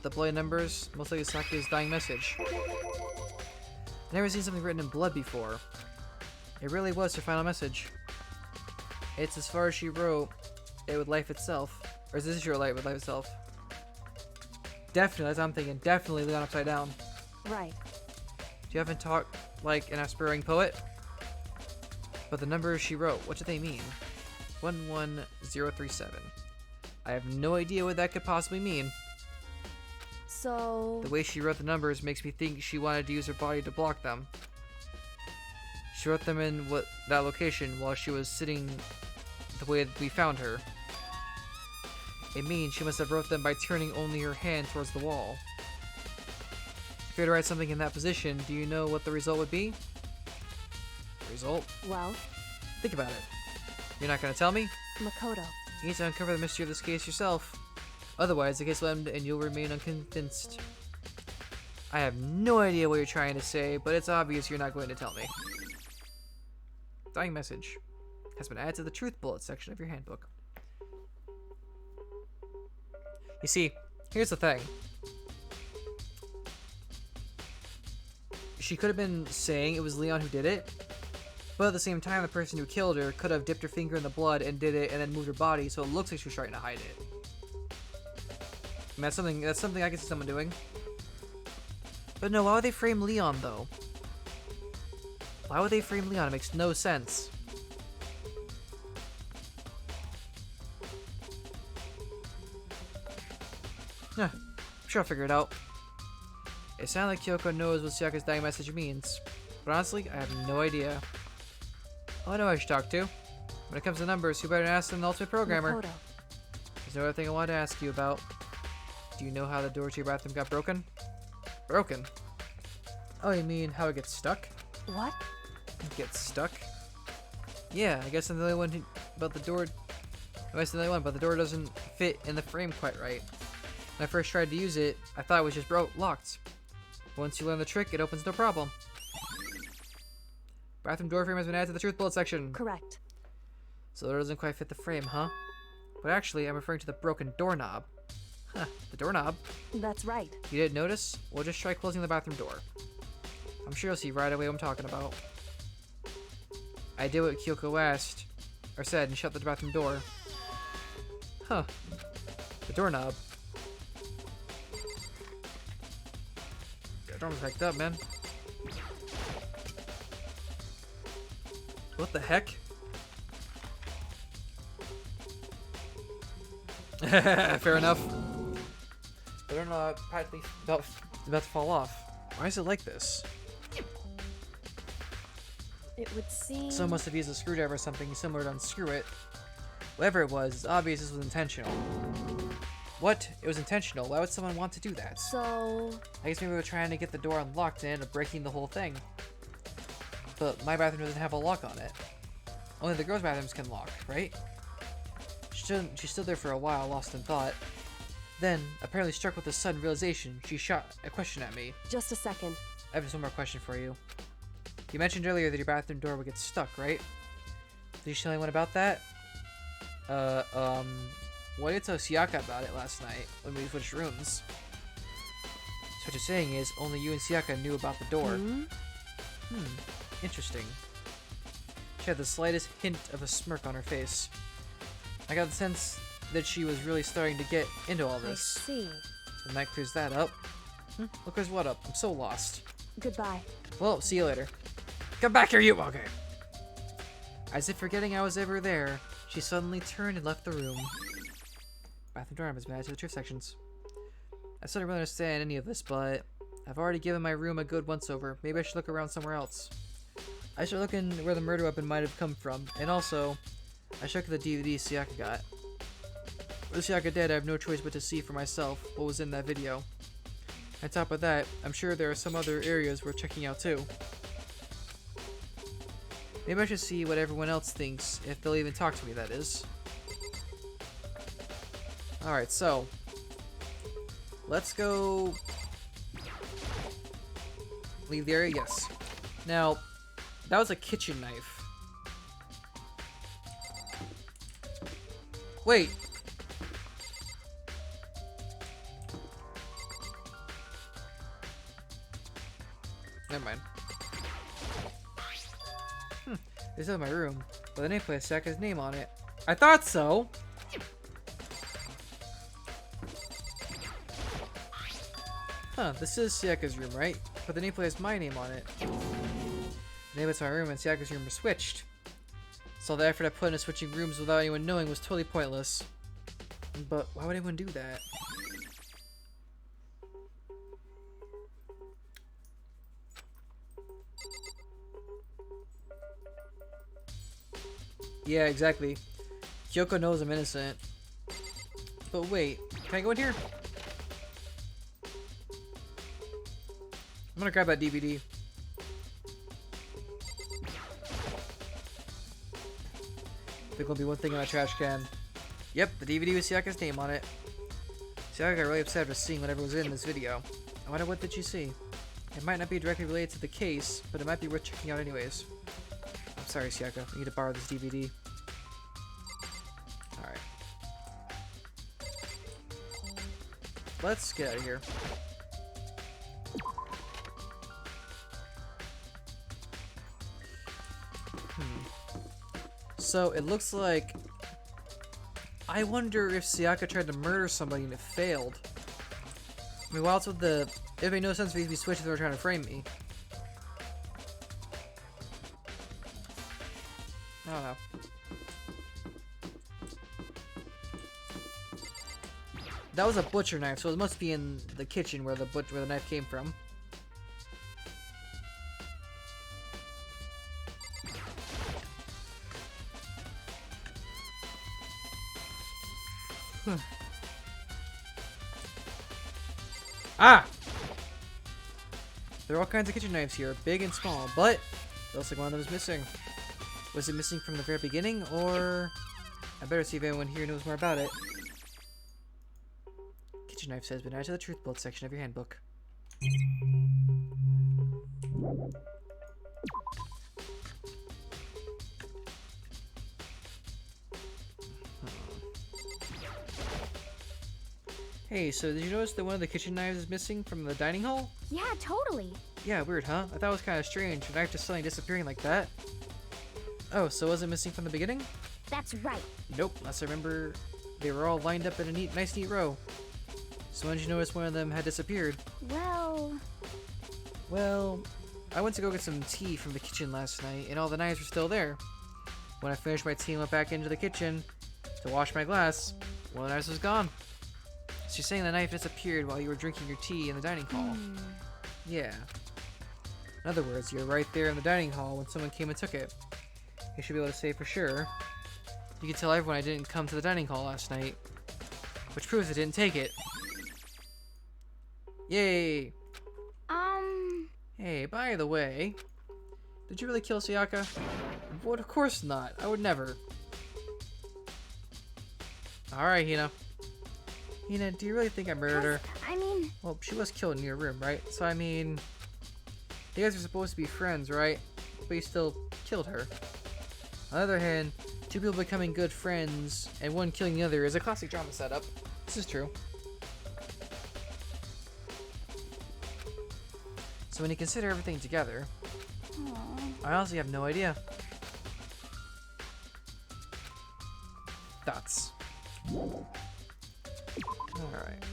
The bloody numbers, most likely Saki's dying message. I've never seen something written in blood before. It really was her final message. It's as far as she wrote it with life itself. Or is this your light with life itself? Definitely, that's what I'm thinking. Definitely Leon upside down. Right. Do you haven't talked like an aspiring poet? But the numbers she wrote, what do they mean? 11037. I have no idea what that could possibly mean. So... The way she wrote the numbers makes me think she wanted to use her body to block them. She wrote them in that location while she was sitting the way we found her. It means she must have wrote them by turning only her hand towards the wall. If you were to write something in that position, do you know what the result would be? The result? Well? Think about it. You're not going to tell me? Makoto. You need to uncover the mystery of this case yourself. Otherwise, the case will end and you'll remain unconvinced. I have no idea what you're trying to say, but it's obvious you're not going to tell me. Dying message has been added to the truth bullet section of your handbook. You see, here's the thing. She could have been saying it was Leon who did it, but at the same time, the person who killed her could have dipped her finger in the blood and did it and then moved her body, so it looks like she was trying to hide it. And that's something I can see someone doing. But no, why would they frame Leon, though? Why would they frame Leon? It makes no sense. I'm sure I'll figure it out. It sounds like Kyoko knows what Sayaka's dying message means, but honestly, I have no idea. Oh, I know who I should talk to. When it comes to numbers, who better ask than the ultimate programmer? Makoto. There's no other thing I wanted to ask you about. Do you know how the door to your bathroom got broken? Broken? Oh, you mean how it gets stuck? What? It gets stuck? Yeah, I guess I'm the only one but the door... I guess I'm the only one, but the door doesn't fit in the frame quite right. When I first tried to use it, I thought it was just locked. But once you learn the trick, it opens no problem. Bathroom door frame has been added to the truth bullet section. Correct. So the door doesn't quite fit the frame, huh? But actually, I'm referring to the broken doorknob. Huh, the doorknob? That's right. You didn't notice? Well, just try closing the bathroom door. I'm sure you'll see right away what I'm talking about. I did what Kyoko asked, or said, and shut the bathroom door. Huh. The doorknob. That door's hacked up, man. What the heck? Fair enough. The doorknob practically about to fall off. Why is it like this? It would seem... Someone must have used a screwdriver or something similar to unscrew it. Whatever it was, it's obvious this was intentional. What? It was intentional. Why would someone want to do that? So... I guess maybe we were trying to get the door unlocked and ended up breaking the whole thing. But my bathroom doesn't have a lock on it. Only the girls' bathrooms can lock, right? She stood there for a while, lost in thought. Then, apparently struck with a sudden realization, she shot a question at me. Just a second. I have just one more question for you. You mentioned earlier that your bathroom door would get stuck, right? Did you tell anyone about that? Well, I did tell Sayaka about it last night when we switched rooms. So what you're saying is only you and Sayaka knew about the door. Interesting. She had the slightest hint of a smirk on her face. I got the sense that she was really starting to get into all this. I see. And that clears that up. What clears what up? I'm so lost. Goodbye. Well, see you later. Come back here, you! Okay. As if forgetting I was ever there, she suddenly turned and left the room. Bathroom door has been added to the truth sections. I still don't really understand any of this, but I've already given my room a good once-over. Maybe I should look around somewhere else. I should look in where the murder weapon might have come from, and also, I should look at the DVD Sayaka got. With Sayaka dead, I have no choice but to see for myself what was in that video. On top of that, I'm sure there are some other areas worth checking out too. Maybe I should see what everyone else thinks, if they'll even talk to me, that is. Alright, so, let's go... Leave the area, yes. Now, that was a kitchen knife. Wait. Never mind. This is my room, but the nameplate has Sayaka's name on it. I thought so! Huh, this is Sayaka's room, right? But the nameplate has my name on it. The nameplate's my room and Sayaka's room are switched. So the effort I put into switching rooms without anyone knowing was totally pointless. But why would anyone do that? Yeah, exactly. Kyoko knows I'm innocent. But wait, can I go in here? I'm gonna grab that DVD. I think there'll be one thing in my trash can. Yep, the DVD with Sayaka's name on it. Sayaka got really upset after seeing whatever was in this video. I wonder what did she see? It might not be directly related to the case, but it might be worth checking out anyways. I'm sorry, Sayaka. I need to borrow this DVD. Alright. Let's get out of here. So it looks like... I wonder if Sayaka tried to murder somebody and it failed. I mean, while it's with the... It made no sense for these to be switched if they were trying to frame me. I don't know. That was a butcher knife, so it must be in the kitchen where the knife came from. Ah! There are all kinds of kitchen knives here, big and small, but it looks like one of them is missing. Was it missing from the very beginning, or... I better see if anyone here knows more about it. Kitchen knife has been added to the truth bullet section of your handbook. Hey, so did you notice that one of the kitchen knives is missing from the dining hall? Yeah, totally. Yeah, weird, huh? I thought it was kind of strange, a knife just suddenly disappearing like that. Oh, so was it missing from the beginning? That's right. Nope, unless I remember they were all lined up in a nice neat row. So when did you notice one of them had disappeared? Well, I went to go get some tea from the kitchen last night, and all the knives were still there. When I finished my tea and went back into the kitchen to wash my glass, one of the knives was gone. So you're saying the knife disappeared while you were drinking your tea in the dining hall? Yeah. In other words, you're right there in the dining hall when someone came and took it. You should be able to say for sure. You can tell everyone I didn't come to the dining hall last night. Which proves I didn't take it. Yay! Hey, by the way, did you really kill Sayaka? What? Of course not. I would never. Alright, Hina. Hina, do you really think I murdered her? I mean... Well, she was killed in your room, right? So, I mean... You guys are supposed to be friends, right? But you still killed her. On the other hand, two people becoming good friends and one killing the other is a classic drama setup. This is true. So when you consider everything together... I honestly have no idea. Dots. Alright.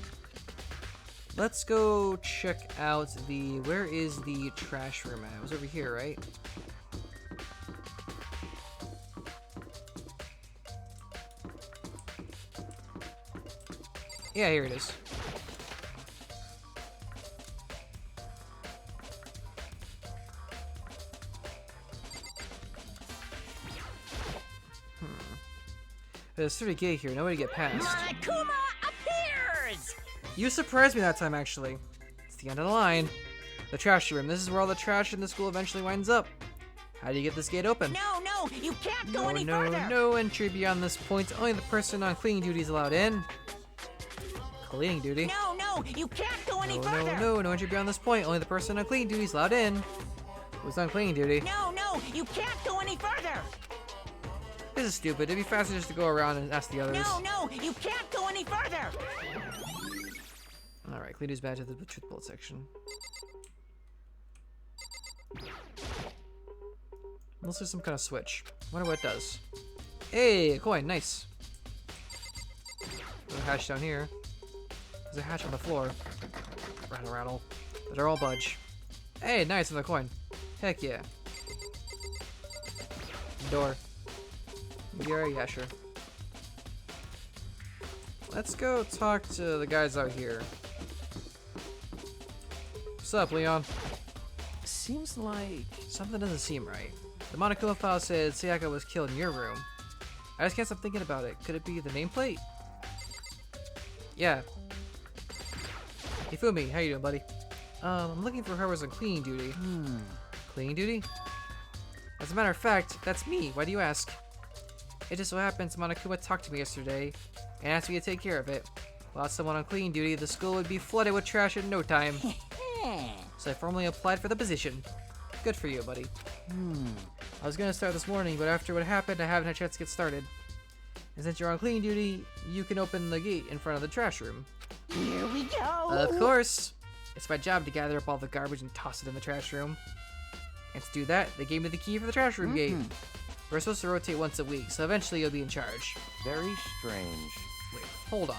Let's go check out the... Where is the trash room at? It was over here, right? Yeah, here it is. It's pretty gay here. Nobody get past. Monokuma appears! You surprised me that time, actually. It's the end of the line. The trash room. This is where all the trash in the school eventually winds up. How do you get this gate open? No, you can't go any further! No entry beyond this point. Only the person on cleaning duty is allowed in. Cleaning duty? No, no! You can't go any further! No one should be on this point. Only the person on cleaning duty is allowed in. Who's on cleaning duty? No, you can't go any further! This is stupid. It'd be faster just to go around and ask the others. No, you can't go any further! Alright, clean duty's back to the truth bullet section. Unless there's some kind of switch. Wonder what it does. Hey, a coin, nice. There's a hatch down here. There's a hatch on the floor. Rattle, rattle. But they're all budge. Hey, nice, another coin. Heck yeah. Door. Yeah, sure. Let's go talk to the guys out here. What's up, Leon? Seems like something doesn't seem right. The Monokuma file said Sayaka was killed in your room. I just can't stop thinking about it. Could it be the nameplate? Yeah. Hifumi, how you doing, buddy? I'm looking for whoever's on cleaning duty. Cleaning duty? As a matter of fact, that's me. Why do you ask? It just so happens Monokuma talked to me yesterday and asked me to take care of it. Without someone on cleaning duty, the school would be flooded with trash in no time. So I formally applied for the position. Good for you, buddy. I was gonna start this morning, but after what happened, I haven't had a chance to get started. And since you're on cleaning duty, you can open the gate in front of the trash room. Here we go! Of course! It's my job to gather up all the garbage and toss it in the trash room. And to do that, they gave me the key for the trash room gate. We're supposed to rotate once a week, so eventually you'll be in charge. very strange. Wait, hold on.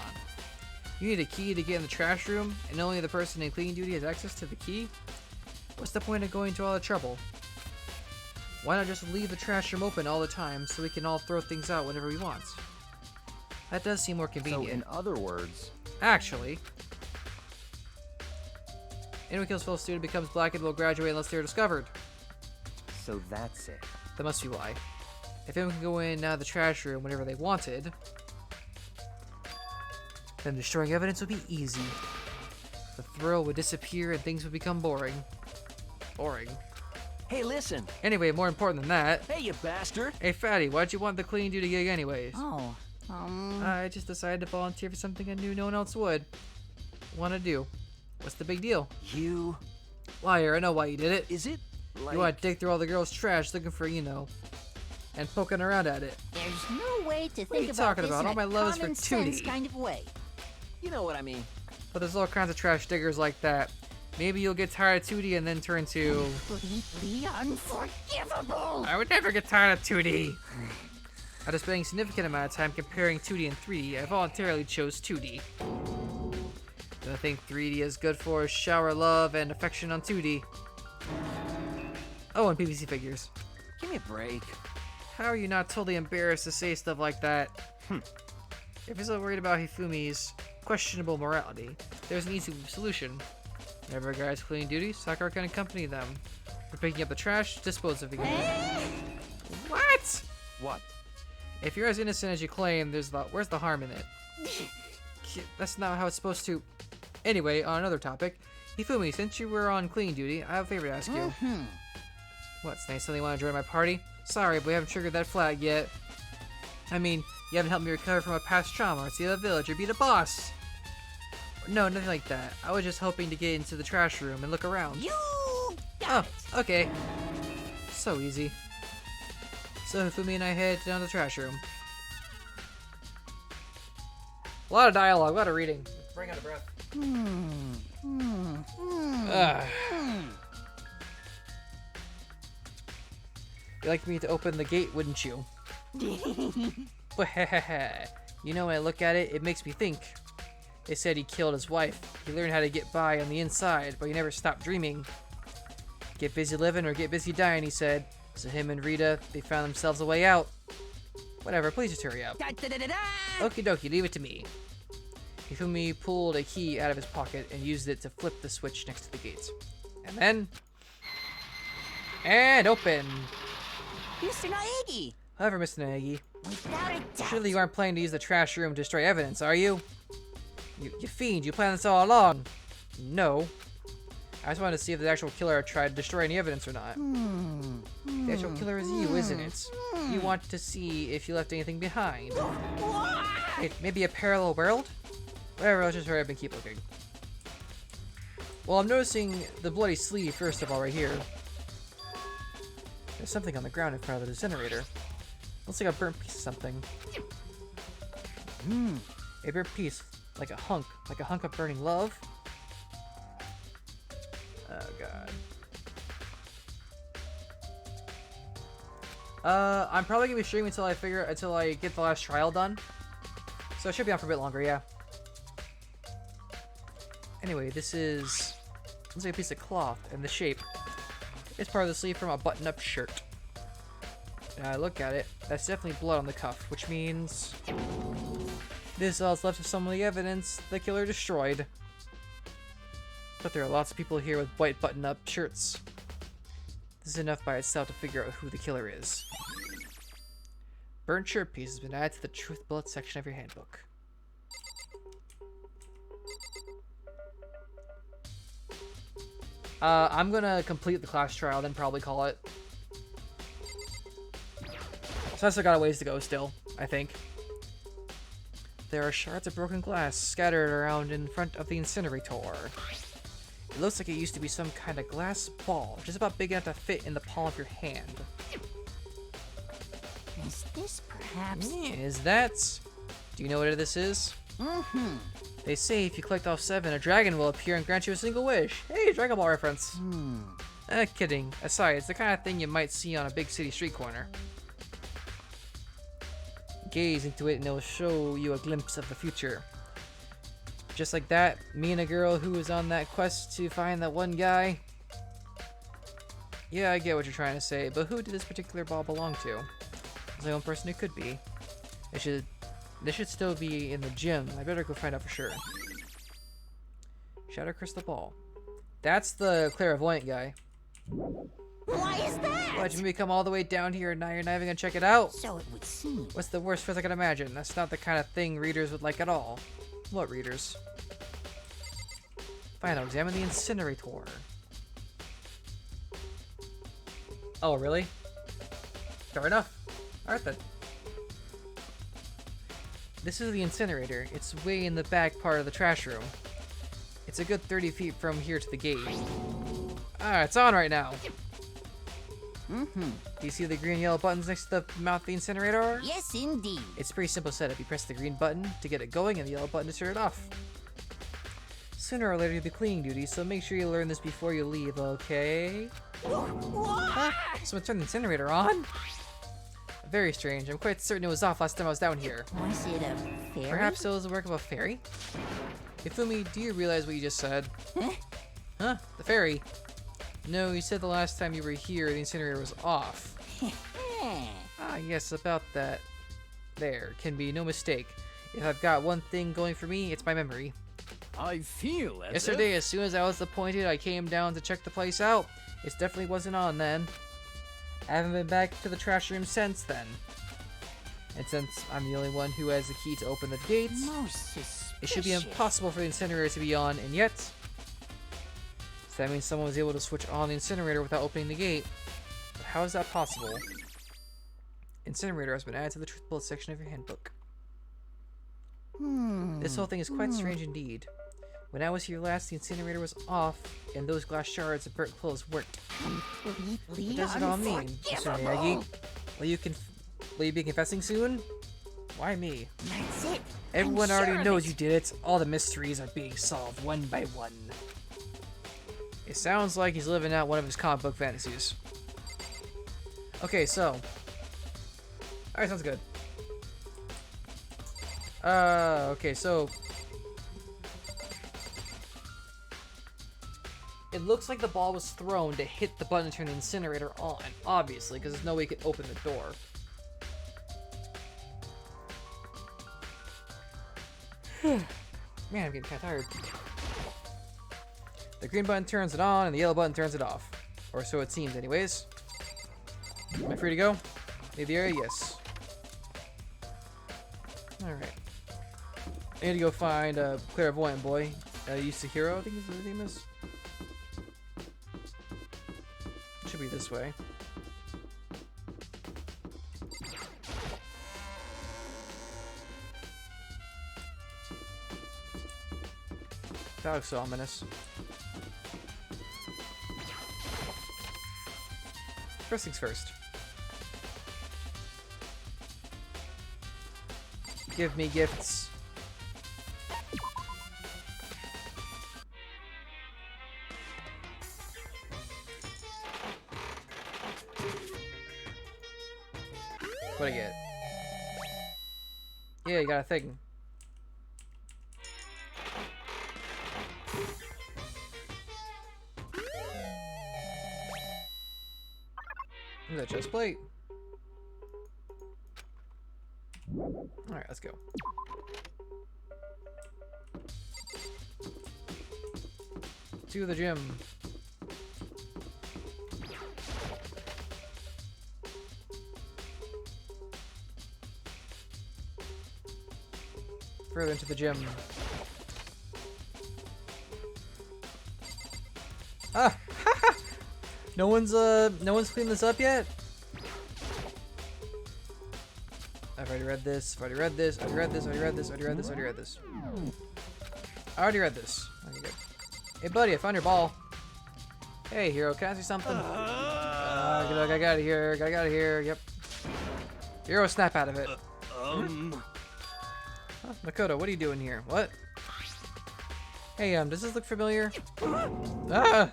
You need a key to get in the trash room, and only the person in cleaning duty has access to the key? What's the point of going to all the trouble? Why not just leave the trash room open all the time so we can all throw things out whenever we want? That does seem more convenient. So in other words, actually, anyone who kills fellow student becomes black and will graduate unless they're discovered. so that's it. That must be why. If anyone can go in and out of the trash room whenever they wanted, then destroying evidence would be easy. The thrill would disappear and things would become boring. Boring. Hey, listen. Anyway, more important than that. Hey, you bastard. Hey, Fatty, why'd you want the cleaning duty gig anyways? Oh, I just decided to volunteer for something I knew no one else would want to do. What's the big deal? You... Liar, I know why you did it. Is it like... You want to dig through all the girls' trash looking for, you know, and poking around at it. There's no way to What are you think talking about this about? All in my a love is for common sense 2D. kind of way. You know what I mean. But there's all kinds of trash diggers like that. Maybe you'll get tired of 2D and then turn to... Completely unforgivable! I would never get tired of 2D! After spending a significant amount of time comparing 2D and 3D, I voluntarily chose 2D. The only thing 3D is good for is shower love and affection on 2D. Oh, and PVC figures. Give me a break. How are you not totally embarrassed to say stuff like that? If you're so worried about Hifumi's questionable morality, there's an easy solution. Whenever a guy's cleaning duty, Sakura can accompany them. For picking up the trash, dispose of it. What? What? If you're as innocent as you claim, where's the harm in it? That's not how it's supposed to... Anyway, on another topic, Hifumi, since you were on cleaning duty, I have a favor to ask you. What's nice? Something you want to join my party? Sorry, but we haven't triggered that flag yet. I mean, you haven't helped me recover from a past trauma, or see the village, or be the boss. No, nothing like that. I was just hoping to get into the trash room and look around. You got it. Okay. So easy. So Hifumi and I head down to the trash room. A lot of dialogue, a lot of reading. Bring out a breath. You'd like me to open the gate, wouldn't you? But you know, when I look at it, it makes me think. They said he killed his wife. He learned how to get by on the inside, but he never stopped dreaming. Get busy living or get busy dying, he said. So him and Rita, they found themselves a way out. Whatever, please just hurry up. Okie dokie, leave it to me. Hifumi pulled a key out of his pocket and used it to flip the switch next to the gates. And then... And open! Mr. Naegi! However, Mr. Naegi, Without a doubt. surely you aren't planning to use the trash room to destroy evidence, are you? You fiend, you planned this all along. No. I just wanted to see if the actual killer tried to destroy any evidence or not. The actual killer is you, isn't it? You want to see if you left anything behind. Wait, maybe a parallel world? Whatever, let's just hurry up and keep looking. Well, I'm noticing the bloody sleeve, first of all, right here. There's something on the ground in front of the incinerator. Looks like a burnt piece of something. A burnt piece. Like a hunk of burning love. Oh god. I'm probably gonna be streaming until I get the last trial done. So it should be on for a bit longer, yeah. Anyway, this is looks like a piece of cloth, and the shape is part of the sleeve from a button-up shirt. And I look at it, that's definitely blood on the cuff, which means this is all that's left of some of the evidence the killer destroyed. But there are lots of people here with white button-up shirts. This is enough by itself to figure out who the killer is. Burnt shirt piece has been added to the truth bullet section of your handbook. I'm gonna complete the class trial, then probably call it. So I still got a ways to go still, I think. There are shards of broken glass scattered around in front of the incinerator. It looks like it used to be some kind of glass ball, just about big enough to fit in the palm of your hand. Is this perhaps... Yeah, is that... Do you know what this is? They say if you collect all 7, a dragon will appear and grant you a single wish. Hey, Dragon Ball reference. Kidding. Aside, it's the kind of thing you might see on a big city street corner. Gaze into it and it will show you a glimpse of the future. Just like that, me and a girl who was on that quest to find that one guy. Yeah, I get what you're trying to say, but who did this particular ball belong to? There's only one person it could be. They should still be in the gym. I better go find out for sure. Shadow Crystal Ball. That's the clairvoyant guy. Why is that? Why'd you maybe come all the way down here and now you're not even gonna check it out? So it would seem. What's the worst first I can imagine? That's not the kind of thing readers would like at all. What readers? Fine, I'll examine the incinerator. Oh, really? Fair enough. Alright then. This is the incinerator. It's way in the back part of the trash room. It's a good 30 feet from here to the gate. Ah, it's on right now. Do you see the green and yellow buttons next to the mouth of the incinerator? Yes, indeed. It's a pretty simple setup. You press the green button to get it going and the yellow button to turn it off. Sooner or later you'll be cleaning duty, so make sure you learn this before you leave, okay? Huh? Someone turned the incinerator on? Very strange. I'm quite certain it was off last time I was down here. Was it a fairy? Perhaps it was the work of a fairy? Ifumi, do you realize what you just said? Huh? The fairy? No, you said the last time you were here, the incinerator was off. Ah, yes, about that. There can be no mistake. If I've got one thing going for me, it's my memory. I feel as Yesterday, as soon as I was appointed, I came down to check the place out. It definitely wasn't on then. I haven't been back to the trash room since then. And since I'm the only one who has the key to open the gates, Most suspicious. it should be impossible for the incinerator to be on, and yet... So that means someone was able to switch on the incinerator without opening the gate. But how is that possible? Incinerator has been added to the truth bullet section of your handbook. This whole thing is quite strange indeed. When I was here last, the incinerator was off, and those glass shards of burnt clothes weren't. What does it all mean, Mr. Miyagi? Will you be confessing soon? Why me? That's it. Everyone already knows you did it. All the mysteries are being solved one by one. It sounds like he's living out one of his comic book fantasies. Okay, so. Alright, sounds good. Okay, so. It looks like the ball was thrown to hit the button to turn the incinerator on, obviously, because there's no way you could open the door. Man, I'm getting kind of tired. The green button turns it on, and the yellow button turns it off. Or so it seems, anyways. Am I free to go? Leave the area? Yes. Alright. I need to go find a clairvoyant boy. Yusahiro, I think his name is. Should be this way. That looks so ominous. First things first. Give me gifts. What'd I get? Yeah, you got a thing. Is that chest plate? Alright, let's go. To the gym. Further into the gym. Ah! No one's cleaned this up yet? I've already read this, I've already read this, I already read this, I already read this, I already read this, I already read this. I already read this. Okay, good. Hey buddy, I found your ball. Hey hero, can I see something? Look, I got it here, I got it here, yep. Hero, snap out of it. Huh, Makoto, what are you doing here? What? Hey, does this look familiar? Ah!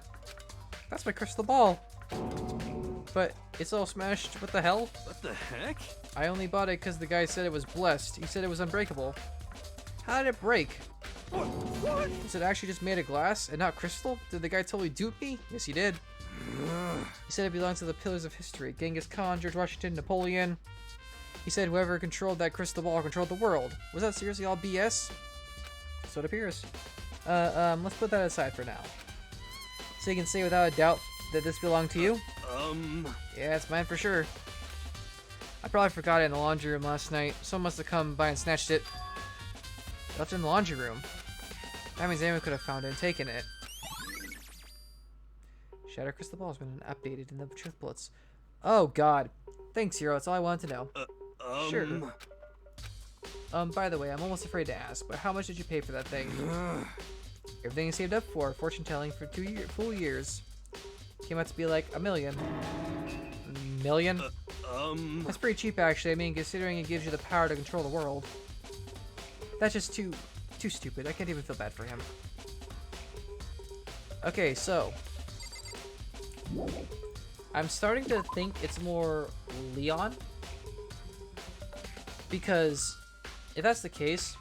That's my crystal ball. But it's all smashed. What the hell? What the heck? I only bought it because the guy said it was blessed. He said it was unbreakable. How did it break? What? Is it actually just made of glass and not crystal? Did the guy totally dupe me? Yes, he did. He said it belongs to the pillars of history. Genghis Khan, George Washington, Napoleon. He said whoever controlled that crystal ball controlled the world. Was that seriously all BS? So it appears. Let's put that aside for now. So you can say without a doubt that this belonged to you? Yeah, it's mine for sure. I probably forgot it in the laundry room last night. Someone must have come by and snatched it. Left it in the laundry room. That means anyone could have found it and taken it. Shatter crystal ball has been updated in the truth bullets. Oh god. Thanks, Hero. That's all I wanted to know. Sure. By the way, I'm almost afraid to ask, but how much did you pay for that thing? Everything you saved up for fortune telling for 2 full years. Came out to be like $1 million. Million? That's pretty cheap actually. I mean, considering it gives you the power to control the world. That's just too stupid. I can't even feel bad for him. Okay, so I'm starting to think it's more Leon. Because if that's the case,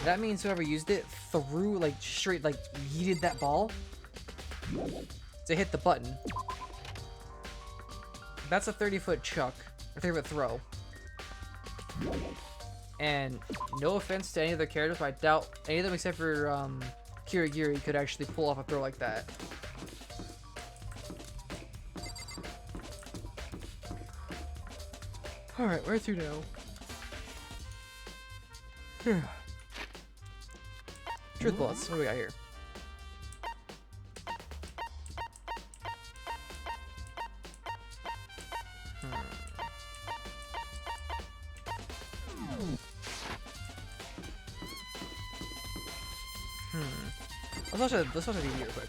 that means whoever used it threw, like, straight, like, yeeted that ball to hit the button. That's a 30-foot chuck, or 30-foot throw. And no offense to any other characters, but I doubt any of them except for Kirigiri could actually pull off a throw like that. Alright, where through now? Truth bullets. What do we got here? Let's watch a DVD real quick.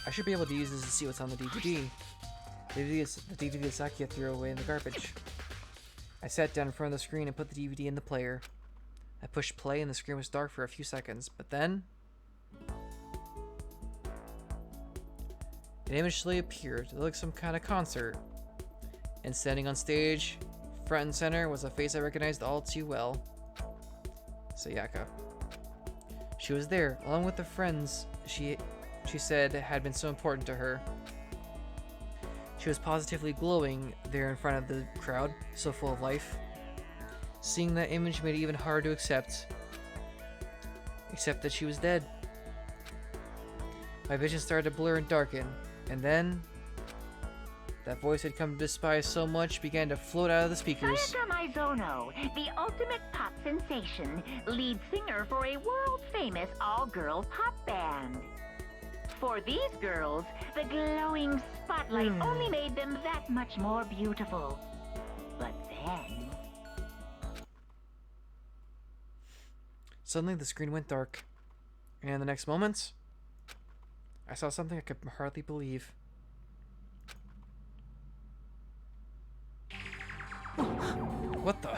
I should be able to use this to see what's on the DVD. The DVD that Sakia threw away in the garbage. I sat down in front of the screen and put the DVD in the player. I pushed play and the screen was dark for a few seconds, but then an image slowly appeared. It looked like some kind of concert. And standing on stage, front and center, was a face I recognized all too well. Sayaka. She was there, along with the friends she said had been so important to her. She was positively glowing there in front of the crowd, so full of life. Seeing that image made it even harder to accept that she was dead. My vision started to blur and darken, and then that voice I'd come to despise so much began to float out of the speakers. Sayaka Maizono, the ultimate pop sensation, lead singer for a world-famous all-girl pop band. For these girls, the glowing spotlight only made them that much more beautiful. But then... Suddenly the screen went dark, and the next moment, I saw something I could hardly believe. What the?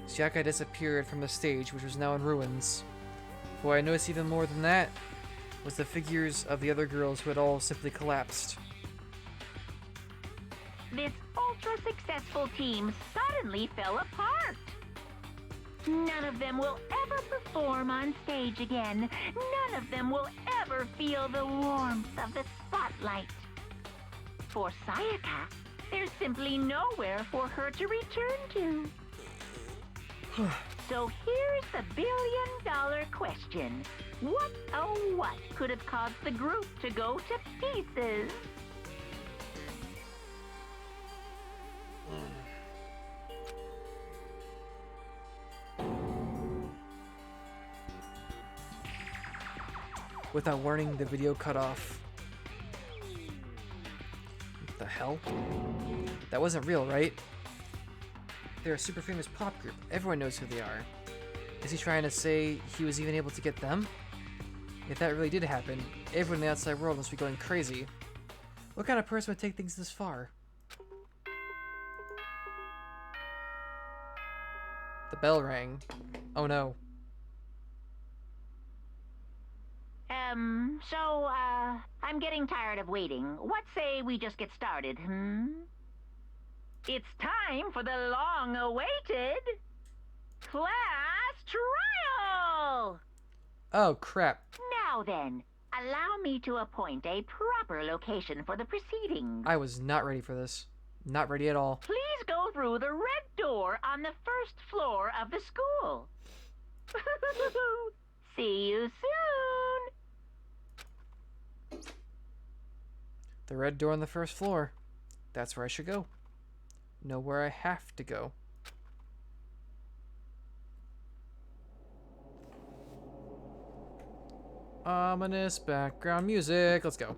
Sayaka disappeared from the stage, which was now in ruins. What I noticed even more than that was the figures of the other girls who had all simply collapsed. This ultra-successful team suddenly fell apart. None of them will ever perform on stage again. None of them will ever feel the warmth of the spotlight. For Sayaka, there's simply nowhere for her to return to. So here's the billion-dollar question. What, oh what, could have caused the group to go to pieces? Without warning, the video cut off. What the hell? That wasn't real, right? They're a super famous pop group. Everyone knows who they are. Is he trying to say he was even able to get them? If that really did happen, everyone in the outside world must be going crazy. What kind of person would take things this far? The bell rang. Oh no. I'm getting tired of waiting. What say we just get started, It's time for the long-awaited class trial! Oh, crap. Now then, allow me to appoint a proper location for the proceedings. I was not ready for this. Not ready at all. Please go through the red door on the first floor of the school. See you soon! The red door on the first floor. That's where I should go. Know where I have to go. Ominous background music. Let's go.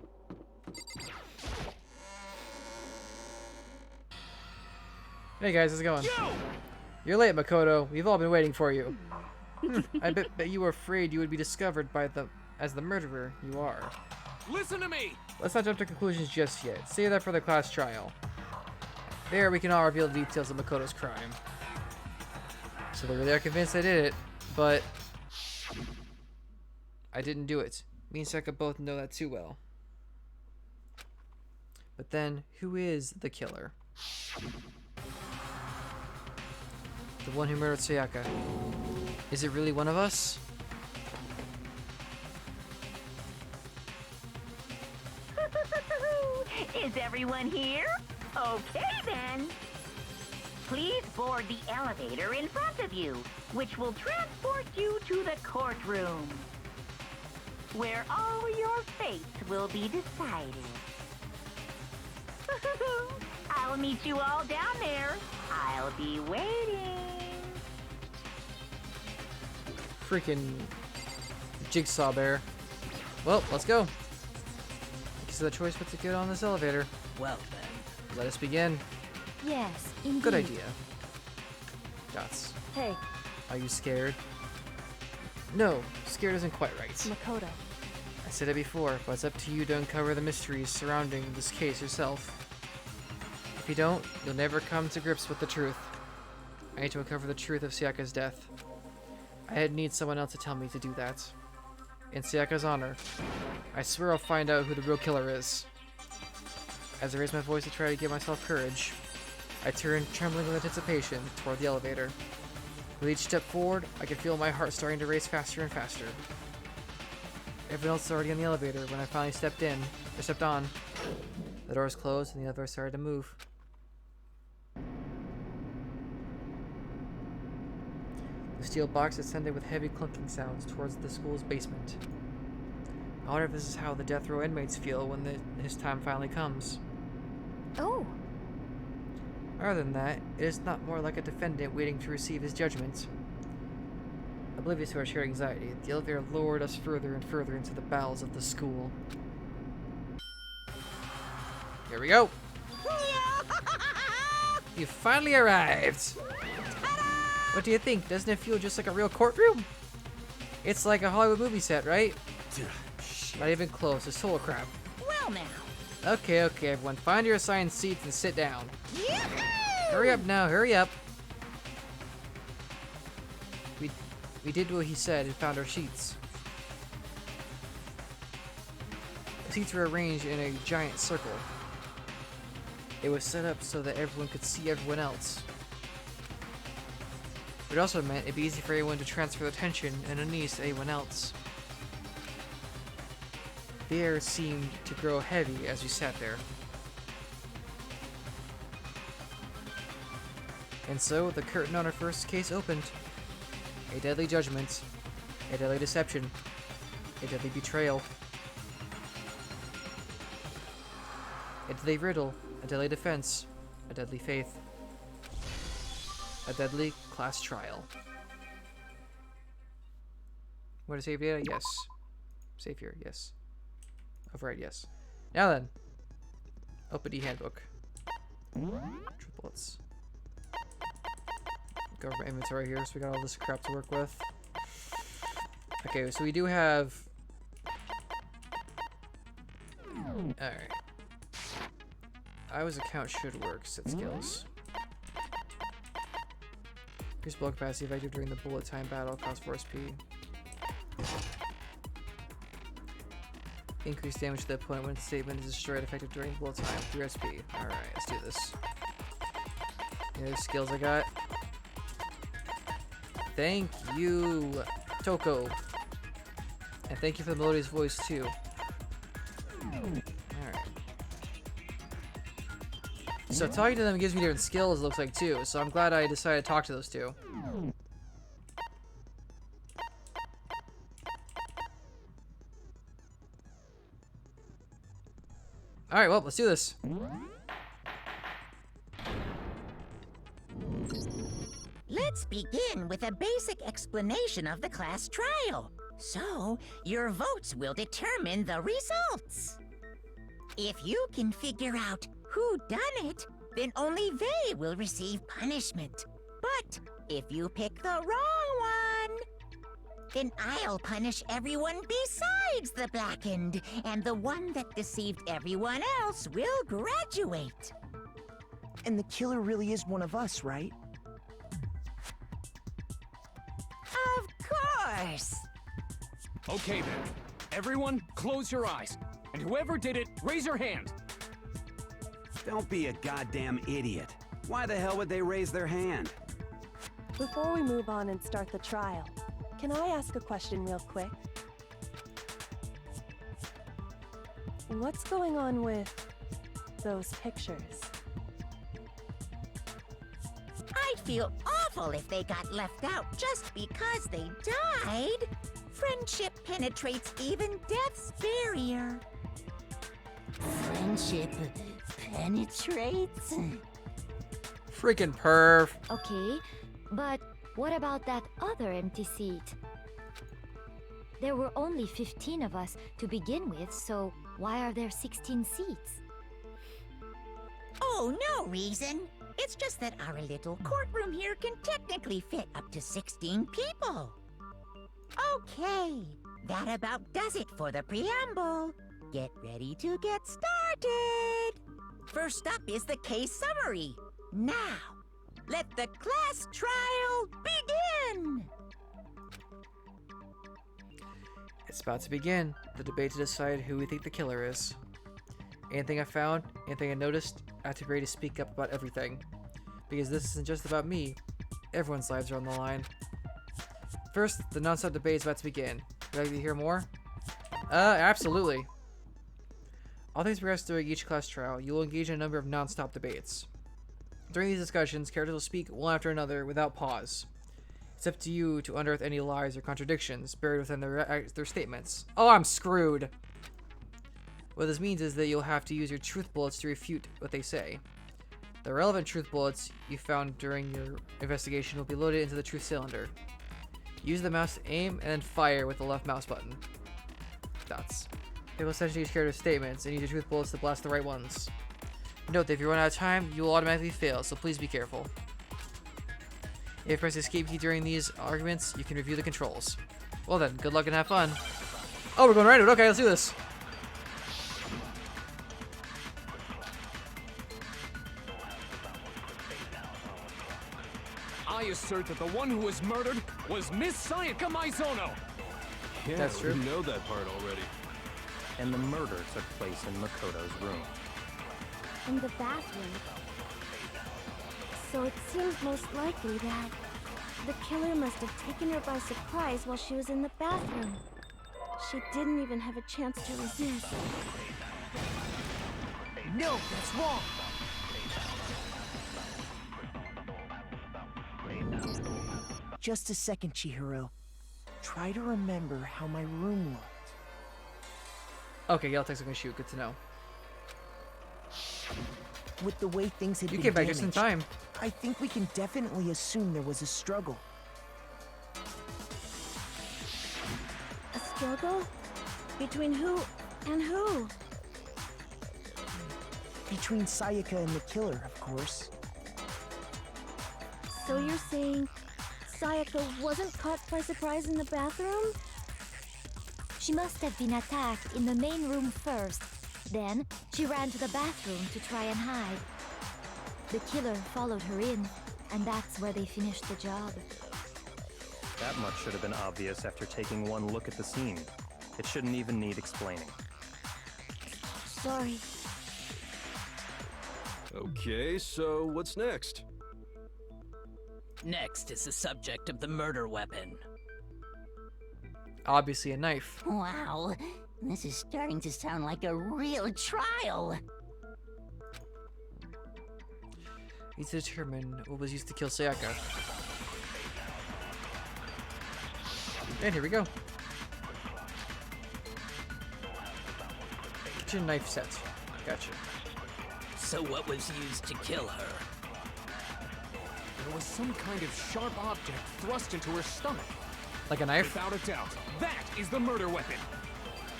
Hey guys, how's it going? You're late, Makoto. We've all been waiting for you. I bet you were afraid you would be discovered by as the murderer you are. Listen to me! Let's not jump to conclusions just yet. Save that for the class trial. There, we can all reveal the details of Makoto's crime. So they really are convinced I did it, but I didn't do it. Me and Seka both know that too well. But then, who is the killer? The one who murdered Sayaka. Is it really one of us? Is everyone here? Okay then. Please board the elevator in front of you, which will transport you to the courtroom, where all your fates will be decided. I'll meet you all down there. I'll be waiting. Freaking jigsaw bear. Well, let's go. This is the choice what to get on this elevator. Well then, let us begin. Yes, indeed. Good idea. Dots. Hey, Are you scared? No, scared isn't quite right. Makoto. I said it before, but it's up to you to uncover the mysteries surrounding this case yourself. If you don't, you'll never come to grips with the truth. I need to uncover the truth of Sayaka's death. I need someone else to tell me to do that. In Sayaka's honor, I swear I'll find out who the real killer is. As I raise my voice to try to give myself courage, I turn, trembling with anticipation, toward the elevator. With each step forward, I can feel my heart starting to race faster and faster. Everyone else is already in the elevator when I finally stepped on. The doors closed and the elevator started to move. The steel box ascended with heavy clunking sounds towards the school's basement. I wonder if this is how the death row inmates feel when his time finally comes. Oh. Other than that, it is not more like a defendant waiting to receive his judgment. Oblivious to our shared anxiety, the elevator lowered us further and further into the bowels of the school. Here we go! You finally arrived! What do you think? Doesn't it feel just like a real courtroom? It's like a Hollywood movie set, right? Not even close. It's total crap. Well now. Okay, everyone. Find your assigned seats and sit down. Yahoo! Hurry up now, hurry up. We did what he said and found our sheets. The seats were arranged in a giant circle. It was set up so that everyone could see everyone else. It also meant it'd be easy for everyone to transfer their attention and unease to anyone else. The air seemed to grow heavy as we sat there. And so, the curtain on our first case opened. A deadly judgment, a deadly deception, a deadly betrayal, a deadly riddle, a deadly defense, a deadly faith, a deadly class trial. What is save data? Yes. Save here, yes. Override, yes. Now then, open the handbook. True bullets. Go over my inventory here, so we got all this crap to work with. Okay, so we do have... Alright. Iowa's account should work. Set skills. Increase blow capacity effective during the bullet time battle. Cost 4 SP. Increase damage to the opponent when statement is destroyed. Effective during bullet time. 3 SP. Alright, let's do this. Any other skills I got? Thank you, Toko. And thank you for the melodious voice, too. Alright. So talking to them gives me different skills, it looks like, too. So I'm glad I decided to talk to those two. Alright, well, let's do this. Let's begin with a basic explanation of the class trial. So, your votes will determine the results. If you can figure out who done it, then only they will receive punishment. But if you pick the wrong one, then I'll punish everyone besides the blackened, and the one that deceived everyone else will graduate. And the killer really is one of us, right? Of course! Okay then. Everyone, close your eyes. And whoever did it, raise your hand. Don't be a goddamn idiot. Why the hell would they raise their hand? Before we move on and start the trial, can I ask a question real quick? What's going on with those pictures? I'd feel awful if they got left out just because they died. Friendship penetrates even death's barrier. Friendship penetrates? Freaking perv. Okay, but what about that other empty seat? There were only 15 of us to begin with, so why are there 16 seats? Oh, no reason. It's just that our little courtroom here can technically fit up to 16 people. Okay, that about does it for the preamble. Get ready to get started. First up is the case summary. Now, let the class trial begin. It's about to begin. The debate to decide who we think the killer is. Anything I found, anything I noticed, I have to be ready to speak up about everything. Because this isn't just about me. Everyone's lives are on the line. First, the non-stop debate is about to begin. Would you like to hear more? Absolutely. All things progress during each class trial, you will engage in a number of non-stop debates. During these discussions, characters will speak one after another without pause. It's up to you to unearth any lies or contradictions buried within their statements. Oh, I'm screwed! What this means is that you'll have to use your truth bullets to refute what they say. The relevant truth bullets you found during your investigation will be loaded into the truth cylinder. Use the mouse to aim and then fire with the left mouse button. Dots. It will essentially use character statements and use your truth bullets to blast the right ones. Note that if you run out of time, you will automatically fail, so please be careful. If you press the escape key during these arguments, you can review the controls. Well then, good luck and have fun. Oh, we're going right into it. Okay, let's do this. I assert that the one who was murdered was Miss Sayaka Maizono. Yeah, That's true. We know that part already. And the murder took place in Makoto's room. In the bathroom. So it seems most likely that the killer must have taken her by surprise while she was in the bathroom. She didn't even have a chance to resist. No, that's wrong. Just a second, Chihiro. Try to remember how my room looked. Okay, Yell Tech's gonna shoot. Good to know. With the way things had You been came back just in damaged, time. I think we can definitely assume there was a struggle. A struggle? Between who and who? Between Sayaka and the killer, of course. So you're saying Sayaka wasn't caught by surprise in the bathroom? She must have been attacked in the main room first. Then, she ran to the bathroom to try and hide. The killer followed her in, and that's where they finished the job. That much should have been obvious after taking one look at the scene. It shouldn't even need explaining. Sorry. Okay, so what's next? Next is the subject of the murder weapon. Obviously a knife. Wow, this is starting to sound like a real trial. Need to determine what was used to kill Sayaka. And here we go. Kitchen knife set. Gotcha. So what was used to kill her? There was some kind of sharp object thrust into her stomach. Like a knife? Without a doubt, that is the murder weapon.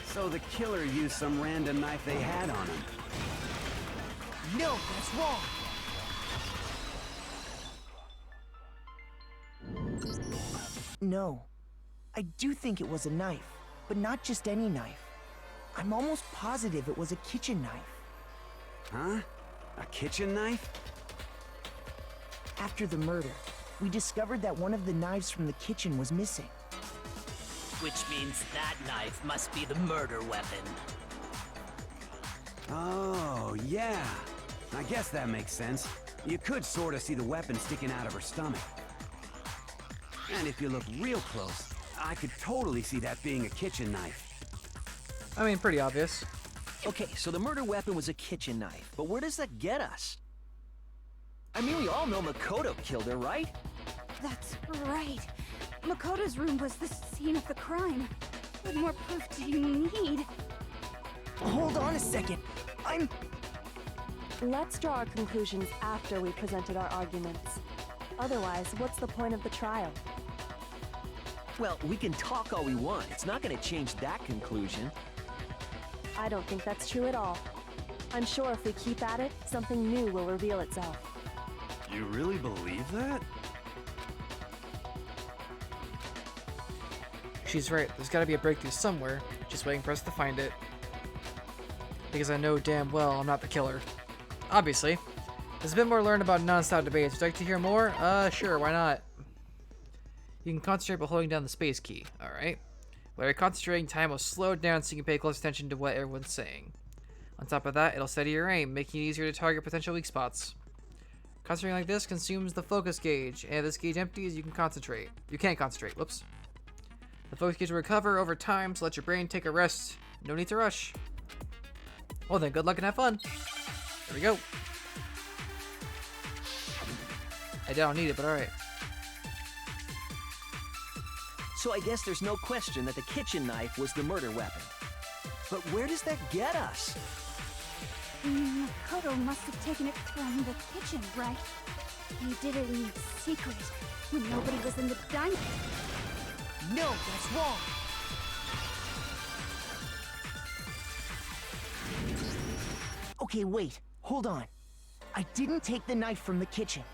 So the killer used some random knife they had on him. No, that's wrong. No. I do think it was a knife, but not just any knife. I'm almost positive it was a kitchen knife. Huh? A kitchen knife? After the murder, we discovered that one of the knives from the kitchen was missing. Which means that knife must be the murder weapon. Oh, yeah. I guess that makes sense. You could sort of see the weapon sticking out of her stomach. And if you look real close, I could totally see that being a kitchen knife. I mean, pretty obvious. Okay, so the murder weapon was a kitchen knife, but where does that get us? I mean, we all know Makoto killed her, right? That's right. Makoto's room was the scene of the crime. What more proof do you need? Hold on a second. Let's draw our conclusions after we presented our arguments. Otherwise, what's the point of the trial? Well, we can talk all we want. It's not going to change that conclusion. I don't think that's true at all. I'm sure if we keep at it, something new will reveal itself. You really believe that? She's right. There's gotta be a breakthrough somewhere. Just waiting for us to find it. Because I know damn well I'm not the killer. Obviously. There's a bit more to learn about non-stop debates. Would you like to hear more? Sure, why not? You can concentrate by holding down the space key. Alright. While you're concentrating, time will slow down so you can pay close attention to what everyone's saying. On top of that, it'll steady your aim, making it easier to target potential weak spots. Concentrating like this consumes the focus gauge, and if this gauge empties, you can concentrate. You can't concentrate. Whoops. The focus gauge will recover over time, so let your brain take a rest. No need to rush. Well then, good luck and have fun. There we go. I don't need it, but alright. So I guess there's no question that the kitchen knife was the murder weapon. But where does that get us? Makoto must have taken it from the kitchen, right? He did it in secret, when nobody was in the dining room. No, that's wrong. Okay, wait. Hold on. I didn't take the knife from the kitchen.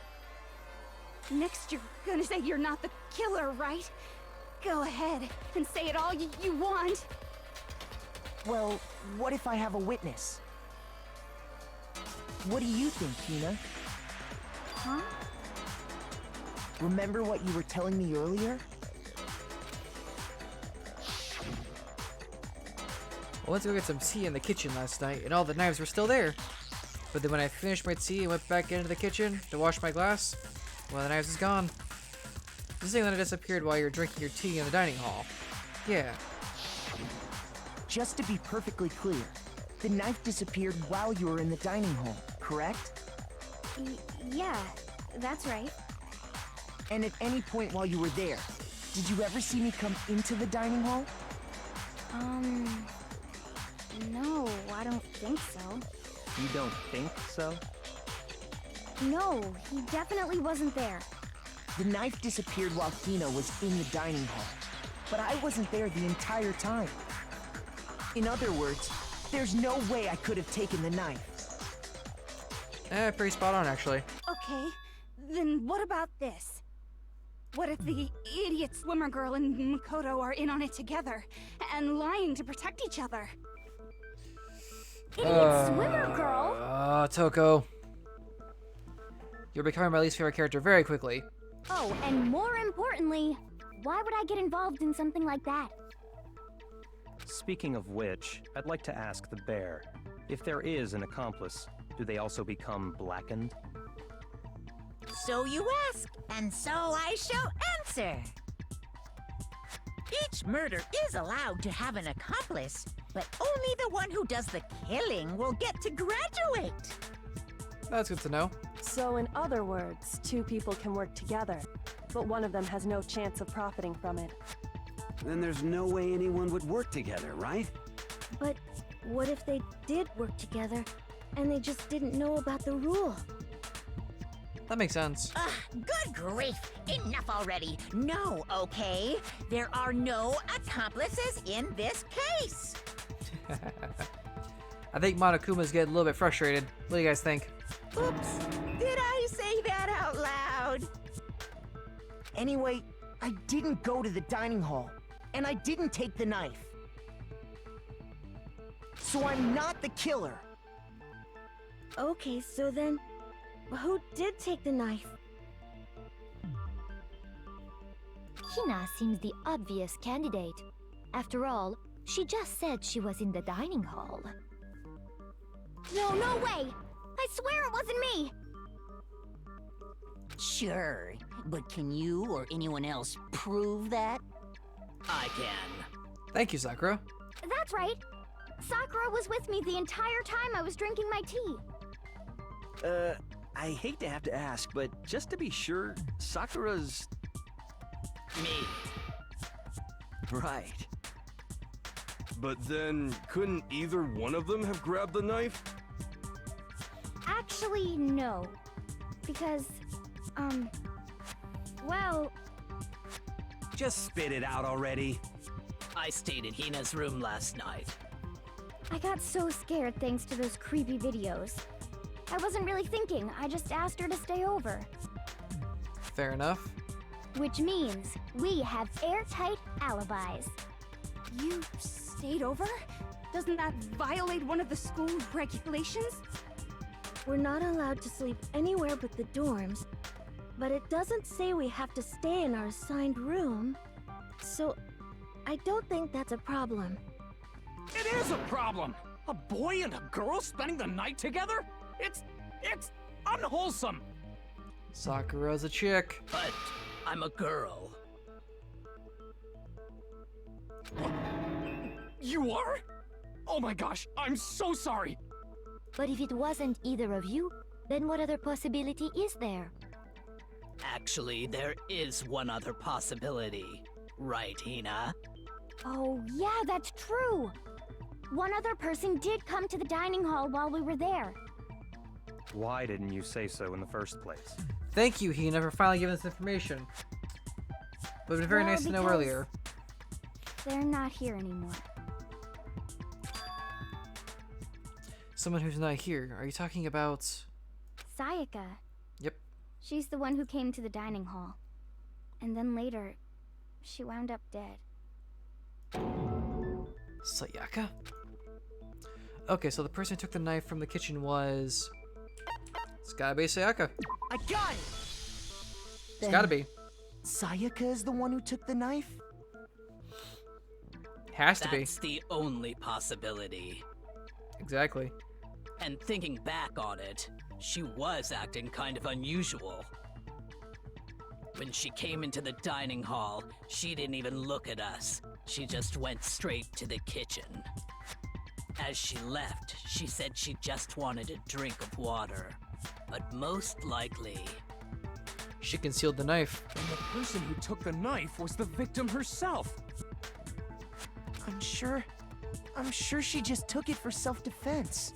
Next, you're gonna say you're not the killer, right? Go ahead and say it all you want. Well, what if I have a witness? What do you think, Hina? Huh? Remember what you were telling me earlier? I went to go get some tea in the kitchen last night, and all the knives were still there. But then when I finished my tea and went back into the kitchen to wash my glass, one of the knives is gone. This thing that disappeared while you were drinking your tea in the dining hall. Yeah. Just to be perfectly clear, the knife disappeared while you were in the dining hall, correct? Yeah, that's right. And at any point while you were there, did you ever see me come into the dining hall? No, I don't think so. You don't think so? No, he definitely wasn't there. The knife disappeared while Hina was in the dining hall, but I wasn't there the entire time. In other words, there's no way I could have taken the knife. Pretty spot on, actually. Okay, then what about this? What if the idiot swimmer girl and Makoto are in on it together, and lying to protect each other? Idiot swimmer girl? Toko. You're becoming my least favorite character very quickly. Oh, and more importantly, why would I get involved in something like that? Speaking of which, I'd like to ask the bear, if there is an accomplice, do they also become blackened? So you ask, and so I shall answer. Each murder is allowed to have an accomplice, but only the one who does the killing will get to graduate. That's good to know. So in other words, two people can work together, but one of them has no chance of profiting from it. Then there's no way anyone would work together, right? But what if they did work together, and they just didn't know about the rule? That makes sense. Good grief! Enough already! No, okay? There are no accomplices in this case! I think Monokuma's getting a little bit frustrated. What do you guys think? Oops! Did I say that out loud? Anyway, I didn't go to the dining hall, and I didn't take the knife. So I'm not the killer. Okay, so then, who did take the knife? Hina seems the obvious candidate. After all, she just said she was in the dining hall. No way! I swear it wasn't me! Sure, but can you or anyone else prove that? I can. Thank you, Sakura. That's right! Sakura was with me the entire time I was drinking my tea. I hate to have to ask, but just to be sure, Sakura's... Me. Right. But then, couldn't either one of them have grabbed the knife? Actually, no. Because, well... Just spit it out already. I stayed in Hina's room last night. I got so scared thanks to those creepy videos. I wasn't really thinking, I just asked her to stay over. Fair enough. Which means we have airtight alibis. You stayed over? Doesn't that violate one of the school regulations? We're not allowed to sleep anywhere but the dorms, but it doesn't say we have to stay in our assigned room, so I don't think that's a problem. It is a problem! A boy and a girl spending the night together? It's unwholesome! Sakura's a chick. But I'm a girl. You are? Oh my gosh, I'm so sorry! But if it wasn't either of you, then what other possibility is there? Actually, there is one other possibility. Right, Hina? Oh, yeah, that's true! One other person did come to the dining hall while we were there. Why didn't you say so in the first place? Thank you, Hina, for finally giving us information. It would have been very nice to know earlier. They're not here anymore. Someone who's not here. Are you talking about... Sayaka. Yep. She's the one who came to the dining hall. And then later, she wound up dead. Sayaka? Okay, so the person who took the knife from the kitchen was... It's gotta be Sayaka. I got it! It's gotta be. Sayaka is the one who took the knife? Has to be. That's the only possibility. Exactly. And thinking back on it, she was acting kind of unusual. When she came into the dining hall, she didn't even look at us. She just went straight to the kitchen. As she left, she said she just wanted a drink of water. But most likely... She concealed the knife. And the person who took the knife was the victim herself. I'm sure she just took it for self-defense.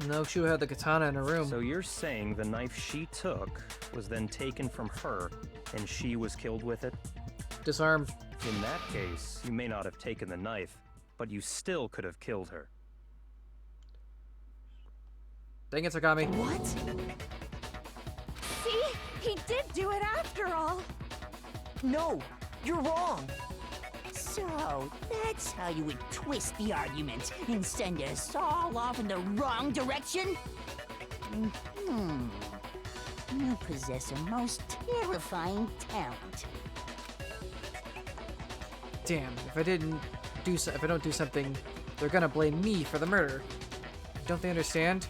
No, she had the katana in her room. So you're saying the knife she took was then taken from her, and she was killed with it? Disarmed. In that case, you may not have taken the knife, but you still could have killed her. Dang it, Sakami. What? See? He did do it after all. No, you're wrong. So, that's how you would twist the argument and send us all off in the wrong direction? You possess a most terrifying talent. Damn, if I don't do something, they're gonna blame me for the murder. Don't they understand?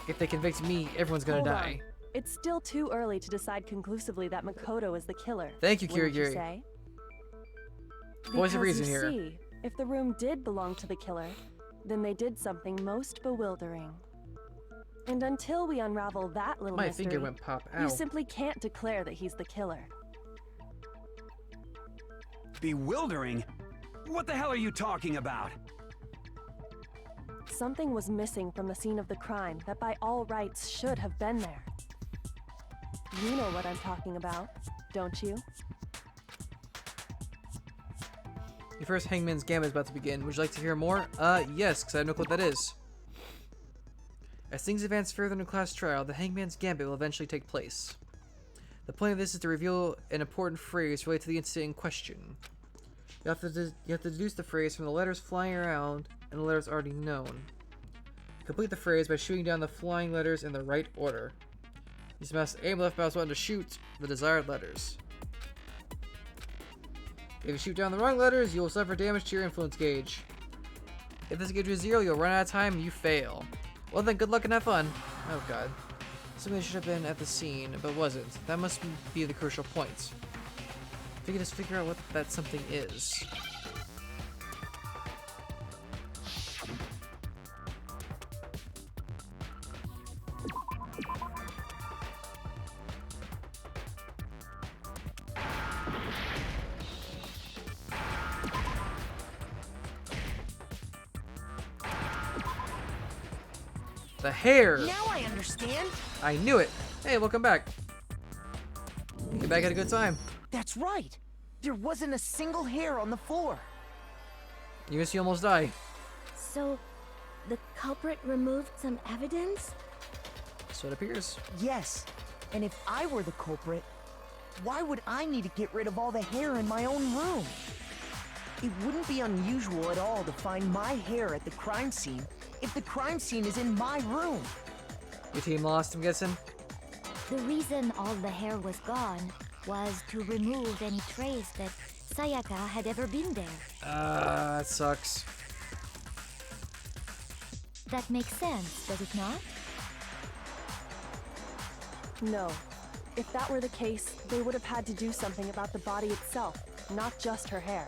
If they convict me, everyone's gonna die. On. It's still too early to decide conclusively that Makoto is the killer. Thank you, wouldn't you Kirigiri. say? Voice of reason Because you here. see, if the room did belong to the killer, then they did something most bewildering. And until we unravel that little My mystery, finger went pop. Ow. you simply can't declare that he's the killer. Bewildering? What the hell are you talking about? Something was missing from the scene of the crime that by all rights should have been there. You know what I'm talking about, don't you? Your first Hangman's Gambit is about to begin. Would you like to hear more? Yes, because I know what that is. As things advance further in the class trial, the Hangman's Gambit will eventually take place. The point of this is to reveal an important phrase related to the incident in question. You have to deduce the phrase from the letters flying around and the letters already known. Complete the phrase by shooting down the flying letters in the right order. You must aim left mouse button to shoot the desired letters. If you shoot down the wrong letters, you will suffer damage to your influence gauge. If this gauge is 0, you'll run out of time and you fail. Well then, good luck and have fun. Oh god. Somebody should have been at the scene, but wasn't. That must be the crucial point. If you can just figure out what that something is. The hair! Now I understand! I knew it! Hey, welcome back. Get back at a good time. That's right! There wasn't a single hair on the floor! Even if you almost die. So, the culprit removed some evidence? So it appears. Yes, and if I were the culprit, why would I need to get rid of all the hair in my own room? It wouldn't be unusual at all to find my hair at the crime scene if the crime scene is in my room. Your team lost, I'm guessing? The reason all the hair was gone was to remove any trace that Sayaka had ever been there. That sucks. That makes sense, does it not? No. If that were the case, they would have had to do something about the body itself, not just her hair.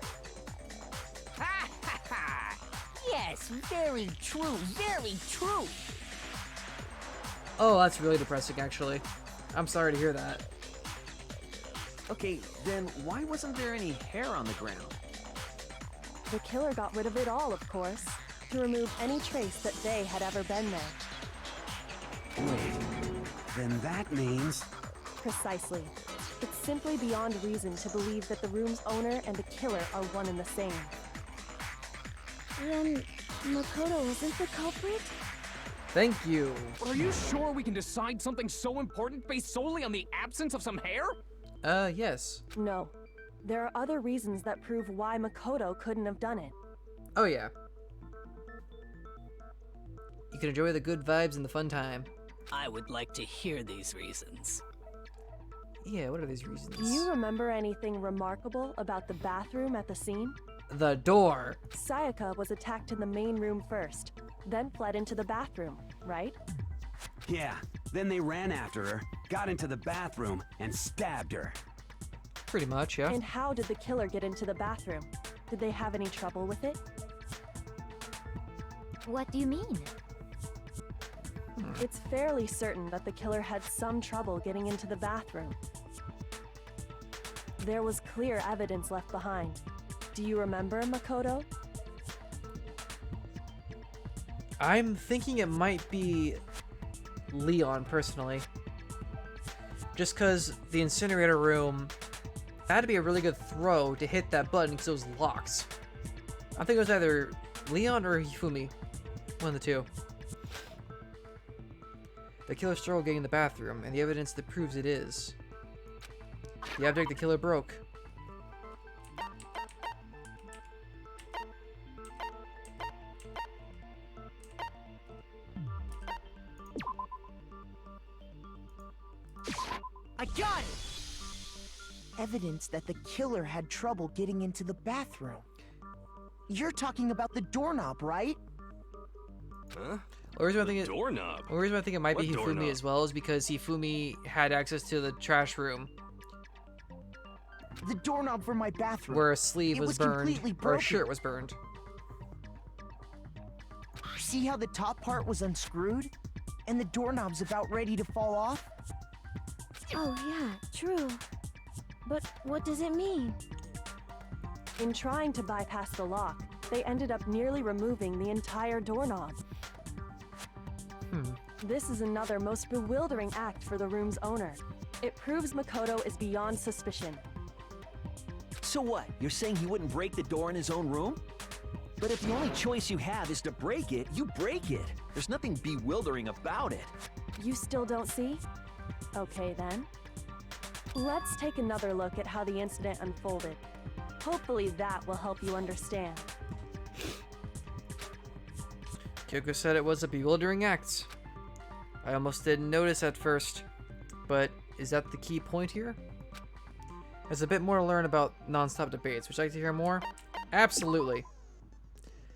Ha ha ha! Yes, very true, very true! Oh, that's really depressing, actually. I'm sorry to hear that. Okay, then why wasn't there any hair on the ground? The killer got rid of it all, of course, to remove any trace that they had ever been there. Wait, then that means... Precisely. It's simply beyond reason to believe that the room's owner and the killer are one and the same. Then, Makoto isn't the culprit? Thank you. Are you sure we can decide something so important based solely on the absence of some hair? Yes. No. There are other reasons that prove why Makoto couldn't have done it. Oh, yeah. You can enjoy the good vibes and the fun time. I would like to hear these reasons. Yeah, what are these reasons? Do you remember anything remarkable about the bathroom at the scene? The door. Sayaka was attacked in the main room first, then fled into the bathroom, right? Yeah, then they ran after her, got into the bathroom, and stabbed her. Pretty much, yeah. And how did the killer get into the bathroom? Did they have any trouble with it? What do you mean? It's fairly certain that the killer had some trouble getting into the bathroom. There was clear evidence left behind. Do you remember, Makoto? I'm thinking it might be Leon, personally. Just because the incinerator room had to be a really good throw to hit that button because it was locked. I think it was either Leon or Hifumi. One of the two. The killer struggled getting in the bathroom, and the evidence that proves it is the object the killer broke. I got it! Evidence that the killer had trouble getting into the bathroom. You're talking about the doorknob, right? Huh? The reason I think doorknob? The reason I think it might be What Hifumi doorknob? as well is because Hifumi had access to the trash room The doorknob for my bathroom. where a sleeve It was was burned completely or a broken. shirt was burned. See how the top part was unscrewed? And the doorknob's about ready to fall off? Oh, yeah, true. But what does it mean? In trying to bypass the lock, they ended up nearly removing the entire doorknob. This is another most bewildering act for the room's owner. It proves Makoto is beyond suspicion. So what? You're saying he wouldn't break the door in his own room? But if the only choice you have is to break it, you break it. There's nothing bewildering about it. You still don't see? Okay then. Let's take another look at how the incident unfolded. Hopefully that will help you understand. Kyoko said it was a bewildering act. I almost didn't notice at first, but is that the key point here? There's a bit more to learn about non-stop debates. Would you like to hear more? Absolutely.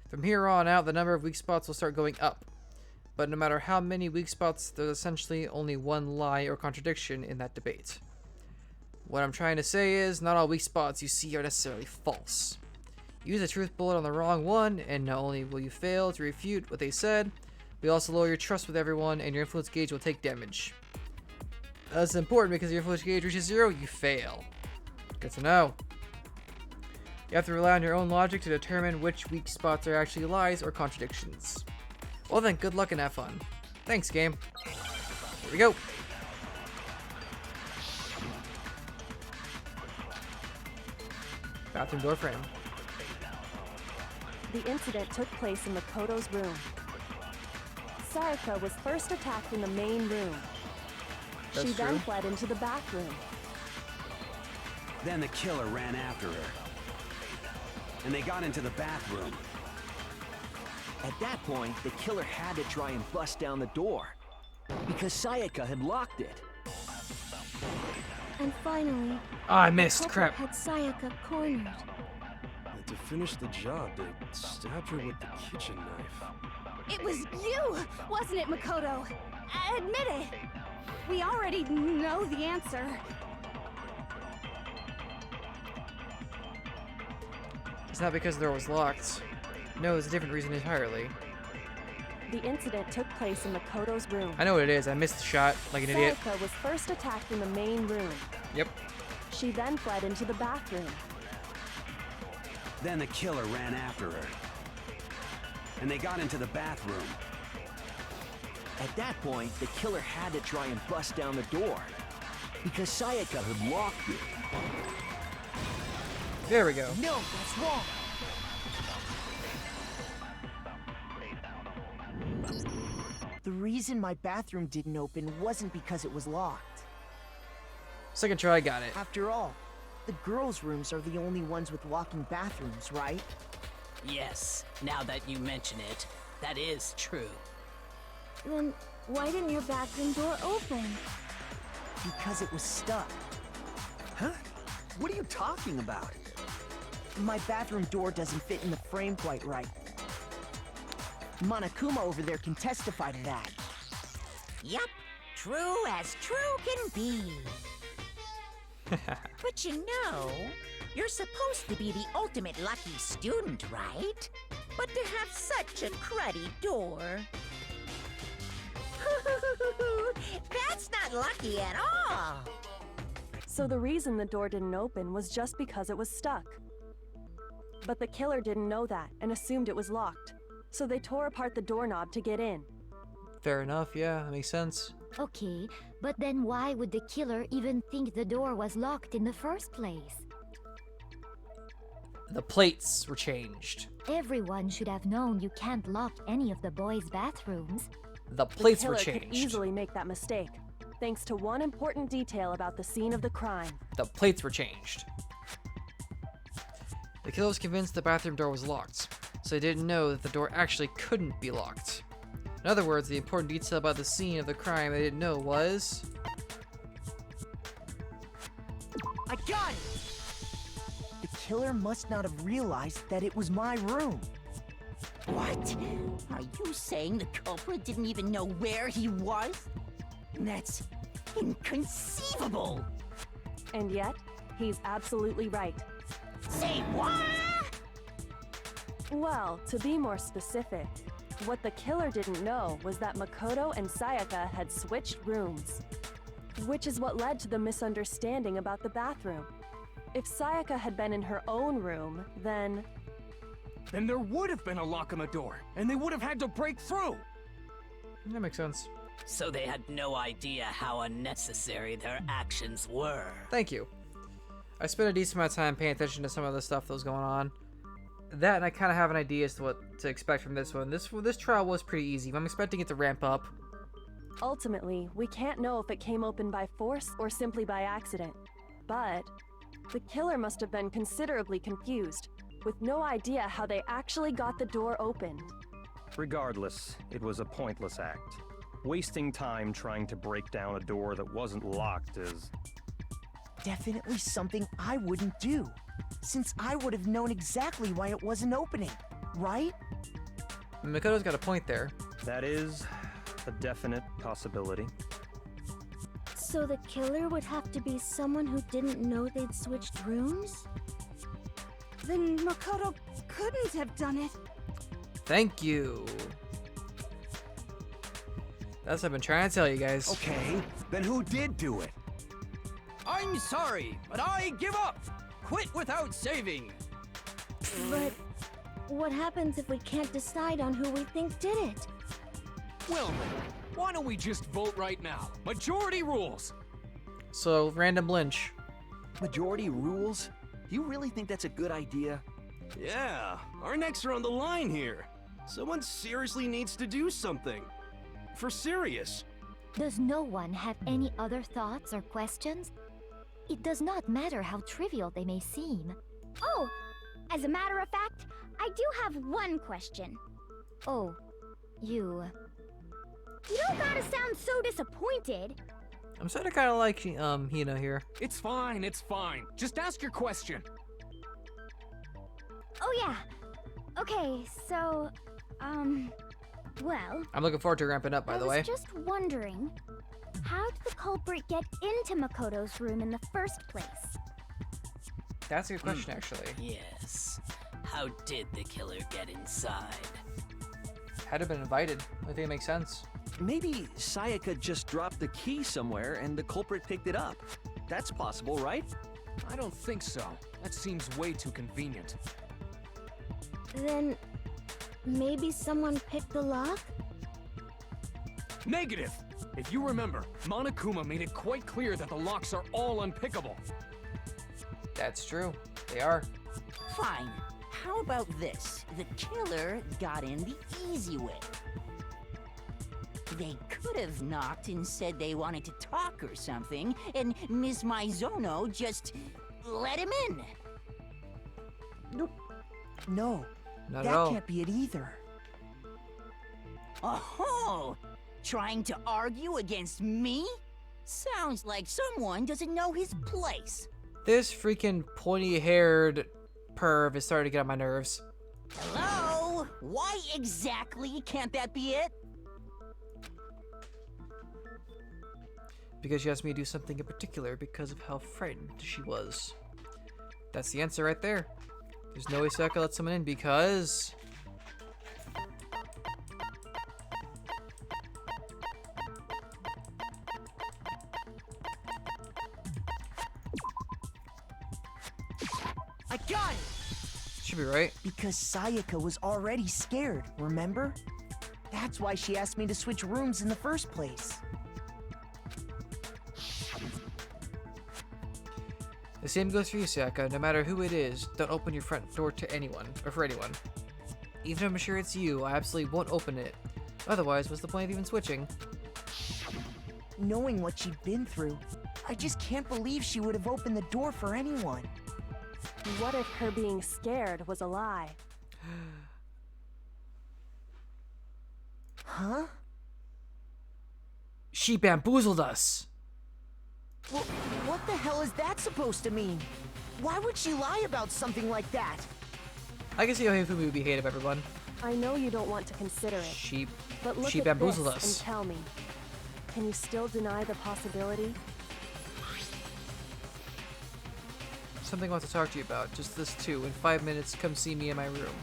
From here on out, the number of weak spots will start going up. But no matter how many weak spots, there's essentially only one lie or contradiction in that debate. What I'm trying to say is, not all weak spots you see are necessarily false. Use a truth bullet on the wrong one, and not only will you fail to refute what they said, but you also lower your trust with everyone, and your influence gauge will take damage. That's important because if your influence gauge reaches 0, you fail. Good to know. You have to rely on your own logic to determine which weak spots are actually lies or contradictions. Well then, good luck and have fun. Thanks, game. Here we go. Bathroom door frame. The incident took place in Makoto's room. Sayaka was first attacked in the main room. She That's then true. fled into the bathroom. Then the killer ran after her. And they got into the bathroom. At that point, the killer had to try and bust down the door. Because Sayaka had locked it. And finally, I the missed. culprit Crap. had Sayaka cornered. And to finish the job, they stabbed her with the kitchen knife. It was you, wasn't it, Makoto? Admit it. We already know the answer. It's not because the door was locked. No, there's a different reason entirely. The incident took place in Makoto's room. I know what it is. I missed the shot like an idiot. Sayaka was first attacked in the main room. Yep. She then fled into the bathroom. Then the killer ran after her. And they got into the bathroom. At that point, the killer had to try and bust down the door. Because Sayaka had locked it. There we go. No, that's wrong. The reason my bathroom didn't open wasn't because it was locked. Second try, got it. After all, the girls' rooms are the only ones with locking bathrooms, right? Yes, now that you mention it, that is true. Then why didn't your bathroom door open? Because it was stuck. Huh? What are you talking about? My bathroom door doesn't fit in the frame quite right. Monokuma over there can testify to that. Yup, true as true can be. But you know, you're supposed to be the ultimate lucky student, right? But to have such a cruddy door... That's not lucky at all! So the reason the door didn't open was just because it was stuck. But the killer didn't know that and assumed it was locked. So they tore apart the doorknob to get in. Fair enough, yeah, that makes sense. Okay, but then why would the killer even think the door was locked in the first place? The plates were changed. Everyone should have known you can't lock any of the boys' bathrooms. The plates the were killer changed. could easily make that mistake, thanks to one important detail about the scene of the crime. The plates were changed. The killer was convinced the bathroom door was locked, so they didn't know that the door actually couldn't be locked. In other words, the important detail about the scene of the crime they didn't know was... I got it! The killer must not have realized that it was my room. What? Are you saying the culprit didn't even know where he was? That's inconceivable! And yet, he's absolutely right. Say what? Well, to be more specific, what the killer didn't know was that Makoto and Sayaka had switched rooms. Which is what led to the misunderstanding about the bathroom. If Sayaka had been in her own room, then there would have been a lock on the door, and they would have had to break through! That makes sense. So they had no idea how unnecessary their actions were. Thank you. I spent a decent amount of time paying attention to some of the stuff that was going on. That, and I kind of have an idea as to what to expect from this one. This trial was pretty easy. I'm expecting it to ramp up. ultimately, we can't know if it came open by force or simply by accident. But the killer must have been considerably confused, with no idea how they actually got the door opened. Regardless, it was a pointless act. Wasting time trying to break down a door that wasn't locked is... definitely something I wouldn't do, since I would have known exactly why it wasn't opening, right? Makoto's got a point there. That is a definite possibility. So the killer would have to be someone who didn't know they'd switched rooms? Then Makoto couldn't have done it. Thank you. That's what I've been trying to tell you guys. Okay, then who did do it? I'm sorry, but I give up! Quit without saving! But what happens if we can't decide on who we think did it? Well then, why don't we just vote right now? Majority rules! So, random lynch. Majority rules? You really think that's a good idea? Yeah, our necks are on the line here. Someone seriously needs to do something. For serious. Does no one have any other thoughts or questions? It does not matter how trivial they may seem. Oh, as a matter of fact, I do have one question. Oh, you... You don't gotta sound so disappointed. I'm sort of kind of like, Hina here. It's fine, it's fine. Just ask your question. Oh yeah. Okay, so, well... I'm looking forward to ramping up, by the way. I was just wondering, how did the culprit get into Makoto's room in the first place? That's a good question, actually. Yes. How did the killer get inside? Had to have been invited. I think it makes sense. Maybe Sayaka just dropped the key somewhere and the culprit picked it up. That's possible, right? I don't think so. That seems way too convenient. Then maybe someone picked the lock? Negative! If you remember, Monokuma made it quite clear that the locks are all unpickable. That's true. They are. Fine. How about this? The killer got in the easy way. They could have knocked and said they wanted to talk or something, and Ms. Maizono just let him in. Nope. No, Not that at all. can't be it either. Oh, trying to argue against me? Sounds like someone doesn't know his place. This freaking pointy-haired perv is starting to get on my nerves. Hello? Why exactly can't that be it? Because she asked me to do something in particular because of how frightened she was. That's the answer right there. There's no way Sayaka let someone in because... I got it! Should be right. Because Sayaka was already scared, remember? That's why she asked me to switch rooms in the first place. The same goes for you, Sayaka. No matter who it is, don't open your front door to anyone, or for anyone. Even if I'm sure it's you, I absolutely won't open it. Otherwise, what's the point of even switching? Knowing what she'd been through, I just can't believe she would have opened the door for anyone. What if her being scared was a lie? Huh? She bamboozled us! Well, what the hell is that supposed to mean? Why would she lie about something like that? I can see how Hifumi would be hated by everyone. I know you don't want to consider it. But look She at bamboozled this us. and tell me, can you still deny the possibility? Something I want to talk to you about. Just this too. In 5 minutes, come see me in my room.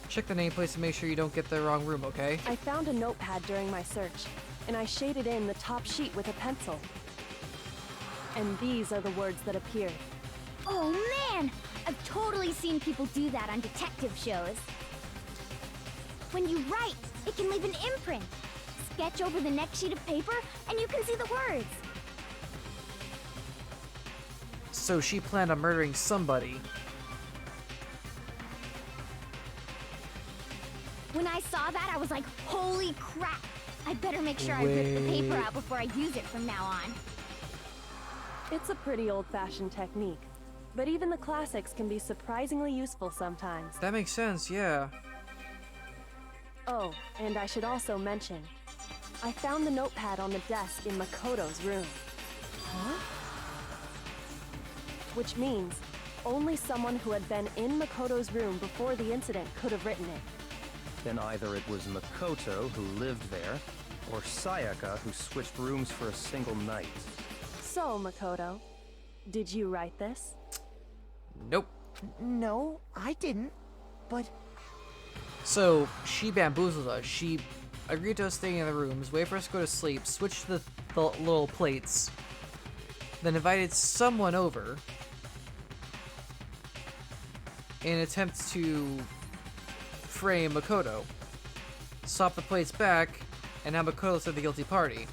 Check the nameplate to make sure you don't get the wrong room, okay? I found a notepad during my search, and I shaded in the top sheet with a pencil. And these are the words that appeared. Oh man! I've totally seen people do that on detective shows. When you write, it can leave an imprint. Sketch over the next sheet of paper, and you can see the words. So she planned on murdering somebody. When I saw that, I was like, holy crap! I better make sure I rip the paper out before I use it from now on. It's a pretty old-fashioned technique, but even the classics can be surprisingly useful sometimes. That makes sense, yeah. Oh, and I should also mention, I found the notepad on the desk in Makoto's room. Huh? Which means only someone who had been in Makoto's room before the incident could have written it. Then either it was Makoto who lived there, or Sayaka who switched rooms for a single night. So, Makoto, did you write this? Nope. No, I didn't. But... So, she bamboozled us. She agreed to us staying in the rooms, wait for us to go to sleep, switched the little plates, then invited someone over in an attempt to frame Makoto. Swap the plates back, and now Makoto said the guilty party.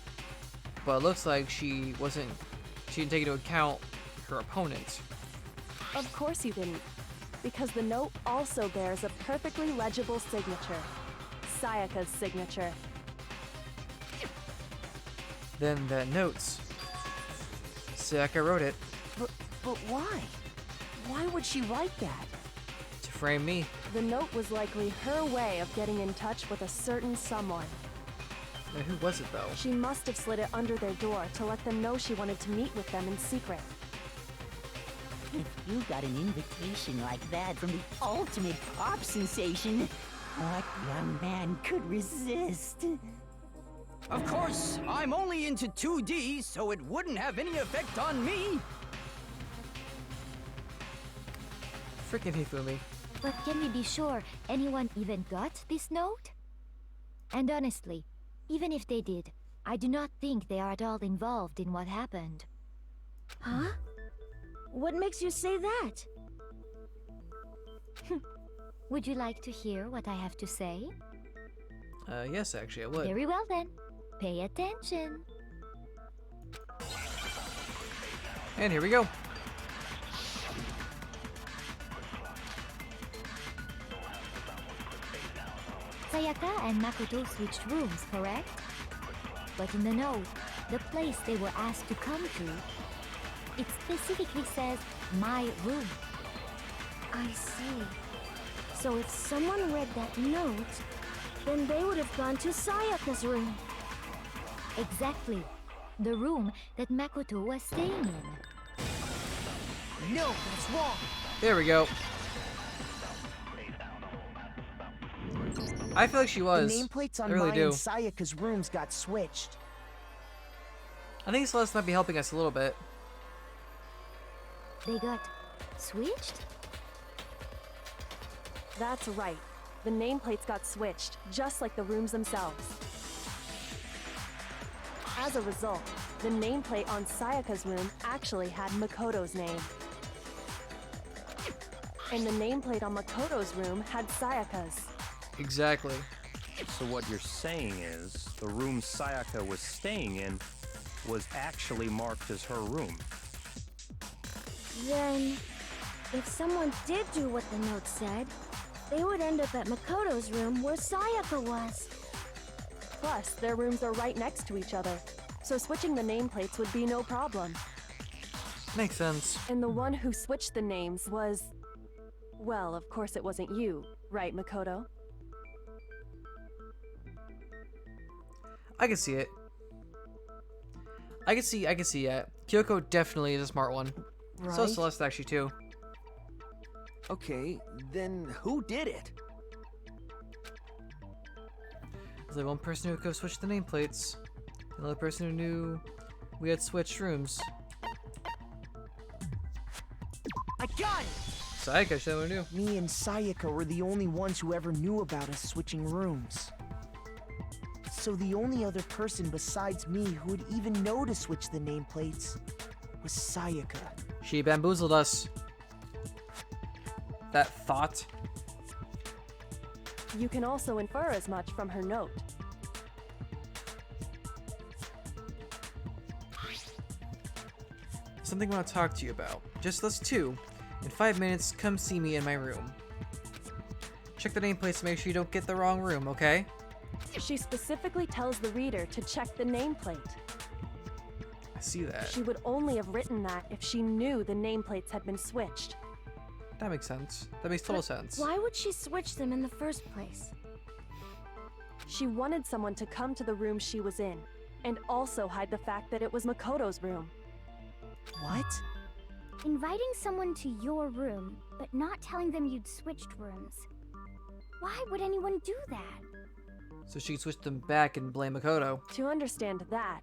But it looks like she didn't take into account her opponent. Of course you didn't, because the note also bears a perfectly legible signature. Sayaka's signature. Then that notes. Sayaka wrote it. But why? Why would she write that? To frame me. The note was likely her way of getting in touch with a certain someone. Now, who was it, though? She must have slid it under their door to let them know she wanted to meet with them in secret. If you got an invitation like that from the ultimate pop sensation, what young man could resist? Of course, I'm only into 2D, so it wouldn't have any effect on me. Freaking Hifumi. But can we be sure anyone even got this note? And honestly, even if they did, I do not think they are at all involved in what happened. Huh? What makes you say that? Would you like to hear what I have to say? Yes, actually, I would. Very well then. Pay attention. And here we go. Sayaka and Makoto switched rooms, correct? But in the note, the place they were asked to come to, it specifically says, my room. I see. So if someone read that note, then they would have gone to Sayaka's room. Exactly. The room that Makoto was staying in. No, that's wrong. There we go. I feel like she was. The nameplates on I really Mai do. and Sayaka's rooms got switched. I think Celeste might be helping us a little bit. They got switched? That's right. The nameplates got switched, just like the rooms themselves. As a result, the nameplate on Sayaka's room actually had Makoto's name. And the nameplate on Makoto's room had Sayaka's. Exactly. So what you're saying is, the room Sayaka was staying in was actually marked as her room. Then, if someone did do what the note said, they would end up at Makoto's room where Sayaka was. Plus, their rooms are right next to each other, so switching the nameplates would be no problem. Makes sense. And the one who switched the names was... Well, of course it wasn't you, right, Makoto? I can see it. I can see, yeah. Kyoko definitely is a smart one. So is Celeste actually too. Okay, then who did it? There's like one person who could have switched the nameplates. Another person who knew we had switched rooms. I got it! Sayaka should have knew. Me and Sayaka were the only ones who ever knew about us switching rooms. So the only other person besides me who would even know to switch the nameplates was Sayaka. She bamboozled us. That thought. You can also infer as much from her note. Something I want to talk to you about. Just us two. In 5 minutes, come see me in my room. Check the nameplates to make sure you don't get the wrong room, okay? She specifically tells the reader to check the nameplate. I see that. She would only have written that if she knew the nameplates had been switched. That makes sense. That makes total sense. Why would she switch them in the first place? She wanted someone to come to the room she was in, and also hide the fact that it was Makoto's room. What? Inviting someone to your room, but not telling them you'd switched rooms. Why would anyone do that? So she switched them back and blame Makoto. To understand that,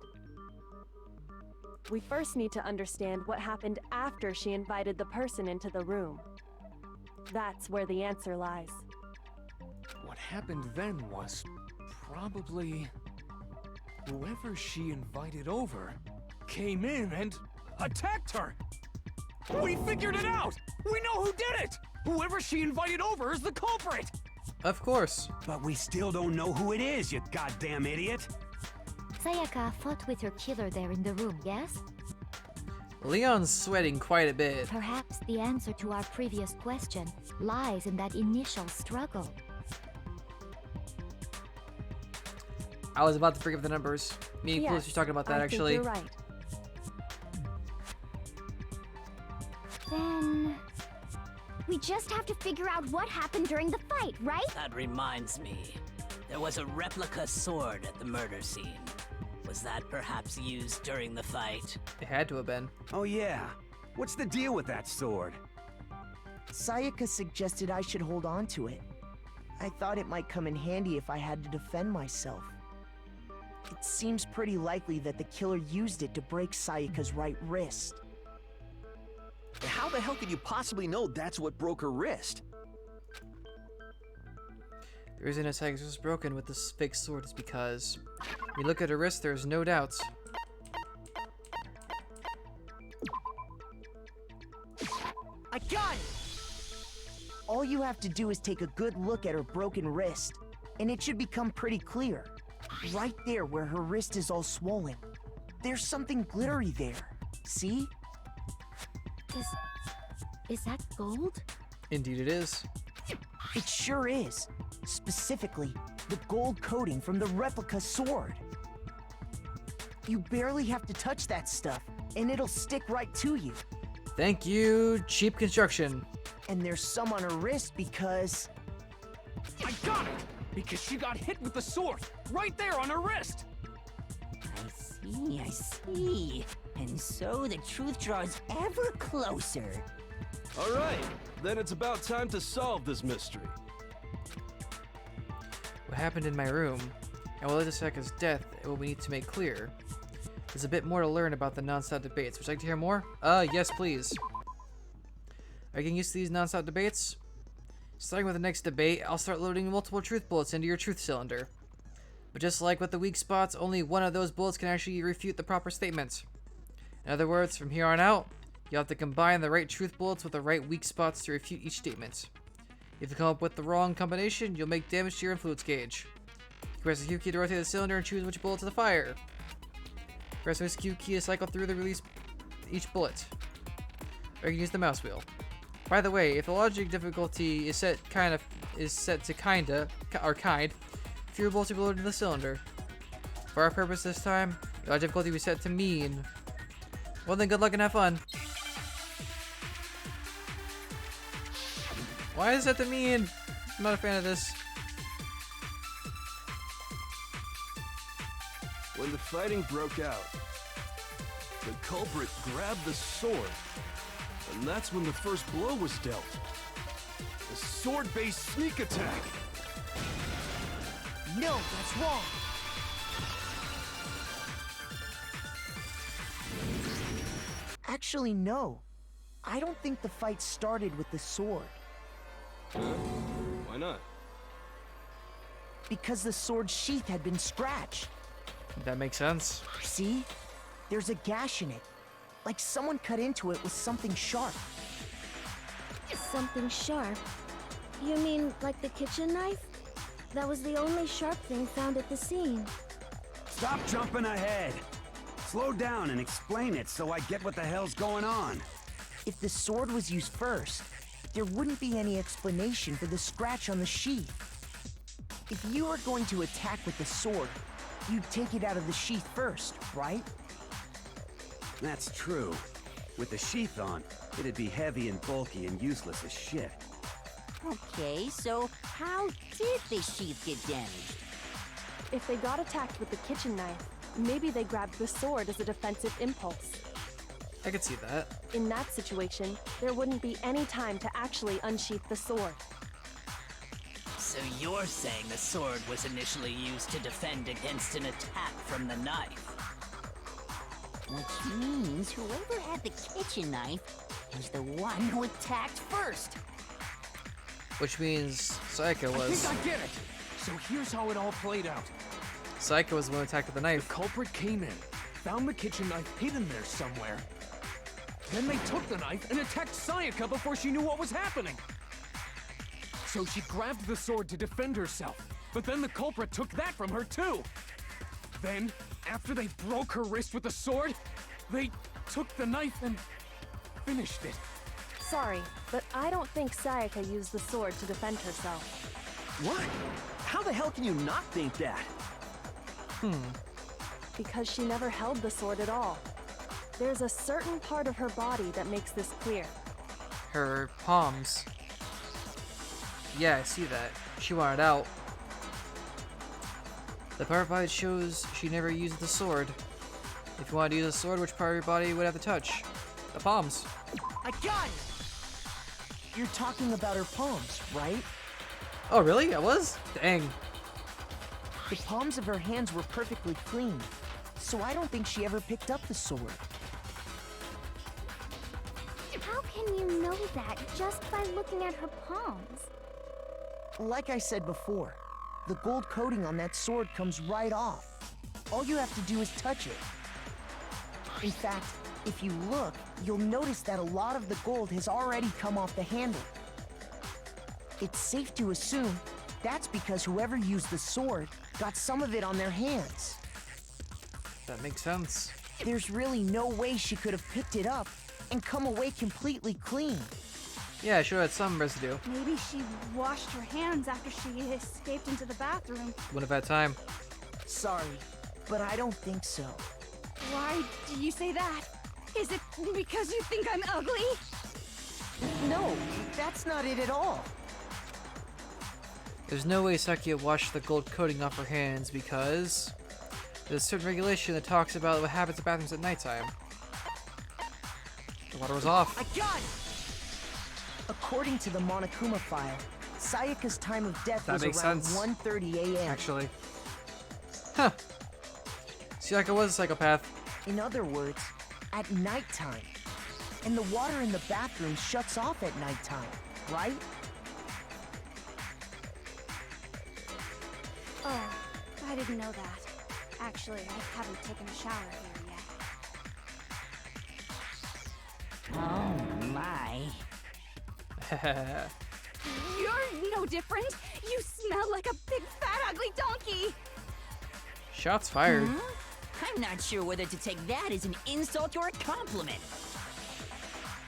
we first need to understand what happened after she invited the person into the room. That's where the answer lies. What happened then was probably whoever she invited over came in and attacked her. We figured it out! We know who did it! Whoever she invited over is the culprit! Of course. But we still don't know who it is, you goddamn idiot! Sayaka fought with her killer there in the room, yes? Leon's sweating quite a bit. Perhaps the answer to our previous question lies in that initial struggle. I was about to forgive the numbers. Me and Clueless were talking about that, actually. Think you're right. Then... we just have to figure out what happened during the fight, right? That reminds me. There was a replica sword at the murder scene. Was that perhaps used during the fight? It had to have been. Oh yeah. What's the deal with that sword? Sayaka suggested I should hold on to it. I thought it might come in handy if I had to defend myself. It seems pretty likely that the killer used it to break Sayaka's right wrist. How the hell could you possibly know that's what broke her wrist? The reason his Sayaka's was broken with this fake sword is because when you look at her wrist, there's no doubts. I got it! All you have to do is take a good look at her broken wrist, and it should become pretty clear. Right there where her wrist is all swollen. There's something glittery there. See? Is that gold? Indeed it is. It sure is. Specifically, the gold coating from the replica sword. You barely have to touch that stuff, and it'll stick right to you. Thank you, cheap construction. And there's some on her wrist because... I got it! Because she got hit with the sword, right there on her wrist! I see. And so the truth draws ever closer. All right, then it's about time to solve this mystery. What happened in my room, and what led to Sayaka's death, and what we need to make clear. There's a bit more to learn about the non-stop debates. Would you like to hear more? Yes, please. Are you getting used to these non-stop debates? Starting with the next debate, I'll start loading multiple truth bullets into your truth cylinder. But just like with the weak spots, only one of those bullets can actually refute the proper statements. In other words, from here on out, you'll have to combine the right truth bullets with the right weak spots to refute each statement. If you come up with the wrong combination, you'll make damage to your influence gauge. Press the Q key to rotate the cylinder and choose which bullet to fire. Press this Q key to cycle through the release each bullet. Or you can use the mouse wheel. By the way, if the logic difficulty is set to kind, fewer bullets will be loaded into the cylinder. For our purpose this time, the logic difficulty will be set to mean. Well then, good luck and have fun. Why is that to mean? I'm not a fan of this. When the fighting broke out, the culprit grabbed the sword, and that's when the first blow was dealt. A sword-based sneak attack! No, that's wrong! Actually, no. I don't think the fight started with the sword. Why not? Because the sword's sheath had been scratched. That makes sense. See? There's a gash in it. Like someone cut into it with something sharp. Something sharp? You mean like the kitchen knife? That was the only sharp thing found at the scene. Stop jumping ahead! Slow down and explain it so I get what the hell's going on. If the sword was used first, there wouldn't be any explanation for the scratch on the sheath. If you were going to attack with the sword, you'd take it out of the sheath first, right? That's true. With the sheath on, it'd be heavy and bulky and useless as shit. Okay, so how did the sheath get damaged? If they got attacked with the kitchen knife, maybe they grabbed the sword as a defensive impulse. I could see that. In that situation, there wouldn't be any time to actually unsheath the sword. So you're saying the sword was initially used to defend against an attack from the knife? Which means whoever had the kitchen knife is the one who attacked first. Which means Sayaka was. I think I get it! So here's how it all played out. Sayaka was the one who attacked with the knife. The culprit came in, found the kitchen knife hidden there somewhere. Then they took the knife and attacked Sayaka before she knew what was happening. So she grabbed the sword to defend herself, but then the culprit took that from her too. Then, after they broke her wrist with the sword, they took the knife and finished it. Sorry, but I don't think Sayaka used the sword to defend herself. What? How the hell can you not think that? Because she never held the sword at all. There's a certain part of her body that makes this clear. Her palms. Yeah, I see that. She wanted out. The part of her body shows she never used the sword. If you wanted to use a sword, which part of your body would have to touch? The palms. I got it! You're talking about her palms, right? Oh, really? I was? Dang. The palms of her hands were perfectly clean, so I don't think she ever picked up the sword. How can you know that just by looking at her palms? Like I said before, the gold coating on that sword comes right off. All you have to do is touch it. In fact, if you look, you'll notice that a lot of the gold has already come off the handle. It's safe to assume that's because whoever used the sword got some of it on their hands. That makes sense. There's really no way she could have picked it up and come away completely clean. Yeah, she had some residue. Maybe she washed her hands after she escaped into the bathroom. Wouldn't have had time. Sorry, but I don't think so. Why do you say that? Is it because you think I'm ugly? No, that's not it at all. There's no way Sakia washed the gold coating off her hands because there's a certain regulation that talks about what happens in bathrooms at nighttime. The water was off. I got it! According to the Monokuma file, Sayaka's time of death That was makes around sense. 1:30 a.m. Actually. Huh. Sayaka was a psychopath. In other words, at nighttime. And the water in the bathroom shuts off at nighttime, right? Oh, I didn't know that. Actually, I haven't taken a shower here yet. Oh my. You're no different. You smell like a big fat ugly donkey. Shots fired. I'm not sure whether to take that as an insult or a compliment.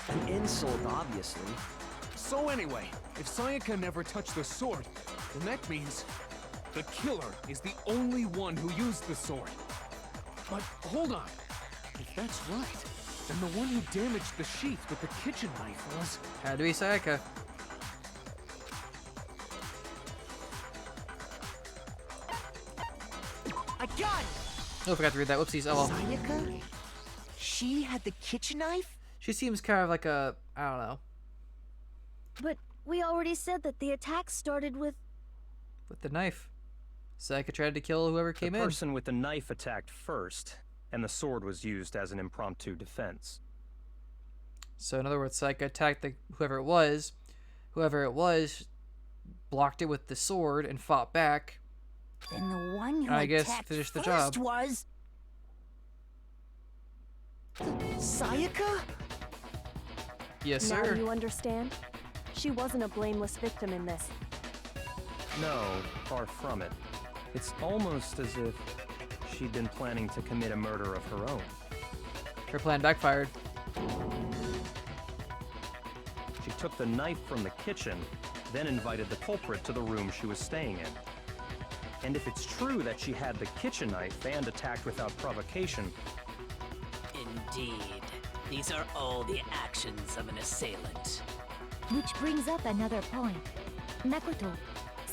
An insult, obviously. So anyway, if Sayaka never touched the sword, then that means the killer is the only one who used the sword. But hold on. If that's right, then the one who damaged the sheath with the kitchen knife was... Had to be Sayaka. I got it! Oh, I forgot to read that. Whoopsies. Oh well. Sayaka? She had the kitchen knife? She seems kind of like a... I don't know. But we already said that the attack started with... With the knife. Sayaka tried to kill whoever came The in. person with the knife attacked first, and the sword was used as an impromptu defense. So in other words, Sayaka attacked whoever it was. Whoever it was blocked it with the sword and fought back. Then the one who I guess attacked finished the first job. was... Sayaka? Yes, Now sir. you understand? She wasn't a blameless victim in this. No, far from it. It's almost as if she'd been planning to commit a murder of her own. Her plan backfired. She took the knife from the kitchen, then invited the culprit to the room she was staying in. And if it's true that she had the kitchen knife and attacked without provocation... Indeed. These are all the actions of an assailant. Which brings up another point. Makoto,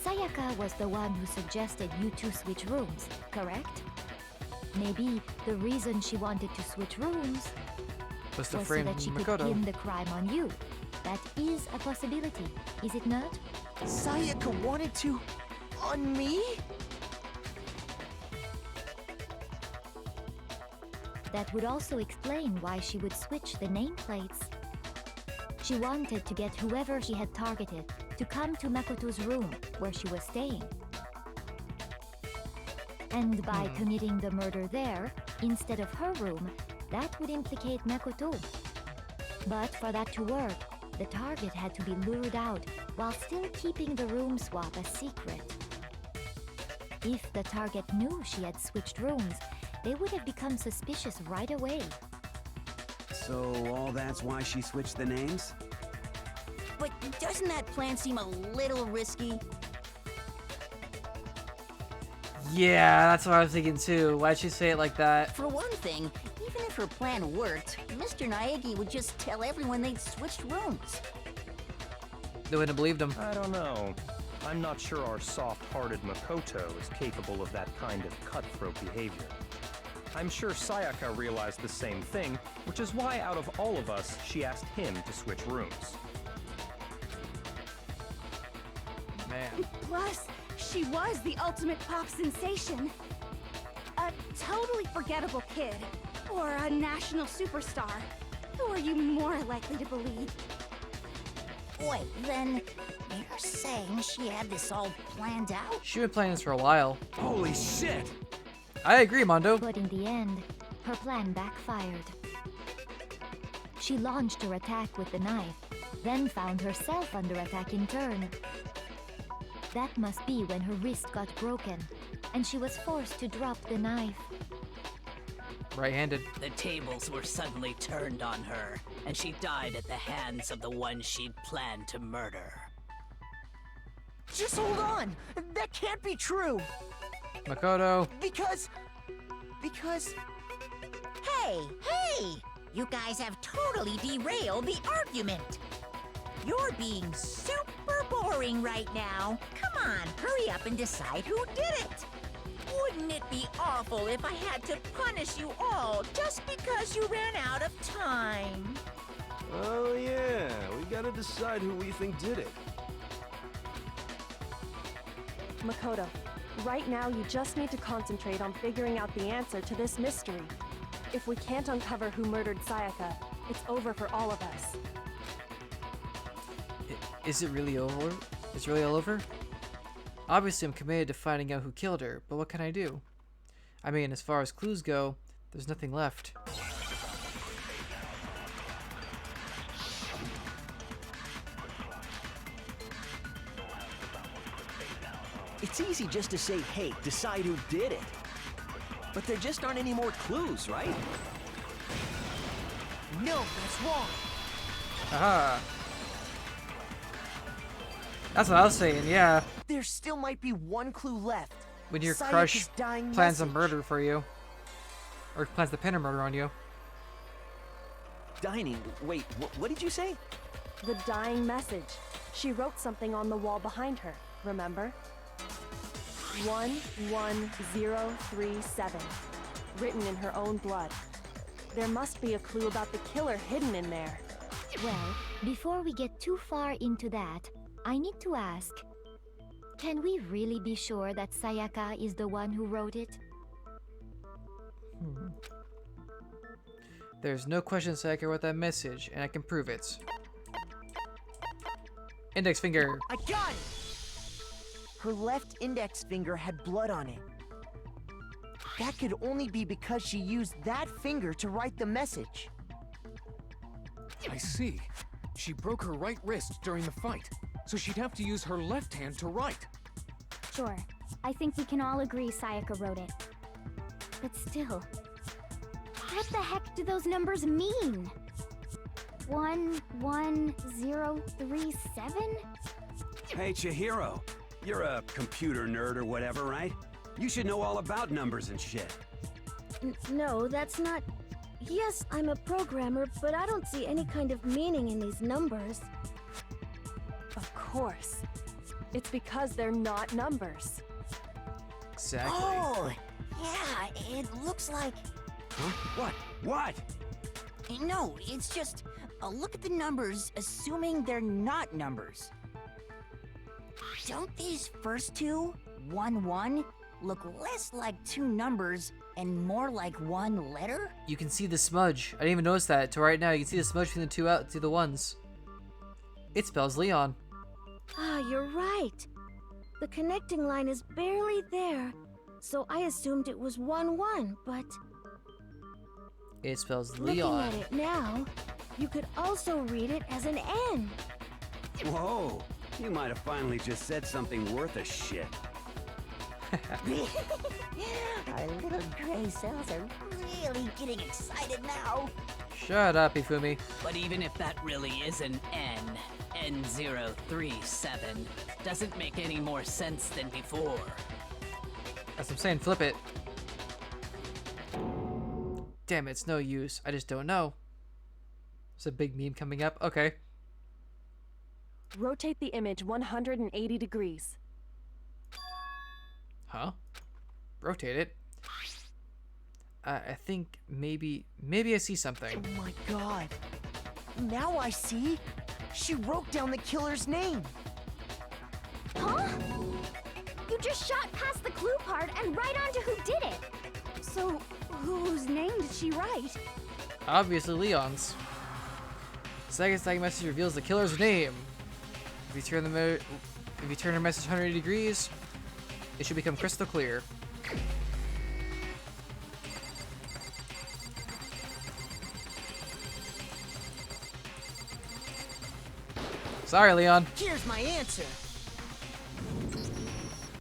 Sayaka was the one who suggested you two switch rooms, correct? Maybe the reason she wanted to switch rooms Was to was so frame that she could Makoto. pin the crime on you. That is a possibility, is it not? Sayaka wanted to... on me? That would also explain why she would switch the nameplates. She wanted to get whoever she had targeted to come to Makoto's room where she was staying. And by committing the murder there, instead of her room, that would implicate Makoto. But for that to work, the target had to be lured out while still keeping the room swap a secret. If the target knew she had switched rooms, they would have become suspicious right away. So all that's why she switched the names? But doesn't that plan seem a little risky? Yeah, that's what I was thinking too. Why'd she say it like that? For one thing, even if her plan worked, Mr. Naegi would just tell everyone they'd switched rooms. They wouldn't have believed him. I don't know. I'm not sure our soft-hearted Makoto is capable of that kind of cutthroat behavior. I'm sure Sayaka realized the same thing, which is why out of all of us, she asked him to switch rooms. Man. Plus, she was the ultimate pop sensation. A totally forgettable kid. Or a national superstar. Who are you more likely to believe? Wait, then you're saying she had this all planned out? She's been playing this for a while. Holy shit! I agree, Mondo. But in the end, her plan backfired. She launched her attack with the knife, then found herself under attack in turn. That must be when her wrist got broken, and she was forced to drop the knife. Right-handed. The tables were suddenly turned on her, and she died at the hands of the one she'd planned to murder. Just hold on! That can't be true! Makoto. Because... Hey! You guys have totally derailed the argument. You're being super boring right now. Come on, hurry up and decide who did it. Wouldn't it be awful if I had to punish you all just because you ran out of time? Oh yeah, we gotta decide who we think did it. Makoto, right now you just need to concentrate on figuring out the answer to this mystery. If we can't uncover who murdered Sayaka, it's over for all of us. Is it really over? Is it really all over? Obviously, I'm committed to finding out who killed her, but what can I do? I mean, as far as clues go, there's nothing left. It's easy just to say, hey, decide who did it. But there just aren't any more clues, right? No, that's wrong. Aha! That's what I was saying, yeah. There still might be one clue left. When your Sayaka's crush dying plans a message. murder for you. Or plans to pin a murder on you. Dining, wait, what did you say? The dying message. She wrote something on the wall behind her, remember? 11037, written in her own blood. There must be a clue about the killer hidden in there. Well, before we get too far into that, I need to ask, can we really be sure that Sayaka is the one who wrote it? There's no question Sayaka wrote that message, and I can prove it. Index finger. I got it! Her left index finger had blood on it. That could only be because she used that finger to write the message. I see. She broke her right wrist during the fight, so she'd have to use her left hand to write. Sure. I think we can all agree Sayaka wrote it. But still, what the heck do those numbers mean? 11037? Hey, Chihiro. You're a computer nerd or whatever, right? You should know all about numbers and shit. No, that's not... Yes, I'm a programmer, but I don't see any kind of meaning in these numbers. Of course. It's because they're not numbers. Exactly. Oh, yeah, it looks like... Huh? What? What? No, it's just... look at the numbers, assuming they're not numbers. Don't these first two, 1-1, look less like two numbers and more like one letter? You can see the smudge. I didn't even notice that until right now. You can see the smudge between the two out to the ones. It spells Leon. Ah, you're right. The connecting line is barely there, so I assumed it was 1-1, but... It spells Looking Leon. at it now, you could also read it as an N. Whoa. You might have finally just said something worth a shit. Our little gray cells are really getting excited now. Shut up, Ifumi. But even if that really is an N, N037, doesn't make any more sense than before. That's what I'm saying, flip it. Damn it, it's no use. I just don't know. There's a big meme coming up. Okay. Rotate the image 180 degrees. Huh? Rotate it. I think maybe I see something. Oh my god. Now I see. She wrote down the killer's name. Huh? You just shot past the clue part and right onto who did it. So, whose name did she write? Obviously Leon's. Second tagging message reveals the killer's name. If you turn her message 180 degrees, it should become crystal clear. Sorry, Leon. Here's my answer.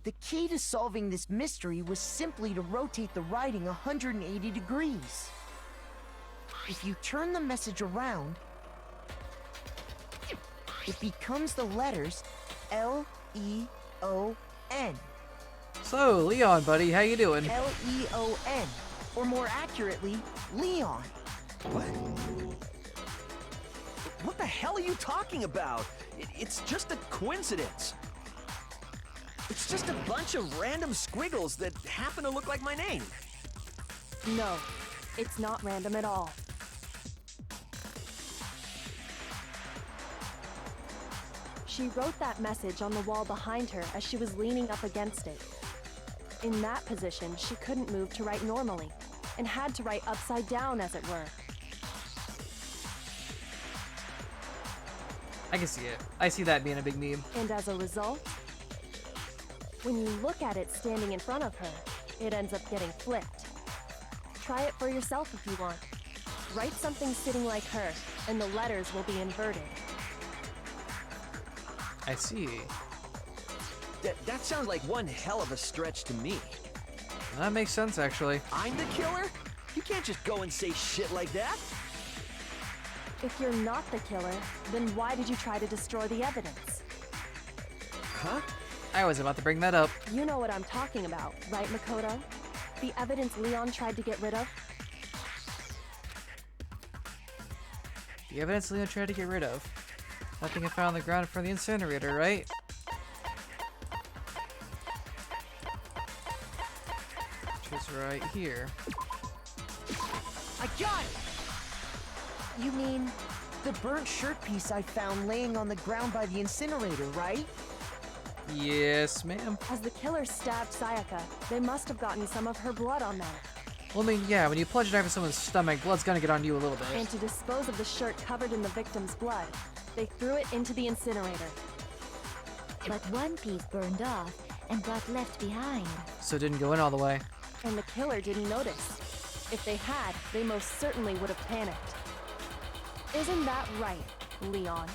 The key to solving this mystery was simply to rotate the writing 180 degrees. If you turn the message around, it becomes the letters L-E-O-N. So, Leon, buddy, how you doing? L-E-O-N. Or more accurately, Leon. What? What the hell are you talking about? It's just a coincidence. It's just a bunch of random squiggles that happen to look like my name. No, it's not random at all. She wrote that message on the wall behind her as she was leaning up against it. In that position, she couldn't move to write normally, and had to write upside down, as it were. I can see it. I see that being a big meme. And as a result, when you look at it standing in front of her, it ends up getting flipped. Try it for yourself if you want. Write something sitting like her, and the letters will be inverted. I see. That sounds like one hell of a stretch to me. That makes sense, actually. I'm the killer? You can't just go and say shit like that. If you're not the killer, then why did you try to destroy the evidence? Huh? I was about to bring that up. You know what I'm talking about, right, Makoto? The evidence Leon tried to get rid of? The evidence Leon tried to get rid of. Nothing I found on the ground from the incinerator, right? Which is right here. I got it! You mean the burnt shirt piece I found laying on the ground by the incinerator, right? Yes, ma'am. As the killer stabbed Sayaka, they must have gotten some of her blood on that. Well, I mean, yeah, when you plunge a knife in someone's stomach, blood's gonna get on you a little bit. And to dispose of the shirt covered in the victim's blood, they threw it into the incinerator. But one piece burned off and got left behind. So it didn't go in all the way. And the killer didn't notice. If they had, they most certainly would have panicked. Isn't that right, Leon?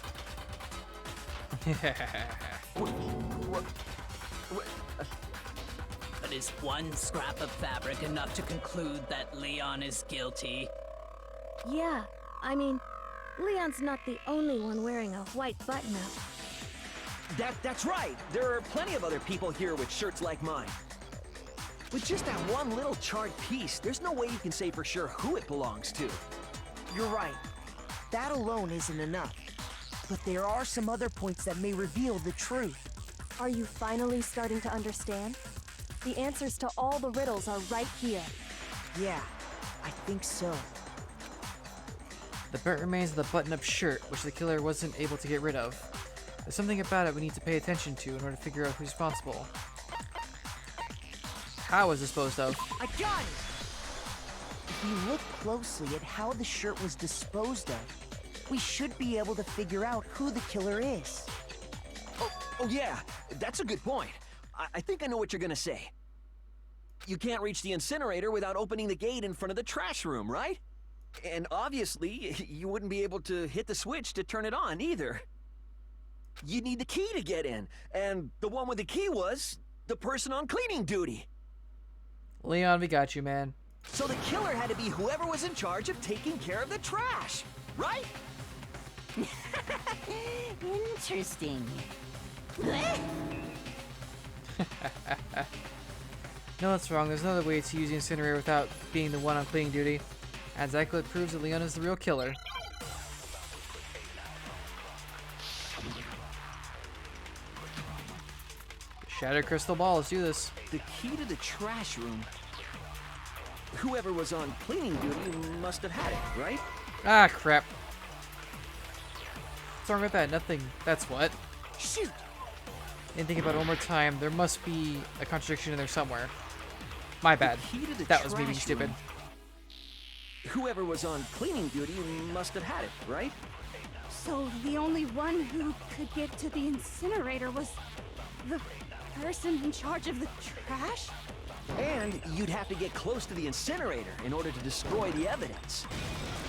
But is one scrap of fabric enough to conclude that Leon is guilty? Yeah, I mean, Leon's not the only one wearing a white button-up. That's right. There are plenty of other people here with shirts like mine. With just that one little charred piece, there's no way you can say for sure who it belongs to. You're right. That alone isn't enough. But there are some other points that may reveal the truth. Are you finally starting to understand? The answers to all the riddles are right here. Yeah, I think so. The burnt remains of the button-up shirt, which the killer wasn't able to get rid of. There's something about it we need to pay attention to in order to figure out who's responsible. How was disposed of? I got it! If you look closely at how the shirt was disposed of, we should be able to figure out who the killer is. Oh yeah, that's a good point. I think I know what you're gonna say. You can't reach the incinerator without opening the gate in front of the trash room, right? And obviously, you wouldn't be able to hit the switch to turn it on either. You need the key to get in, and the one with the key was the person on cleaning duty. Leon, we got you, man. So the killer had to be whoever was in charge of taking care of the trash, right? Interesting. No, that's wrong. There's another way to use the incinerator without being the one on cleaning duty. And exactly proves that Leon is the real killer. Shattered crystal ball, let's do this. The key to the trash room. Whoever was on cleaning duty must have had it, right? Ah, crap. What's wrong with that? Nothing. That's what. Shoot! And think about it one more time. There must be a contradiction in there somewhere. My bad. That was me being stupid. Whoever was on cleaning duty must have had it, right? So the only one who could get to the incinerator was the person in charge of the trash? And you'd have to get close to the incinerator in order to destroy the evidence.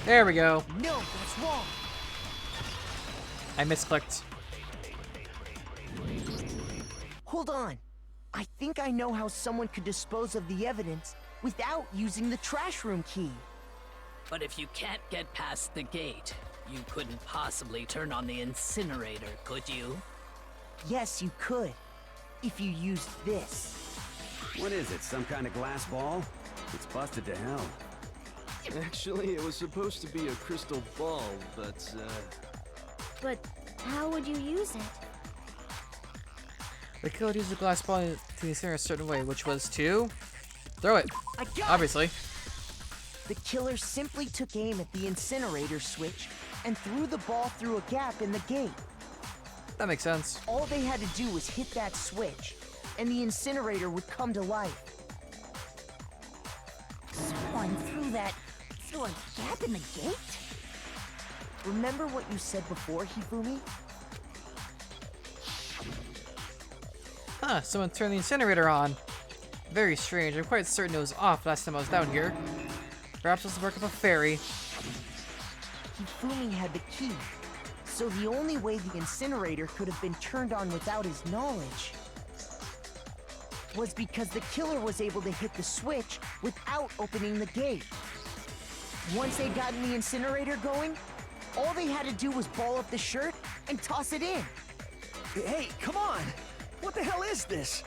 There we go. No, that's wrong. I misclicked. Hold on. I think I know how someone could dispose of the evidence without using the trash room key. But if you can't get past the gate, you couldn't possibly turn on the incinerator, could you? Yes, you could. If you used this. What is it, some kind of glass ball? It's Busted to hell. Actually, it was supposed to be a crystal ball, but, But how would you use it? The killer used the glass ball to the incinerator a certain way, which was to throw it. I got Obviously. The killer simply took aim at the incinerator switch and threw the ball through a gap in the gate. That makes sense. All they had to do was hit that switch, and the incinerator would come to life. Someone threw a gap in the gate? Remember what you said before, Hifumi? Huh, someone turned the incinerator on. Very strange. I'm quite certain it was off last time I was down here. Perhaps it was the work of a fairy. Hifumi had the key, so the only way the incinerator could have been turned on without his knowledge was because the killer was able to hit the switch without opening the gate. Once they'd gotten the incinerator going, all they had to do was ball up the shirt and toss it in. Hey, come on! What the hell is this?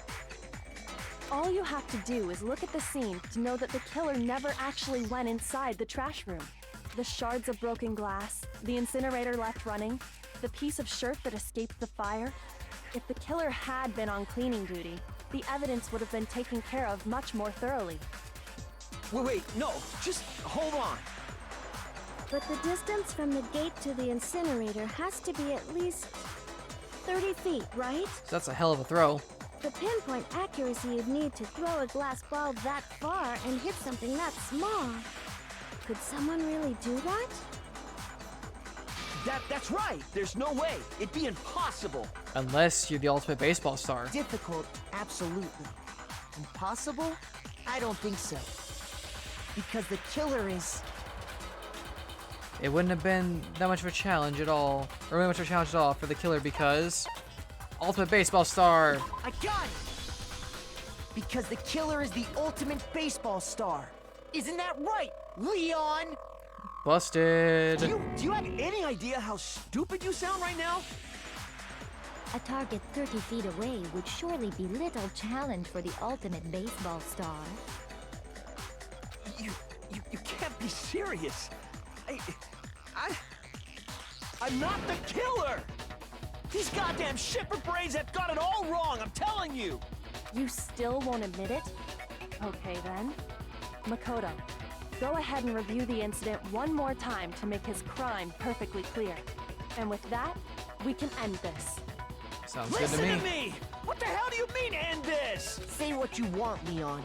All you have to do is look at the scene to know that the killer never actually went inside the trash room. The shards of broken glass, the incinerator left running, the piece of shirt that escaped the fire. If the killer had been on cleaning duty, the evidence would have been taken care of much more thoroughly. Wait, no, just hold on. But the distance from the gate to the incinerator has to be at least 30 feet, right? So that's a hell of a throw. The pinpoint accuracy you'd need to throw a glass ball that far and hit something that small. Could someone really do that? That's right. There's no way. It'd be impossible. Unless you're the ultimate baseball star. Difficult, absolutely. Impossible? I don't think so. Because the killer is... It wouldn't have been that much of a challenge at all. Or really much of a challenge at all for the killer because... Ultimate baseball star! I got it! Because the killer is the ultimate baseball star. Isn't that right, Leon? Busted! Do you have any idea how stupid you sound right now? A target 30 feet away would surely be little challenge for the ultimate baseball star. You can't be serious. I'm not the killer! These goddamn shipper brains have got it all wrong, I'm telling you! You still won't admit it? Okay then. Makoto, go ahead and review the incident one more time to make his crime perfectly clear. And with that, we can end this. Sounds good Listen to to me! What the hell do you mean, end this? Say what you want, Leon.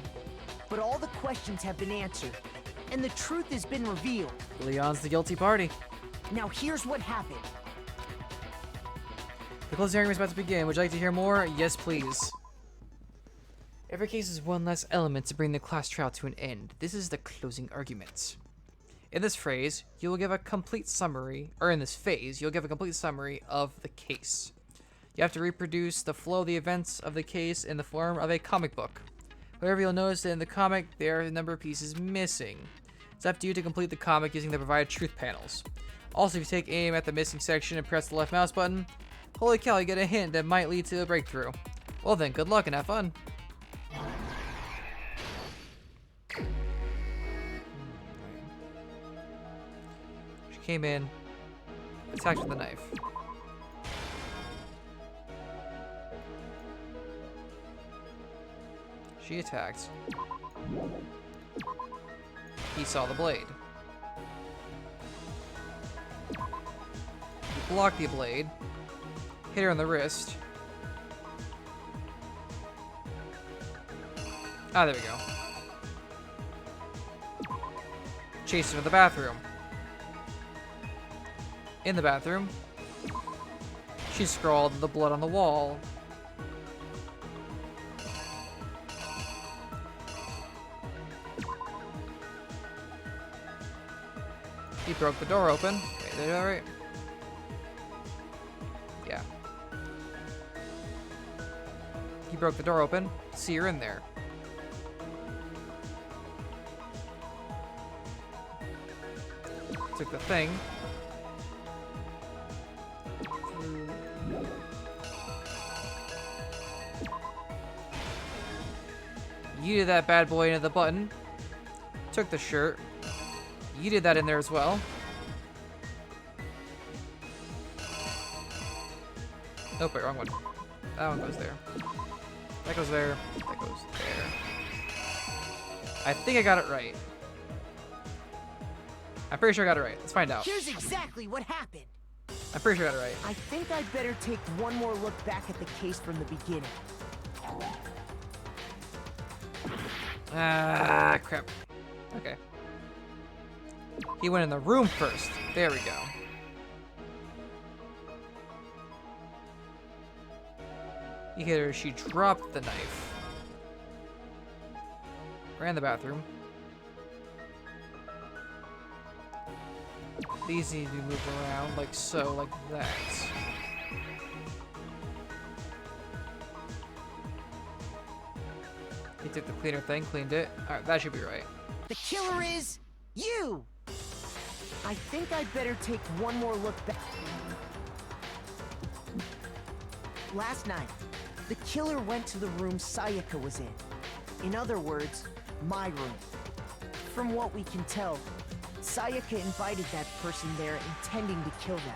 But all the questions have been answered, and the truth has been revealed. Leon's the guilty party. Now here's what happened. The closing argument is about to begin. Would you like to hear more? Yes, please. Every case is one less element to bring the class trial to an end. This is the closing argument. In this phrase, you will give a complete summary, or in this phase, you'll give a complete summary of the case. You have to reproduce the flow of the events of the case in the form of a comic book. However, you'll notice that in the comic, there are a number of pieces missing. It's up to you to complete the comic using the provided truth panels. Also, if you take aim at the missing section and press the left mouse button, holy cow, you get a hint that might lead to a breakthrough. Well then, good luck and have fun. She came in, attacked with a knife. She attacked. He saw the blade. He blocked the blade. Hit her on the wrist. Ah, there we go. Chased her to the bathroom. In the bathroom, she scrawled the blood on the wall. He broke the door open. Wait, did I do that right? Yeah. He broke the door open. See her in there. Took the thing. Yeeted that bad boy into the button. Took the shirt. You did that in there as well. Nope, wait, wrong one. That one goes there. That goes there. That goes there. I think I got it right. I'm pretty sure I got it right. Let's find out. Here's exactly what happened. I'm pretty sure I got it right. I think I'd better take one more look back at the case from the beginning. Ah, crap. Okay. He went in the room first. There we go. You hit her. She dropped the knife. Ran the bathroom. These need to be moved around like so, like that. He took the cleaner thing, cleaned it. Alright, that should be right. The killer is you! I think I'd better take one more look back. Last night, the killer went to the room Sayaka was in. In other words, my room. From what we can tell, Sayaka invited that person there intending to kill them.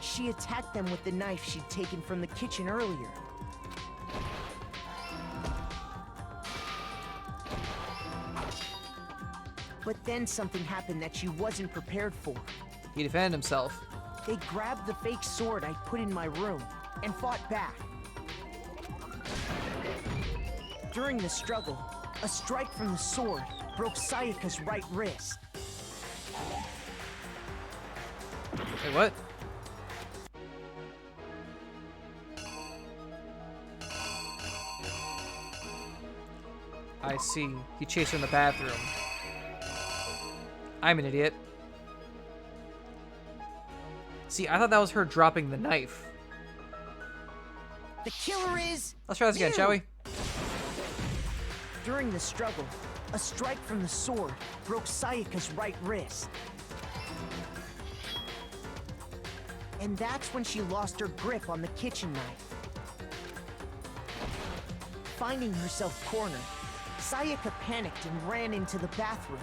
She attacked them with the knife she'd taken from the kitchen earlier. But then something happened that she wasn't prepared for. He defended himself. They grabbed the fake sword I put in my room and fought back. During the struggle, a strike from the sword broke Sayaka's right wrist. Wait, what? I see. He chased her in the bathroom. I'm an idiot. See, I thought that was her dropping the knife. The killer is Let's try this again, shall we? During the struggle, a strike from the sword broke Sayaka's right wrist. And that's when she lost her grip on the kitchen knife. Finding herself cornered, Sayaka panicked and ran into the bathroom.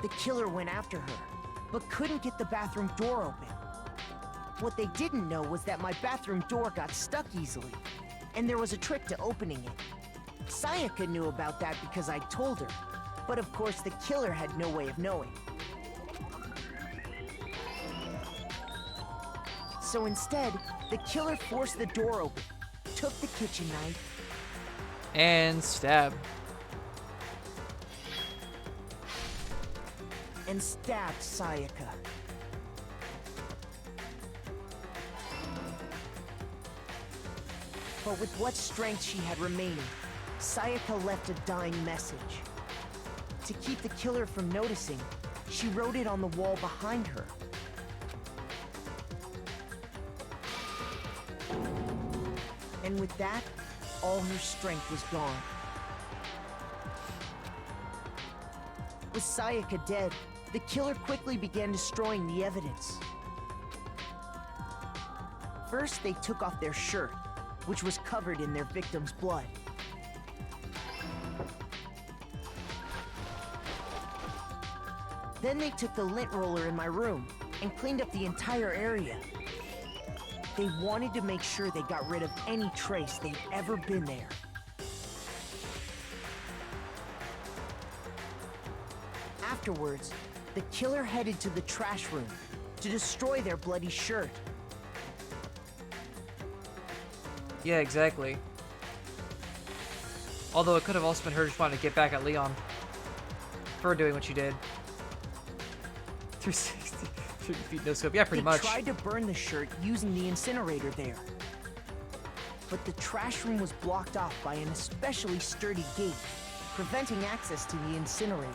The killer went after her, but couldn't get the bathroom door open. What they didn't know was that my bathroom door got stuck easily, and there was a trick to opening it. Sayaka knew about that because I told her, but of course the killer had no way of knowing. So instead, the killer forced the door open, took the kitchen knife, and stabbed. And stabbed Sayaka. But with what strength she had remaining, Sayaka left a dying message. To keep the killer from noticing, she wrote it on the wall behind her. And with that, all her strength was gone. With Sayaka dead, the killer quickly began destroying the evidence. First, they took off their shirt, which was covered in their victim's blood. Then they took the lint roller in my room and cleaned up the entire area. They wanted to make sure they got rid of any trace they'd ever been there. Afterwards, the killer headed to the trash room to destroy their bloody shirt. Yeah, exactly. Although it could have also been her just wanting to get back at Leon for doing what she did. 360, 30 feet no scope. Yeah, pretty much. They tried to burn the shirt using the incinerator there. But the trash room was blocked off by an especially sturdy gate, preventing access to the incinerator.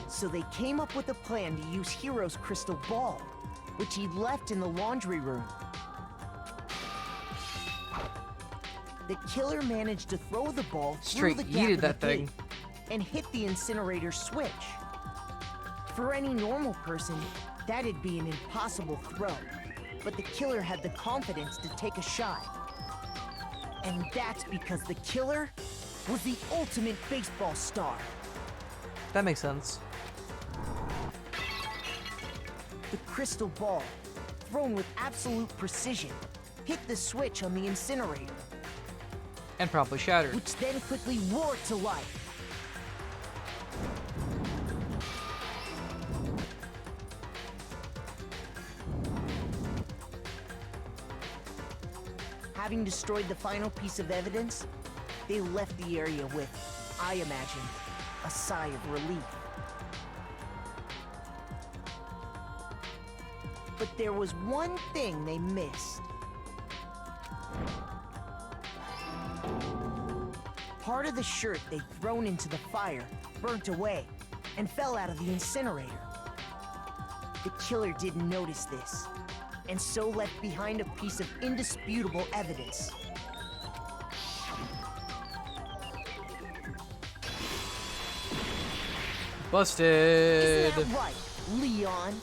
So they came up with a plan to use Hero's crystal ball, which he left in the laundry room. The killer managed to throw the ball Straight through the gap yeeted in that the thing. gate and hit the incinerator switch. For any normal person, that'd be an impossible throw. but the killer had the confidence to take a shot. And that's because the killer was the ultimate baseball star. That makes sense. The crystal ball, thrown with absolute precision, hit the switch on the incinerator, And promptly shattered. which then quickly roared to life. Having destroyed the final piece of evidence, they left the area with, I imagine, a sigh of relief. But there was one thing they missed. Part of the shirt they'd thrown into the fire burnt away and fell out of the incinerator. The killer didn't notice this, and so left behind a piece of indisputable evidence. Busted! Isn't that right, Leon?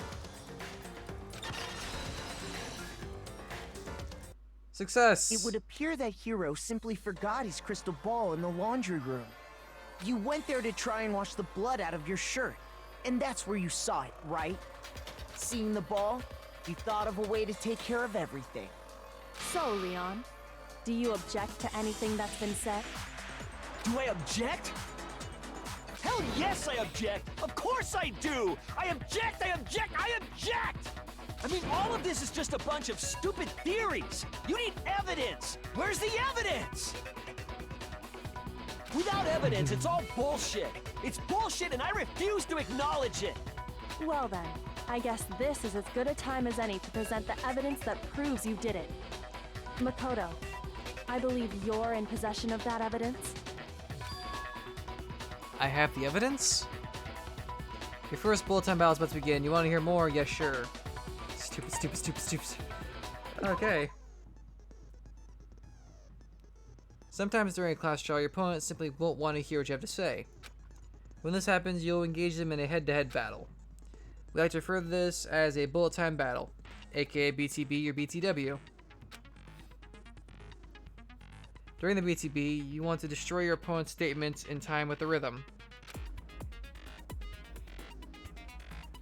Success! It would appear that Hero simply forgot his crystal ball in the laundry room. You went there to try and wash the blood out of your shirt, and that's where you saw it, right? Seeing the ball, you thought of a way to take care of everything. So, Leon, do you object to anything that's been said? Do I object? Hell yes, I object! Of course I do! I object! I object! I object! I mean, all of this is just a bunch of stupid theories! You need evidence! Where's the evidence? Without evidence, it's all bullshit! It's bullshit and I refuse to acknowledge it! Well then, I guess this is as good a time as any to present the evidence that proves you did it. Makoto, I believe you're in possession of that evidence. I have the evidence? Your first bullet time battle is about to begin. You want to hear more? Yes, sure. Stupid, stupid, stupid, stupid. Okay. Sometimes during a class trial, your opponent simply won't want to hear what you have to say. When this happens, you'll engage them in a head-to-head battle. We like to refer to this as a bullet time battle, aka BTB or BTW. During the BTB, you want to destroy your opponent's statements in time with the rhythm.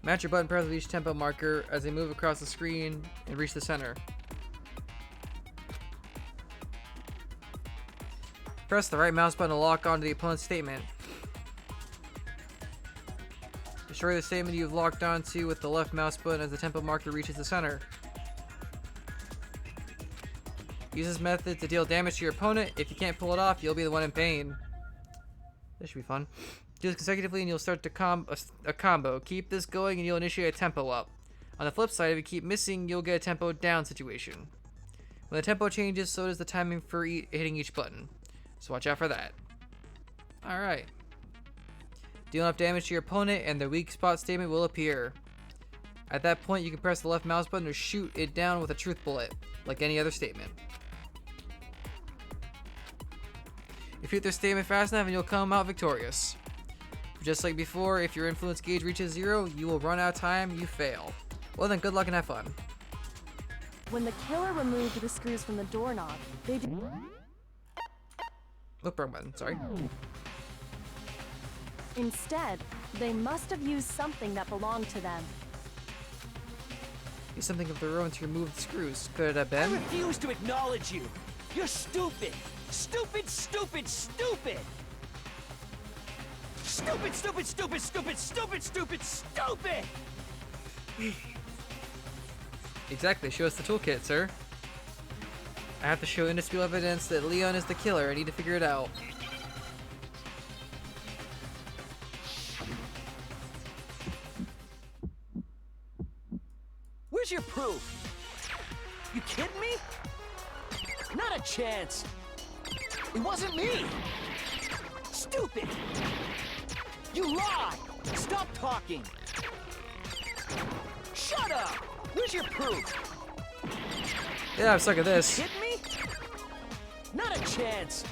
Match your button press with each tempo marker as they move across the screen and reach the center. Press the right mouse button to lock onto the opponent's statement. Destroy the statement you've locked onto with the left mouse button as the tempo marker reaches the center. Use this method to deal damage to your opponent. If you can't pull it off, you'll be the one in pain. This should be fun. Do this consecutively and you'll start to a combo. Keep this going and you'll initiate a tempo up. On the flip side, if you keep missing, you'll get a tempo down situation. When the tempo changes, so does the timing for hitting each button. So watch out for that. Alright. Deal enough damage to your opponent and the weak spot statement will appear. At that point, you can press the left mouse button to shoot it down with a truth bullet, like any other statement. If you hit their statement fast enough and you'll come out victorious. Just like before, if your influence gauge reaches 0, you will run out of time, you fail. Well then, good luck and have fun. When the killer removed the screws from the doorknob, they did... Look, wrong button, sorry. Instead, they must have used something that belonged to them. Use something of their own to remove the screws. Could it have been? I refuse to acknowledge you! You're stupid! Stupid, stupid, stupid! Stupid, stupid, stupid, stupid, stupid, stupid, stupid! Exactly, show us the toolkit, sir. I have to show indisputable evidence that Leon is the killer. I need to figure it out. Where's your proof? You kidding me? Not a chance! It wasn't me! Stupid! You lie! Stop talking! Shut up! Where's your proof? Yeah, I'm stuck at this. You kidding me? Not a chance!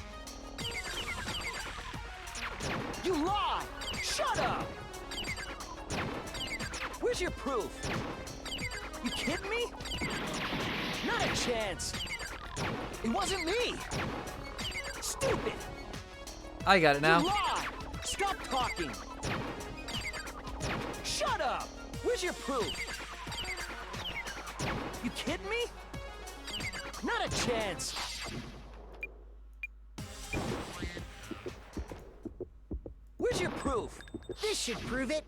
You lie! Shut up! Where's your proof? You kidding me? Not a chance. It wasn't me. Stupid. I got it now. You lied. Stop talking. Shut up. Where's your proof? You kidding me? Not a chance. Where's your proof? This should prove it.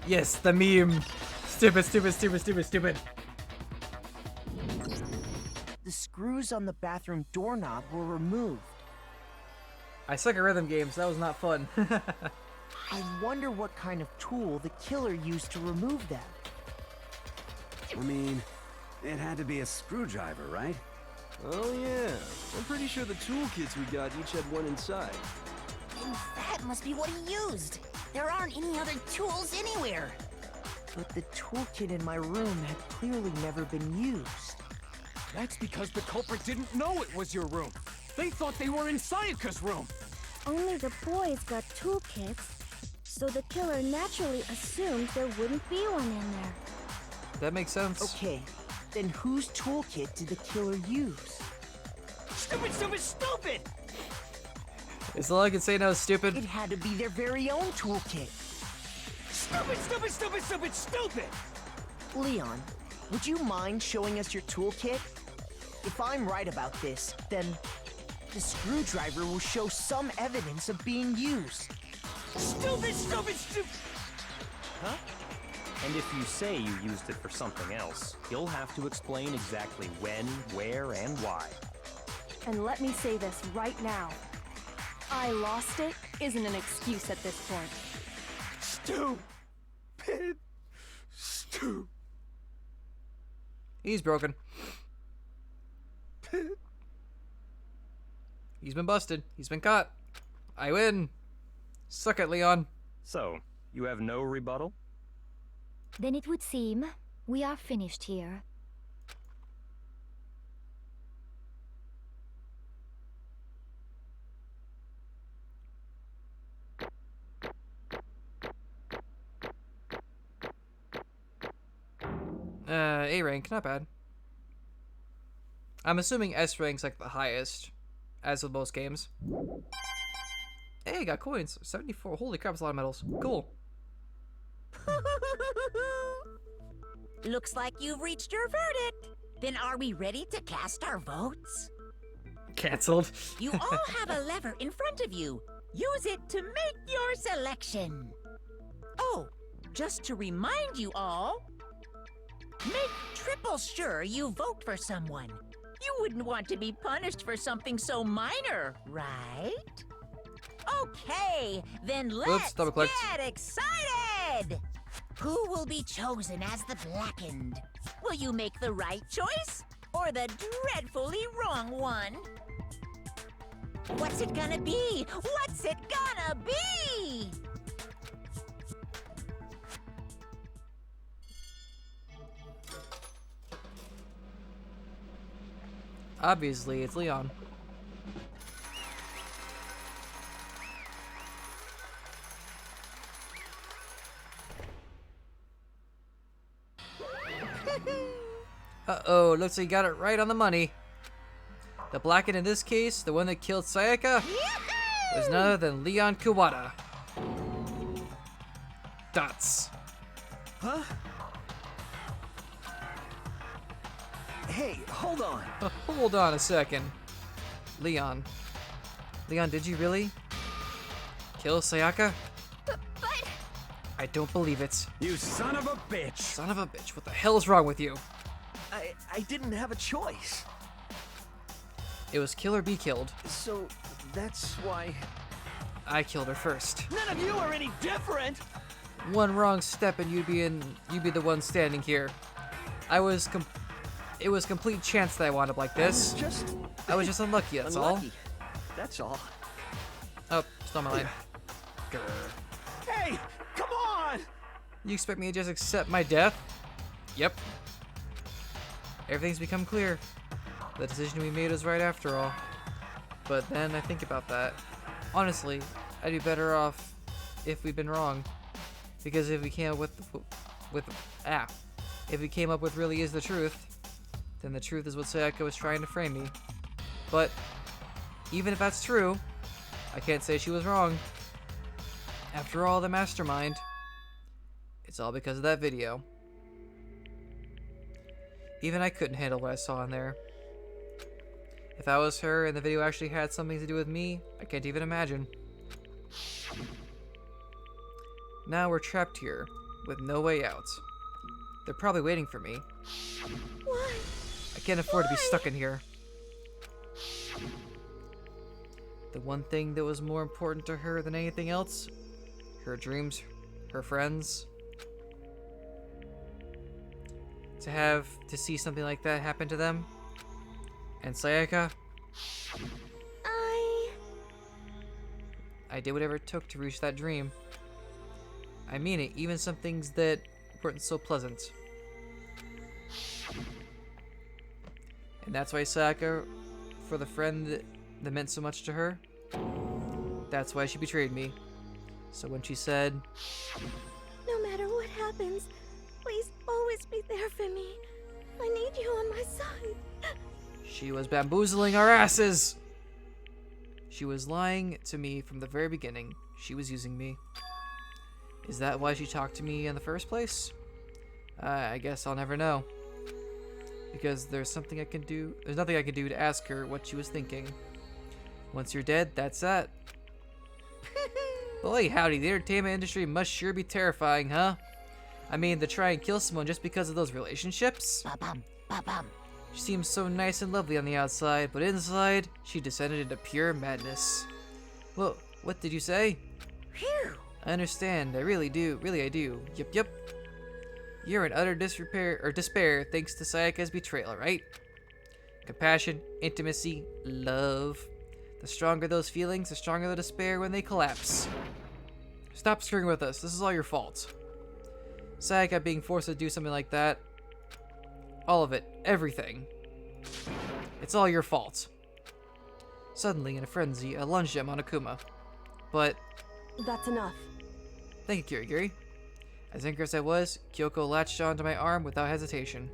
Yes, the meme. Stupid, stupid, stupid, stupid, stupid. The screws on the bathroom doorknob were removed. I suck at rhythm games. That was not fun. I wonder what kind of tool the killer used to remove them. I mean, it had to be a screwdriver, right? Oh yeah, I'm pretty sure the toolkits we got each had one inside. And that must be what he used. There aren't any other tools anywhere. But the toolkit in my room had clearly never been used. That's because the culprit didn't know it was your room. They thought they were in Sayaka's room. Only the boys got toolkits, so the killer naturally assumed there wouldn't be one in there. That makes sense. Okay, then whose toolkit did the killer use? Stupid, stupid, stupid! Is all I can say now is stupid? It had to be their very own toolkit. Stupid, stupid, stupid, stupid, stupid! Leon, would you mind showing us your toolkit? If I'm right about this, then the screwdriver will show some evidence of being used. Stupid, stupid, stupid! Huh? And if you say you used it for something else, you'll have to explain exactly when, where, and why. And let me say this right now. I lost it isn't an excuse at this point. Stupid. Stupid. He's broken. He's been busted. He's been caught. I win. Suck it, Leon. So, you have no rebuttal? Then it would seem we are finished here. A rank, not bad. I'm assuming S rank's like the highest, as with most games. Hey, got coins. 74. Holy crap, that's a lot of medals. Cool. Looks like you've reached your verdict. Then are we ready to cast our votes? Cancelled. You all have a lever in front of you. Use it to make your selection. Oh, just to remind you all, make triple sure you vote for someone. You wouldn't want to be punished for something so minor, right? Okay, then let's get excited! Who will be chosen as the Blackened? Will you make the right choice or the dreadfully wrong one? What's it gonna be? What's it gonna be? Obviously, it's Leon. Uh-oh, looks like you got it right on the money. The Blackened in this case, the one that killed Sayaka, was none other than Leon Kuwata. Dots. Huh? Hey, hold on. Hold on a second. Leon. Leon, did you really kill Sayaka? But... I don't believe it. You son of a bitch! Son of a bitch, what the hell is wrong with you? I didn't have a choice. It was kill or be killed. So, that's why... I killed her first. None of you are any different! One wrong step and you'd be the one standing here. It was complete chance that I wound up like this. I was just unlucky, that's unlucky. all. That's all. Oh, stole my line. Grr. Hey, come on! You expect me to just accept my death? Yep. Everything's become clear. The decision we made was right after all. But then I think about that. Honestly, I'd be better off if we'd been wrong. Because if we came up with If he came up with really is the truth, then the truth is what Sayaka was trying to frame me. But even if that's true, I can't say she was wrong. After all, the mastermind. It's all because of that video. Even I couldn't handle what I saw in there. If I was her and the video actually had something to do with me, I can't even imagine. Now we're trapped here, with no way out. They're probably waiting for me. Why? I can't afford to be stuck in here. The one thing that was more important to her than anything else, her dreams, her friends. To see something like that happen to them. And Sayaka, I did whatever it took to reach that dream. I mean it, even some things that weren't so pleasant. And that's why Sayaka, for the friend that meant so much to her, that's why she betrayed me. So when she said, No matter what happens, please always be there for me. I need you on my side. she was bamboozling our asses! She was lying to me from the very beginning. She was using me. Is that why she talked to me in the first place? I guess I'll never know. Because there's nothing I can do to ask her what she was thinking. Once you're dead, that's that. Boy, howdy, the entertainment industry must sure be terrifying, huh? I mean, to try and kill someone just because of those relationships? Ba-bum, ba-bum. She seems so nice and lovely on the outside, but inside, she descended into pure madness. Whoa, what did you say? Phew. I understand, I really do, I do. Yep. You're in utter despair thanks to Sayaka's betrayal, right? Compassion, intimacy, love. The stronger those feelings, the stronger the despair when they collapse. Stop screwing with us, this is all your fault. Sayaka being forced to do something like that. All of it, everything. It's all your fault. Suddenly, in a frenzy, I lunged at Monokuma. But... That's enough. Thank you, Kirigiri. As angry as I was, Kyoko latched onto my arm without hesitation.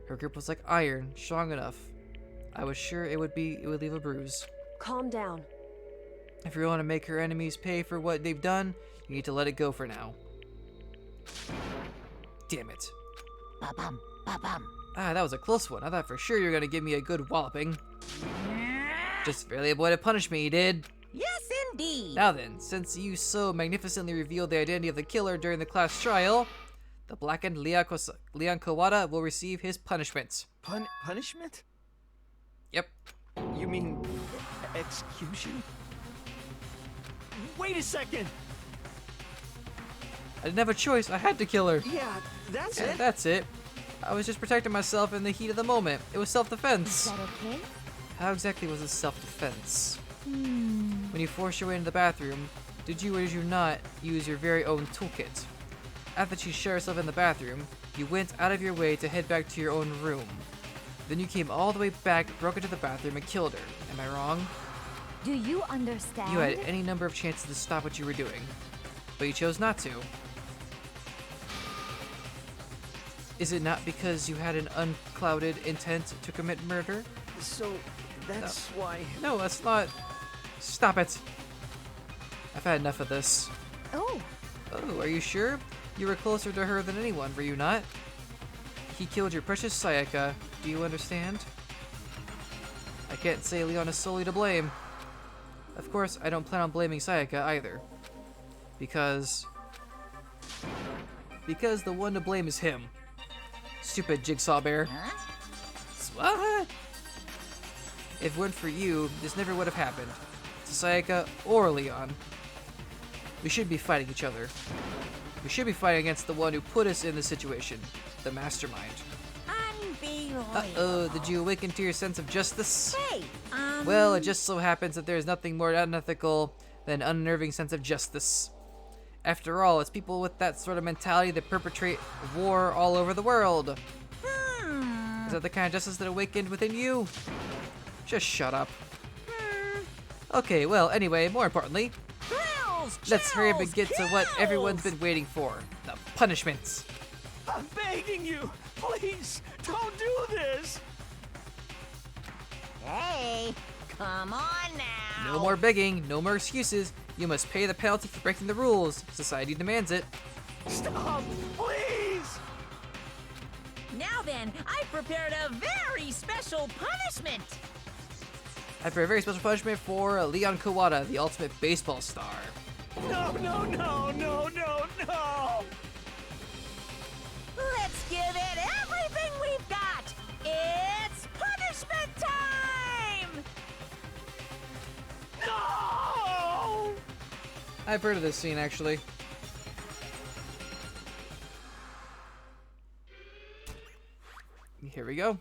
Her grip was like iron, strong enough. I was sure it would leave a bruise. Calm down. If you want to make her enemies pay for what they've done, you need to let it go for now. Damn it. Ba-bum, ba-bum. Ah, that was a close one. I thought for sure you were gonna give me a good walloping. Just barely avoided punishment, you did. Yes, indeed. Now then, since you so magnificently revealed the identity of the killer during the class trial, the blackened Leon Kawada will receive his punishment. Punishment? Yep. You mean execution? Wait a second! I didn't have a choice. I had to kill her. Yeah, that's And it. that's it. I was just protecting myself in the heat of the moment. It was self-defense. Is that okay? How exactly was it self-defense? When you forced your way into the bathroom, did you or did you not use your very own toolkit? After she shut herself in the bathroom, you went out of your way to head back to your own room. Then you came all the way back, broke into the bathroom, and killed her. Am I wrong? Do you understand? You had any number of chances to stop what you were doing, but you chose not to. Is it not because you had an unclouded intent to commit murder? So, that's why... No, that's not... Stop it. I've had enough of this. Oh. Oh, are you sure? You were closer to her than anyone, were you not? He killed your precious Sayaka. Do you understand? I can't say Leon is solely to blame. Of course, I don't plan on blaming Sayaka either. Because the one to blame is him. Stupid jigsaw bear. Huh? What? If it weren't for you, this never would have happened. To Sayaka or Leon. We should be fighting each other. We should be fighting against the one who put us in this situation. The mastermind. Unbelievable. Uh-oh, did you awaken to your sense of justice? Hey, Well, it just so happens that there's nothing more unethical than an unnerving sense of justice. After all, it's people with that sort of mentality that perpetrate war all over the world. Is that the kind of justice that awakened within you? Just shut up. Okay, well, anyway, more importantly, let's hurry up and get to what everyone's been waiting for. The punishments. I'm begging you! Please, don't do this! Hey, come on now. No more begging, no more excuses. You must pay the penalty for breaking the rules. Society demands it. Stop, please! Now then, I've prepared a very special punishment. I have a very special punishment for Leon Kawada, the ultimate baseball star. No, no, no, no, no, no! Let's give it everything we've got. It's punishment time! No! I've heard of this scene, actually. Here we go.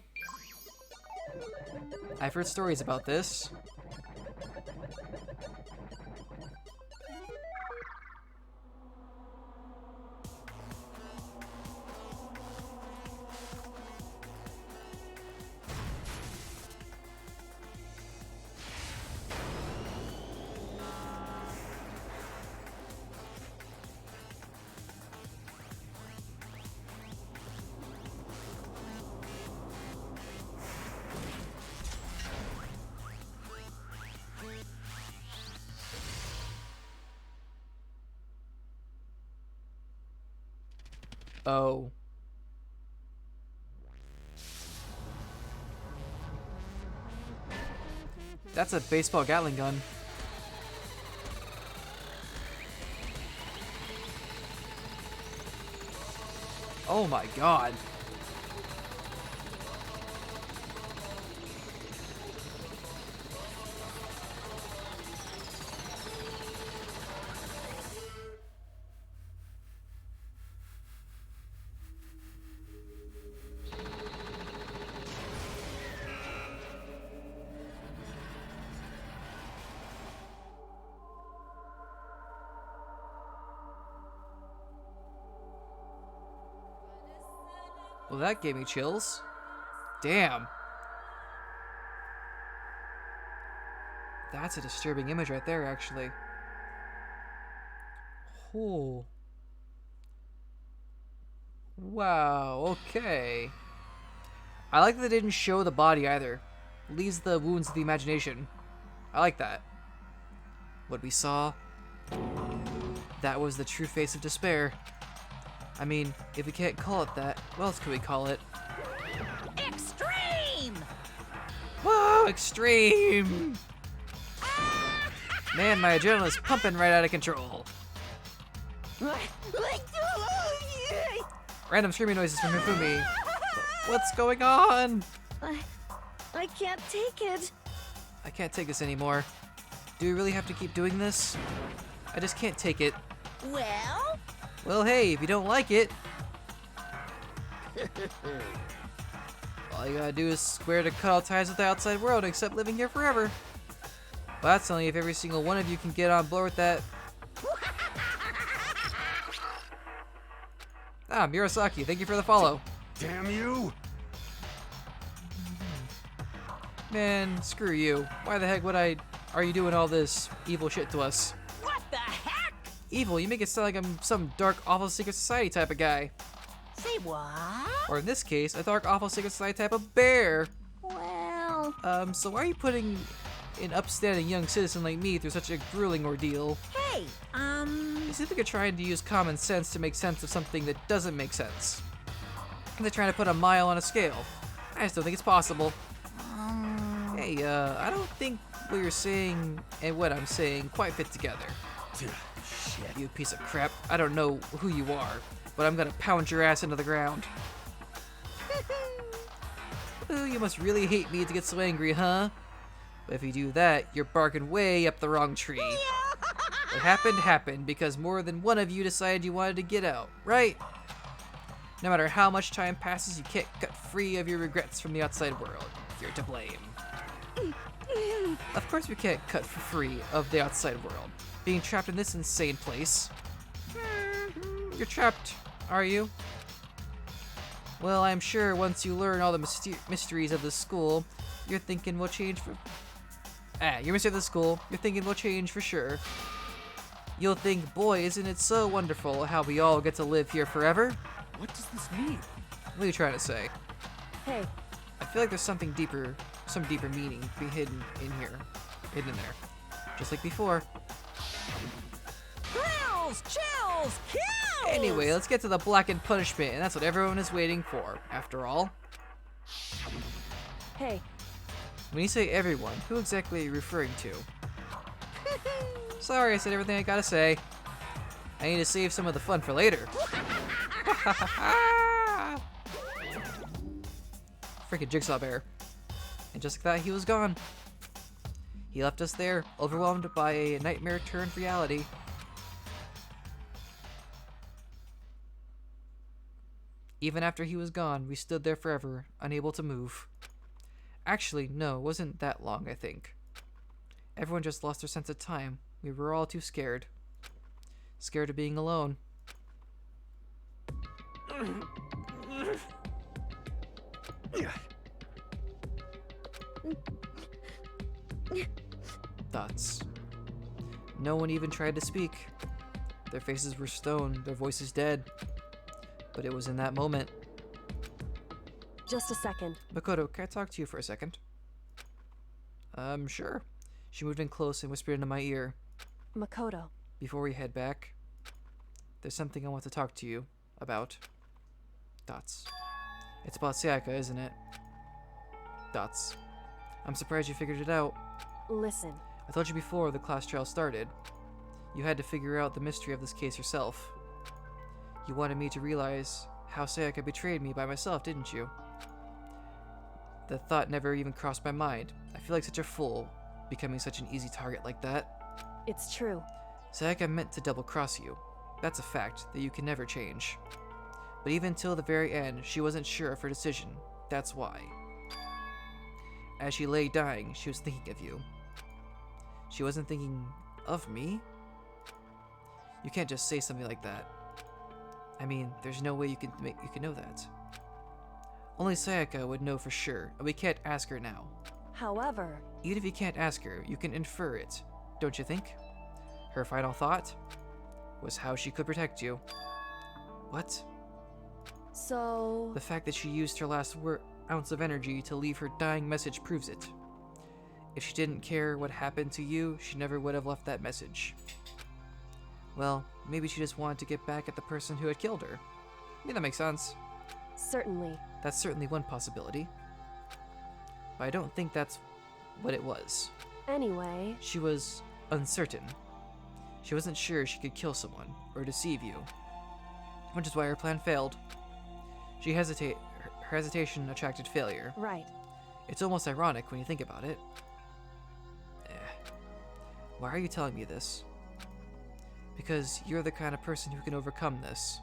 I've heard stories about this. Oh. That's a baseball Gatling gun. Oh my god. Well, that gave me chills. Damn. That's a disturbing image right there, actually. Oh. Wow, okay. I like that they didn't show the body either. Leaves the wounds to the imagination. I like that. What we saw, that was the true face of despair. I mean, if we can't call it that, what else could we call it? Extreme! Whoa, extreme! Man, my adrenaline's pumping right out of control. Random screaming noises from Hifumi. What's going on? I can't take it. I can't take this anymore. Do we really have to keep doing this? I just can't take it. Well? Well, hey, if you don't like it, all you gotta do is swear to cut all ties with the outside world except living here forever. Well, that's only if every single one of you can get on board with that. Ah, Murasaki, thank you for the follow. Damn you! Man, screw you. Why the heck are you doing all this evil shit to us? What the heck? Evil? You make it sound like I'm some dark, awful secret society type of guy. Say what? Or in this case, a dark, awful secret society type of bear. Well... So why are you putting an upstanding young citizen like me through such a grueling ordeal? Hey, You seem like you're trying to use common sense to make sense of something that doesn't make sense. They're trying to put a mile on a scale. I just don't think it's possible. Hey, I don't think what you're saying and what I'm saying quite fit together. Shit. You piece of crap. I don't know who you are, but I'm gonna pound your ass into the ground. Ooh, you must really hate me to get so angry, huh? But if you do that, you're barking way up the wrong tree. What happened because more than one of you decided you wanted to get out, right? No matter how much time passes, you can't cut free of your regrets from the outside world. You're to blame. Of course we can't cut for free of the outside world. Being trapped in this insane place. You're trapped, are you? Well, I'm sure once you learn all the mysteries of the school, you're thinking we'll change for... you're mystery of the school, you're thinking we'll change for sure. You'll think, boy, isn't it so wonderful how we all get to live here forever? What does this mean? What are you trying to say? Hey, I feel like there's something deeper, some deeper meaning being hidden in here. Hidden in there. Just like before. Thrills, chills, kills! Anyway, let's get to the blackened punishment, and that's what everyone is waiting for, after all. hey, When you say everyone, who exactly are you referring to? Sorry, I said everything I gotta say. I need to save some of the fun for later. Freaking Jigsaw Bear. And just like that, he was gone. He left us there, overwhelmed by a nightmare turned reality. Even after he was gone, we stood there forever, unable to move. Actually, no, it wasn't that long, I think. Everyone just lost their sense of time. We were all too scared. Scared of being alone. Thoughts. No one even tried to speak. Their faces were stone, their voices dead. But it was in that moment. just a second. Makoto, can I talk to you for a second? Sure. She moved in close and whispered into my ear. Makoto. Before we head back, there's something I want to talk to you about. Dots. It's about Sayaka, isn't it? Dots. I'm surprised you figured it out. Listen. I told you before the class trial started. You had to figure out the mystery of this case yourself. You wanted me to realize how Sayaka betrayed me by myself, didn't you? The thought never even crossed my mind. I feel like such a fool, becoming such an easy target like that. It's true. Sayaka meant to double-cross you. That's a fact that you can never change. But even till the very end, she wasn't sure of her decision. That's why. As she lay dying, she was thinking of you. She wasn't thinking of me? You can't just say something like that. I mean, there's no way you can know that. Only Sayaka would know for sure, and we can't ask her now. However... Even if you can't ask her, you can infer it, don't you think? Her final thought was how she could protect you. What? So... The fact that she used her last ounce of energy to leave her dying message proves it. If she didn't care what happened to you, she never would have left that message. Well, maybe she just wanted to get back at the person who had killed her. Yeah, that makes sense. Certainly. That's certainly one possibility. But I don't think that's what it was. Anyway... She was uncertain. She wasn't sure she could kill someone, or deceive you. Which is why her plan failed. Her hesitation attracted failure. Right. It's almost ironic when you think about it. Why are you telling me this? Because you're the kind of person who can overcome this.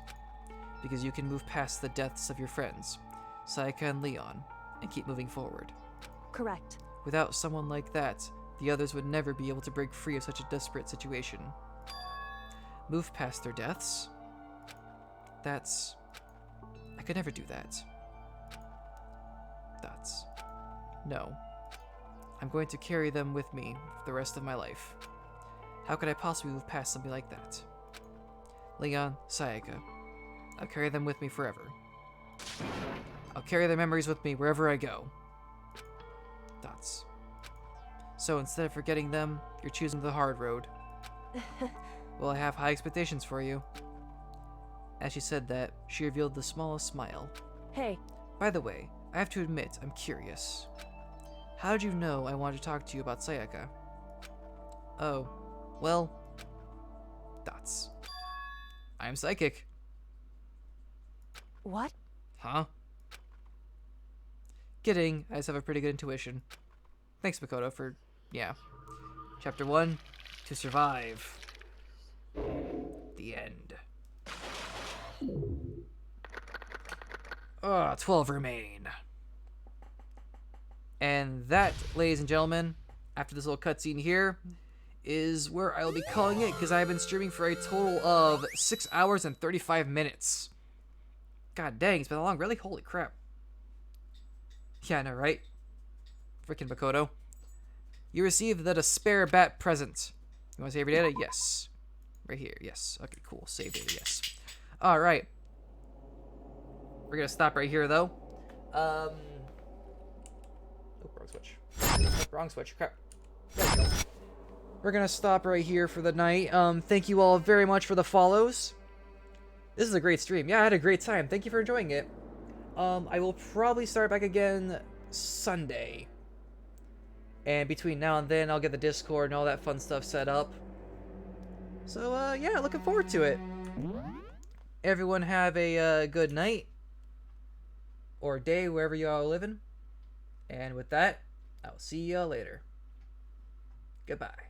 Because you can move past the deaths of your friends, Sayaka and Leon, and keep moving forward. Correct. Without someone like that, the others would never be able to break free of such a desperate situation. Move past their deaths? That's... I could never do that. That's... No. I'm going to carry them with me for the rest of my life. How could I possibly move past something like that? Leon, Sayaka. I'll carry them with me forever. I'll carry their memories with me wherever I go. Dots. So instead of forgetting them, you're choosing the hard road. Well, I have high expectations for you. As she said that, she revealed the smallest smile. Hey. By the way, I have to admit, I'm curious. How did you know I wanted to talk to you about Sayaka? Oh, well... Dots. I'm psychic. What? Huh? Kidding, I just have a pretty good intuition. Thanks, Makoto, for... yeah. Chapter 1, To Survive. The end. 12 remain. And that, ladies and gentlemen, after this little cutscene here, is where I will be calling it, because I have been streaming for a total of 6 hours and 35 minutes. God dang, it's been that long, really? Holy crap. Yeah, I know, right? Freaking Makoto. You received the Despair Bat present. You want to save your data? Yes. Right here, yes. Okay, cool. Save data, yes. Alright. We're gonna stop right here, though. Oh, wrong switch. Oh, wrong switch. Crap. There we go. We're gonna stop right here for the night. Thank you all very much for the follows. This is a great stream. Yeah, I had a great time. Thank you for enjoying it. I will probably start back again Sunday. And between now and then, I'll get the Discord and all that fun stuff set up. So, yeah, looking forward to it. Everyone have a good night. Or day, wherever you all are living. And with that, I'll see y'all later. Goodbye.